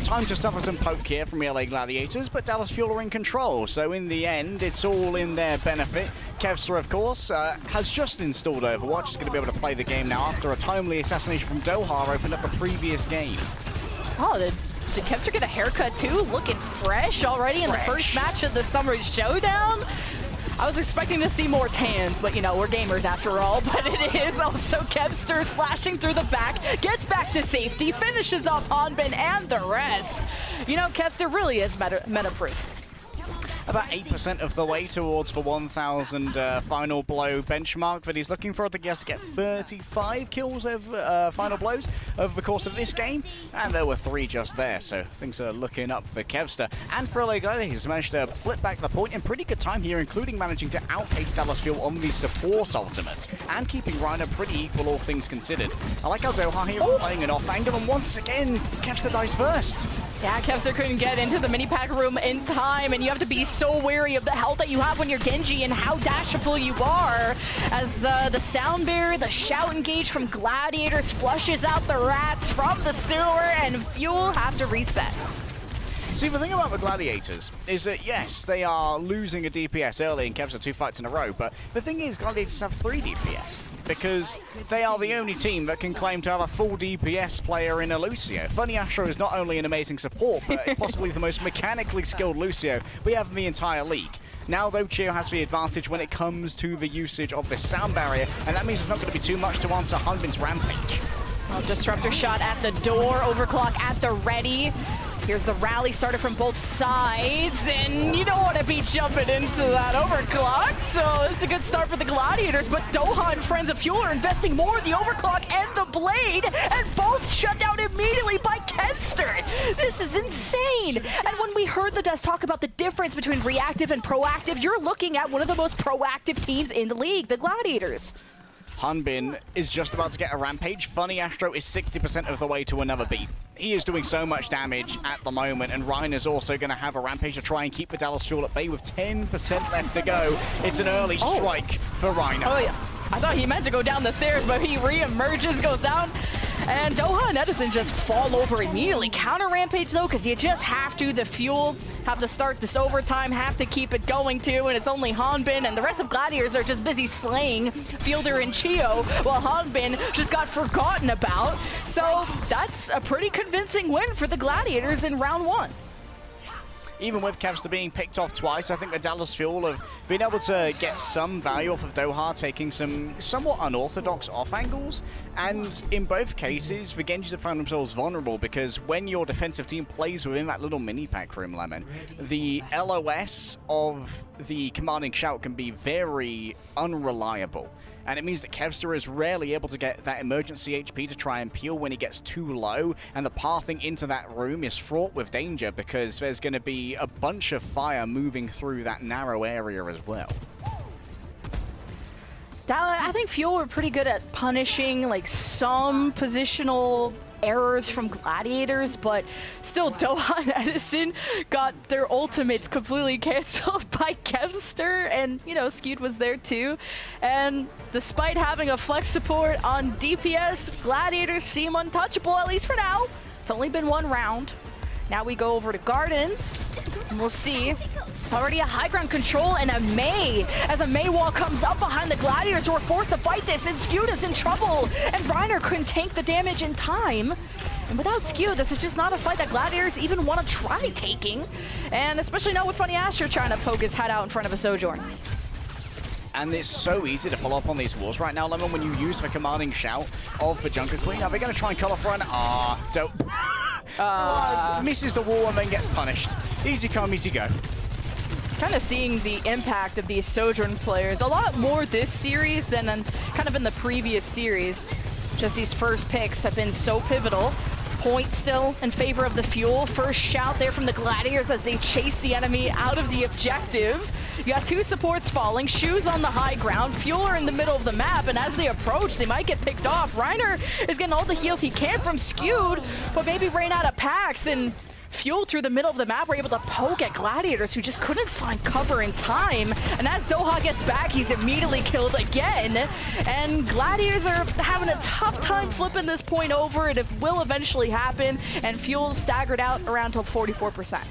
time to suffer some poke here from LA Gladiators, but Dallas Fuel are in control, so in the end, it's all in their benefit. Kevster, of course, has just installed Overwatch. He's going to be able to play the game now after a timely assassination from Doha opened up the previous game. Oh, did Kevster get a haircut too? Looking fresh already in the first match of the Summer Showdown? I was expecting to see more tans, but you know, we're gamers after all. But it is also Kevster slashing through the back, gets back to safety, finishes off Hanbin and the rest. You know, Kevster really is meta-proof. About 8% of the way towards the 1,000 final blow benchmark that he's looking for. I think he has to get 35 kills over final blows over the course of this game, and there were 3 just there, so things are looking up for Kevster. And for LA Gladiators, he's managed to flip back the point in pretty good time here, including managing to outpace Dallas Fuel on the support ultimates, and keeping Reiner pretty equal, all things considered. I like how Doha here playing an off angle, and once again, Kevster dies first. Yeah, Kevster couldn't get into the mini pack room in time, and you have to be so wary of the health that you have when you're Genji and how dashable you are. As the sound barrier, the shout engage from Gladiators flushes out the rats from the sewer, and Fuel have to reset. See, the thing about the Gladiators is that, yes, they are losing a DPS early in Kevster 2 fights in a row, but the thing is, Gladiators have 3 DPS, because they are the only team that can claim to have a full DPS player in a Lucio. Funny Astro is not only an amazing support, but possibly the most mechanically skilled Lucio we have in the entire league. Now, though, Chio has the advantage when it comes to the usage of this sound barrier, and that means it's not going to be too much to answer Hanbin's rampage. Well, Disruptor shot at the door, Overclock at the ready. Here's the rally started from both sides, and you don't want to be jumping into that Overclock, so this is a good start for the Gladiators, but Doha and Friends of Fuel are investing more in the Overclock and the Blade, and both shut down immediately by Kevster. This is insane! And when we heard the devs talk about the difference between reactive and proactive, you're looking at one of the most proactive teams in the league, the Gladiators. Hanbin is just about to get a rampage. Funny Astro is 60% of the way to another beat. He is doing so much damage at the moment, and Reiner's also going to have a rampage to try and keep the Dallas Fuel at bay with 10% left to go. It's an early strike for Reiner. Oh, yeah. I thought he meant to go down the stairs, but he re-emerges, goes down. And Doha and Edison just fall over immediately. Counter Rampage though, because you just have to. The Fuel have to start this overtime, have to keep it going too, and it's only Hanbin and the rest of Gladiators are just busy slaying Fielder and Chio, while Hanbin just got forgotten about. So that's a pretty convincing win for the Gladiators in round 1. Even with Kevster being picked off twice, I think the Dallas Fuel have been able to get some value off of Doha, taking some somewhat unorthodox off angles. And in both cases, the Genjis have found themselves vulnerable because when your defensive team plays within that little mini pack room, Lemon, the LOS of the commanding shout can be very unreliable. And it means that Kevster is rarely able to get that emergency HP to try and peel when he gets too low, and the pathing into that room is fraught with danger because there's going to be a bunch of fire moving through that narrow area as well. I think Fuel were pretty good at punishing like some positional errors from Gladiators, but still Doha and Edison got their ultimates completely canceled by Kevster, and you know, Skewed was there too. And despite having a flex support on DPS, Gladiators seem untouchable, at least for now. It's only been 1 round. Now we go over to Gardens, and we'll see. Already a high ground control and a Mei, as a Mei wall comes up behind the Gladiators who are forced to fight this, and Skewed is in trouble, and Reiner couldn't tank the damage in time. And without Skewed, this is just not a fight that Gladiators even want to try taking, and especially not with Funny Astro trying to poke his head out in front of a Sojourn. And it's so easy to follow up on these walls right now, Lemon, when you use the commanding shout of the Junker Queen. Are they going to try and cut off Reiner? Don't. Misses the wall and then gets punished. Easy come, easy go. Kind of seeing the impact of these Sojourn players a lot more this series than kind of in the previous series. Just these first picks have been so pivotal. Point still in favor of the Fuel. First shout there from the Gladiators as they chase the enemy out of the objective. You got 2 supports falling, Shoes on the high ground, Fuel are in the middle of the map, and as they approach, they might get picked off. Reiner is getting all the heals he can from Skewed, but maybe ran out of packs, and Fuel through the middle of the map were able to poke at Gladiators who just couldn't find cover in time. And as Doha gets back, he's immediately killed again. And Gladiators are having a tough time flipping this point over, and it will eventually happen. And Fuel staggered out around till 44%.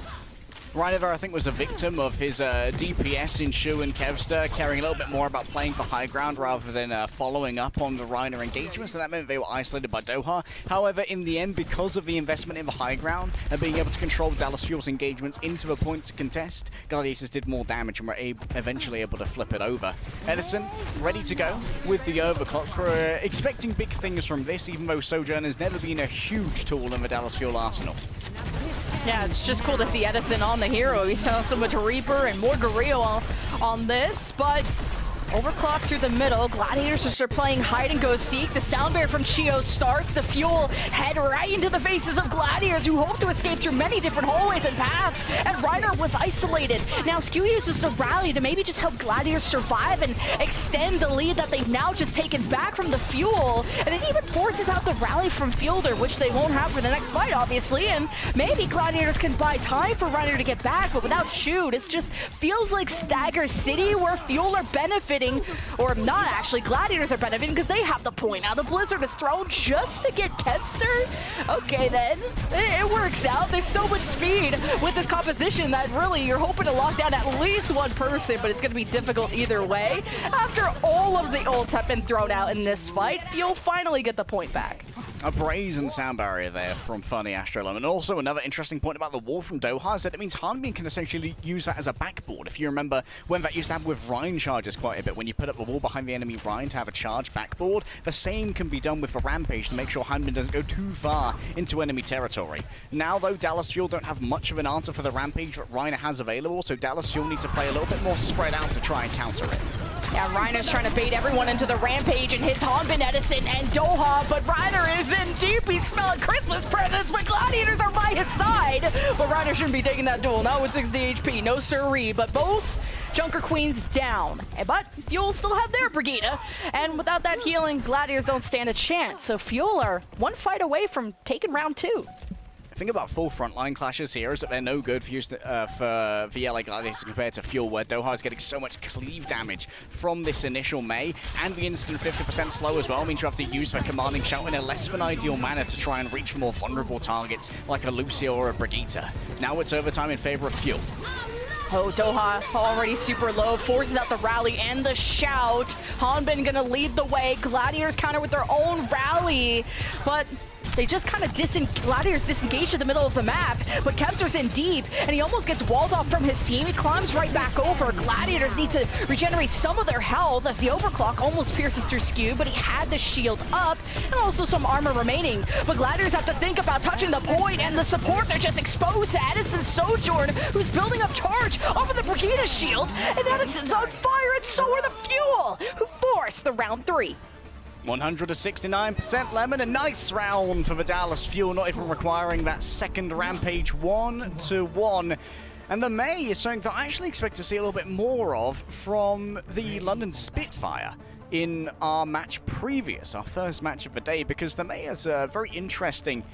Reiner, I think, was a victim of his DPS in Shu and Kevster, caring a little bit more about playing for high ground rather than following up on the Reiner engagement, so that meant they were isolated by Doha. However, in the end, because of the investment in the high ground and being able to control Dallas Fuel's engagements into a point to contest, Gladiators did more damage and were eventually able to flip it over. Edison, ready to go with the overclock. We're expecting big things from this, even though Sojourn has never been a huge tool in the Dallas Fuel arsenal. Yeah, it's just cool to see Edison on the hero. We saw so much Reaper and more Gorilla on this, but overclock through the middle. Gladiators just are playing hide and go seek. The sound barrier from Chio starts. The Fuel head right into the faces of Gladiators who hope to escape through many different hallways and paths. And Reiner was isolated. Now Skew uses the rally to maybe just help Gladiators survive and extend the lead that they've now just taken back from the Fuel. And it even forces out the rally from Fielder, which they won't have for the next fight, obviously. And maybe Gladiators can buy time for Reiner to get back, but without Shoot, it just feels like Stagger City where Fuel are benefiting, or not actually, Gladiators are benefiting because they have the point. Now the Blizzard is thrown just to get Kevster. Okay then, it works out. There's so much speed with this composition that really you're hoping to lock down at least one person, but it's going to be difficult either way. After all of the ults have been thrown out in this fight, you'll finally get the point back. A brazen sound barrier there from Funny Astro. And also another interesting point about the wall from Doha is that it means Hanbin can essentially use that as a backboard. If you remember when that used to happen with Rhine charges quite a bit, when you put up the wall behind the enemy Rhine to have a charge backboard, the same can be done with the Rampage to make sure Hanbin doesn't go too far into enemy territory. Now though, Dallas Fuel don't have much of an answer for the Rampage that Reiner has available, so Dallas Fuel need to play a little bit more spread out to try and counter it. Yeah, Reiner's trying to bait everyone into the Rampage and hits Hanbin, Edison, and Doha, but Reiner is in deep. He's smelling Christmas presents, but Gladiators are by his side. But Reiner shouldn't be taking that duel, not with 60 HP, no siree, but both Junker Queens down. But Fuel still have their Brigida, and without that healing, Gladiators don't stand a chance. So Fuel are one fight away from taking round 2. thing about full frontline clashes here is that they're no good for the LA Gladiators compared to Fuel, where Doha is getting so much cleave damage from this initial Mei, and the instant 50% slow as well means you have to use their commanding shout in a less than ideal manner to try and reach more vulnerable targets like a Lucio or a Brigitte. Now it's overtime in favor of Fuel. Oh, Doha already super low, forces out the rally and the shout. Hanbin gonna lead the way. Gladiators counter with their own rally, but they just kind of Gladiators disengaged in the middle of the map, but Kempster's in deep, and he almost gets walled off from his team. He climbs right back over. Gladiators need to regenerate some of their health as the overclock almost pierces through Skew, but he had the shield up and also some armor remaining. But Gladiators have to think about touching the point, and the supports are just exposed to Edison Sojourn, who's building up charge off of the Brigitte shield, and Edison's on fire, and so are the Fuel, who force the round 3. 169% Lemon, a nice round for the Dallas Fuel, not even requiring that second Rampage 1-1. And the Mei is something that I actually expect to see a little bit more of from the London Spitfire in our match previous, our first match of the day, because the Mei has a very interesting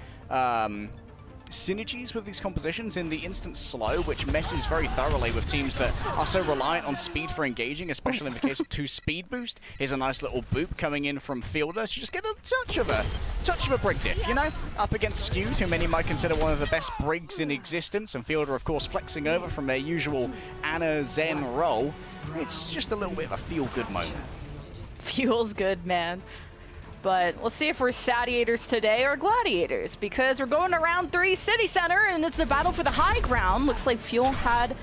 synergies with these compositions in the instant slow, which messes very thoroughly with teams that are so reliant on speed for engaging, especially in the case of 2 speed boost. Here's a nice little boop coming in from Fielder. So you just get a touch of a Brig diff, you know? Up against Skew, who many might consider one of the best Brigs in existence, and Fielder, of course, flexing over from their usual Ana Zen role. It's just a little bit of a feel-good moment. Feels good, man. But let's see if we're Satiators today or Gladiators, because we're going to round 3 City Center, and it's a battle for the high ground. Looks like Fuel had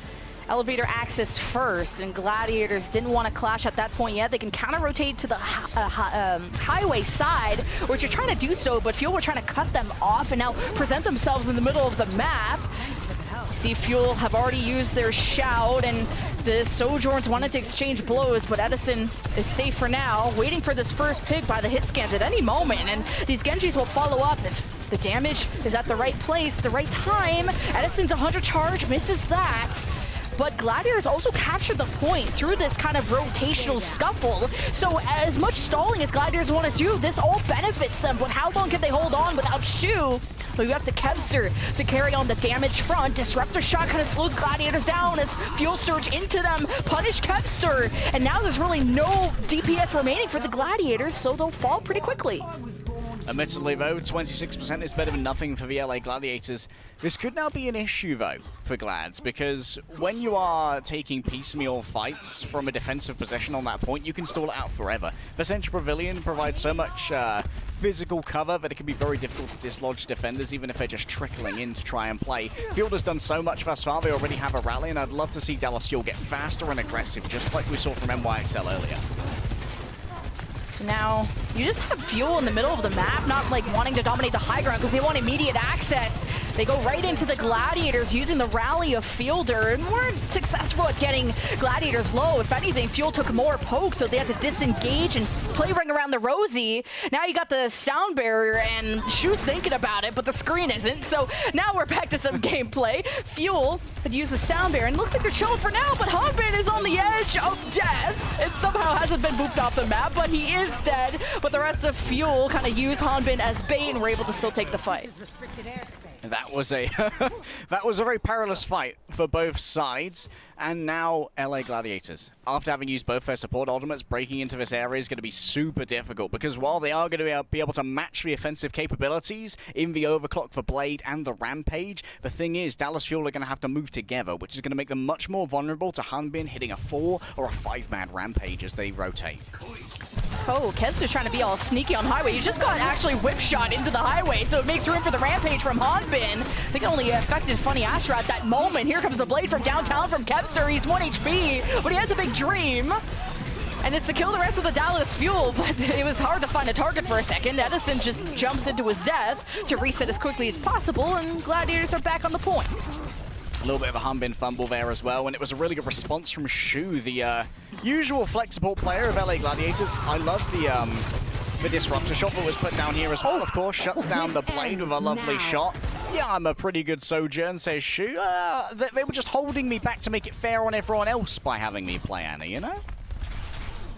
elevator access first, and Gladiators didn't want to clash at that point yet. They can counter-rotate to the highway side, which are trying to do so, but Fuel were trying to cut them off and now present themselves in the middle of the map. See, Fuel have already used their shout, and the Sojourns wanted to exchange blows, but Edison is safe for now, waiting for this first pick by the hit scans at any moment, and these Genjis will follow up if the damage is at the right place, the right time. Edison's 100 charge, misses that. But Gladiators also captured the point through this kind of rotational scuffle. So as much stalling as Gladiators want to do, this all benefits them. But how long can they hold on without Shu? Well, you have to Kevster to carry on the damage front. Disruptor shot kind of slows Gladiators down as Fuel surge into them, punish Kevster. And now there's really no DPS remaining for the Gladiators, so they'll fall pretty quickly. Admittedly, though, 26% is better than nothing for the LA Gladiators. This could now be an issue, though, for Glads, because when you are taking piecemeal fights from a defensive position on that point, you can stall it out forever. The Central Pavilion provides so much physical cover that it can be very difficult to dislodge defenders, even if they're just trickling in to try and play. Field has done so much thus far, they already have a rally, and I'd love to see Dallas Fuel get faster and aggressive, just like we saw from NYXL earlier. So now, you just have Fuel in the middle of the map, not like wanting to dominate the high ground because they want immediate access. They go right into the Gladiators using the rally of Fielder and weren't successful at getting Gladiators low. If anything, Fuel took more pokes, so they had to disengage and play ring around the Rosie. Now you got the sound barrier, and Shu's thinking about it, but the screen isn't. So now we're back to some gameplay. Fuel had used the sound barrier, and looks like they're chilling for now, but Hanbin is on the edge of death. It somehow hasn't been booped off the map, but he is dead. But the rest of Fuel kind of used Hanbin as bait and were able to still take the fight. That was a that was a very perilous fight for both sides. And now LA Gladiators, after having used both their support ultimates, breaking into this area is going to be super difficult, because while they are going to be able to match the offensive capabilities in the overclock for Blade and the Rampage, the thing is Dallas Fuel are going to have to move together, which is going to make them much more vulnerable to Hanbin hitting a 4 or a 5-man Rampage as they rotate. Oh, Kevster's trying to be all sneaky on highway. He just got actually whip shot into the highway, so it makes room for the Rampage from Hanbin. They can only affected Funny Astra at that moment. Here comes the Blade from downtown from Kevster. He's 1 HP, but he has a big dream. And it's to kill the rest of the Dallas Fuel, but it was hard to find a target for a second. Edison just jumps into his death to reset as quickly as possible, and Gladiators are back on the point. A little bit of a Hanbin fumble there as well, and it was a really good response from Shu, the usual flex support player of LA Gladiators. I love the disruptor shot that was put down here as well, of course. Shuts down the Blade with a lovely shot. Yeah, I'm a pretty good Sojourn, says Shu. They were just holding me back to make it fair on everyone else by having me play Anna, you know?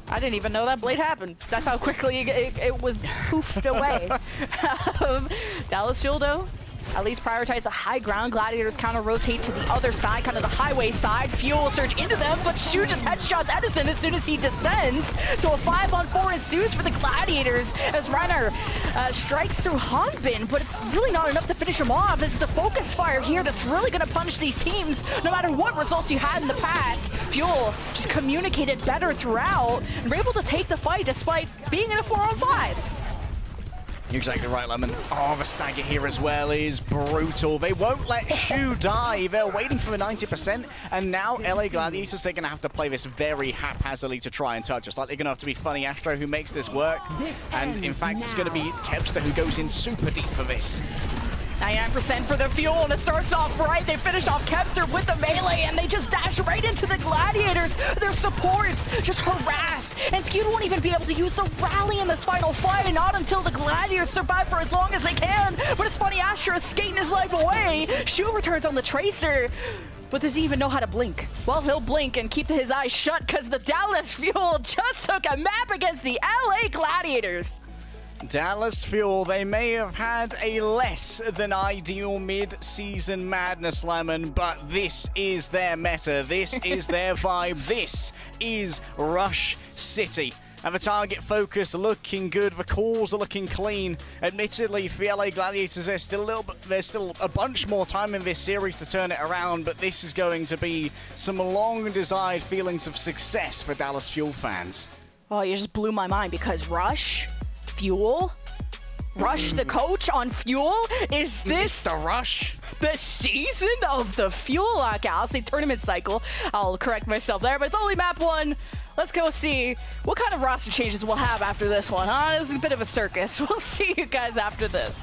I didn't even know that Blade happened. That's how quickly it was poofed away. Dallas Fuel, though, At least prioritize the high ground. Gladiators counter-rotate to the other side, kind of the highway side. Fuel will surge into them, but Shu just headshots Edison as soon as he descends. So a 5-on-4 ensues for the Gladiators as Reiner strikes through Hanbin, but it's really not enough to finish him off. It's the focus fire here that's really going to punish these teams, no matter what results you had in the past. Fuel just communicated better throughout, and were able to take the fight despite being in a 4-on-5. You're exactly right, Lemon. Oh, the stagger here as well is brutal. They won't let Shu die. They're waiting for the 90%, and now LA Gladiators, they're going to have to play this very haphazardly to try and touch us. Like, they're going to have to be Funny Astro who makes this work, and in fact, it's going to be Kevster who goes in super deep for this. 99% for the Fuel, and it starts off right. They finish off Kevster with the melee, and they just dash right into the Gladiators. Their supports just harassed, and Skewed won't even be able to use the rally in this final fight, not until the Gladiators survive for as long as they can. But it's funny, Astro is skating his life away. Shu returns on the Tracer, but does he even know how to blink? Well, he'll blink and keep his eyes shut because the Dallas Fuel just took a map against the LA Gladiators. Dallas Fuel, they may have had a less than ideal mid-season madness, Lemon, but this is their meta, this is their vibe, this is Rush City. And the target focus looking good, the calls are looking clean. Admittedly, for the LA Gladiators, there's still a bunch more time in this series to turn it around, but this is going to be some long-desired feelings of success for Dallas Fuel fans. Oh, you just blew my mind because Rush, Fuel, Rush the coach on Fuel? Is this the Rush? The season of the Fuel? Okay, I'll say tournament cycle. I'll correct myself there, but it's only map 1. Let's go see what kind of roster changes we'll have after this one, huh? This is a bit of a circus. We'll see you guys after this.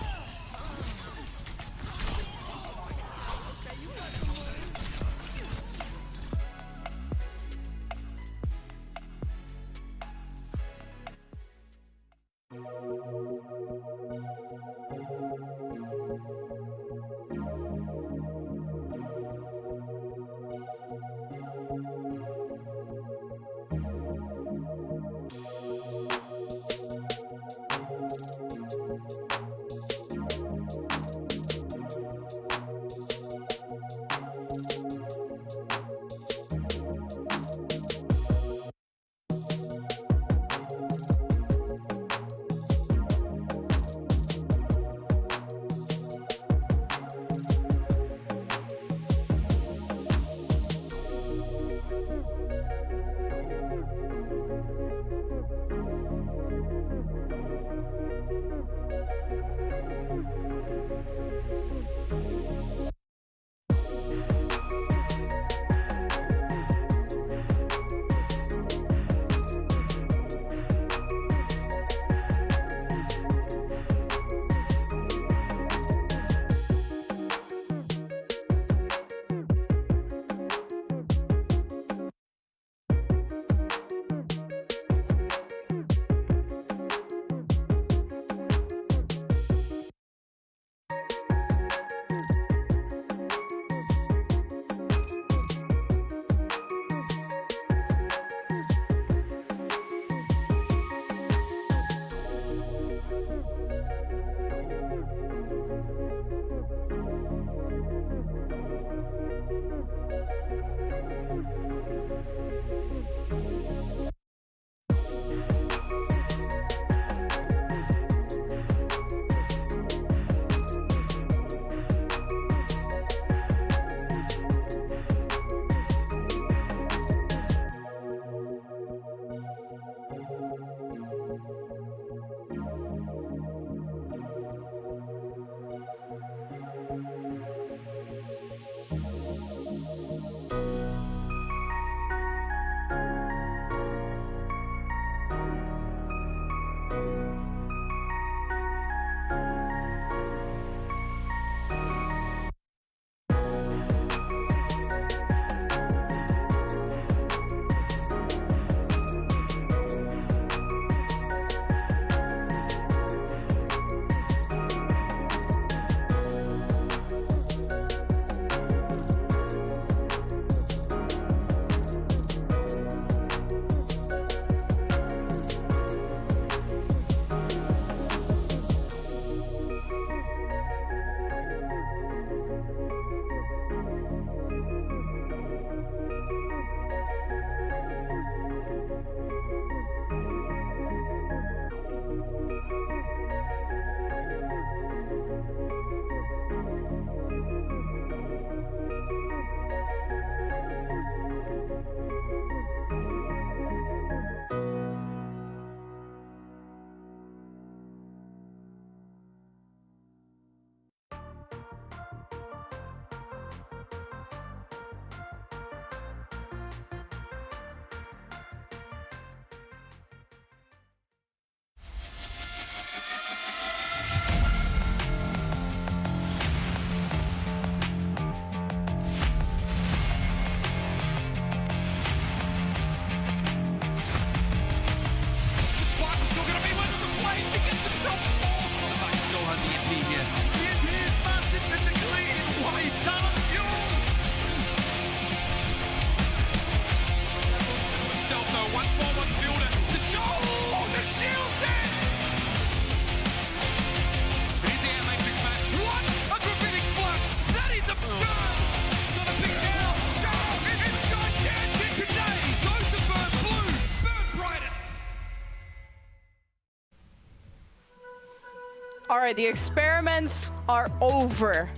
All right, the experiments are over.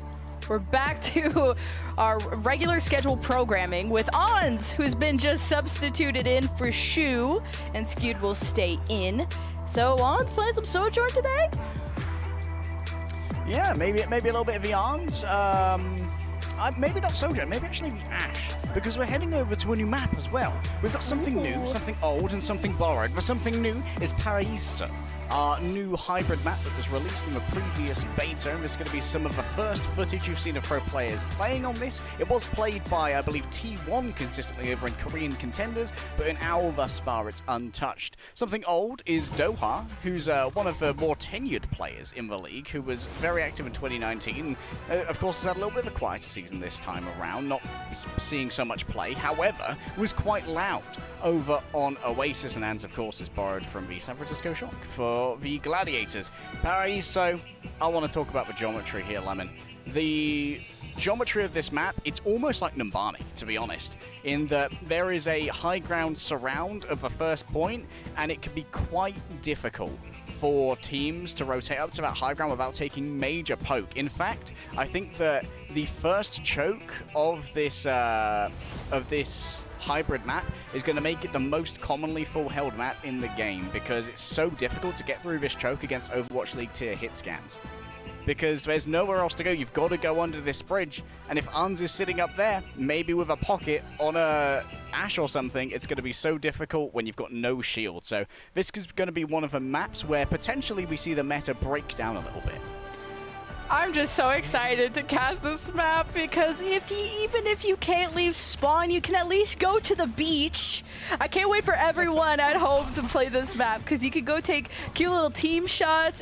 We're back to our regular scheduled programming with Ons, who's been just substituted in for Shu, and Skewed will stay in. So Ons playing some Sojourn today? Yeah, maybe a little bit of the Ons. Maybe not Sojourn, maybe actually the Ash, because we're heading over to a new map as well. We've got something new, something old, and something borrowed. The something new is Paraiso, our new hybrid map that was released in the previous beta, and this is going to be some of the first footage you've seen of pro players playing on this. It was played by, I believe, T1 consistently over in Korean contenders, but in OWL thus far it's untouched. Something old is Doha, who's one of the more tenured players in the league, who was very active in 2019. Of course, has had a little bit of a quieter season this time around, not seeing so much play. However, was quite loud over on Oasis, and Ans, of course, is borrowed from the San Francisco Shock for the Gladiators. Paraiso, I want to talk about the geometry here, Lemon. The geometry of this map, it's almost like Numbani, to be honest, in that there is a high ground surround of the first point, and it can be quite difficult for teams to rotate up to that high ground without taking major poke. In fact, I think that the first choke of this hybrid map is going to make it the most commonly full-held map in the game, because it's so difficult to get through this choke against Overwatch League tier hit scans. Because there's nowhere else to go, you've got to go under this bridge, and if Uns is sitting up there, maybe with a pocket on a Ash or something, it's going to be so difficult when you've got no shield. So this is going to be one of the maps where potentially we see the meta break down a little bit. I'm just so excited to cast this map, because even if you can't leave spawn, you can at least go to the beach. I can't wait for everyone at home to play this map, because you can go take cute little team shots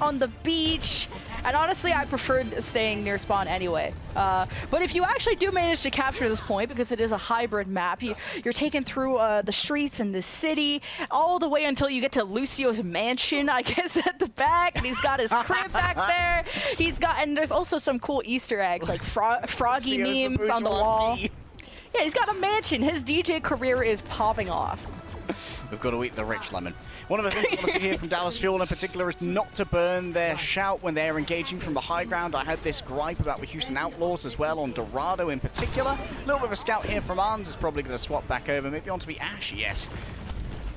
on the beach. And honestly, I preferred staying near spawn anyway. But if you actually do manage to capture this point, because it is a hybrid map, you're taken through the streets in the city, all the way until you get to Lucio's mansion, I guess, at the back, and he's got his crib back there. And there's also some cool Easter eggs, like froggy memes on the wall. Yeah, he's got a mansion. His DJ career is popping off. We've got to eat the rich, Lemon. One of the things I want to hear from Dallas Fuel in particular is not to burn their shout when they're engaging from the high ground. I had this gripe about the Houston Outlaws as well on Dorado in particular. A little bit of a scout here from Arns is probably going to swap back over, maybe onto the Ash, yes.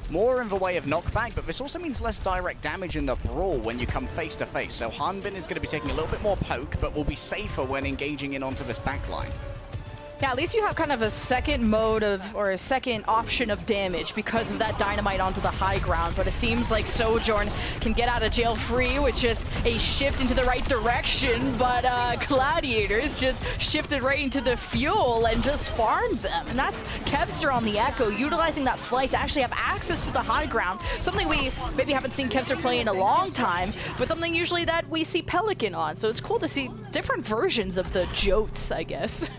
More in the way of knockback, but this also means less direct damage in the brawl when you come face to face. So Hanbin is going to be taking a little bit more poke, but will be safer when engaging in onto this backline. Yeah, at least you have kind of a second mode or a second option of damage because of that dynamite onto the high ground. But it seems like Sojourn can get out of jail free with just a shift into the right direction. But Gladiators just shifted right into the fuel and just farmed them. And that's Kevster on the Echo, utilizing that flight to actually have access to the high ground. Something we maybe haven't seen Kevster play in a long time, but something usually that we see Pelican on. So it's cool to see different versions of the Jotes, I guess.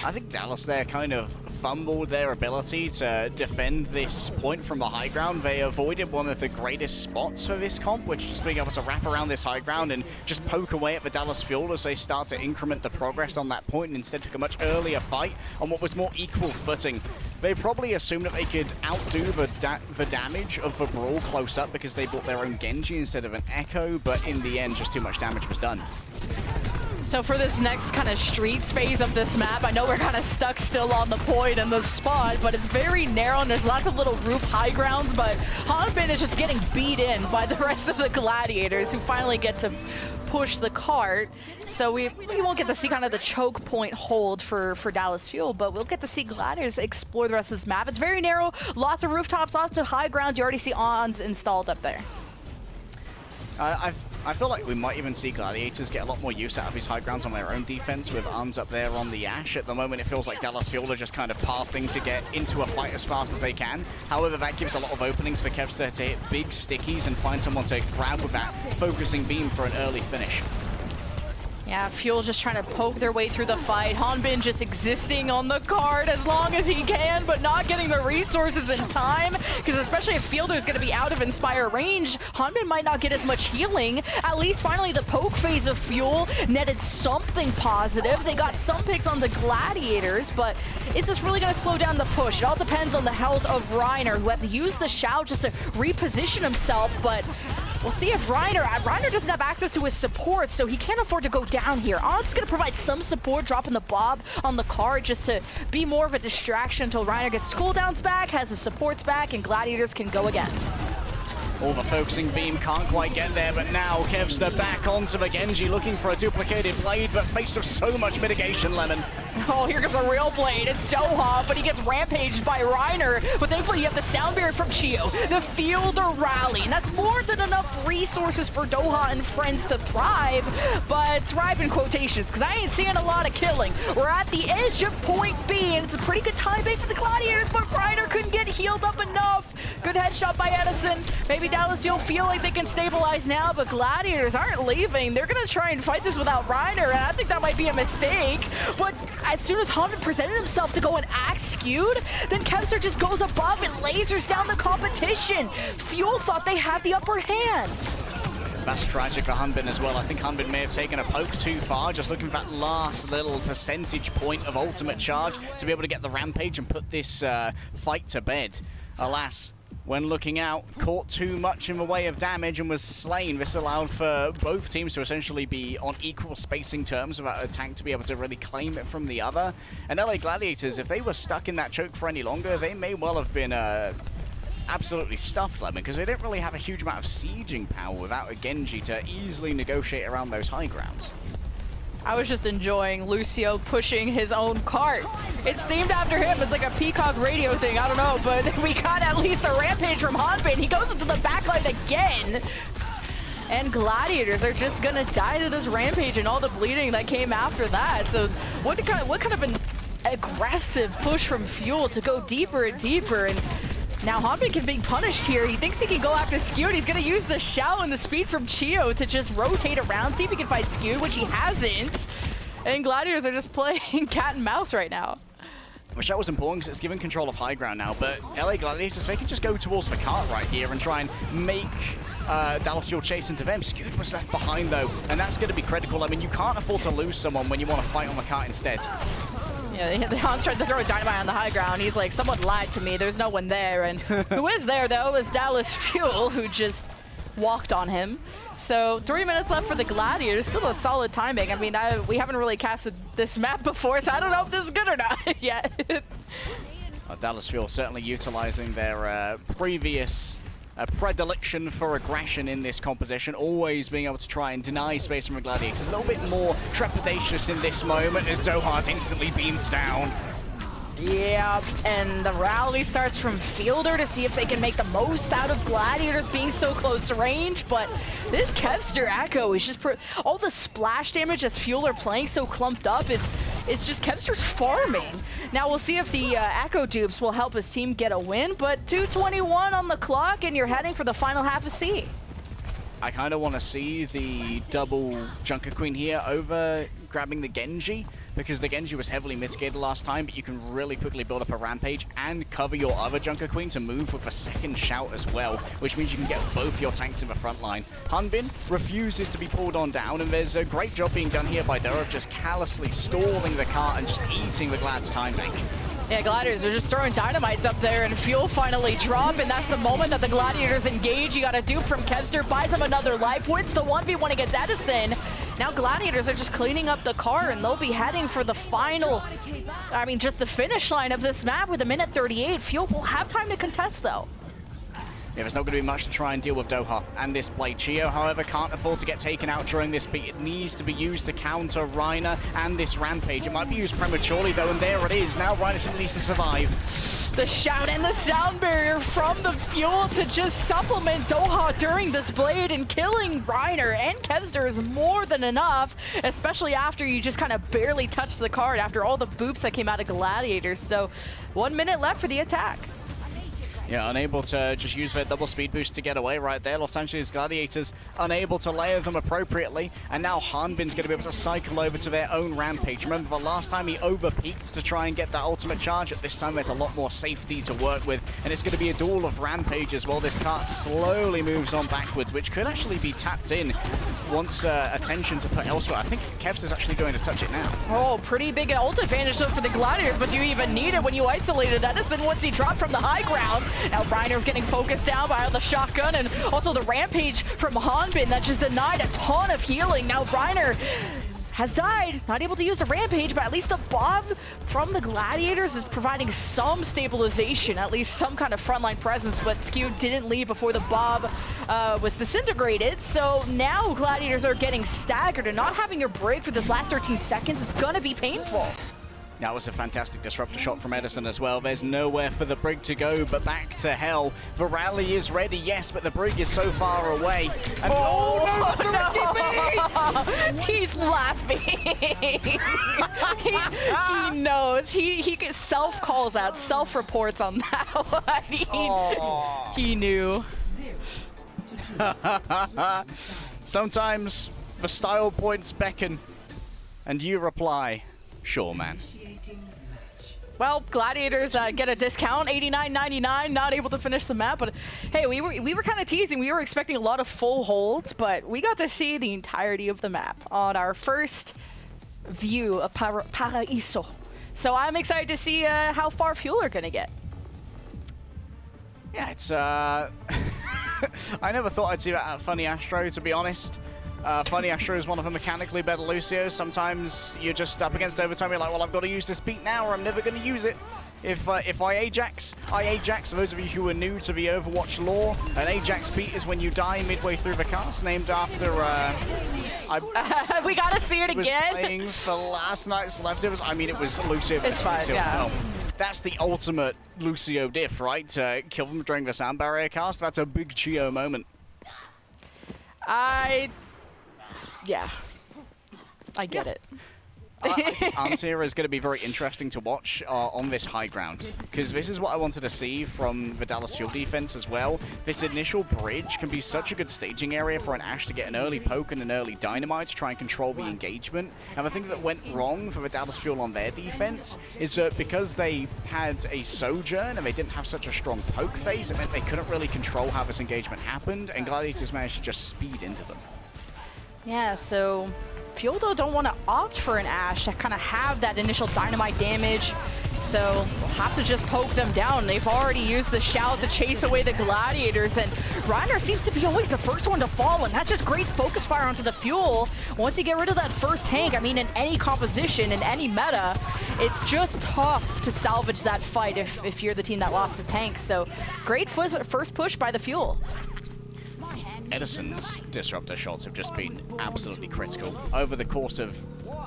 I think Dallas there kind of fumbled their ability to defend this point from the high ground. They avoided one of the greatest spots for this comp, which is being able to wrap around this high ground and just poke away at the Dallas Fuel as they start to increment the progress on that point, and instead took a much earlier fight on what was more equal footing. They probably assumed that they could outdo the damage of the brawl close up because they bought their own Genji instead of an Echo, but in the end, just too much damage was done. So for this next kind of streets phase of this map, I know we're kind of stuck still on the point and the spot, but it's very narrow and there's lots of little roof high grounds, but Hanbin is just getting beat in by the rest of the Gladiators who finally get to push the cart. So we won't get to see kind of the choke point hold for Dallas Fuel, but we'll get to see Gladiators explore the rest of this map. It's very narrow, lots of rooftops, lots of high grounds. You already see Ons installed up there. I feel like we might even see Gladiators get a lot more use out of these high grounds on their own defense with Arms up there on the Ash. At the moment, it feels like Dallas Fuel are just kind of pathing to get into a fight as fast as they can. However, that gives a lot of openings for Kevster to hit big stickies and find someone to grab with that focusing beam for an early finish. Yeah, Fuel just trying to poke their way through the fight. Hanbin just existing on the card as long as he can, but not getting the resources in time, because especially if Fielder is going to be out of Inspire range, Hanbin might not get as much healing. At least finally the poke phase of Fuel netted something positive. They got some picks on the Gladiators, but is this really going to slow down the push? It all depends on the health of Reiner, who had to use the Shout just to reposition himself, but We'll see if Reiner doesn't have access to his support, so he can't afford to go down here. Ont's going to provide some support, dropping the Bob on the card just to be more of a distraction until Reiner gets cooldowns back, has his supports back, and Gladiators can go again. All the focusing beam can't quite get there, but now Kevster back onto the Genji, looking for a duplicated blade, but faced with so much mitigation, Lemon. Oh, here comes a real blade. It's Doha, but he gets rampaged by Reiner. But thankfully, you have the sound barrier from Chio, the fielder rally, and that's more than enough resources for Doha and friends to thrive. But thrive in quotations, because I ain't seeing a lot of killing. We're at the edge of point B, and it's a pretty good timing for the Gladiators, but Reiner couldn't get healed up enough. Good headshot by Edison. Maybe Dallas, you'll feel like they can stabilize now, but Gladiators aren't leaving. They're going to try and fight this without Reiner, and I think that might be a mistake. But as soon as Honda presented himself to go and act skewed, then Kevster just goes above and lasers down the competition. Fuel thought they had the upper hand. That's tragic for Hanbin as well. I think Hanbin may have taken a poke too far, just looking for that last little percentage point of ultimate charge to be able to get the rampage and put this fight to bed. Alas, when looking out, caught too much in the way of damage and was slain. This allowed for both teams to essentially be on equal spacing terms without a tank to be able to really claim it from the other. And LA Gladiators, if they were stuck in that choke for any longer, they may well have been absolutely stuffed, Lemon, because they didn't really have a huge amount of sieging power without a Genji to easily negotiate around those high grounds. I was just enjoying Lucio pushing his own cart. It's themed after him. It's like a Peacock radio thing. I don't know, but we got at least a rampage from Hanbin. He goes into the backline again. And Gladiators are just going to die to this rampage and all the bleeding that came after that. So what kind of an aggressive push from Fuel to go deeper and deeper. And now Hanbin can be punished here. He thinks he can go after Skewed. He's going to use the Shao and the speed from Chio to just rotate around, see if he can fight Skewed, which he hasn't. And Gladiators are just playing cat and mouse right now. Which that was important because it's given control of high ground now, but LA Gladiators, they can just go towards the cart right here and try and make Dallas Fuel chase into them. Skewed was left behind though, and that's going to be critical. I mean, you can't afford to lose someone when you want to fight on the cart instead. Yeah, the Hans tried to throw a dynamite on the high ground. He's like, someone lied to me. There's no one there. And who is there, though, is Dallas Fuel, who just walked on him. So 3 minutes left for the Gladiators. Still a solid timing. I mean, we haven't really casted this map before, so I don't know if this is good or not yet. Dallas Fuel certainly utilizing their previous predilection for aggression in this composition, always being able to try and deny space from the Gladiators. A little bit more trepidatious in this moment as Doha's instantly beams down. Yeah, and the rally starts from Fielder to see if they can make the most out of Gladiators being so close to range, but this Kevster Echo is just all the splash damage as Fuel are playing so clumped up it's just Kevster's farming. Now we'll see if the Echo dupes will help his team get a win, but 2:21 on the clock and you're heading for the final half of C. I kind of want to see the double Junker Queen here over grabbing the Genji, because the Genji was heavily mitigated last time, but you can really quickly build up a rampage and cover your other Junker Queen to move with a second shout as well, which means you can get both your tanks in the front line. Hanbin refuses to be pulled on down, and there's a great job being done here by Dorado, just callously stalling the cart and just eating the Glad's time bank. Yeah, Gladiators are just throwing dynamites up there, and Fuel finally drop, and that's the moment that the Gladiators engage. You got a dupe from Kevster, buys him another life, wins the 1v1 against Edison. Now Gladiators are just cleaning up the car, and they'll be heading for the final, I mean, just the finish line of this map with 1:38. Fuel will have time to contest, though. Yeah, there's not going to be much to try and deal with Doha and this blade. Chio, however, can't afford to get taken out during this beat. It needs to be used to counter Reiner and this rampage. It might be used prematurely, though, and there it is. Now Reiner simply needs to survive. The shout and the sound barrier from the Fuel to just supplement Doha during this blade, and killing Reiner and Kevster is more than enough, especially after you just kind of barely touched the card after all the boops that came out of Gladiators. So 1 minute left for the attack. Yeah, unable to just use their double speed boost to get away right there. Los Angeles Gladiators unable to layer them appropriately. And now Hanbin's going to be able to cycle over to their own rampage. Remember, the last time he over-peaked to try and get that ultimate charge. At this time, there's a lot more safety to work with. And it's going to be a duel of rampages while this cart slowly moves on backwards, which could actually be tapped in wants attention to put elsewhere. I think Kevs is actually going to touch it now. Oh, pretty big ult advantage though for the Gladiators, but do you even need it when you isolated Edison once he dropped from the high ground? Now Reiner's getting focused down by the shotgun and also the rampage from Hanbin that just denied a ton of healing. Now Reiner has died, not able to use the rampage, but at least the Bob from the Gladiators is providing some stabilization, at least some kind of frontline presence, but Skew didn't leave before the Bob was disintegrated, so now Gladiators are getting staggered, and not having your break for this last 13 seconds is gonna be painful. That was a fantastic disruptor shot from Edison as well. There's nowhere for the brig to go but back to hell. The rally is ready, yes, but the brig is so far away. And no, that's a risky beat! He's laughing. he knows. He self-calls out, self-reports on that one. He knew. Sometimes the style points beckon, and you reply, sure, man. Well, Gladiators get a discount, $89.99, not able to finish the map, but hey, we were kind of teasing. We were expecting a lot of full holds, but we got to see the entirety of the map on our first view of Paraiso. So I'm excited to see how far Fuel are going to get. Yeah, it's I never thought I'd see that at Funny Astro, to be honest. Funny Astro is one of the mechanically better Lucios. Sometimes you're just up against overtime, you're like, well, I've got to use this beat now or I'm never going to use it. If I Ajax, for those of you who are new to the Overwatch lore, an Ajax beat is when you die midway through the cast, named after, we gotta see it again. Playing for last night's Leftovers. I mean, it was Lucio. It's fine, yeah. That's the ultimate Lucio diff, right? To kill them during the sound barrier cast. That's a big Chio moment. Yeah, I get it. I think Antir is going to be very interesting to watch on this high ground, because this is what I wanted to see from the Dallas Fuel defense as well. This initial bridge can be such a good staging area for an Ashe to get an early poke and an early dynamite to try and control the engagement. And the thing that went wrong for the Dallas Fuel on their defense is that because they had a Sojourn and they didn't have such a strong poke phase, it meant they couldn't really control how this engagement happened, and Gladiators managed to just speed into them. Yeah, so Fuel though don't want to opt for an Ashe to kind of have that initial dynamite damage, so they'll have to just poke them down. They've already used the shout to chase away the Gladiators, and Reiner seems to be always the first one to fall, and that's just great focus fire onto the Fuel. Once you get rid of that first tank, I mean, in any composition, in any meta, it's just tough to salvage that fight if you're the team that lost the tank. So great first push by the Fuel. Edison's disruptor shots have just been absolutely critical over the course of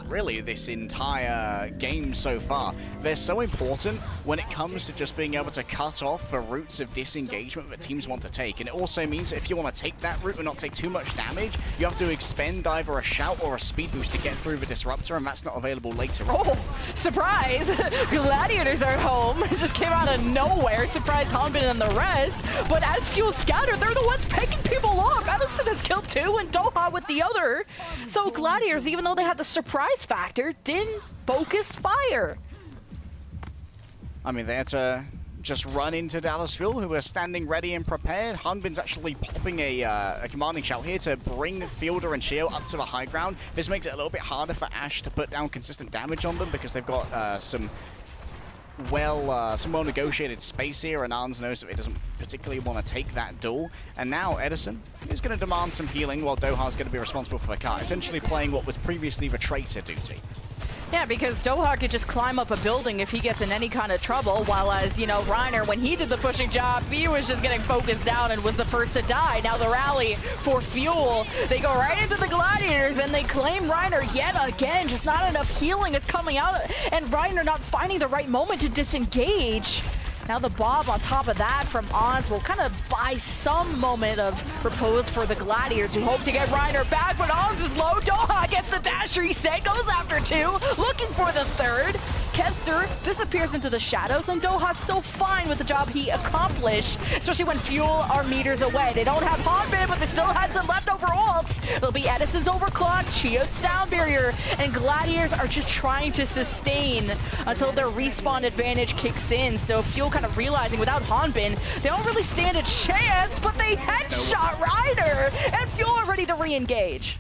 really this entire game so far. They're so important when it comes to just being able to cut off the routes of disengagement that teams want to take. And it also means that if you want to take that route and not take too much damage, you have to expend either a shout or a speed boost to get through the disruptor, and that's not available later on. Oh, surprise! Gladiators are home. It just came out of nowhere. Surprised Hanbin and the rest. But as Fuel scattered, they're the ones picking people off. Edison has killed 2 and Doha with the other. So Gladiators, even though they had the surprise factor, didn't focus fire. I mean, they had to just run into Dallas Fuel, who are standing ready and prepared. Hanbin's actually popping a commanding shout here to bring Fielder and Chio up to the high ground. This makes it a little bit harder for Ashe to put down consistent damage on them, because they've got some well-negotiated space here, and Arns knows that he doesn't particularly want to take that duel. And now Edison is going to demand some healing, while Doha's going to be responsible for the car, essentially playing what was previously the traitor duty. Yeah, because Doha could just climb up a building if he gets in any kind of trouble, while as, you know, Reiner, when he did the pushing job, he was just getting focused down and was the first to die. Now the rally for Fuel, they go right into the Gladiators and they claim Reiner yet again. Just not enough healing is coming out, and Reiner not finding the right moment to disengage. Now the Bob on top of that from Ons will kind of buy some moment of repose for the Gladiators, who hope to get Reiner back, but Ons is low. Doha gets the dash reset, goes after 2, looking for the 3rd. Kester disappears into the shadows, and Doha's still fine with the job he accomplished, especially when Fuel are meters away. They don't have Hanbin, but they still had some leftover ults. It'll be Edison's overclock, Chio's sound barrier, and Gladiators are just trying to sustain until their respawn advantage kicks in. So Fuel kind of realizing without Hanbin, they don't really stand a chance, but they headshot Reiner, and Fuel are ready to re-engage.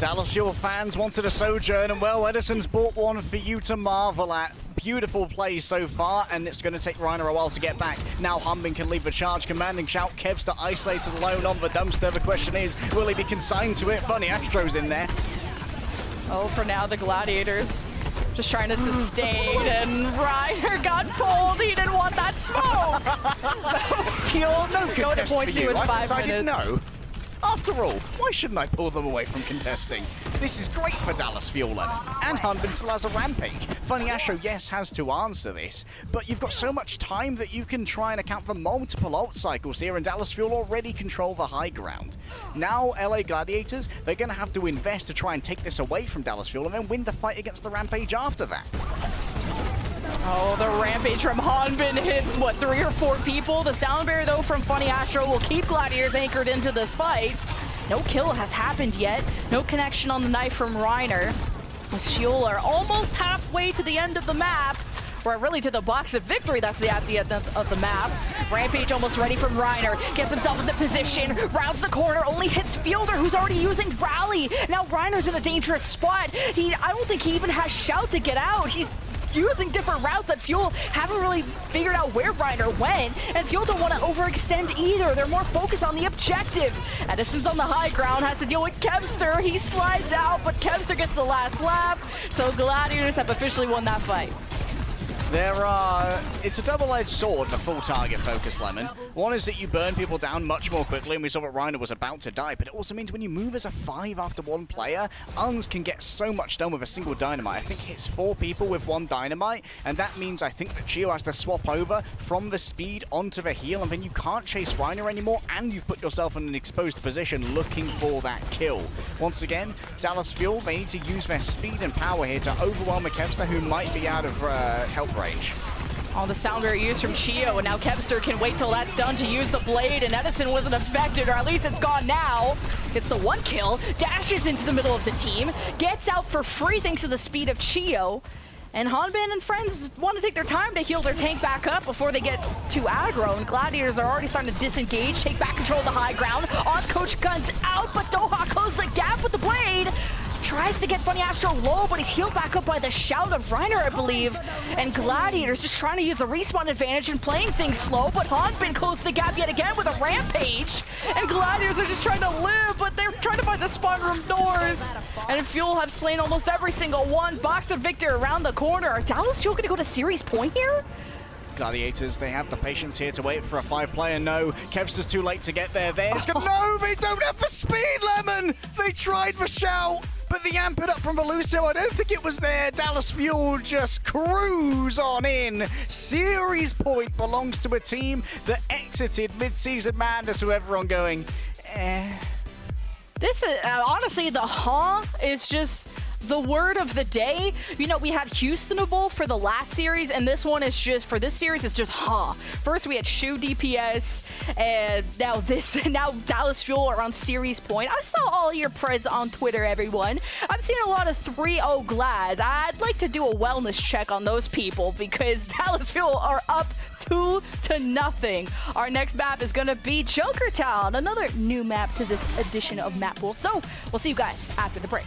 Dallas Fuel fans wanted a sojourn, and well, Edison's bought one for you to marvel at. Beautiful play so far, and it's going to take Reiner a while to get back. Now Hunbin can leave the charge, commanding shout. Kevster isolated alone on the dumpster. The question is, will he be consigned to it? Funny, Astro's in there. Oh, for now, the Gladiators just trying to sustain, and Reiner got pulled. He didn't want that smoke. So Fuel go to point two in 5 minutes. No. After all, why shouldn't I pull them away from contesting? This is great for Dallas Fuel, and Hunbin still has a rampage. Funny Astro, yes, has to answer this, but you've got so much time that you can try and account for multiple ult cycles here, and Dallas Fuel already control the high ground. Now, LA Gladiators, they're going to have to invest to try and take this away from Dallas Fuel and then win the fight against the rampage after that. Oh, the rampage from Hunbin hits, what, 3 or 4 people? The sound barrier, though, from Funny Astro will keep Gladiators anchored into this fight. No kill has happened yet. No connection on the knife from Reiner. As Fuel are almost halfway to the end of the map, or really to the box of victory. That's at the end of the map. Rampage almost ready from Reiner. Gets himself in the position, rounds the corner, only hits Fielder, who's already using Rally. Now Reiner's in a dangerous spot. I don't think he even has Shout to get out. He's using different routes that Fuel haven't really figured out where Reiner went, and Fuel don't want to overextend either. They're more focused on the objective. Edison's on the high ground, has to deal with Kevster. He slides out, but Kevster gets the last lap, so Gladiators have officially won that fight. It's a double-edged sword, the full target focus, Lemon. One is that you burn people down much more quickly, and we saw that Reiner was about to die, but it also means when you move as a 5 after 1 player, Uns can get so much done with a single dynamite. I think hits 4 people with 1 dynamite, and that means I think that Chio has to swap over from the speed onto the heal, and then you can't chase Reiner anymore, and you've put yourself in an exposed position looking for that kill. Once again, Dallas Fuel, they need to use their speed and power here to overwhelm a Kevster who might be out of help range. Oh, the sound barrier used from Chio, and now Kevster can wait till that's done to use the blade, and Edison wasn't affected, or at least it's gone now. Gets the 1 kill, dashes into the middle of the team, gets out for free thanks to the speed of Chio, and Hunbin and friends want to take their time to heal their tank back up before they get too aggro, and Gladiators are already starting to disengage, take back control of the high ground. On Coach Guns out, but Doha closes the gap with the blade. Tries to get Funny Astro low, but he's healed back up by the shout of Reiner, I believe. And Gladiators just trying to use the respawn advantage and playing things slow, but Hunbin closed the gap yet again with a rampage. And Gladiators are just trying to live, but they're trying to find the spawn room doors. And Fuel have slain almost every single one. Box of Victor around the corner. Are Dallas Fuel going to go to series point here? Gladiators, they have the patience here to wait for a 5-player. No, Kevster's too late to get there. No, they don't have the speed, Lemon! They tried the shout, but the amp it up from Colosseo, I don't think it was there. Dallas Fuel just cruise on in. Series point belongs to a team that exited mid-season madness with everyone going, eh. This is, honestly, the is just the word of the day. You know, we had Houstonable for the last series, and this one is just, for this series, it's just First we had Shu DPS, and now Dallas Fuel around series point. I saw all your preds on Twitter, everyone. I've seen a lot of 3-0 Glads. I'd like to do a wellness check on those people because Dallas Fuel are up 2-0. Our next map is gonna be Junkertown, another new map to this edition of Map Pool. So we'll see you guys after the break.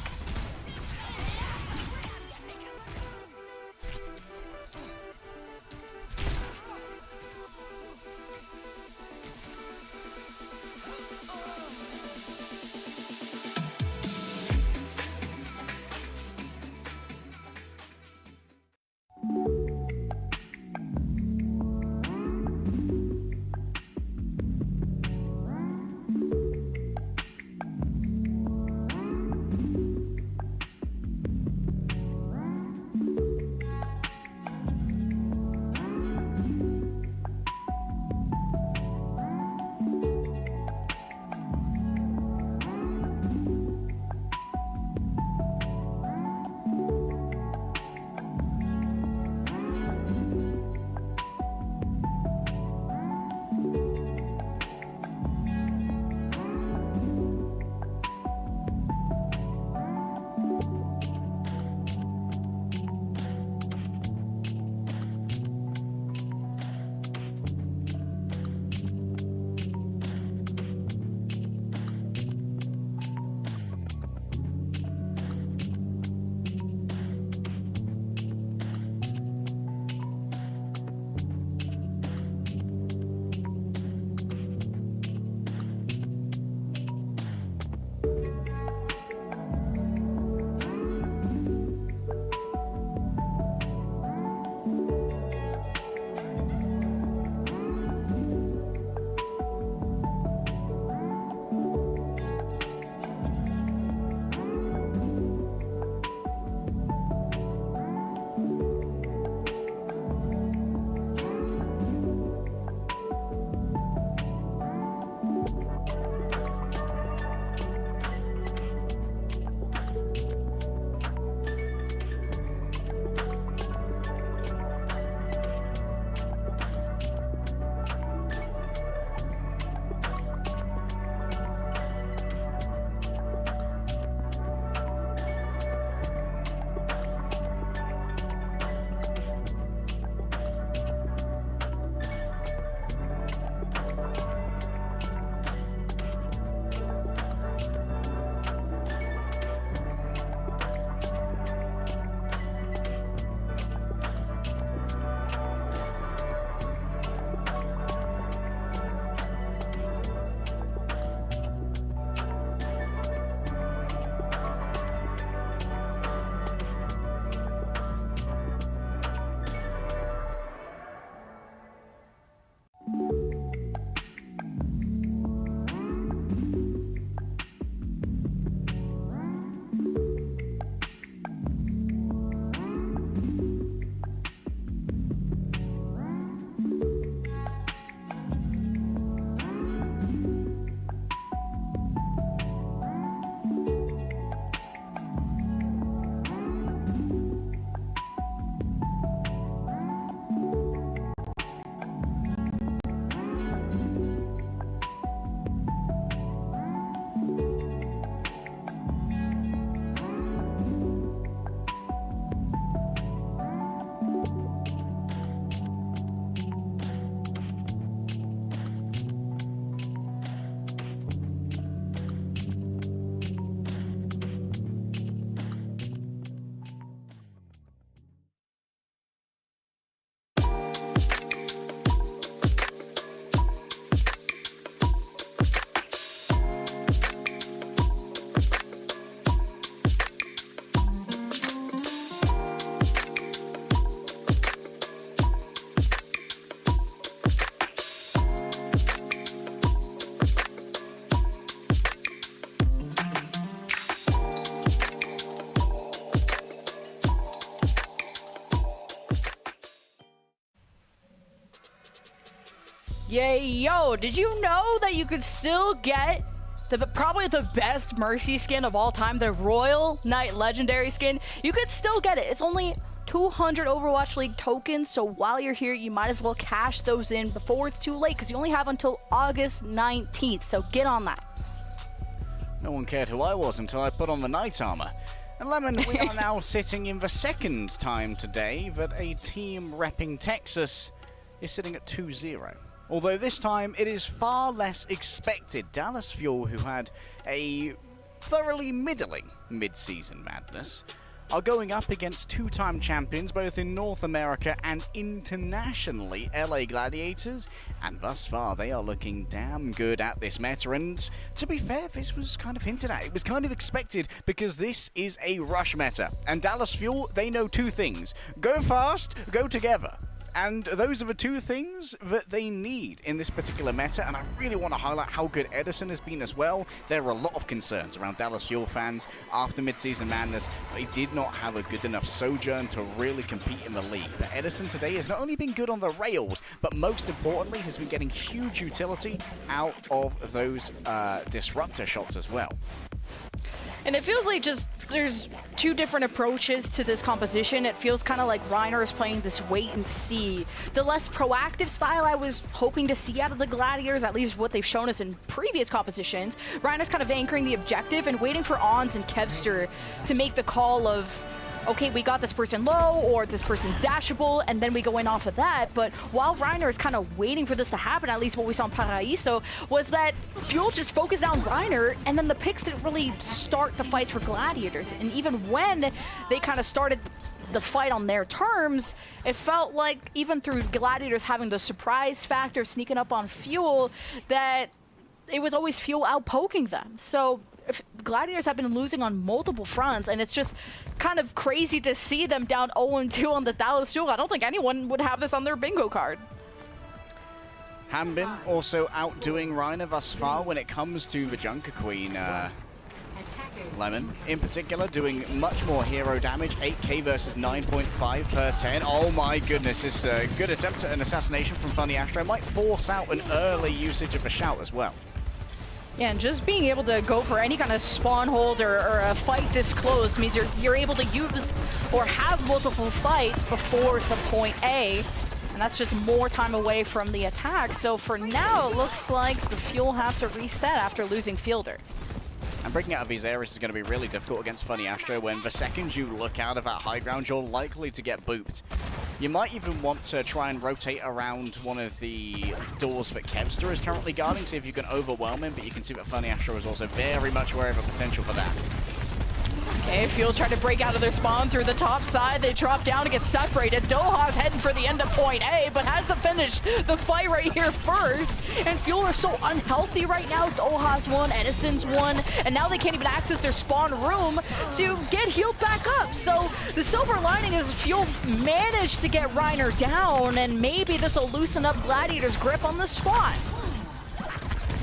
Yay, yo, did you know that you could still get probably the best Mercy skin of all time, the Royal Knight Legendary skin? You could still get it. It's only 200 Overwatch League tokens, so while you're here, you might as well cash those in before it's too late, because you only have until August 19th, so get on that. No one cared who I was until I put on the knight armor. And Lemon, we are now sitting in the second time today that a team repping Texas is sitting at 2-0. Although this time it is far less expected. Dallas Fuel, who had a thoroughly middling mid-season madness, are going up against two-time champions both in North America and internationally, LA Gladiators, and thus far they are looking damn good at this meta. And to be fair, this was kind of hinted at. It was kind of expected because this is a rush meta. And Dallas Fuel, they know two things: go fast, go together. And those are the two things that they need in this particular meta, and I really want to highlight how good Edison has been as well. There are a lot of concerns around Dallas Fuel fans after mid-season madness. They did not have a good enough sojourn to really compete in the league. But Edison today has not only been good on the rails, but most importantly has been getting huge utility out of those disruptor shots as well. And it feels like just there's two different approaches to this composition. It feels kind of like Reiner is playing this wait and see. The less proactive style I was hoping to see out of the Gladiators, at least what they've shown us in previous compositions. Reiner's kind of anchoring the objective and waiting for Ons and Kevster to make the call of, okay, we got this person low, or this person's dashable, and then we go in off of that. But while Reiner is kind of waiting for this to happen, at least what we saw in Paraiso, was that Fuel just focused on Reiner, and then the picks didn't really start the fights for Gladiators. And even when they kind of started the fight on their terms, it felt like even through Gladiators having the surprise factor sneaking up on Fuel, that it was always Fuel out-poking them. So Gladiators have been losing on multiple fronts, and it's just kind of crazy to see them down 0-2 on the Dallas Fuel. I don't think anyone would have this on their bingo card. Hanbin also outdoing Reiner thus far when it comes to the Junker Queen. Lemon, in particular, doing much more hero damage. 8k versus 9.5 per 10. Oh my goodness, this good attempt at an assassination from Funny Astro might force out an early usage of a shout as well. Yeah, and just being able to go for any kind of spawn hold or a fight this close means you're able to use or have multiple fights before the point A, and that's just more time away from the attack. So for now, it looks like the Fuel have to reset after losing Fielder. And breaking out of these areas is going to be really difficult against Funny Astro when the second you look out of that high ground, you're likely to get booped. You might even want to try and rotate around one of the doors that Kevster is currently guarding, see if you can overwhelm him, but you can see that Funny Astro is also very much aware of the potential for that. Okay, Fuel tried to break out of their spawn through the top side. They drop down and get separated. Doha's heading for the end of point A, but has to finish the fight right here first. And Fuel are so unhealthy right now. Doha's one, Edison's one, and now they can't even access their spawn room to get healed back up. So the silver lining is Fuel managed to get Reiner down, and maybe this will loosen up Gladiator's grip on the spot.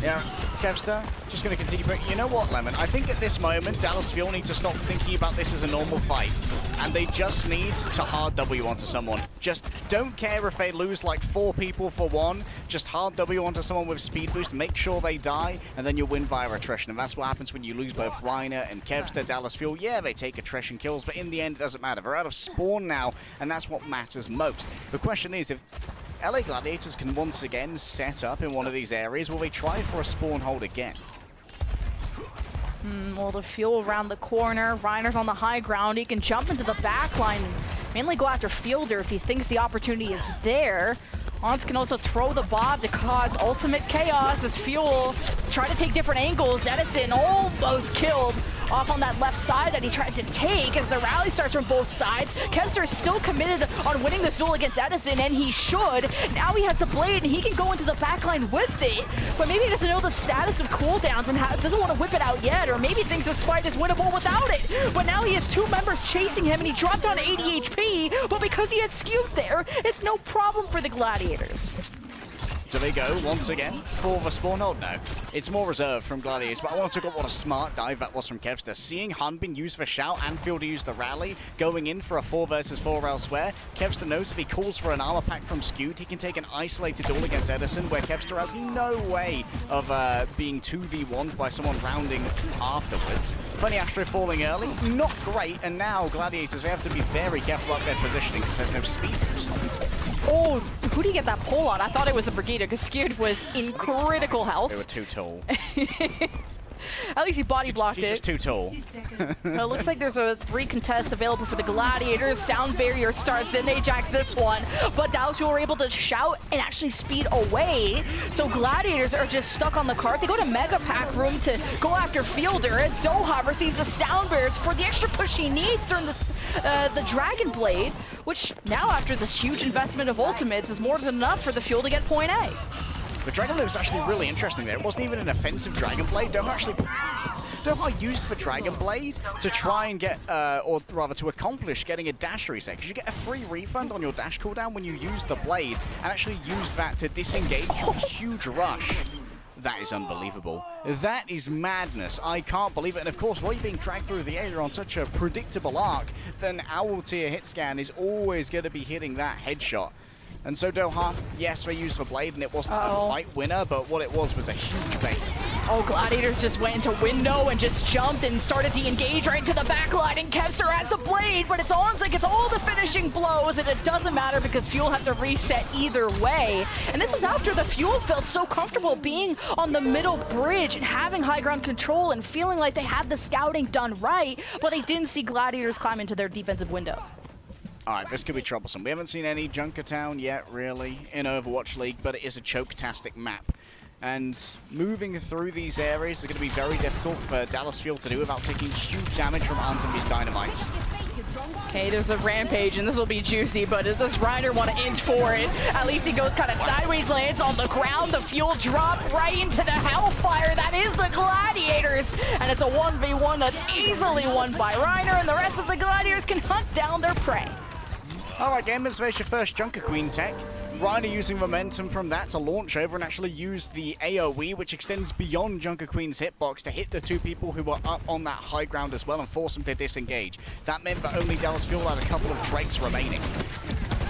Yeah, Kevster, just going to continue. But you know what, Lemon? I think at this moment, Dallas Fuel need to stop thinking about this as a normal fight. And they just need to hard W onto someone. Just don't care if they lose like 4 people for 1. Just hard W onto someone with speed boost, make sure they die, and then you win via attrition. And that's what happens when you lose both Reiner and Kevster. Dallas Fuel, yeah, they take attrition kills, but in the end, it doesn't matter. They're out of spawn now, and that's what matters most. The question is, if LA Gladiators can once again set up in one of these areas, will they try for a spawn hold again? Well, the Fuel around the corner. Reiner's on the high ground. He can jump into the back line and mainly go after Fielder if he thinks the opportunity is there. Ons can also throw the bomb to cause ultimate chaos as Fuel try to take different angles. Edison almost killed off on that left side that he tried to take as the rally starts from both sides. Kevster is still committed on winning this duel against Edison, and he should. Now he has the blade, and he can go into the backline with it, but maybe he doesn't know the status of cooldowns and doesn't want to whip it out yet, or maybe thinks this fight is winnable without it. But now he has 2 members chasing him, and he dropped down to 80 HP, but because he had skewed there, it's no problem for the Gladiators. Do they go once again for the spawn hold? No. It's more reserved from Gladiators, but I want to talk about what a smart dive that was from Kevster. Seeing Hanbin use the shout and Field use the rally, going in for a 4 versus 4 elsewhere. Kevster knows if he calls for an armor pack from Skewed, he can take an isolated duel against Edison, where Kevster has no way of being 2v1'd by someone rounding afterwards. Funny Astro falling early, not great, and now Gladiators, they have to be very careful about their positioning because there's no speed boost. Oh, who do you get that pull on? I thought it was a Brigida because Skewed was in critical health. They were too tall. At least he body blocked it. Just too tall. It looks like there's a 3 contest available for the Gladiators. Sound barrier starts in Ajax this one, but Dallas Fuel were able to shout and actually speed away. So Gladiators are just stuck on the cart. They go to Mega Pack room to go after Fielder as Doha receives a sound barrier for the extra push he needs during the Dragon Blade, which now after this huge investment of ultimates is more than enough for the Fuel to get point A. The Dragon Blade was actually really interesting there. It wasn't even an offensive Dragon Blade. Doha used the Dragon Blade to try and get, or rather to accomplish getting a dash reset, because you get a free refund on your dash cooldown when you use the blade, and actually use that to disengage a huge rush. That is unbelievable. That is madness. I can't believe it. And of course, while you're being dragged through the air on such a predictable arc, then Owl Tier hit scan is always going to be hitting that headshot. And so Doha, yes, they used the blade and it wasn't a fight winner, but what it was a huge bait. Oh, Gladiators just went into window and just jumped and started to engage right into the backline, and Kevster has the blade, but it's almost like it's all the finishing blows, and it doesn't matter because Fuel have to reset either way. And this was after the Fuel felt so comfortable being on the middle bridge and having high ground control and feeling like they had the scouting done right, but they didn't see Gladiators climb into their defensive window. Alright, this could be troublesome. We haven't seen any Junkertown yet, really, in Overwatch League, but it is a choke-tastic map. And moving through these areas is going to be very difficult for Dallas Fuel to do without taking huge damage from Anzami's dynamites. Okay, there's a rampage, and this will be juicy, but does Reiner want to inch for it? At least he goes kind of sideways, lands on the ground. The Fuel drop right into the Hellfire. That is the Gladiators, and it's a 1v1 that's easily won by Reiner, and the rest of the Gladiators can hunt down their prey. Alright gamers, there's your first Junker Queen tech. Reiner using momentum from that to launch over and actually use the AoE, which extends beyond Junker Queen's hitbox to hit the 2 people who were up on that high ground as well and force them to disengage. That meant that only Dallas Fuel had a couple of Drakes remaining.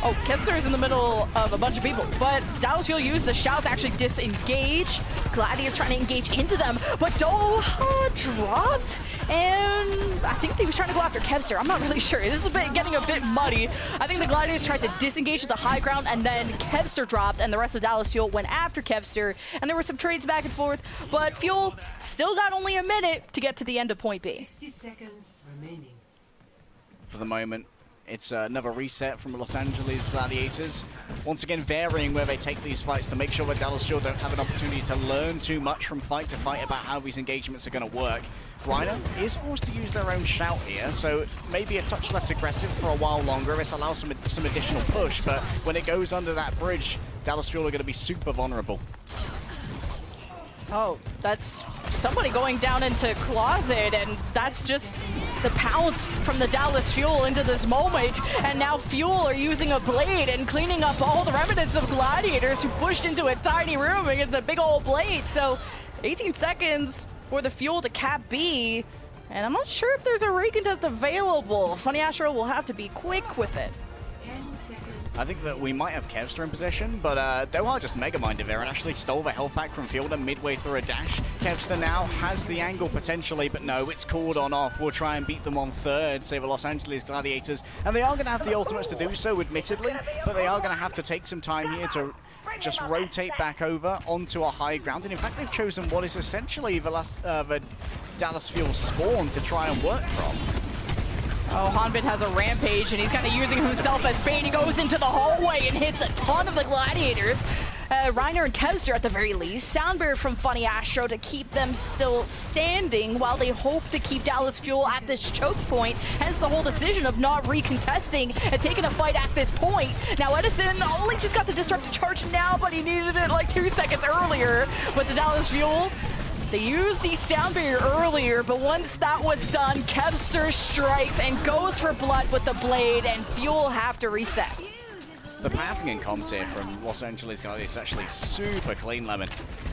Oh, Kevster is in the middle of a bunch of people, but Dallas Fuel used the shout to actually disengage. Gladiators trying to engage into them, but Doha dropped, and I think he was trying to go after Kevster. I'm not really sure. This is getting a bit muddy. I think the Gladiators tried to disengage to the high ground, and then Kevster dropped, and the rest of Dallas Fuel went after Kevster, and there were some trades back and forth, but Fuel still got only a minute to get to the end of point B. 60 seconds remaining. For the moment, it's another reset from Los Angeles Gladiators. Once again, varying where they take these fights to make sure that Dallas Fuel don't have an opportunity to learn too much from fight to fight about how these engagements are going to work. Reiner is forced to use their own shout here, so maybe a touch less aggressive for a while longer. This allows some additional push, but when it goes under that bridge, Dallas Fuel are going to be super vulnerable. Oh, that's somebody going down into Closet, and that's just the pounce from the Dallas Fuel into this moment. And now Fuel are using a blade and cleaning up all the remnants of Gladiators who pushed into a tiny room against a big old blade. So 18 seconds for the Fuel to cap B, and I'm not sure if there's a recontest available. Funny Astro will have to be quick with it. 10 seconds. I think that we might have Kevster in possession, but Doha just mega-minded there and actually stole the health pack from Fielder midway through a dash. Kevster now has the angle potentially, but no, it's called on off. We'll try and beat them on third, say the Los Angeles Gladiators. And they are going to have the ultimates to do so, admittedly, but they are going to have to take some time here to just rotate back over onto a high ground. And in fact, they've chosen what is essentially the Dallas Fuel spawn to try and work from. Oh, Hanbin has a rampage, and he's kind of using himself as bait. He goes into the hallway and hits a ton of the Gladiators. Reiner and Kevster at the very least. Soundbear from Funny Astro to keep them still standing while they hope to keep Dallas Fuel at this choke point. Hence the whole decision of not recontesting and taking a fight at this point. Now Edison only just got the disruptive charge now, but he needed it like 2 seconds earlier. But the Dallas Fuel, they used the sound barrier earlier, but once that was done, Kevster strikes and goes for blood with the blade, and Fuel have to reset. The pathing and comms here from Los Angeles Gladiators is actually super clean, Lemon.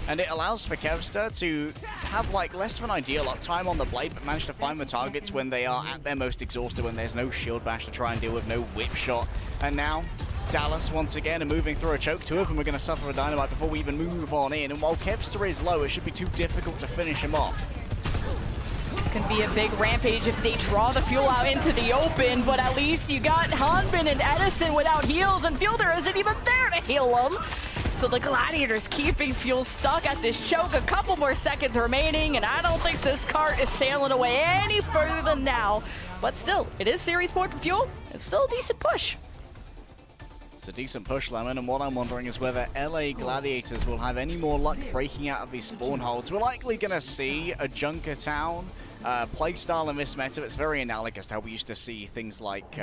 And it allows for Kevster to have like less of an ideal uptime on the blade, but manage to find the targets when they are at their most exhausted, when there's no shield bash to try and deal with, no whip shot. And now Dallas once again are moving through a choke. Two of them are going to suffer a dynamite before we even move on in. And while Kevster is low, it should be too difficult to finish him off. This can be a big rampage if they draw the Fuel out into the open, but at least you got Hanbin and Edison without heals, and Fielder isn't even there to heal them. So the Gladiators keeping Fuel stuck at this choke. A couple more seconds remaining, and I don't think this cart is sailing away any further than now. But still, it is series point for Fuel. It's still a decent push. It's a decent push, Lemon, and what I'm wondering is whether LA Gladiators will have any more luck breaking out of these spawn holds. We're likely going to see a Junkertown playstyle in this meta. It's very analogous to how we used to see things like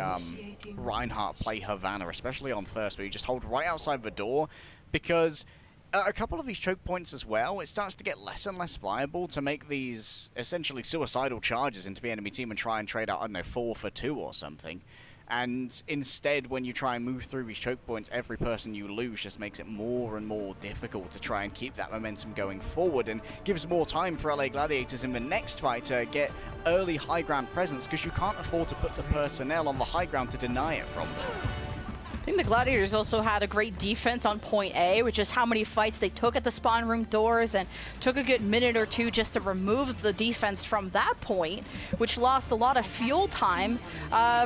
Reinhardt play Havana, especially on first, where you just hold right outside the door, because a couple of these choke points as well, it starts to get less and less viable to make these essentially suicidal charges into the enemy team and try and trade out, I don't know, 4 for 2 or something. And instead, when you try and move through these choke points, every person you lose just makes it more and more difficult to try and keep that momentum going forward, and gives more time for LA Gladiators in the next fight to get early high ground presence, because you can't afford to put the personnel on the high ground to deny it from them. I think the Gladiators also had a great defense on point A, which is how many fights they took at the spawn room doors, and took a good minute or two just to remove the defense from that point, which lost a lot of fuel time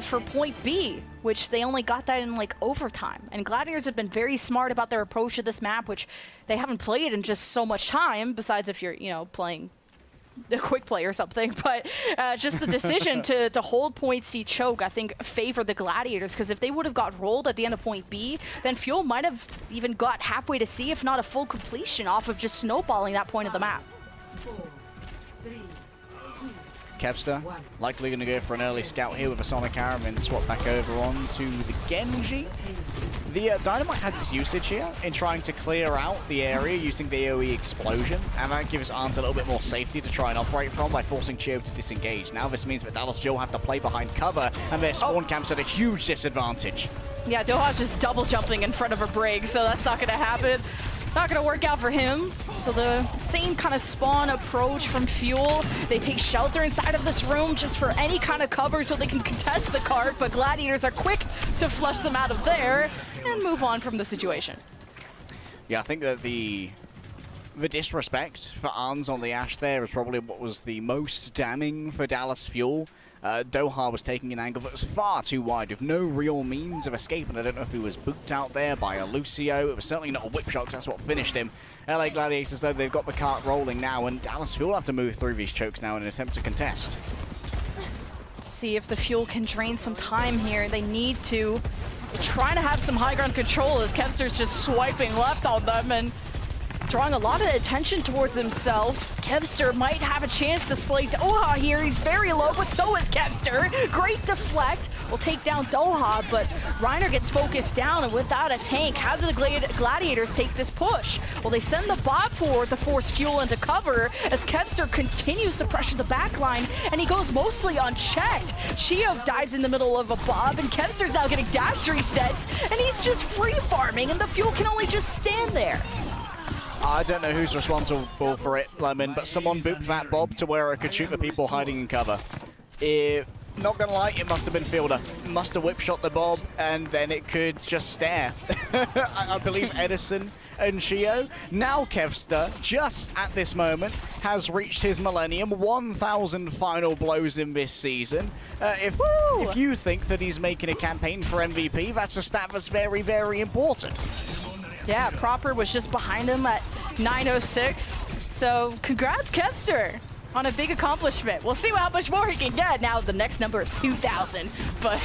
for point B, which they only got that in like overtime. And Gladiators have been very smart about their approach to this map, which they haven't played in just so much time, besides if you're, you know, playing a quick play or something, but just the decision to hold point C choke, I think, favored the Gladiators, because if they would have got rolled at the end of point B, then Fuel might have even got halfway to C, if not a full completion, off of just snowballing that point of the map. Kevster likely going to go for an early scout here with a Sonic Arrow and swap back over on to the Genji. The Dynamite has its usage here in trying to clear out the area using the AoE explosion, and that gives Arndt a little bit more safety to try and operate from by forcing Chio to disengage. Now this means that Dallas Fuel have to play behind cover, and their spawn camp's at a huge disadvantage. Yeah, Doha's just double jumping in front of a break, so that's not going to happen. Not going to work out for him. So the same kind of spawn approach from Fuel. They take shelter inside of this room just for any kind of cover so they can contest the cart, but Gladiators are quick to flush them out of there and move on from the situation. Yeah, I think that the disrespect for Arns on the Ashe there is probably what was the most damning for Dallas Fuel. Doha was taking an angle that was far too wide with no real means of escape, and I don't know if he was booked out there by a Lucio. It was certainly not a whip shot, 'cause that's what finished him. LA Gladiators, though, they've got the cart rolling now, and Dallas Fuel have to move through these chokes now in an attempt to contest. Let's see if the Fuel can drain some time here. They need to try to have some high ground control as Kevster's just swiping left on them and drawing a lot of attention towards himself. Kevster might have a chance to slay Doha here. He's very low, but so is Kevster. Great deflect. Will take down Doha, but Reiner gets focused down, and without a tank, how do the Gladiators take this push? Well, they send the bot forward to force Fuel into cover as Kevster continues to pressure the backline, and he goes mostly unchecked. Chio dives in the middle of a bob, and Kevster's now getting dash resets, and he's just free farming, and the Fuel can only just stand there. I don't know who's responsible for it, Lemon, but someone booped that bob to where it could shoot the people hiding in cover. Not gonna lie, it must have been Fielder. Must have whip shot the bob, and then it could just stare. I believe Edison and Chio. Now Kevster, just at this moment, has reached his millennium, 1,000 final blows in this season. If you think that he's making a campaign for MVP, that's a stat that's very, very important. Yeah, Proper was just behind him at 906. So congrats, Kevster, on a big accomplishment. We'll see how much more he can get. Now the next number is 2,000. But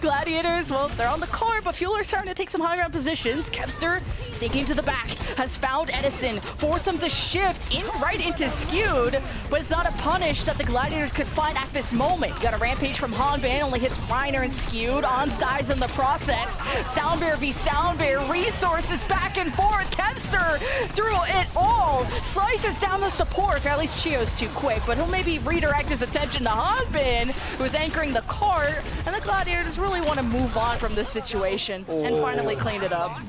Gladiators, well, they're on the court, but Fueler's starting to take some high ground positions. Kevster, sneaking to the back, has found Edison, forced him to shift right into Skewed, but it's not a punish that the Gladiators could find at this moment. You got a rampage from Hanban, only hits Reiner and Skewed. Ons dies in the process. Soundbear v Soundbear, resources back and forth. Kevster, through it all, slices down the support, or at least Chio's too quick. quick, but he'll maybe redirect his attention to Hanbin, who's anchoring the cart, and the Gladiators really want to move on from this situation and finally clean it up.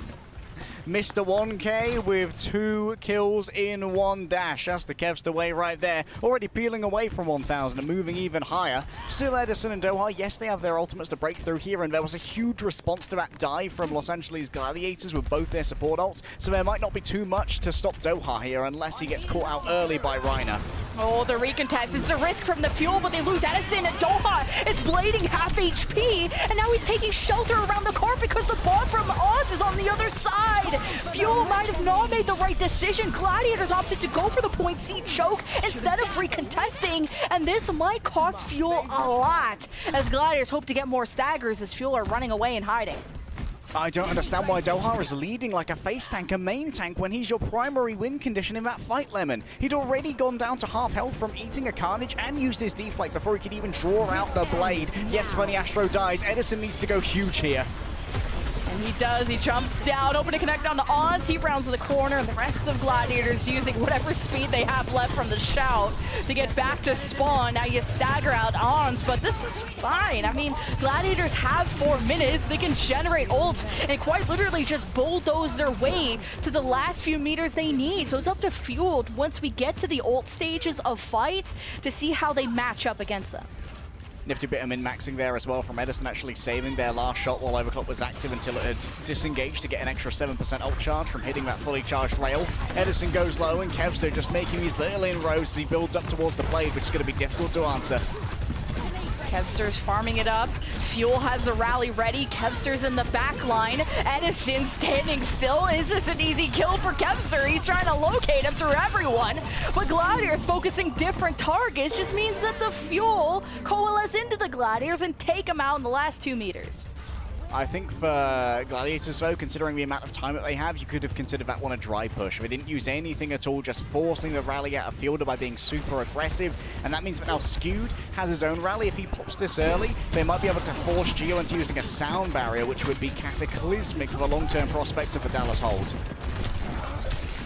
Mr. 1K with 2 kills in 1 dash. That's the Kevster way right there. Already peeling away from 1,000 and moving even higher. Still Edison and Doha, yes, they have their ultimates to break through here, and there was a huge response to that dive from Los Angeles Gladiators with both their support ults, so there might not be too much to stop Doha here unless he gets caught out early by Reiner. Oh, the recontest is the risk from the Fuel, but they lose Edison, and Doha is blading half HP, and now he's taking shelter around the court because the ball from Oz is on the other side. Fuel might have not made the right decision. Gladiators opted to go for the point C choke instead of recontesting, and this might cost Fuel a lot, as Gladiators hope to get more staggers as Fuel are running away and hiding. I don't understand why Doha is leading like a face tank, a main tank, when he's your primary win condition in that fight, Lemon. He'd already gone down to half health from eating a Carnage and used his deflect before he could even draw out the blade. Yes, Funny Astro dies. Edison needs to go huge here. And he does, he jumps down, open to connect on the Ons, he rounds to the corner, and the rest of Gladiators using whatever speed they have left from the shout to get back to spawn. Now you stagger out Ons, but this is fine. I mean, Gladiators have 4 minutes, they can generate ults, and quite literally just bulldoze their way to the last few meters they need. So it's up to Fuel once we get to the ult stages of fights to see how they match up against them. Nifty bit of min-maxing there as well from Edison, actually saving their last shot while Overclock was active until it had disengaged to get an extra 7% ult charge from hitting that fully charged rail. Edison goes low, and Kevster just making these little inroads as he builds up towards the blade, which is going to be difficult to answer. Kevster's farming it up. Fuel has the rally ready. Kevster's in the back line. Edison standing still. Is this an easy kill for Kevster? He's trying to locate him through everyone. But Gladiators focusing different targets just means that the Fuel coalesce into the Gladiators and take them out in the last 2 meters. I think for Gladiators, though, considering the amount of time that they have, you could have considered that one a dry push. They didn't use anything at all, just forcing the rally out of fielder by being super aggressive. And that means that now Skewed has his own rally. If he pops this early, they might be able to force Geo into using a sound barrier, which would be cataclysmic for the long-term prospects of the Dallas hold.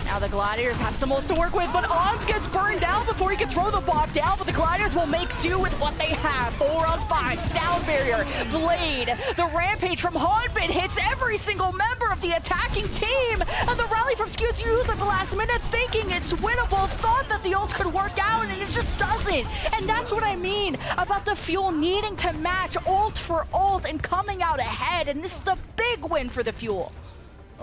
Now the Gladiators have some ults to work with, but Ons gets burned down before he can throw the bomb down, but the Gladiators will make do with what they have. 4 on 5, sound barrier, blade. The rampage from Hanbin hits every single member of the attacking team, and the rally from Skew's used at the last minute, thinking it's winnable, thought that the ult could work out, and it just doesn't. And that's what I mean about the Fuel needing to match ult for ult and coming out ahead, and this is a big win for the Fuel.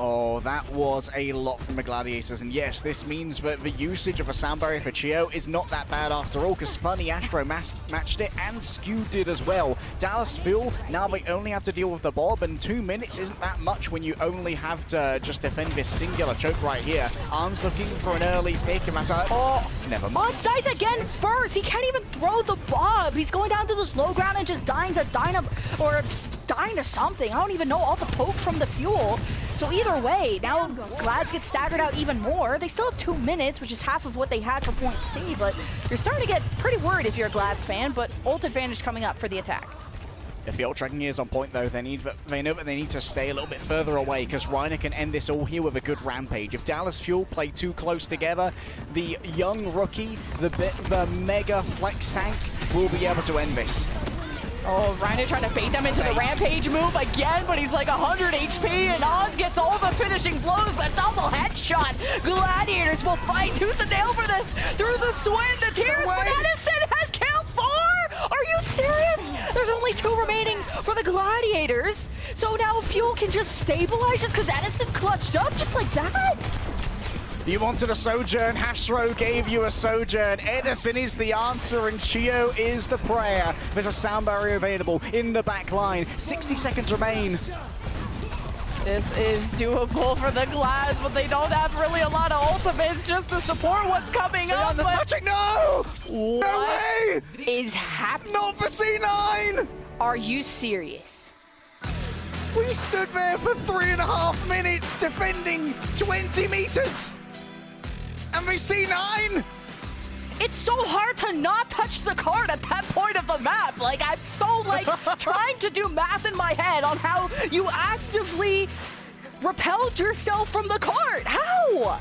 Oh, that was a lot from the Gladiators, and yes, this means that the usage of a sound barrier for Chio is not that bad after all, because Funny Astro matched it, and Skew did as well. Dallas Fuel, now they only have to deal with the Bob, and 2 minutes isn't that much when you only have to just defend this singular choke right here. Arms looking for an early pick, and that's never mind. Ons dies again first. He can't even throw the Bob. He's going down to the slow ground and just dying to something. I don't even know, all the poke from the Fuel. So either way, now Glads get staggered out even more. They still have 2 minutes, which is half of what they had for point C, but you're starting to get pretty worried if you're a Glads fan, but ult advantage coming up for the attack. If the ult tracking is on point, though, they know that they need to stay a little bit further away, because Reiner can end this all here with a good rampage. If Dallas Fuel play too close together, the young rookie, the mega flex tank, will be able to end this. Oh, Reiner trying to bait them into the rampage move again, but he's like 100 HP, and Oz gets all the finishing blows, but double headshot. Gladiators will fight tooth and nail for this, through the sweat, the tears, but Edison has killed 4! Are you serious? There's only 2 remaining for the Gladiators, so now Fuel can just stabilize just because Edison clutched up just like that? You wanted a Sojourn, Hastro gave you a Sojourn. Edison is the answer and Chio is the prayer. There's a sound barrier available in the back line. 60 seconds remain. This is doable for the Glads, but they don't have really a lot of ultimates just to support what's coming up. The touching, no! What no way! Is happening? Not for C9! Are you serious? We stood there for 3.5 minutes defending 20 meters. And we C9! It's so hard to not touch the card at that point of the map. Like, I'm so, trying to do math in my head on how you actively repelled yourself from the card. How?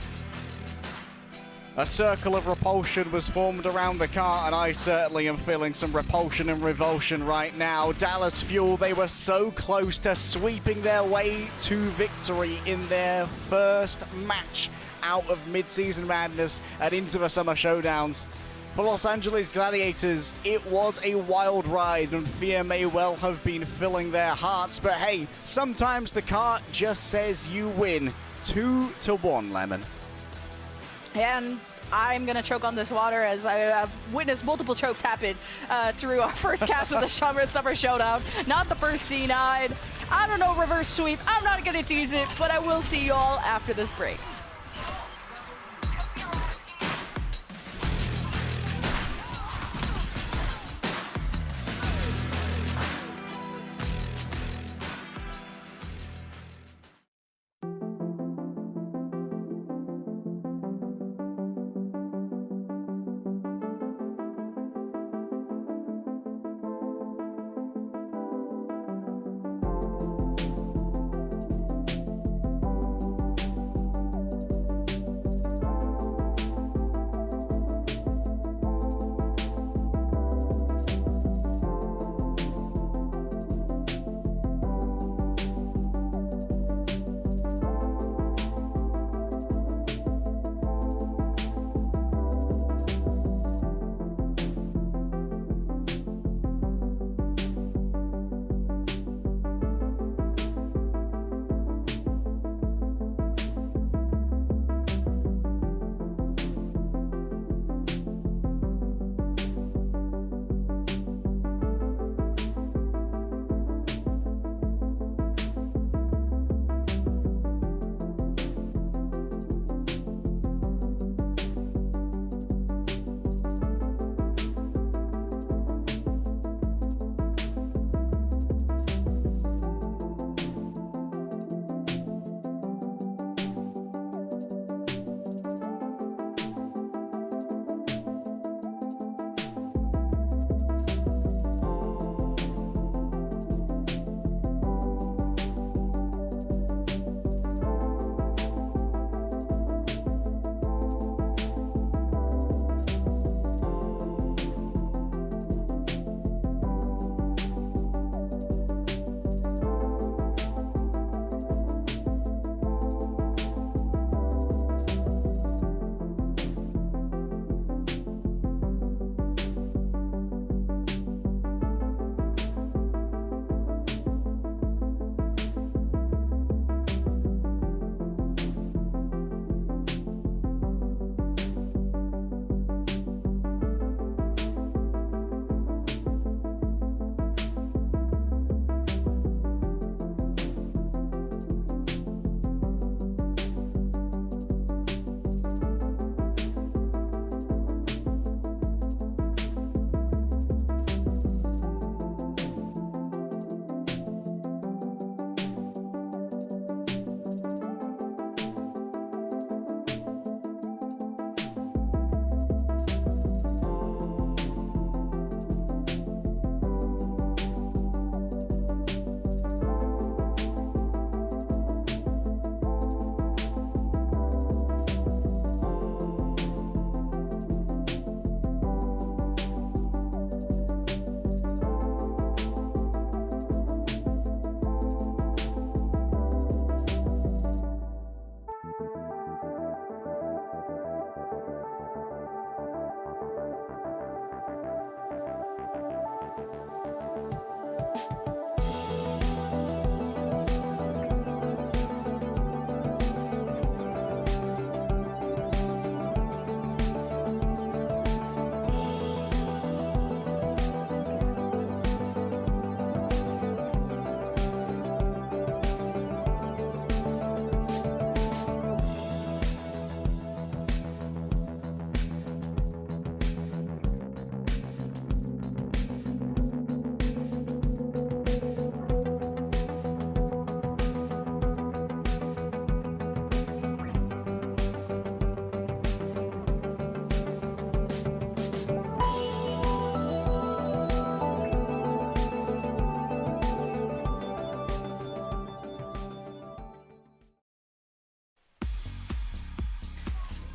A circle of repulsion was formed around the car, and I certainly am feeling some repulsion and revulsion right now. Dallas Fuel, they were so close to sweeping their way to victory in their first match out of Mid-Season Madness and into the Summer Showdowns. For Los Angeles Gladiators, it was a wild ride, and fear may well have been filling their hearts, but hey, sometimes the cart just says you win. 2-1, Lemon. And I'm going to choke on this water as I have witnessed multiple chokes happen through our first cast of the Summer Showdown. Not the first C9. I don't know, reverse sweep. I'm not going to tease it, but I will see you all after this break.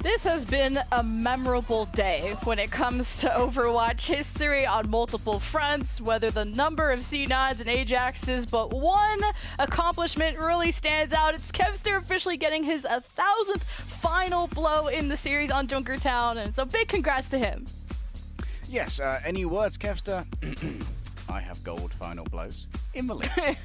This has been a memorable day when it comes to Overwatch history on multiple fronts, whether the number of C9s and Ajaxes, but one accomplishment really stands out. It's Kevster officially getting his 1,000th final blow in the series on Junkertown, and so big congrats to him. Yes, any words, Kevster? I have gold final blows in the league.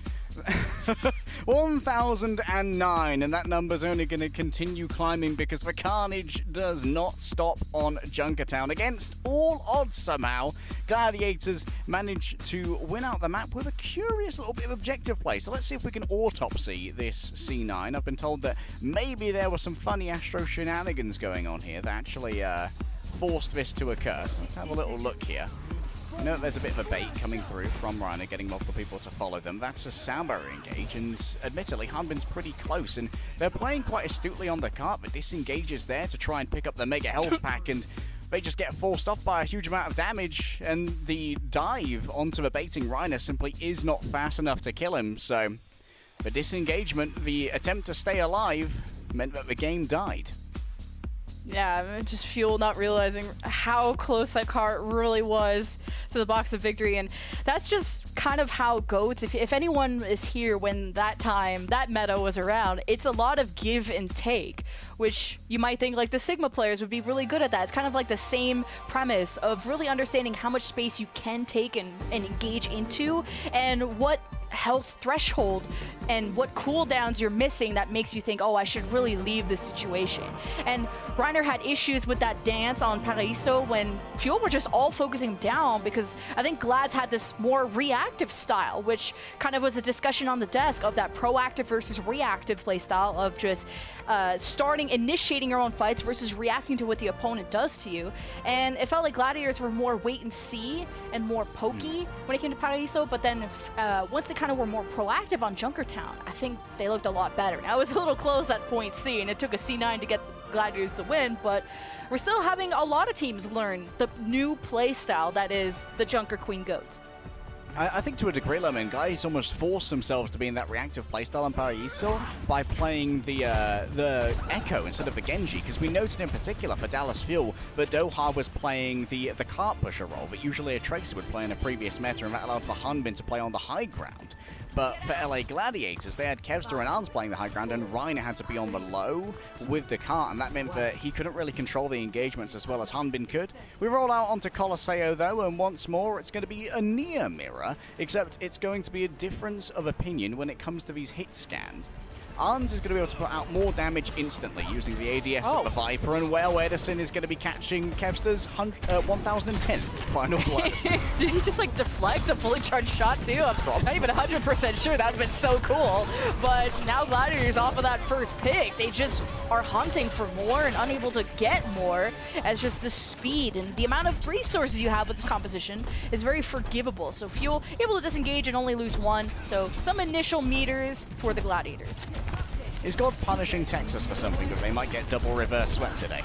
1,009, and that number's only going to continue climbing because the carnage does not stop on Junkertown. Against all odds somehow, Gladiators managed to win out the map with a curious little bit of objective play. So let's see if we can autopsy this C9. I've been told that maybe there were some funny Astro shenanigans going on here that actually forced this to occur. So let's have a little look here. I know there's a bit of a bait coming through from Reiner, getting multiple people to follow them. That's a sound barrier engage, and admittedly, Hanbin's pretty close, and they're playing quite astutely on the cart, but disengages there to try and pick up the mega health pack, and they just get forced off by a huge amount of damage, and the dive onto the baiting Reiner simply is not fast enough to kill him, so the disengagement, the attempt to stay alive, meant that the game died. Yeah, just Fuel not realizing how close that cart really was to the box of victory, and that's just kind of how GOATs, if anyone is here when that meta was around, it's a lot of give and take, which you might think like the Sigma players would be really good at that. It's kind of like the same premise of really understanding how much space you can take and engage into, and what health threshold and what cooldowns you're missing that makes you think, oh, I should really leave this situation. And Reiner had issues with that dance on Paraiso when Fuel were just all focusing down, because I think Glads had this more reactive style, which kind of was a discussion on the desk of that proactive versus reactive play style of just initiating your own fights versus reacting to what the opponent does to you. And it felt like Gladiators were more wait and see and more pokey when it came to Paraiso, but then once they kind of were more proactive on Junkertown, I think they looked a lot better. Now, it was a little close at point C, and it took a C9 to get Gladiators the win, but we're still having a lot of teams learn the new play style that is the Junker Queen GOATs. I think to a degree, Lemon, guys almost forced themselves to be in that reactive playstyle on Paraiso by playing the Echo instead of the Genji, because we noted in particular for Dallas Fuel that Doha was playing the cart pusher role that usually a Tracer would play in a previous meta, and that allowed for Hanbin to play on the high ground. But for LA Gladiators, they had Kevster and Arns playing the high ground, and Reiner had to be on the low with the cart, and that meant that he couldn't really control the engagements as well as Hanbin could. We roll out onto Colosseo, though, and once more, it's going to be a near mirror, except it's going to be a difference of opinion when it comes to these hit scans. Arns is going to be able to put out more damage instantly using the ADS of the Viper, and well, Edison is going to be catching Kevster's 1010th final blow. Did he just like deflect a fully charged shot too? I'm not even 100% sure. That would have been so cool. But now Gladiators off of that first pick, they just are hunting for more and unable to get more, as just the speed and the amount of resources you have with this composition is very forgivable. So Fuel able to disengage and only lose one, so some initial meters for the Gladiators. Is God punishing Texas for something that they might get double reverse swept today?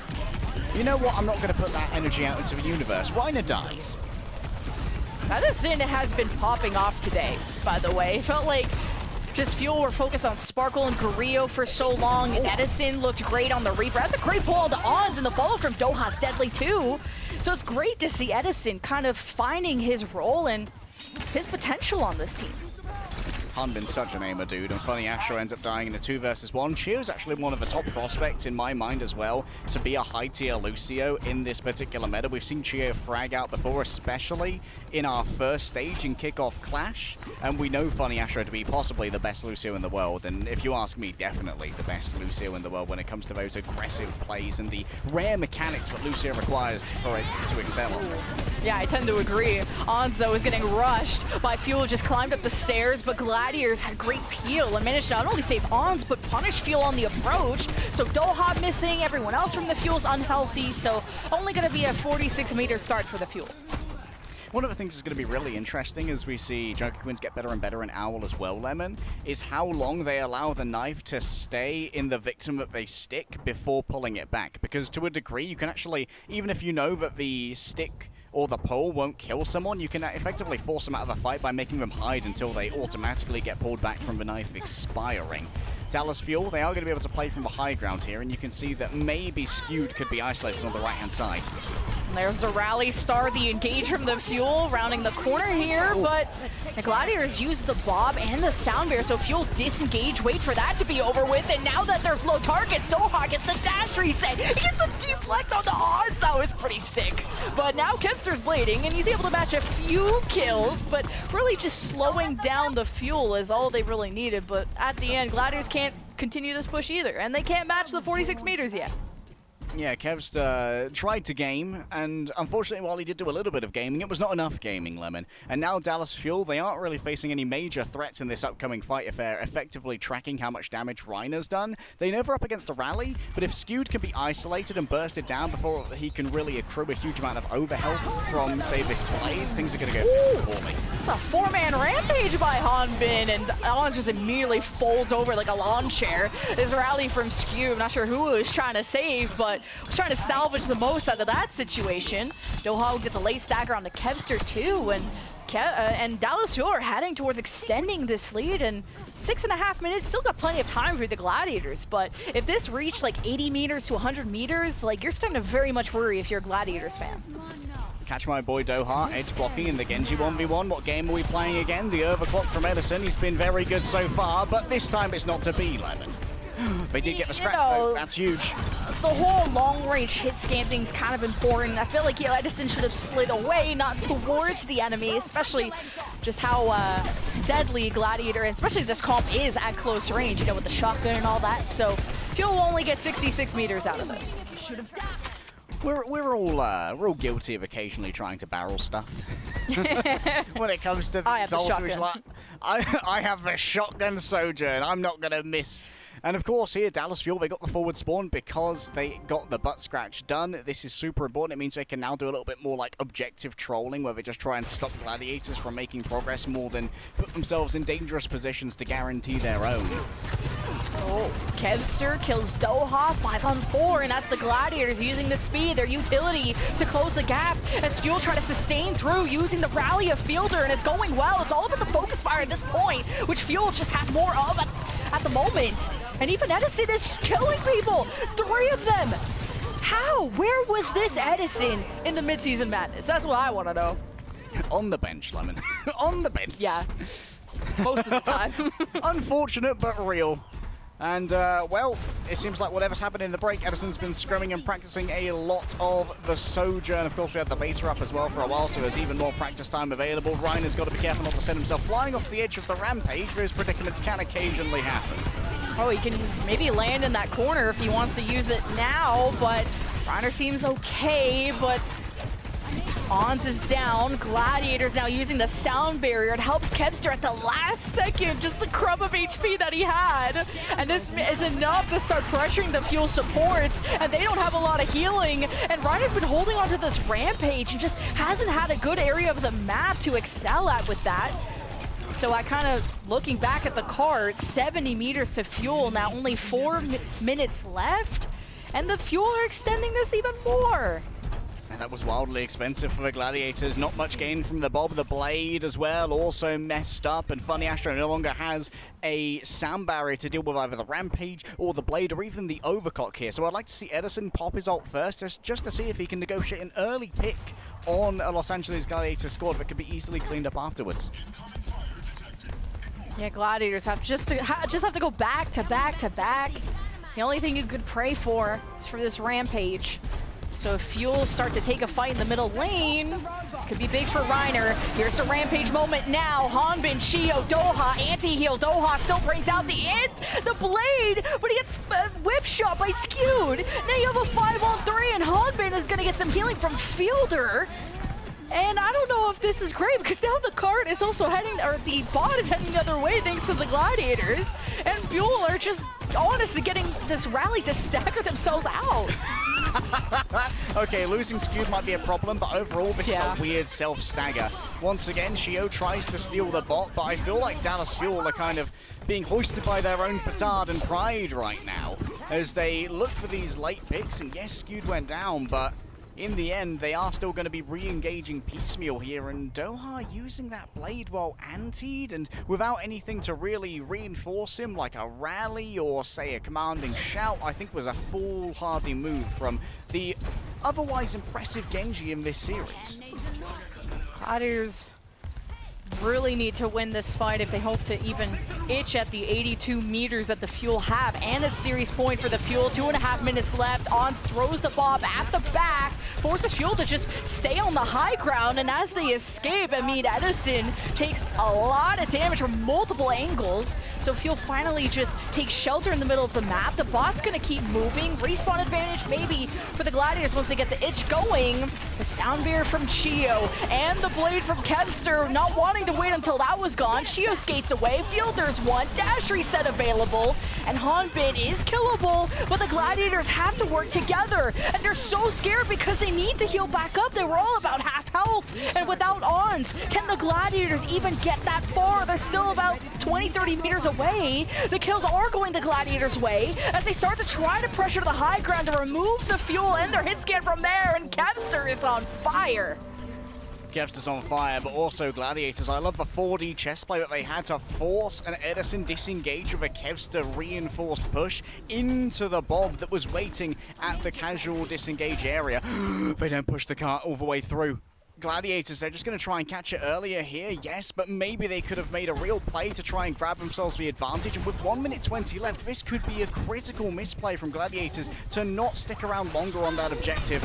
You know what? I'm not going to put that energy out into the universe. Reiner dies. Edison has been popping off today, by the way. It felt like just Fuel were focused on Sparkle and Carrillo for so long. Edison looked great on the Reaper. That's a great pull on the Ons, and the follow from Doha's deadly too. So it's great to see Edison kind of finding his role and his potential on this team. Hanbin's such an aimer, dude, and funny Astro ends up dying in a 2 versus 1. Chio's actually one of the top prospects in my mind as well to be a high-tier Lucio in this particular meta. We've seen Chio frag out before, especially in our first stage in Kickoff Clash, and we know funny Astro to be possibly the best Lucio in the world, and if you ask me, definitely the best Lucio in the world when it comes to those aggressive plays and the rare mechanics that Lucio requires for it to excel on. Yeah, I tend to agree. Ons, though, is getting rushed by Fuel, just climbed up the stairs, but Gladiators had great peel and managed to not only save Ons, but punish Fuel on the approach. So Doha missing, everyone else from the Fuel's unhealthy, so only going to be a 46-meter start for the Fuel. One of the things that's going to be really interesting as we see Junker Queens get better and better in Owl as well, Lemon, is how long they allow the knife to stay in the victim that they stick before pulling it back. Because to a degree, you can actually, even if you know that the stick or the pull won't kill someone, you can effectively force them out of a fight by making them hide until they automatically get pulled back from the knife expiring. Dallas Fuel, they are going to be able to play from the high ground here, and you can see that maybe Skewed could be isolated on the right-hand side. And there's the rally star, the engage from the Fuel, rounding the corner here, but the Gladiators use the Bob and the Sound Bear, so Fuel disengage, wait for that to be over with, and now that they're low targets, Doha gets the dash reset, he gets the deflect on the odds, that was pretty sick. But now Kevster's blading, and he's able to match a few kills, but really just slowing down the Fuel is all they really needed, but at the end, Gladiators can't continue this push either, and they can't match the 46 meters yet. Yeah, Kevster tried to game, and unfortunately, while he did do a little bit of gaming, it was not enough gaming, Lemon. And now Dallas Fuel, they aren't really facing any major threats in this upcoming fight if they're effectively tracking how much damage Reiner's done. They know they're up against a rally, but if Skewed can be isolated and bursted down before he can really accrue a huge amount of overhealth from, say, this blade, things are going to go poorly. It's a four-man rampage by Hanbin, and Alon just immediately folds over like a lawn chair. This rally from Skewed, I'm not sure who was trying to save, but was trying to salvage the most out of that situation. Doha will get the late stagger on the Kevster too, and Dallas Fuel are heading towards extending this lead, and 6.5 minutes, still got plenty of time for the Gladiators, but if this reached like 80 meters to 100 meters, like you're starting to very much worry if you're a Gladiators fan. Catch my boy Doha, edge blocking in the Genji 1v1. What game are we playing again? The overclock from Edison. He's been very good so far, but this time it's not to be, Lemon. They did get the scratch though, that's huge. The whole long-range hit scan thing's kind of important. I feel like Edison should have slid away, not towards the enemy, especially just how deadly Gladiator, and especially this comp is at close range, you know, with the shotgun and all that. So Fuel will only get 66 meters out of this. We're all guilty of occasionally trying to barrel stuff. When it comes to I have the shotgun. Like, I have the shotgun Sojourn. I'm not gonna miss. And of course here, Dallas Fuel, they got the forward spawn because they got the butt scratch done. This is super important. It means they can now do a little bit more like objective trolling, where they just try and stop Gladiators from making progress more than put themselves in dangerous positions to guarantee their own. Oh, Kevster kills Doha 5-on-4, and that's the Gladiators using the speed, their utility to close the gap as Fuel try to sustain through using the rally of Fielder, and it's going well. It's all about the focus fire at this point, which Fuel just has more of at the moment. And even Edison is killing people! 3 of them! How? Where was this Edison in the midseason madness? That's what I want to know. On the bench, Lemon. On the bench. Yeah. Most of the time. Unfortunate, but real. And, well, it seems like whatever's happened in the break, Edison's been scrimming and practicing a lot of the Sojourn. Of course, we had the beta up as well for a while, so there's even more practice time available. Reiner's got to be careful not to send himself flying off the edge of the rampage, where his predicaments can occasionally happen. Oh, he can maybe land in that corner if he wants to use it now, but Reiner seems okay, but Ons is down. Gladiators now using the sound barrier. It helps Kevster at the last second, just the crumb of HP that he had. And this is enough to start pressuring the Fuel supports, and they don't have a lot of healing. And Reiner's been holding onto this rampage and just hasn't had a good area of the map to excel at with that. So I kind of, looking back at the card, 70 meters to Fuel, now only 4 minutes left, and the Fuel are extending this even more. And that was wildly expensive for the Gladiators. Not much gain from the Bob. The Blade as well also messed up, and Funny Astro no longer has a sound barrier to deal with either the Rampage or the Blade or even the Overcock here. So I'd like to see Edison pop his ult first, just to see if he can negotiate an early pick on a Los Angeles Gladiators squad that could be easily cleaned up afterwards. Yeah, Gladiators have just have to go back to back to back. The only thing you could pray for is for this Rampage. So if Fuel start to take a fight in the middle lane, this could be big for Reiner. Here's the Rampage moment now. Hanbin, Shio, Doha, anti-heal. Doha still brings out the Blade, but he gets whip shot by Skewed. Now you have a 5-on-3, and Hanbin is going to get some healing from Fielder. And I don't know if this is great, because now the cart is also heading, or the bot is heading the other way thanks to the Gladiators. And Fuel are just honestly getting this rally to stagger themselves out. Okay, losing Skewed might be a problem, but overall this is a weird self-stagger. Once again, Shio tries to steal the bot, but I feel like Dallas Fuel are kind of being hoisted by their own petard and pride right now, as they look for these late picks, and yes, Skewed went down, but in the end, they are still going to be re-engaging piecemeal here, and Doha using that blade well antied and without anything to really reinforce him, like a rally or, say, a commanding shout, I think was a foolhardy move from the otherwise impressive Genji in this series. Gladiators really need to win this fight if they hope to even itch at the 82 meters that the Fuel have, and a series point for the Fuel. 2.5 minutes left. Ons throws the bomb at the back, forces Fuel to just stay on the high ground, and as they escape, I mean, Edison takes a lot of damage from multiple angles, so Fuel finally just takes shelter in the middle of the map. The bot's gonna keep moving. Respawn advantage maybe for the Gladiators once they get the itch going. The sound barrier from Chio and the blade from Kevster, not wanting to wait until that was gone. Chio skates away. Fielder's one. Dash reset available. And Hanbin is killable, but the Gladiators have to work together. And they're so scared because they need to heal back up. They were all about half health. And without Ons, can the Gladiators even get that far? They're still about 20-30 meters away. The kills are going the Gladiators' way as they start to try to pressure the high ground to remove the Fuel and their hit scan from there. And Kevster is on fire. Kevster's on fire, but also Gladiators. I love the 4D chess play that they had to force an Edison disengage with a Kevster reinforced push into the Bob that was waiting at the casual disengage area. They don't push the cart all the way through. Gladiators, they're just going to try and catch it earlier here, yes, but maybe they could have made a real play to try and grab themselves the advantage, and with 1 minute 20 left, this could be a critical misplay from Gladiators to not stick around longer on that objective.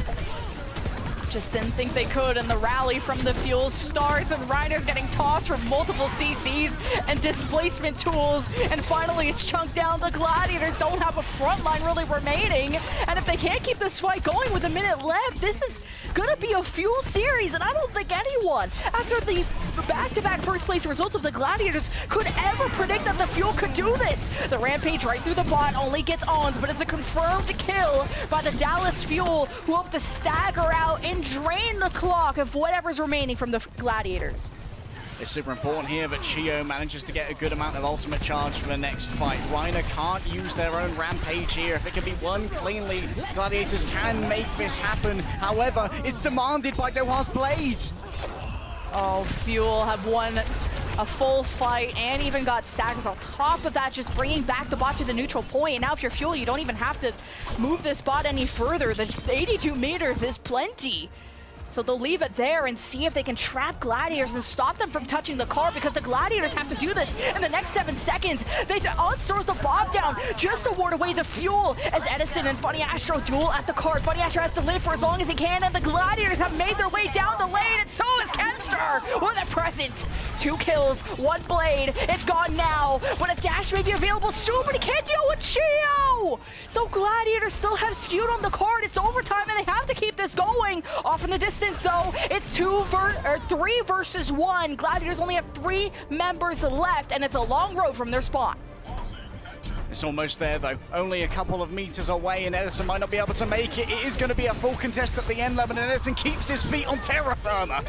Just didn't think they could, and the rally from the Fuel starts, and Reiner's getting tossed from multiple CCs and displacement tools, and finally it's chunked down. The Gladiators don't have a front line really remaining, and if they can't keep this fight going with a minute left, this is gonna be a Fuel series, and I don't think anyone, after the back-to-back first-place results of the Gladiators, could ever predict that the Fuel could do this. The Rampage right through the bot only gets Ons, but it's a confirmed kill by the Dallas Fuel, who hope to stagger out and drain the clock of whatever's remaining from the Gladiators. It's super important here that Chio manages to get a good amount of ultimate charge for the next fight. Reiner can't use their own Rampage here. If it can be won cleanly, Gladiators can make this happen. However, it's demanded by Doha's blade. Oh, Fuel have won a full fight and even got stackers on top of that, just bringing back the bot to the neutral point. And now if you're Fuel, you don't even have to move this bot any further. The 82 meters is plenty. So they'll leave it there and see if they can trap Gladiators and stop them from touching the car, because the Gladiators have to do this in the next 7 seconds. Ons throws the bomb down just to ward away the Fuel as Edison and Funny Astro duel at the card. Funny Astro has to live for as long as he can, and the Gladiators have made their way down the lane, and so is Kevster with a present. 2 kills, 1 blade. It's gone now, but a dash may be available soon, but he can't deal with Chio! So Gladiators still have skewed on the card. It's overtime, and they have to keep this going. Off in the distance, though, it's 3 versus 1. Gladiators only have 3 members left, and it's a long road from their spawn. It's almost there, though. Only a couple of meters away, and Edison might not be able to make it. It is going to be a full contest at the end level, and Edison keeps his feet on terra firma.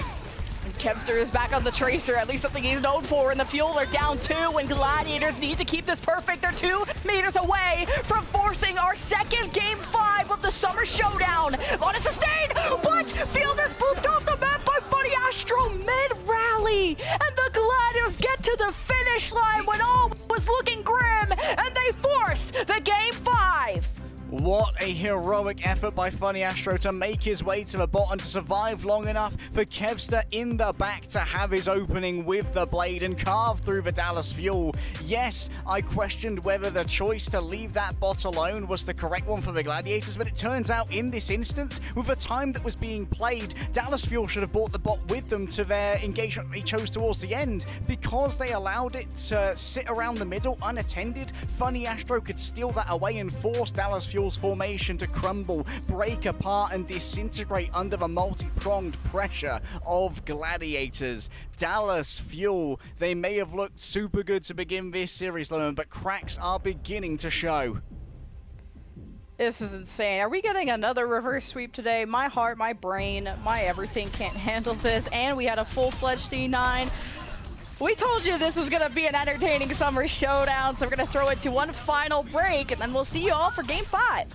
Kevster is back on the Tracer, at least something he's known for, and the Fuel are down 2, and Gladiators need to keep this perfect. They're 2 meters away from forcing our second Game 5 of the Summer Showdown. On a sustain, but Fielder's moved off the map by Funny Astro mid-rally, and the Gladiators get to the finish line when all was looking grim, and they force the Game 5. What a heroic effort by Funny Astro to make his way to the bottom, to survive long enough for Kevster in the back to have his opening with the blade and carve through the Dallas Fuel. Yes, I questioned whether the choice to leave that bot alone was the correct one for the Gladiators, but it turns out in this instance, with the time that was being played, Dallas Fuel should have brought the bot with them to their engagement they chose towards the end. Because they allowed it to sit around the middle unattended, Funny Astro could steal that away and force Dallas Fuel's formation to crumble, break apart, and disintegrate under the multi-pronged pressure of Gladiators. Dallas Fuel, they may have looked super good to begin this series, Lemon, but cracks are beginning to show. This is insane. Are we getting another reverse sweep today? My heart, my brain, my everything can't handle this, and we had a full-fledged D9. We told you this was going to be an entertaining Summer Showdown, so we're going to throw it to one final break, and then we'll see you all for Game 5.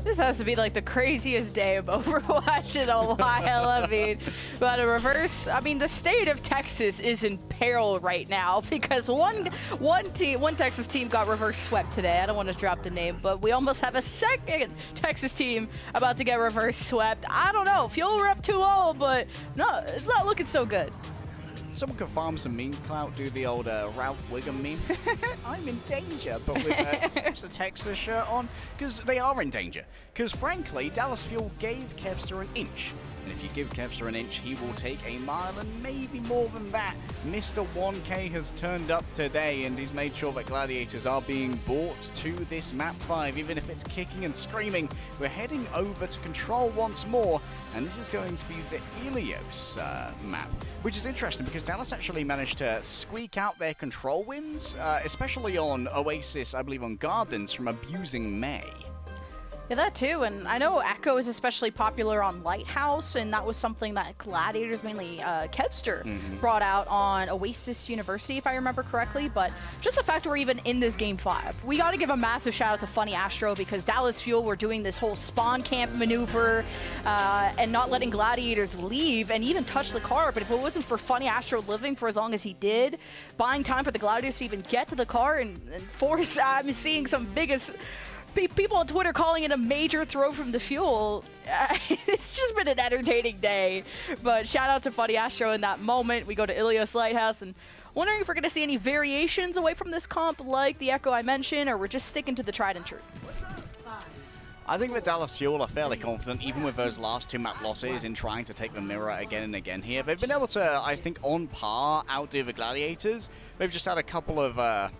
This has to be like the craziest day of Overwatch in a while. I mean, but a reverse. I mean, the state of Texas is in peril right now because one Texas team got reverse swept today. I don't want to drop the name, but we almost have a second Texas team about to get reverse swept. I don't know. Fuel we're up 2-0, but no, it's not looking so good. Someone could farm some meme clout, do the old Ralph Wiggum meme. I'm in danger, but with just a Texas shirt on, because they are in danger. Because frankly, Dallas Fuel gave Kevster an inch. And if you give Kevster an inch, he will take a mile and maybe more than that. Mr. 1K has turned up today and he's made sure that Gladiators are being brought to this map 5, even if it's kicking and screaming. We're heading over to Control once more, and this is going to be the Ilios map, which is interesting because Dallas actually managed to squeak out their Control wins, especially on Oasis, I believe on Gardens, from abusing May. Yeah, that too, and I know Echo is especially popular on Lighthouse, and that was something that Gladiators, mainly Kevster, brought out on Oasis University, if I remember correctly, but just the fact we're even in this Game 5. We got to give a massive shout out to Funny Astro because Dallas Fuel were doing this whole spawn camp maneuver and not letting Gladiators leave and even touch the car, but if it wasn't for Funny Astro living for as long as he did, buying time for the Gladiators to even get to the car and force, I'm seeing some biggest... people on Twitter calling it a major throw from the Fuel. It's just been an entertaining day. But shout out to Funny Astro in that moment. We go to Ilios Lighthouse and wondering if we're going to see any variations away from this comp like the Echo I mentioned, or we're just sticking to the tried and true. I think that Dallas Fuel are fairly confident, even with those last 2 map losses, in trying to take the mirror again and again here. They've been able to, I think, on par outdo the Gladiators. They've just had a couple of...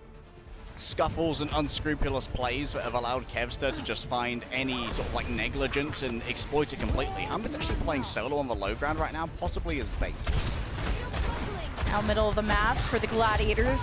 scuffles and unscrupulous plays that have allowed Kevster to just find any sort of like negligence and exploit it completely. Humbert's actually playing solo on the low ground right now, possibly as bait. Now middle of the map for the Gladiators.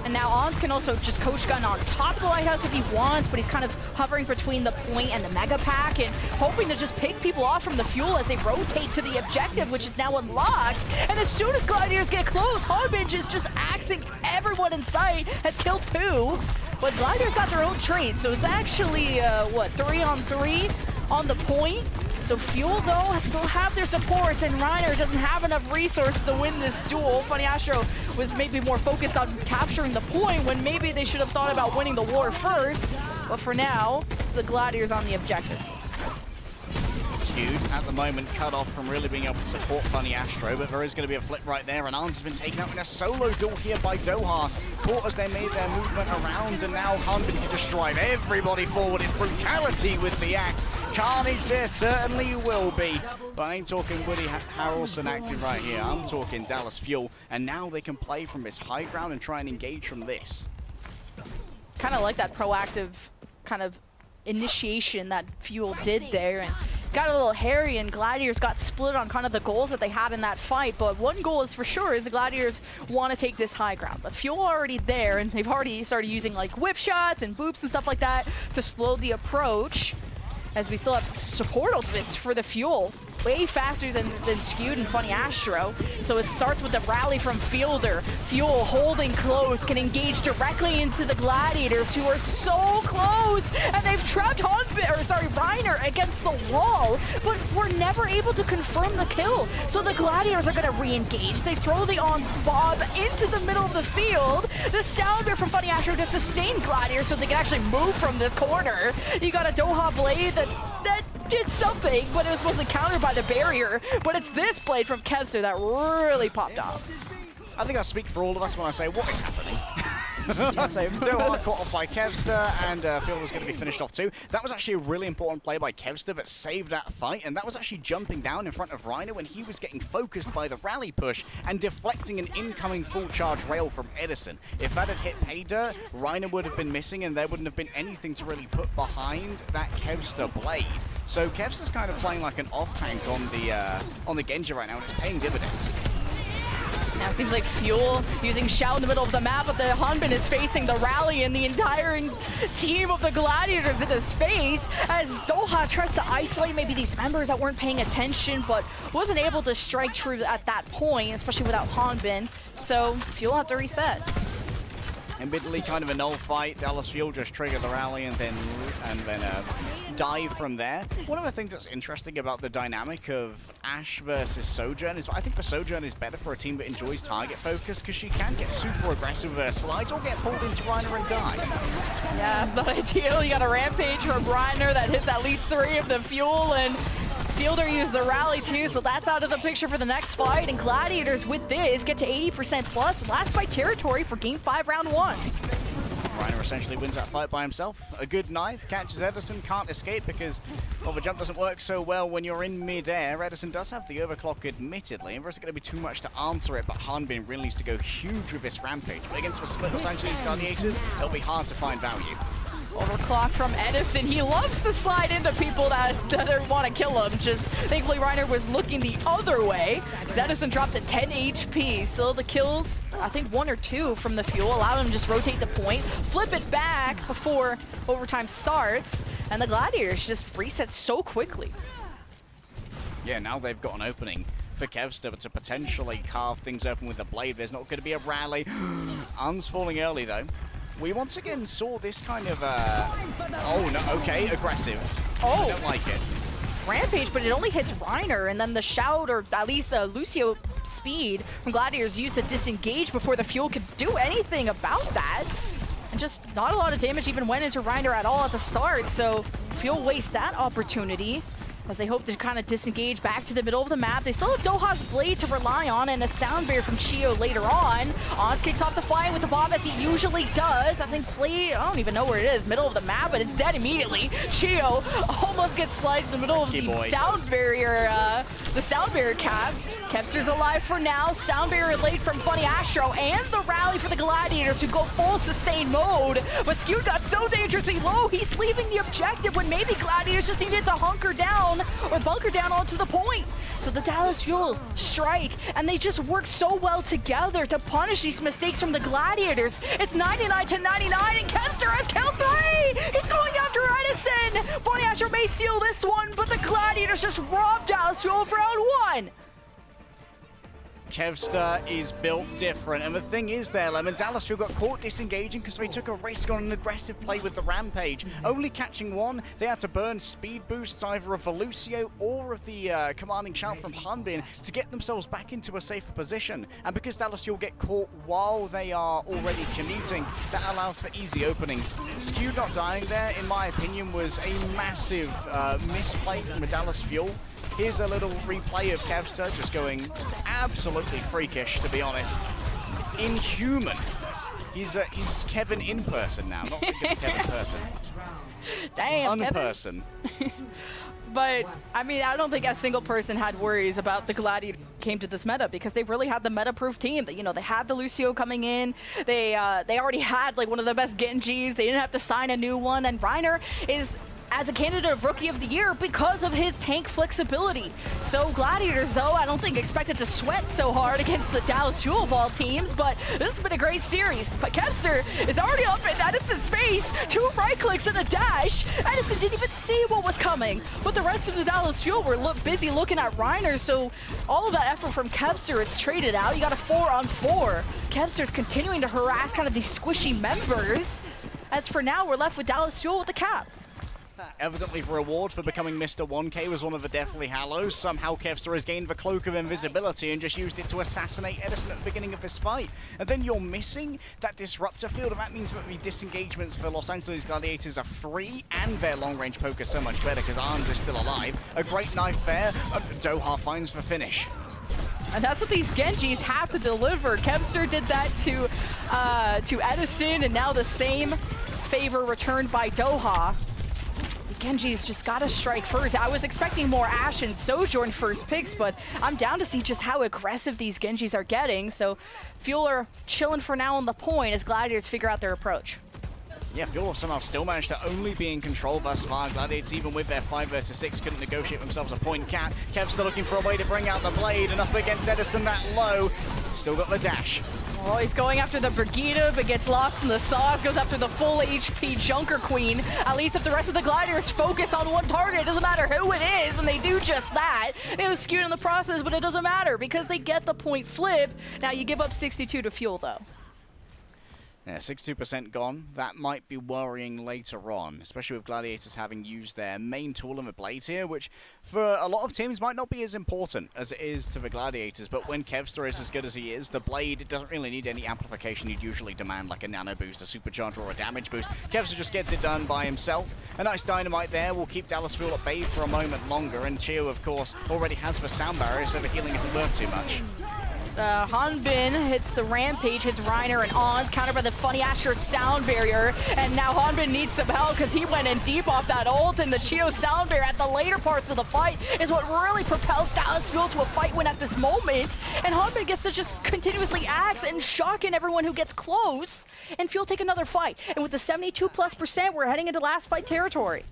And now Ons can also just coach gun on top of the Lighthouse if he wants, but he's kind of hovering between the point and the Mega Pack and hoping to just pick people off from the Fuel as they rotate to the objective, which is now unlocked. And as soon as Gladiators get close, Harbinge is just axing everyone in sight, has killed 2. But Gladiators got their own trade, so it's actually, 3-on-3 on the point. So Fuel, though, still have their supports, and Reiner doesn't have enough resources to win this duel. Funny Astro was maybe more focused on capturing the point when maybe they should have thought about winning the war first. But for now, the Gladiators on the objective. Skewed at the moment, cut off from really being able to support Funny Astro, but there is going to be a flip right there, and Arns has been taken out in a solo duel here by Doha. Caught as they made their movement around, and now Hunbin can just drive everybody forward. It's brutality with the axe. Carnage there certainly will be, but I ain't talking Woody Harrelson active right here. I'm talking Dallas Fuel, and now they can play from this high ground and try and engage from this. Kind of like that proactive kind of initiation that Fuel did there, and got a little hairy, and Gladiators got split on kind of the goals that they had in that fight. But one goal is for sure is the Gladiators want to take this high ground. But Fuel already there, and they've already started using like whip shots and boops and stuff like that to slow the approach, as we still have support ultimates for the Fuel. Way faster than Skewed and Funny Astro. So it starts with the rally from Fielder. Fuel holding close, can engage directly into the Gladiators, who are so close. And they've trapped Reiner against the wall, but we're never able to confirm the kill. So the Gladiators are gonna re-engage. They throw the Bob into the middle of the field. The sounder from Funny Astro to sustain Gladiators so they can actually move from this corner. You got a Doha Blade that did something, but it wasn't countered by the barrier. But it's this blade from Kevster that really popped off. I think I speak for all of us when I say, what is happening? Doha caught off by Kevster, and Field was going to be finished off too. That was actually a really important play by Kevster that saved that fight, and that was actually jumping down in front of Reiner when he was getting focused by the rally push and deflecting an incoming full charge rail from Edison. If that had hit Paydirt, Reiner would have been missing, and there wouldn't have been anything to really put behind that Kevster blade. So Kevster's kind of playing like an off-tank on the Genji right now, and it's paying dividends. Now it seems like Fuel using Shao in the middle of the map, but the Hanbin is facing the rally and the entire team of the Gladiators in his face as Doha tries to isolate maybe these members that weren't paying attention, but wasn't able to strike true at that point, especially without Hanbin. So Fuel have to reset. Admittedly, kind of a null fight. Dallas Fuel just triggered the rally and then dive from there. One of the things that's interesting about the dynamic of Ashe versus Sojourn is I think the Sojourn is better for a team that enjoys target focus because she can get super aggressive with her slides or get pulled into Reiner and die. Yeah, it's not ideal. You got a Rampage from Reiner that hits at least 3 of the Fuel, and Fielder used the rally too, so that's out of the picture for the next fight. And Gladiators with this get to 80% plus. Last fight territory for Game 5, Round 1. Reiner essentially wins that fight by himself. A good knife, catches Edison, can't escape because, well, the jump doesn't work so well when you're in mid-air. Edison does have the overclock, admittedly, and there's going to be too much to answer it, but Hanbin really needs to go huge with this Rampage. But against the split Los Angeles Gladiators, it'll be hard to find value. Overclock from Edison. He loves to slide into people that want to kill him. Just thankfully Reiner was looking the other way. Edison dropped to 10 HP. Still the kills, I think 1 or 2 from the Fuel. Allow him to just rotate the point, flip it back before overtime starts. And the Gladiators just reset so quickly. Yeah, now they've got an opening for Kevster to potentially carve things open with the blade. There's not going to be a rally. Arms falling early though. We once again saw this kind of, oh no, okay, aggressive. Oh. I don't like it. Rampage, but it only hits Reiner, and then the shout, or at least the Lucio speed from Gladiators used to disengage before the Fuel could do anything about that. And just not a lot of damage even went into Reiner at all at the start, so Fuel wastes that opportunity as they hope to kind of disengage back to the middle of the map. They still have Doha's blade to rely on and a sound barrier from Chio later on. Oz kicks off the fight with the bomb as he usually does. I think blade, I don't even know where it is, middle of the map, but it's dead immediately. Chio almost gets sliced in the middle of the sound barrier cast. Kevster's alive for now. Sound barrier late from Bunny Astro and the rally for the Gladiators who go full sustain mode. But Skew got so dangerously low, he's leaving the objective when maybe Gladiators just needed to hunker down or bunker down onto the point. So the Dallas Fuel strike, and they just work so well together to punish these mistakes from the Gladiators. It's 99 to 99, and Kevster has killed 3! He's going after Edison! Bunny Astro may steal this one, but the Gladiators just robbed Dallas Fuel for round 1. Kevster is built different, and the thing is there, Lemon, Dallas Fuel got caught disengaging because they took a risk on an aggressive play with the Rampage. Only catching 1, they had to burn speed boosts either of Lucio or of the commanding shout from Hanbin to get themselves back into a safer position. And because Dallas Fuel get caught while they are already commuting, that allows for easy openings. Skew not dying there, in my opinion, was a massive misplay from the Dallas Fuel. Here's a little replay of Kevster just going absolutely freakish, to be honest. Inhuman. He's Kevin in person now, not Kevin person. Damn, Unperson. But, I mean, I don't think a single person had worries about the Gladiator came to this meta because they really had the meta-proof team. You know, they had the Lucio coming in. They already had, like, one of the best Genjis. They didn't have to sign a new one. And Reiner is as a candidate of Rookie of the Year because of his tank flexibility. So Gladiators, though, I don't think expected to sweat so hard against the Dallas Fuel of all teams, but this has been a great series. But Kevster is already up in Edison's face. 2 right clicks and a dash. Edison didn't even see what was coming, but the rest of the Dallas Fuel were busy looking at Reiner, so all of that effort from Kevster is traded out. You got a 4-on-4. Kevster's continuing to harass kind of these squishy members. As for now, we're left with Dallas Fuel with the cap. Evidently the reward for becoming Mr. 1K was one of the Deathly Hallows. Somehow Kevster has gained the Cloak of Invisibility and just used it to assassinate Edison at the beginning of this fight. And then you're missing that Disruptor field, and that means that the disengagements for Los Angeles Gladiators are free, and their long-range poke is so much better because Arms is still alive. A great knife there, and Doha finds the finish. And that's what these Genjis have to deliver. Kevster did that to Edison, and now the same favor returned by Doha. Genji's just got to strike first. I was expecting more Ashe and Sojourn first picks, but I'm down to see just how aggressive these Genjis are getting. So Fuel are chilling for now on the point as Gladiators figure out their approach. Yeah, Fuel somehow still managed to only be in control thus far. Gladiators, even with their 5 versus 6, couldn't negotiate themselves a point cap. Kev's still looking for a way to bring out the blade, and up against Edison that low. Still got the dash. Oh, he's going after the Brigida, but gets lost in the sauce, goes after the full HP Junker Queen. At least if the rest of the Gladiators focus on one target, it doesn't matter who it is, and they do just that. They was skewed in the process, but it doesn't matter because they get the point flip. Now you give up 62 to Fuel, though. Yeah, 62% gone. That might be worrying later on, especially with Gladiators having used their main tool in the Blade here, which for a lot of teams might not be as important as it is to the Gladiators, but when Kevster is as good as he is, the Blade doesn't really need any amplification you'd usually demand, like a nano boost, a supercharger, or a damage boost. Kevster just gets it done by himself. A nice dynamite there will keep Dallas Fuel at bay for a moment longer, and Chio, of course, already has the sound barrier, so the healing isn't worth too much. Hanbin hits the Rampage, hits Reiner and Ons, countered by the Funny Asher sound barrier, and now Hanbin needs some help because he went in deep off that ult, and the Chio sound barrier at the later parts of the fight is what really propels Dallas Fuel to a fight win at this moment, and Hanbin gets to just continuously axe and shocking everyone who gets close, and Fuel take another fight, and with the 72+%, we're heading into last fight territory.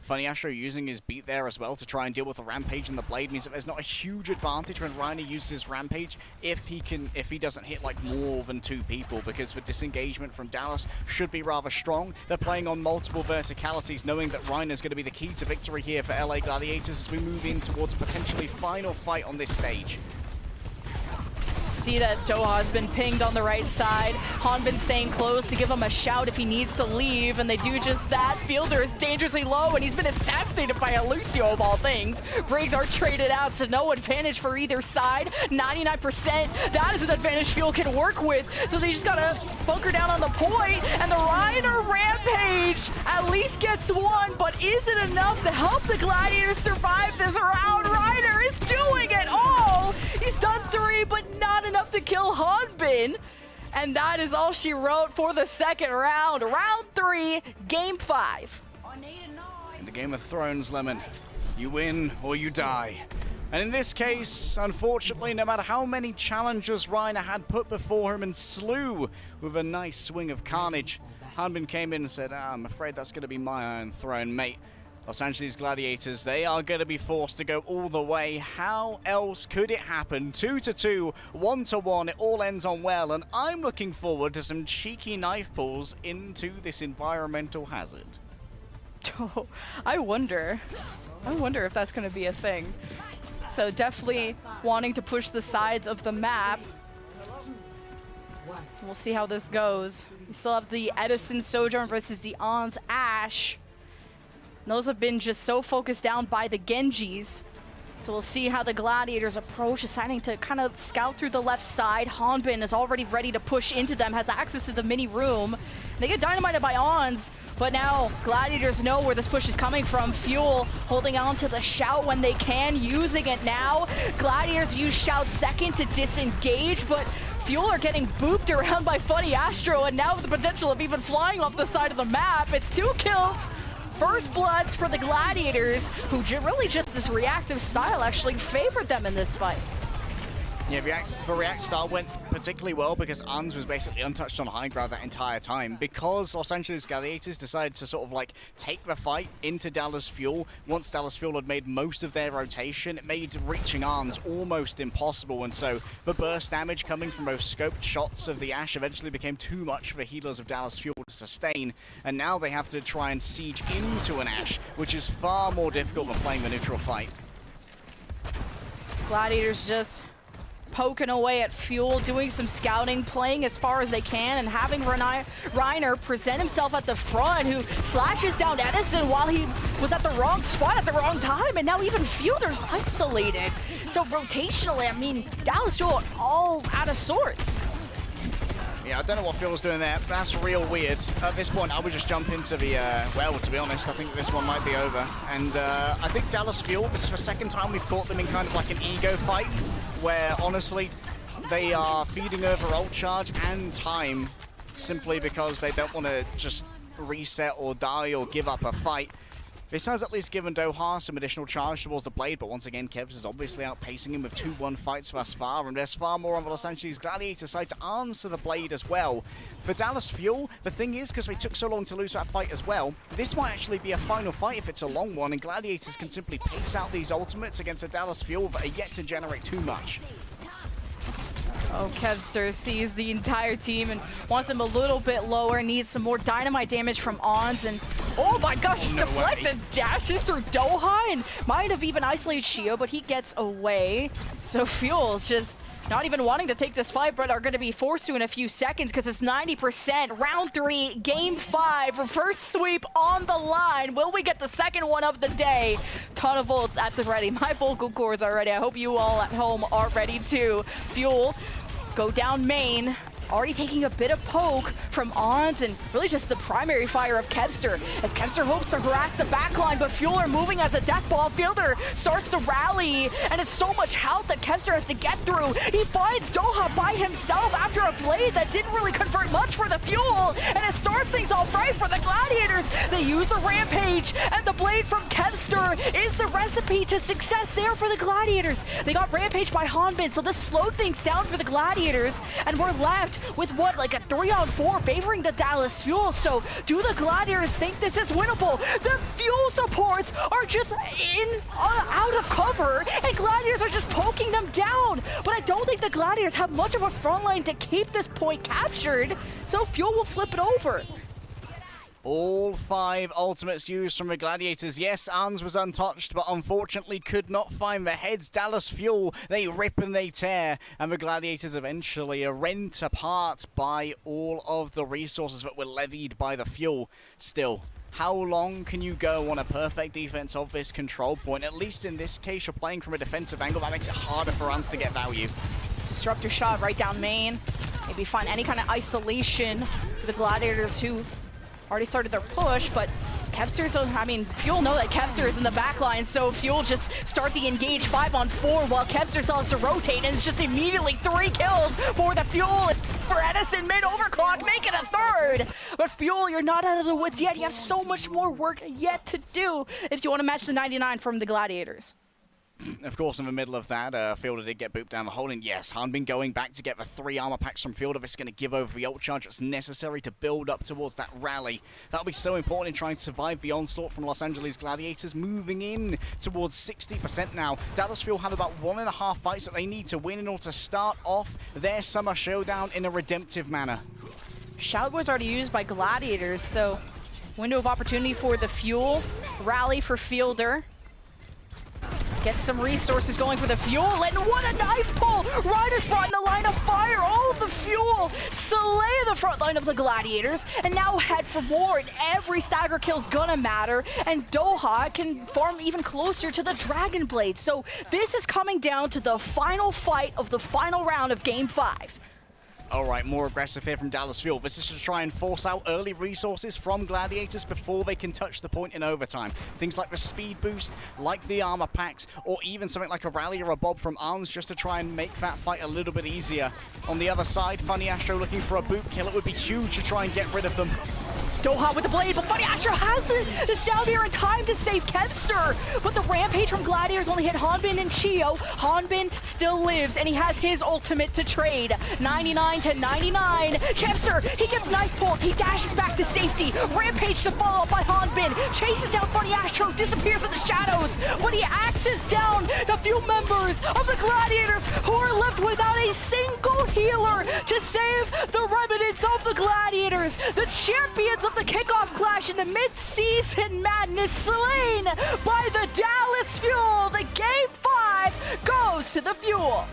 Funny Astro using his beat there as well to try and deal with the Rampage and the Blade means that there's not a huge advantage when Reiner uses his Rampage if he doesn't hit like more than 2 people, because the disengagement from Dallas should be rather strong. They're playing on multiple verticalities, knowing that Reiner's going to be the key to victory here for LA Gladiators as we move in towards a potentially final fight on this stage. See that Doha's been pinged on the right side. Hanbin staying close to give him a shout if he needs to leave, and they do just that. Fielder is dangerously low, and he's been assassinated by a Lucio of all things. Rigs are traded out, so no advantage for either side. 99%, that is an advantage Fuel can work with, so they just gotta bunker down on the point, and the Reiner Rampage at least gets one, but is it enough to help the Gladiators survive this round? Reiner is doing it all! He's done 3, but not enough to kill Hanbin, and that is all she wrote for the second round. Round 3, game 5. In the Game of Thrones, Lemon, you win or you die. And in this case, unfortunately, no matter how many challenges Reiner had put before him and slew with a nice swing of carnage, Hanbin came in and said, I'm afraid that's going to be my Iron Throne, mate. Los Angeles Gladiators, they are going to be forced to go all the way. How else could it happen? 2-2, 1-1, it all ends on well, and I'm looking forward to some cheeky knife pulls into this environmental hazard. Oh, I wonder if that's going to be a thing. So definitely wanting to push the sides of the map. We'll see how this goes. We still have the Edison Sojourn versus the Ons Ash. Those have been just so focused down by the Genjis. So we'll see how the Gladiators approach, deciding to kind of scout through the left side. Hanbin is already ready to push into them, has access to the mini room. They get dynamited by Ons, but now Gladiators know where this push is coming from. Fuel holding on to the shout when they can, using it now. Gladiators use shout second to disengage, but Fuel are getting booped around by Funny Astro, and now with the potential of even flying off the side of the map. It's 2 kills. First bloods for the Gladiators, who really just this reactive style actually favored them in this fight. Yeah, the React style went particularly well because Ans was basically untouched on high ground that entire time. Because Los Angeles Gladiators decided to sort of like take the fight into Dallas Fuel, once Dallas Fuel had made most of their rotation, it made reaching Ans almost impossible. And so the burst damage coming from those scoped shots of the Ash eventually became too much for the healers of Dallas Fuel to sustain. And now they have to try and siege into an Ash, which is far more difficult than playing the neutral fight. Gladiators just poking away at Fuel, doing some scouting, playing as far as they can, and having Reiner present himself at the front, who slashes down Edison while he was at the wrong spot at the wrong time, and now even Fielder's isolated. So rotationally, I mean, Dallas Fuel all out of sorts. Yeah, I don't know what Phil's doing there. That's real weird. At this point, I would just jump into the, well, to be honest, I think this one might be over. And I think Dallas Fuel, this is the second time we've caught them in kind of like an ego fight, where honestly, they are feeding over ult charge and time simply because they don't want to just reset or die or give up a fight. This has at least given Doha some additional charge towards the Blade, but once again, Kevs is obviously outpacing him with 2-1 fights thus far, and there's far more on the Los Angeles Gladiator side to answer the Blade as well. For Dallas Fuel, the thing is, because they took so long to lose that fight as well, this might actually be a final fight if it's a long one, and Gladiators can simply pace out these ultimates against a Dallas Fuel that are yet to generate too much. Oh, Kevster sees the entire team and wants him a little bit lower, needs some more dynamite damage from Ons, and Oh my gosh, just deflects and dashes through Doha and might have even isolated Shio, but he gets away. So Fuel just not even wanting to take this fight, but are going to be forced to in a few seconds because it's 90%. Round 3, game 5, reverse sweep on the line. Will we get the second one of the day? Ton of ults at the ready. My vocal cords are ready. I hope you all at home are ready too. Fuel, go down main. Already taking a bit of poke from Ons and really just the primary fire of Kevster. As Kevster hopes to harass the backline, but Fuel are moving as a death ball. Fielder starts to rally, and it's so much health that Kevster has to get through. He finds Doha by himself after a blade that didn't really convert much for the Fuel, and it starts things off right for the Gladiators. They use the Rampage, and the blade from Kevster is the recipe to success there for the Gladiators. They got Rampage by Hanbin, so this slowed things down for the Gladiators, and we're left with what, like a 3-on-4 favoring the Dallas Fuel. So do the Gladiators think this is winnable? The Fuel supports are just out of cover, and Gladiators are just poking them down. But I don't think the Gladiators have much of a front line to keep this point captured, so Fuel will flip it over. All 5 ultimates used from the Gladiators. Yes, Ans was untouched, but unfortunately could not find the heads. Dallas Fuel, they rip and they tear, and the Gladiators eventually are rent apart by all of the resources that were levied by the Fuel. Still, how long can you go on a perfect defense of this control point? At least in this case, you're playing from a defensive angle. That makes it harder for Ans to get value. Disruptor shot right down main. Maybe find any kind of isolation for the Gladiators who already started their push, but Kevster's, I mean, Fuel know that Kevster is in the backline, so Fuel just start the engage 5-on-4 while Kevster still has to rotate, and it's just immediately 3 kills for the Fuel. For Edison, mid-overclock, make it a third. But Fuel, you're not out of the woods yet. You have so much more work yet to do if you want to match the 99 from the Gladiators. Of course, in the middle of that, Fielder did get booped down the hole, and yes, Hanbin going back to get the 3 armor packs from Fielder. This is going to give over the ult charge that's necessary to build up towards that rally. That'll be so important in trying to survive the onslaught from Los Angeles Gladiators, moving in towards 60% now. Dallas Fuel have about 1.5 fights that they need to win in order to start off their summer showdown in a redemptive manner. Shout was already used by Gladiators, so window of opportunity for the Fuel. Rally for Fielder. Get some resources going for the Fuel, and what a knife pull! Riders brought in the line of fire. Oh, the Fuel slay the front line of the Gladiators, and now head for more, and every stagger kill's gonna matter, and Doha can farm even closer to the Dragon Blade. So this is coming down to the final fight of the final round of Game 5. All right, more aggressive here from Dallas Fuel. This is to try and force out early resources from Gladiators before they can touch the point in overtime. Things like the speed boost, like the armor packs, or even something like a rally or a bob from Arms just to try and make that fight a little bit easier. On the other side, Funny Astro looking for a boot kill. It would be huge to try and get rid of them. Doha with the blade, but Funny Astro has the Salvier in time to save Kevster. But the Rampage from Gladiators only hit Hanbin and Chio. Hanbin still lives, and he has his ultimate to trade. 99 to 99. Kevster, he gets knife pulled. He dashes back to safety. Rampage to follow up by Hanbin. Chases down Funny Astro, disappears in the shadows. But he axes down the few members of the Gladiators who are left without a single healer to save the remnants of the Gladiators. The champions of the kickoff clash in the mid-season madness, slain by the Dallas Fuel. The Game 5 goes to the Fuel.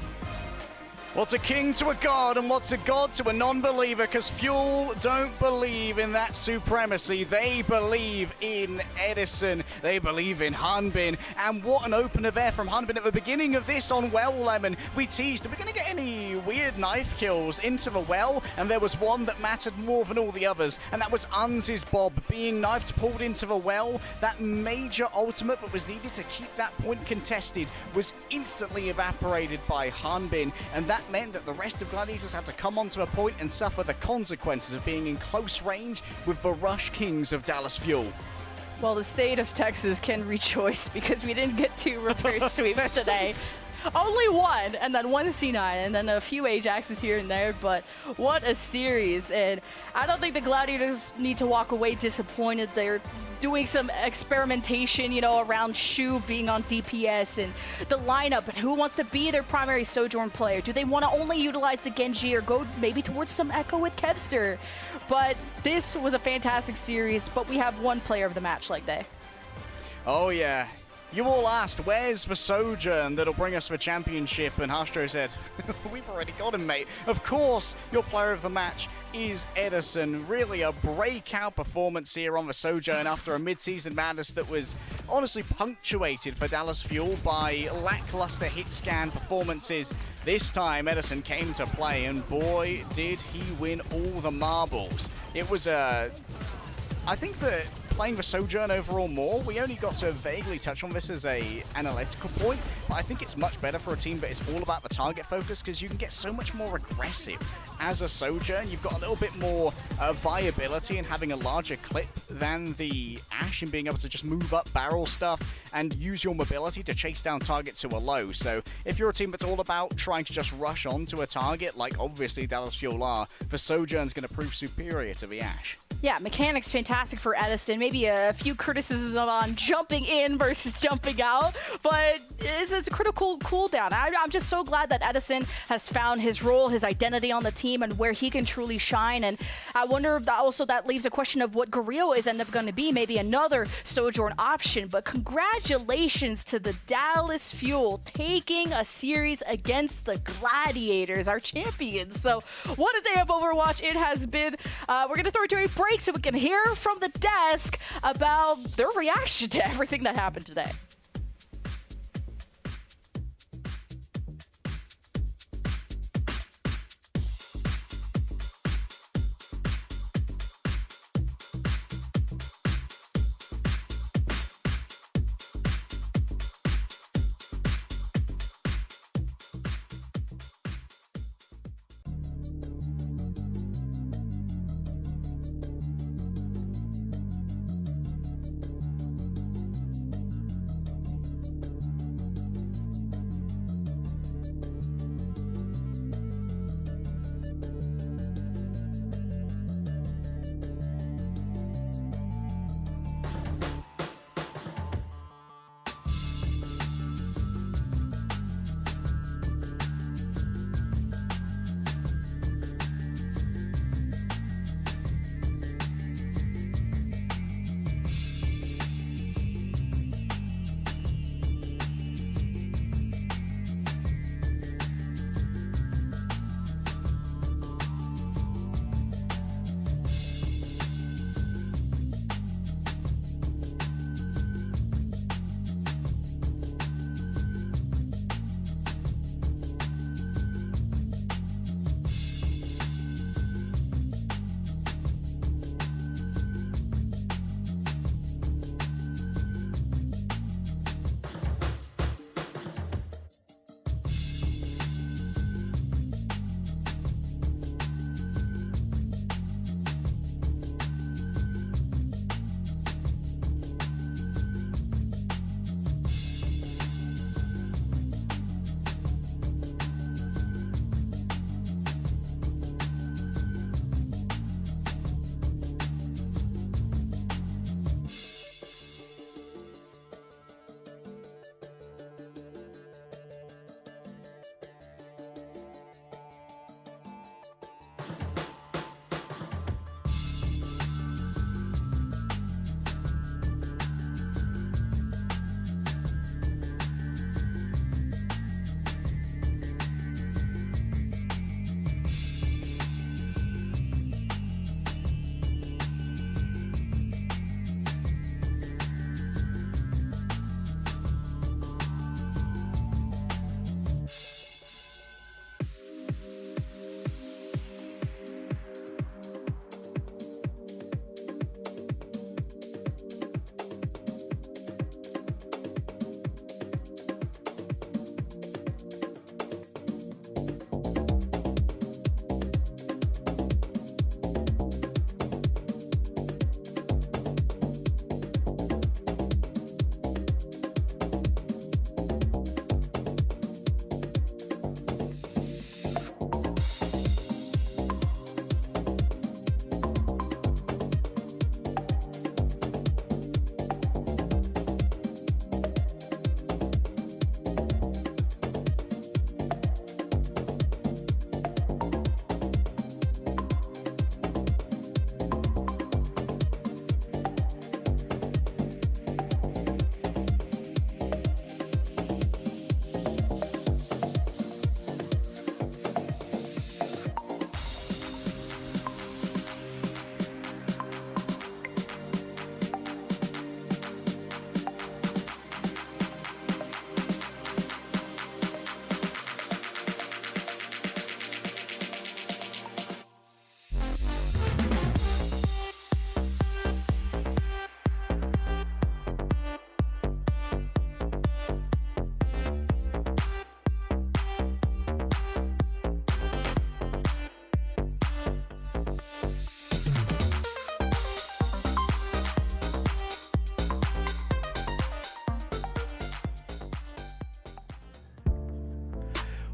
What's a king to a god and what's a god to a non-believer? Because Fuel don't believe in that supremacy. They believe in Edison. They believe in Hanbin. And what an opener there from Hanbin at the beginning of this on Well Lemon. We teased, are we going to get any weird knife kills into the well? And there was one that mattered more than all the others. And that was Unz's Bob being knifed, pulled into the well. That major ultimate that was needed to keep that point contested was instantly evaporated by Hanbin. And that meant that the rest of Gladiators had to come onto a point and suffer the consequences of being in close range with the Rush Kings of Dallas Fuel. Well, the state of Texas can rejoice because we didn't get 2 reverse sweeps today. Only one, and then one C9, and then a few Ajaxes here and there, but what a series. And I don't think the Gladiators need to walk away disappointed. They're doing some experimentation, you know, around Shu being on DPS and the lineup and who wants to be their primary Sojourn player. Do they want to only utilize the Genji or go maybe towards some Echo with Kevster? But this was a fantastic series, but we have one player of the match like day. Oh yeah. You all asked, where's the Sojourn that'll bring us the championship? And Hastro said, we've already got him, mate. Of course, your player of the match is Edison. Really a breakout performance here on the Sojourn after a mid-season madness that was honestly punctuated for Dallas Fuel by lackluster hit scan performances. This time, Edison came to play, and boy, did he win all the marbles. It was I think that playing the Sojourn overall more, we only got to vaguely touch on this as a analytical point, but I think it's much better for a team that is all about the target focus because you can get so much more aggressive as a Sojourn. You've got a little bit more viability in having a larger clip than the Ashe and being able to just move up barrel stuff and use your mobility to chase down targets to a low. So if you're a team that's all about trying to just rush onto a target, like obviously Dallas Fuel are, the Sojourn's going to prove superior to the Ashe. Yeah, mechanics fantastic for Edison. Maybe a few criticisms on jumping in versus jumping out, but it's a critical cooldown. I'm just so glad that Edison has found his role, his identity on the team, and where he can truly shine. And I wonder if also that leaves a question of what Gorilla is end up going to be, maybe another Sojourn option. But congratulations to the Dallas Fuel taking a series against the Gladiators, our champions. So what a day of Overwatch it has been. We're going to throw it to a break so we can hear from the desk about their reaction to everything that happened today.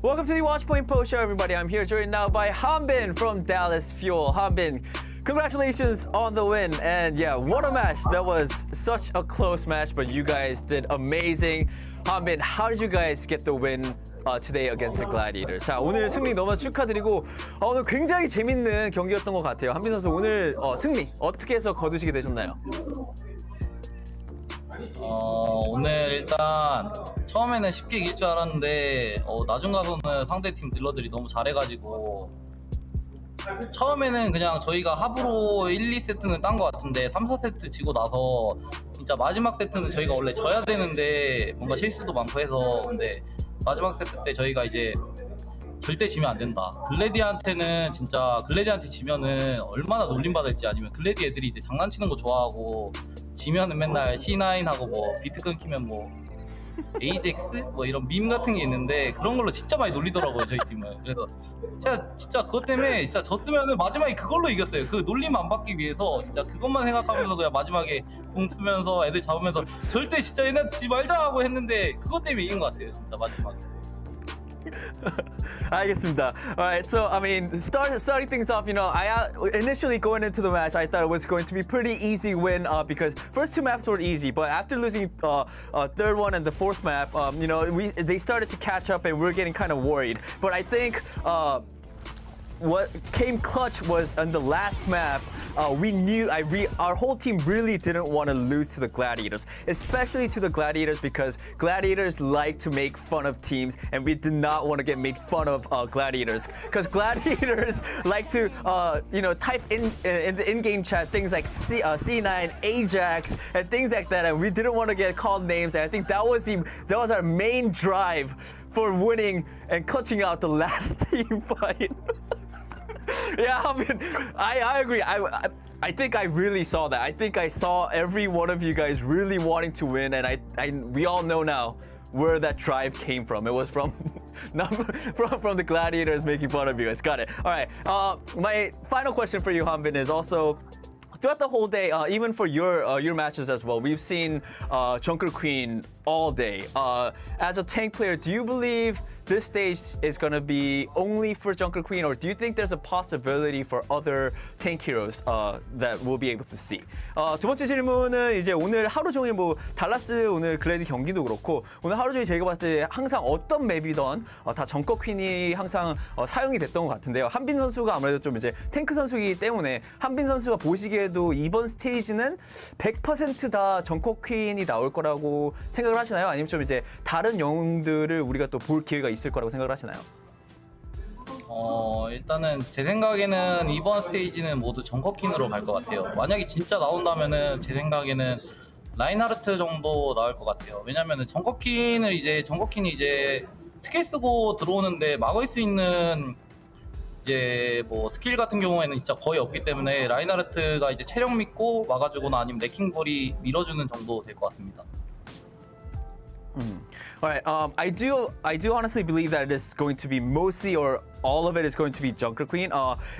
Welcome to the Watchpoint Post Show, everybody. I'm here joined now by Hanbin from Dallas Fuel. Hanbin, congratulations on the win. And yeah, what a match. That was such a close match, but you guys did amazing. Hanbin, how did you guys get the win today against the Gladiators? 자, 오늘 승리 너무 축하드리고 오늘 굉장히 재밌는 경기였던 것 같아요. 한빈 선수 오늘 승리 어떻게 해서 거두시게 되셨나요? 오늘 일단 처음에는 쉽게 이길 줄 알았는데 나중 가서는 상대팀 딜러들이 너무 잘해가지고 처음에는 그냥 저희가 합으로 1, 2세트는 딴 것 같은데 3, 4세트 지고 나서 진짜 마지막 세트는 저희가 원래 져야 되는데 뭔가 실수도 많고 해서 근데 마지막 세트 때 저희가 이제 절대 지면 안 된다. 글래디한테는 진짜 글래디한테 지면은 얼마나 놀림받을지 아니면 글래디 애들이 이제 장난치는 거 좋아하고 지면은 맨날 C9하고 뭐 비트 끊기면 뭐 AJX 뭐 이런 밈 같은 게 있는데 그런 걸로 진짜 많이 놀리더라고요 저희 팀은. 그래서 제가 진짜 그것 때문에 진짜 졌으면은 마지막에 그걸로 이겼어요. 그 놀림 안 받기 위해서 진짜 그것만 생각하면서 그냥 마지막에 공 쓰면서 애들 잡으면서 절대 진짜 얘네한테 지지 말자 하고 했는데 그것 때문에 이긴 것 같아요 진짜 마지막에. 알겠습니다. Alright, so I mean, starting things off, I initially going into the match, I thought it was going to be pretty easy win because first two maps were easy, but after losing third one and the fourth map, they started to catch up and we're getting kind of worried. But I think what came clutch was on the last map, we knew our whole team really didn't want to lose to the Gladiators, especially to the Gladiators because Gladiators like to make fun of teams and we did not want to get made fun of Gladiators because Gladiators like to type in the in-game chat things like C9, Ajax, and things like that, and we didn't want to get called names, and I think that was our main drive for winning and clutching out the last team fight. Yeah, I mean, I agree. I think I really saw that. I think I saw every one of you guys really wanting to win, and we all know now where that drive came from. It was from from the Gladiators making fun of you guys. Got it. All right. My final question for you, Hanbin, is also throughout the whole day, even for your matches as well, we've seen Junker Queen all day. As a tank player, do you believe this stage is going to be only for Junker Queen, or do you think there's a possibility for other tank heroes that we'll be able to see? 두 번째 질문은 이제 오늘 하루 종일 뭐 달라스 오늘 글래디 경기도 그렇고 오늘 하루 종일 저희가 봤을 때 항상 어떤 맵이던 다 정커 퀸이 항상 사용이 됐던 것 같은데요. 한빈 선수가 아무래도 좀 이제 탱크 선수이기 때문에 한빈 선수가 보시기에도 이번 스테이지는 100% 다 정커 퀸이 나올 거라고 생각을 하시나요? 아니면 좀 이제 다른 영웅들을 우리가 또 볼 기회가 있을 거라고 생각을 하시나요? 일단은 제 생각에는 이번 스테이지는 모두 정커퀸으로 갈 것 같아요. 만약에 진짜 나온다면은 제 생각에는 라인하르트 정도 나올 것 같아요. 왜냐면은 정커퀸이 이제 스킬 쓰고 들어오는데 막을 수 있는 이제 뭐 스킬 같은 경우에는 진짜 거의 없기 때문에 라인하르트가 이제 체력 믿고 막아주거나 아니면 레킹볼이 밀어주는 정도 될 것 같습니다. All right. I do honestly believe that it is going to be mostly or all of it is going to be Junker Queen.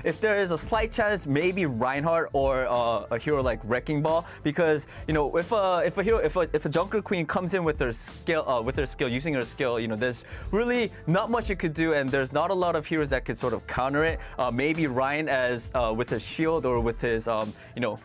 If there is a slight chance, maybe Reinhardt or a hero like Wrecking Ball, because if a Junker Queen comes in with her skill, using her skill, there's really not much you could do, and there's not a lot of heroes that could sort of counter it. Maybe Ryan as with his shield or with his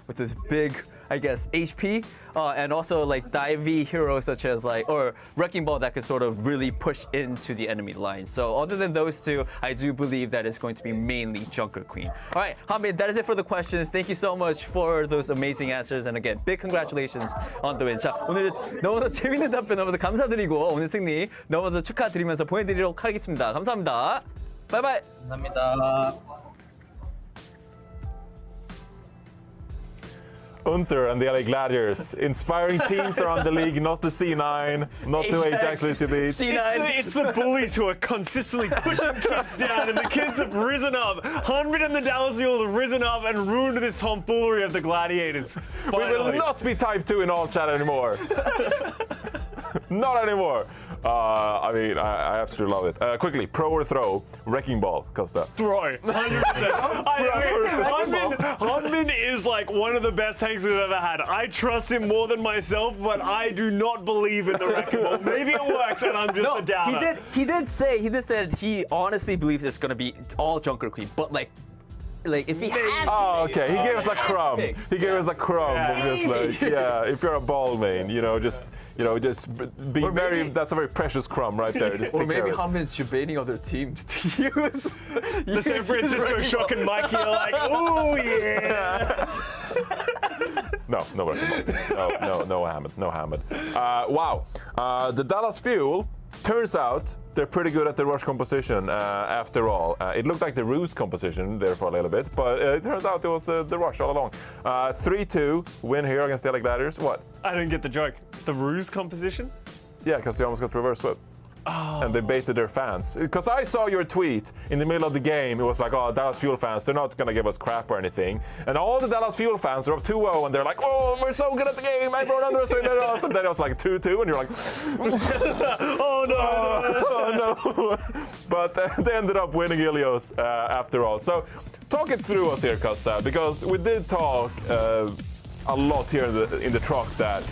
with his big, I guess, HP, and also like divey heroes such as or Wrecking Ball that could sort of really push into the enemy line. So other than those two, I do believe that it's going to be mainly Junker Queen. All right, Hanbin, that is it for the questions. Thank you so much for those amazing answers, and again, big congratulations on the win. 자, 오늘 너무나 재밌는 답변 너무나 감사드리고 오늘 승리 너무나 축하드리면서 보내드리도록 하겠습니다. 감사합니다. 바이바이. 감사합니다. Unter and the LA Gladiators, inspiring teams around the league, not to C9, not to Ajax Elite. It's the bullies who are consistently pushing kids down, and the kids have risen up. Hanbin and the Dallas Fuel have risen up and ruined this tomfoolery of the Gladiators. We will not be type 2 in all chat anymore. Not anymore. I mean, I absolutely love it. Quickly, pro or throw? Wrecking ball, Costa. Throw. 100%. Hunmin is like one of the best tanks we've ever had. I trust him more than myself, but I do not believe in the wrecking ball. Maybe it works and I'm just a doubter. He did say he honestly believes it's gonna be all Junker Queen, but like if he has okay. He gave us a crumb. He gave us a crumb of just like, yeah, if you're a ball main, just be very, that's a very precious crumb right there. Just or take care maybe of it. Hunmin's debating other teams to use. The San Francisco Shock and Mikey are like, ooh, yeah. No wrecking ball. No Hamid. Wow. The Dallas Fuel, turns out they're pretty good at the rush composition after all. It looked like the ruse composition there for a little bit, but it turns out it was the rush all along. 3-2 win here against the LA Gladiators. What? I didn't get the joke. The ruse composition? Yeah, because they almost got reverse swept. Oh. And they baited their fans. Because I saw your tweet in the middle of the game. It was like, oh, Dallas Fuel fans, they're not going to give us crap or anything. And all the Dallas Fuel fans are up 2-0, and they're like, oh, we're so good at the game. Everyone underestimated us. And then it was like 2-2, and you're like, oh, no. Oh, no. But they ended up winning Ilios after all. So talk it through us here, Costa, because we did talk a lot here in the truck that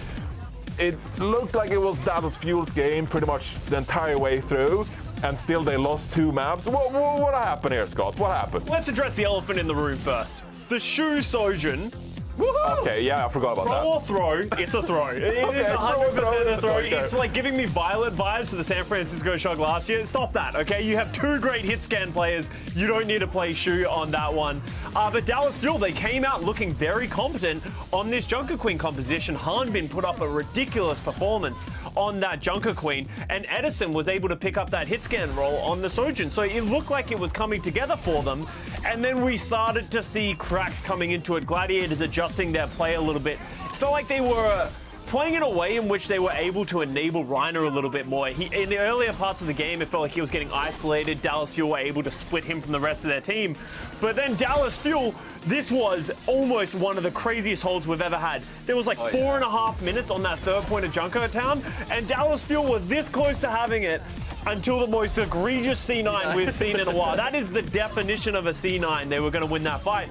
it looked like it was Dallas Fuel's game pretty much the entire way through, and still they lost 2 maps. What happened here, Scott? What happened? Let's address the elephant in the room first. The Shu Sojin. Woohoo! Okay, yeah, I forgot about that. Throw or throw, it's a throw. It is 100% a throw. Okay. It's like giving me Violet vibes for the San Francisco Shock last year. Stop that, okay? You have 2 great hit scan players. You don't need to play Shu on that one. But Dallas Fuel, they came out looking very competent on this Junker Queen composition. Hanbin put up a ridiculous performance on that Junker Queen, and Edison was able to pick up that hit scan role on the Sojin. So it looked like it was coming together for them. And then we started to see cracks coming into it. Gladiators adjusting their play a little bit. It felt like they were playing in a way in which they were able to enable Reiner a little bit more. In the earlier parts of the game, it felt like he was getting isolated. Dallas Fuel were able to split him from the rest of their team. But then Dallas Fuel, this was almost one of the craziest holds we've ever had. There was like 4.5 minutes on that third point of Junkertown, and Dallas Fuel were this close to having it until the most egregious C9 we've seen in a while. That is the definition of a C9. They were going to win that fight.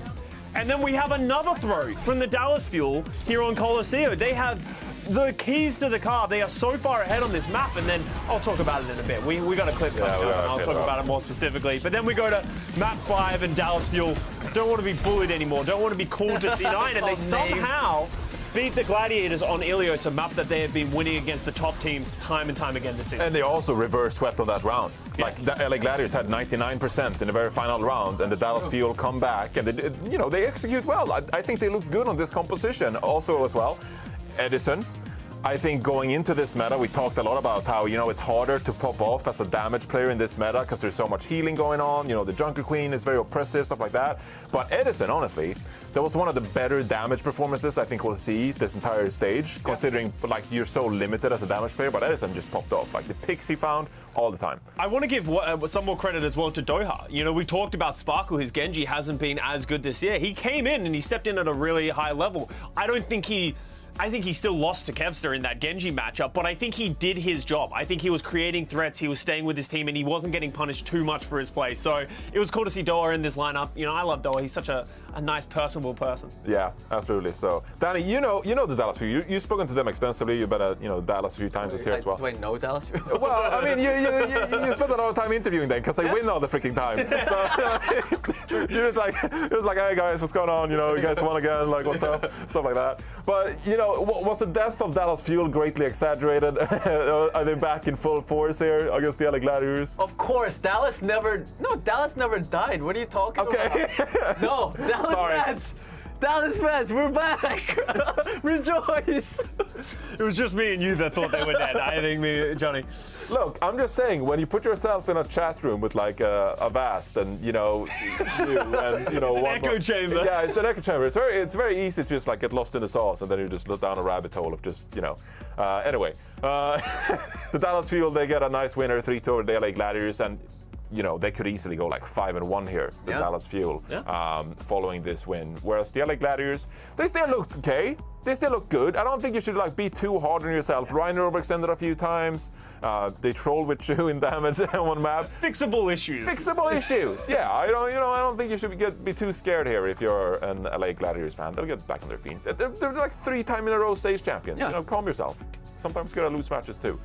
And then we have another throw from the Dallas Fuel here on Colosseo. They have the keys to the car. They are so far ahead on this map, and then I'll talk about it in a bit. We got a clip coming up, and I'll talk about it more specifically. But then we go to map 5, and Dallas Fuel don't want to be bullied anymore, don't want to be called to C9, and they somehow beat the Gladiators on Ilios, a map that they have been winning against the top teams time and time again this season. And they also reverse swept on that round. Yeah. Like the LA Gladiators had 99% in the very final round, and the Dallas Fuel come back, and they execute well. I think they look good on this composition also as well. Edison, I think going into this meta, we talked a lot about how, it's harder to pop off as a damage player in this meta because there's so much healing going on. The Junker Queen is very oppressive, stuff like that. But Edison, honestly, that was one of the better damage performances I think we'll see this entire stage, considering like you're so limited as a damage player. But Edison just popped off. Like the picks he found all the time. I want to give some more credit as well to Doha. We talked about Sparkle. His Genji hasn't been as good this year. He came in and he stepped in at a really high level. I think he still lost to Kevster in that Genji matchup, but I think he did his job. I think he was creating threats, he was staying with his team, and he wasn't getting punished too much for his play. So it was cool to see Doha in this lineup. I love Doha. He's such a nice, personable person. Yeah, absolutely. So, Danny, you know the Dallas Fuel. You've spoken to them extensively. You've been at Dallas a few times this year as well. Do I know Dallas Fuel? Well, I mean, you spent a lot of time interviewing them because they win all the freaking time. So you're just like, hey guys, what's going on? You guys won again. Like, what's up? Stuff like that. But was the death of Dallas Fuel greatly exaggerated? Are they back in full force here against the LA Gladiators? Of course, Dallas never died. What are you talking about? No, Dallas fans, we're back. Rejoice. It was just me and you that thought they were dead. I think Johnny. Look, I'm just saying, when you put yourself in a chat room with like a Vast and it's an echo chamber. Yeah, it's an echo chamber. It's very easy to just like get lost in the sauce, and then you just look down a rabbit hole of just anyway. The Dallas Fuel, they get a nice winner, 3-2 over the LA Gladiators, and they could easily go like 5-1 here, the Dallas Fuel, following this win. Whereas the LA Gladiators, they still look okay. They still look good. I don't think you should like be too hard on yourself. Reiner overextended a few times. They trolled with Shu in damage on one map. Fixable issues. Fixable issues. Yeah, I don't think you should be too scared here if you're an LA Gladiators fan. They'll get back on their feet. They're like 3-time in a row stage champions. Calm yourself. Sometimes gotta lose matches too.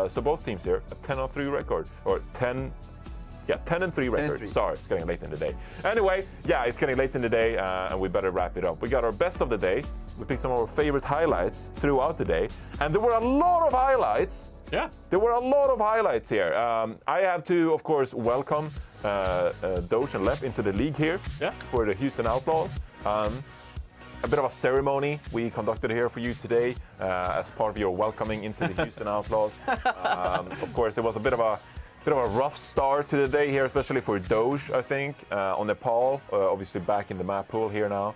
So both teams here, a 10-3 record, or 10-3 record. Sorry, it's getting late in the day. Anyway, it's getting late in the day, and we better wrap it up. We got our best of the day. We picked some of our favorite highlights throughout the day, and there were a lot of highlights. Yeah. There were a lot of highlights here. I have to, of course, welcome Doge and Lep into the league here for the Houston Outlaws. A bit of a ceremony we conducted here for you today as part of your welcoming into the Houston Outlaws. Of course, it was a bit of a rough start to the day here, especially for Doge, I think, on Nepal, obviously back in the map pool here now.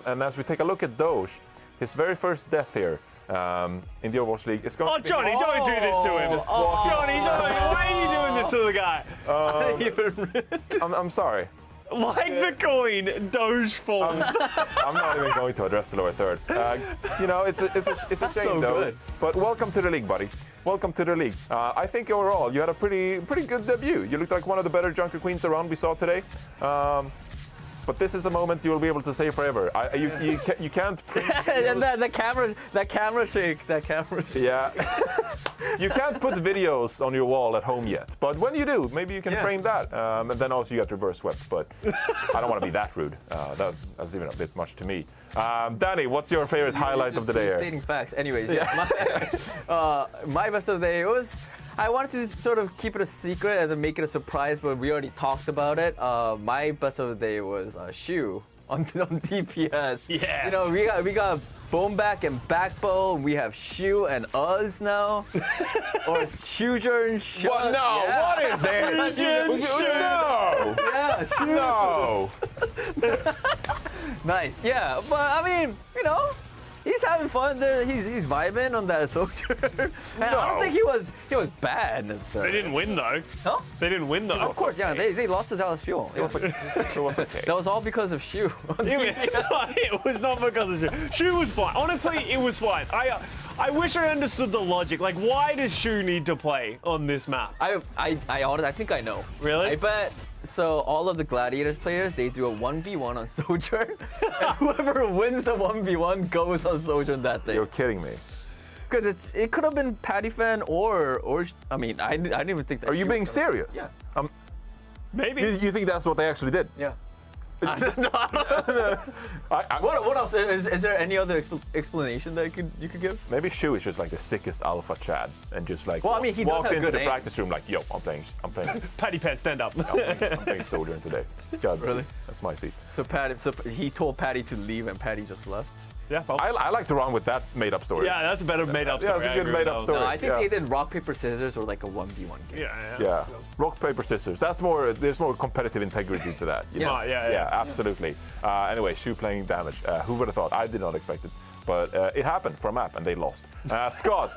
And as we take a look at Doge, his very first death here in the Overwatch League is going to be... Johnny, don't do this to him. Johnny, why are you doing this to the guy? I'm sorry. Like the coin, Doge falls. I'm not even going to address the lower third. It's a shame, though. Good. But welcome to the league, buddy. Welcome to the league. I think overall you had a pretty good debut. You looked like one of the better Junker Queens around we saw today. But this is a moment you will be able to say forever. You can't print And the camera shake. Yeah. You can't put videos on your wall at home yet. But when you do, maybe you can frame that. And then also you get reverse swept. But I don't want to be that rude. That's even a bit much to me. Danny, what's your favorite highlight of the day? Stating facts. Anyways, my best of the day was... I wanted to sort of keep it a secret and then make it a surprise, but we already talked about it. My best of the day was Shu on DPS. Yes. We got Boneback and Backbone. We have Shu and Uz now. Or Shujer and Shu. What? No, what is this? No. Yeah, Shu. No. Nice, yeah. But I mean, he's having fun there. He's vibing on that soldier. And I don't think he was bad. They didn't win though. Huh? They didn't win though. Of course, they lost to Dallas Fuel. It was okay. That was all because of Shu. It was not because of Shu. Shu was fine. Honestly, it was fine. I wish I understood the logic. Like, why does Shu need to play on this map? I think I know. Really? I bet. So all of the Gladiators players, they do a 1v1 on Sojourn, and whoever wins the 1v1 goes on Sojourn that day. You're kidding me. Because it could have been Patty Fan or I mean, I didn't even think that. Are you being serious? Yeah. Maybe. You think that's what they actually did? Yeah. What else? Is there any other explanation that you could give? Maybe Shu is just like the sickest alpha Chad and just like well, I mean, he walks does have into good the aim. practice room like, yo, I'm playing. Patty Pat, stand up. I'm playing Sojourn today. God, Really? That's my seat. So he told Patty to leave and Patty just left. Yeah, I like to run with that made-up story. Yeah, that's a better made-up story. Yeah, it's a good made-up story. No, I think they did rock, paper, scissors or like a 1v1 game. Yeah. Rock, paper, scissors. There's more competitive integrity to that. Yeah, absolutely. Anyway, Shu playing damage. Who would have thought? I did not expect it. But it happened for a map, and they lost. Scott,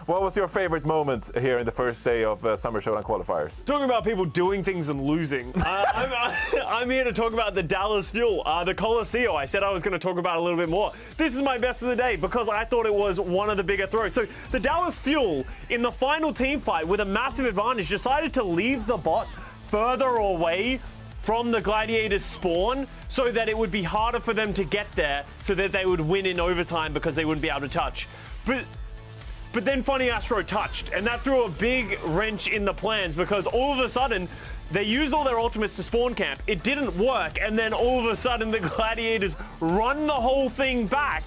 what was your favorite moment here in the first day of Summer Showdown qualifiers? Talking about people doing things and losing, I'm here to talk about the Dallas Fuel, the Colosseo. I said I was going to talk about a little bit more. This is my best of the day because I thought it was one of the bigger throws. So the Dallas Fuel, in the final team fight with a massive advantage, decided to leave the bot further away from the Gladiators spawn so that it would be harder for them to get there so that they would win in overtime because they wouldn't be able to touch. But then Funny Astro touched, and that threw a big wrench in the plans because all of a sudden they used all their ultimates to spawn camp. It didn't work, and then all of a sudden the Gladiators run the whole thing back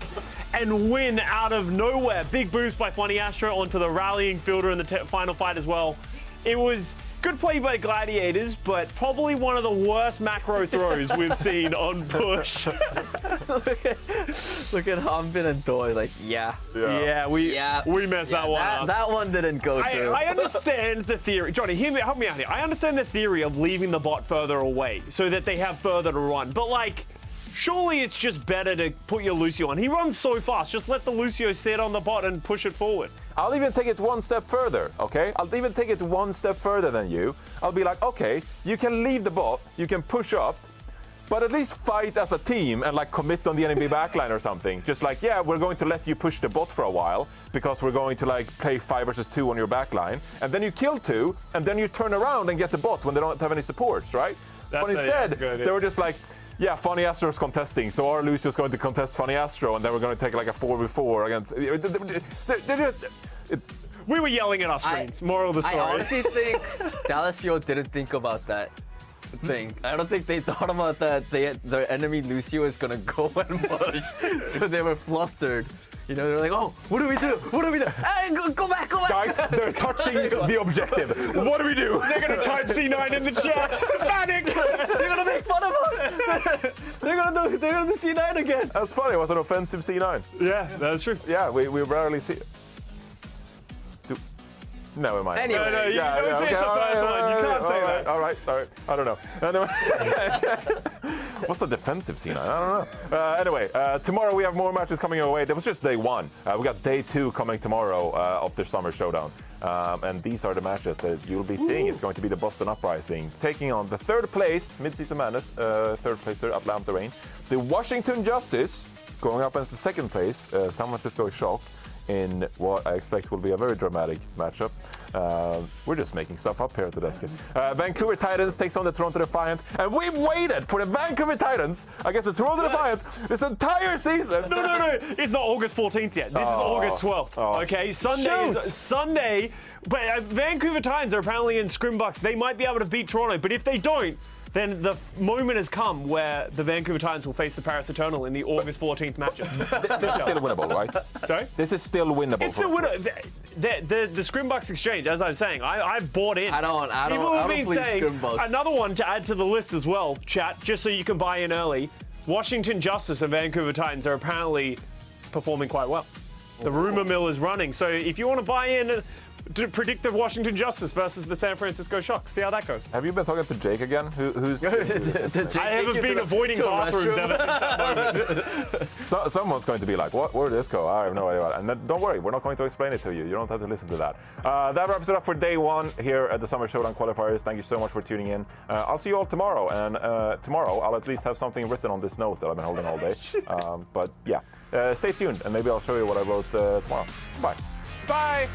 and win out of nowhere. Big boost by Funny Astro onto the rallying fielder in the final fight as well. It was good play by Gladiators, but probably one of the worst macro throws we've seen on push. Look at Hanbin and Doi, like, we messed that one up. That one didn't go through. I understand the theory. Johnny, help me out here. I understand the theory of leaving the bot further away so that they have further to run. But, like, surely it's just better to put your Lucio on. He runs so fast. Just let the Lucio sit on the bot and push it forward. I'll even take it one step further, okay? I'll even take it one step further than you. I'll be like, okay, you can leave the bot, you can push up, but at least fight as a team and like commit on the enemy backline or something. Just like, yeah, we're going to let you push the bot for a while because we're going to like play 5 versus 2 on your backline. And then you kill 2, and then you turn around and get the bot when they don't have any supports, right? But instead, they were just like, yeah, Funny Astro's contesting, so our Lucio's going to contest Funny Astro, and then we're going to take like a 4v4 against... We were yelling at our screens, moral of the story. I honestly think Dallas Fuel didn't think about that thing. I don't think they thought about that. Their enemy Lucio is going to go and push, so they were flustered. You know, they're like, oh, what do we do? What do we do? Hey, go back, go back! Guys, they're touching the objective. What do we do? They're going to type C9 in the chat. Panic! They're going to make fun of us! They're going to do C9 again. That's funny. It was an offensive C9. Yeah, that's true. Yeah, we rarely see it. Never mind. Anyway, no, you don't say it's the first one. You can't say that. All right. I don't know. Anyway. What's a defensive scene? I don't know. Anyway, tomorrow we have more matches coming our way. That was just day 1. We got day 2 coming tomorrow of the Summer Showdown. And these are the matches that you'll be seeing. It's going to be the Boston Uprising taking on the 3rd place, Mid-Season Madness, 3rd placer, Atlanta Reign. The Washington Justice going up against the 2nd place, San Francisco Shock, in what I expect will be a very dramatic matchup. We're just making stuff up here at the desk. Vancouver Titans takes on the Toronto Defiant, and we've waited for the Vancouver Titans against the Toronto Defiant this entire season. No. It's not August 14th yet. This is August 12th. Okay, Sunday. But Vancouver Titans are apparently in Scrimbucks. They might be able to beat Toronto, but if they don't, then the moment has come where the Vancouver Titans will face the Paris Eternal in the August 14th matchup. This is still winnable, right? Sorry? This is still winnable. It's still winnable. The Scrimbucks exchange, as I was saying, I bought in. I don't People have been saying Scrimbucks. another one to add to the list as well, chat, just so you can buy in early. Washington Justice and Vancouver Titans are apparently performing quite well. The rumor mill is running, so if you want to buy in to predict the Washington Justice versus the San Francisco Shock. See how that goes. Have you been talking to Jake again? Who's I haven't been avoiding bathrooms ever since that moment. Someone's going to be like, what? Where did this go? I have no idea. And then, don't worry, we're not going to explain it to you. You don't have to listen to that. That wraps it up for day 1 here at the Summer Showdown Qualifiers. Thank you so much for tuning in. I'll see you all tomorrow. And tomorrow, I'll at least have something written on this note that I've been holding all day. But yeah, stay tuned, and maybe I'll show you what I wrote tomorrow. Bye. Bye.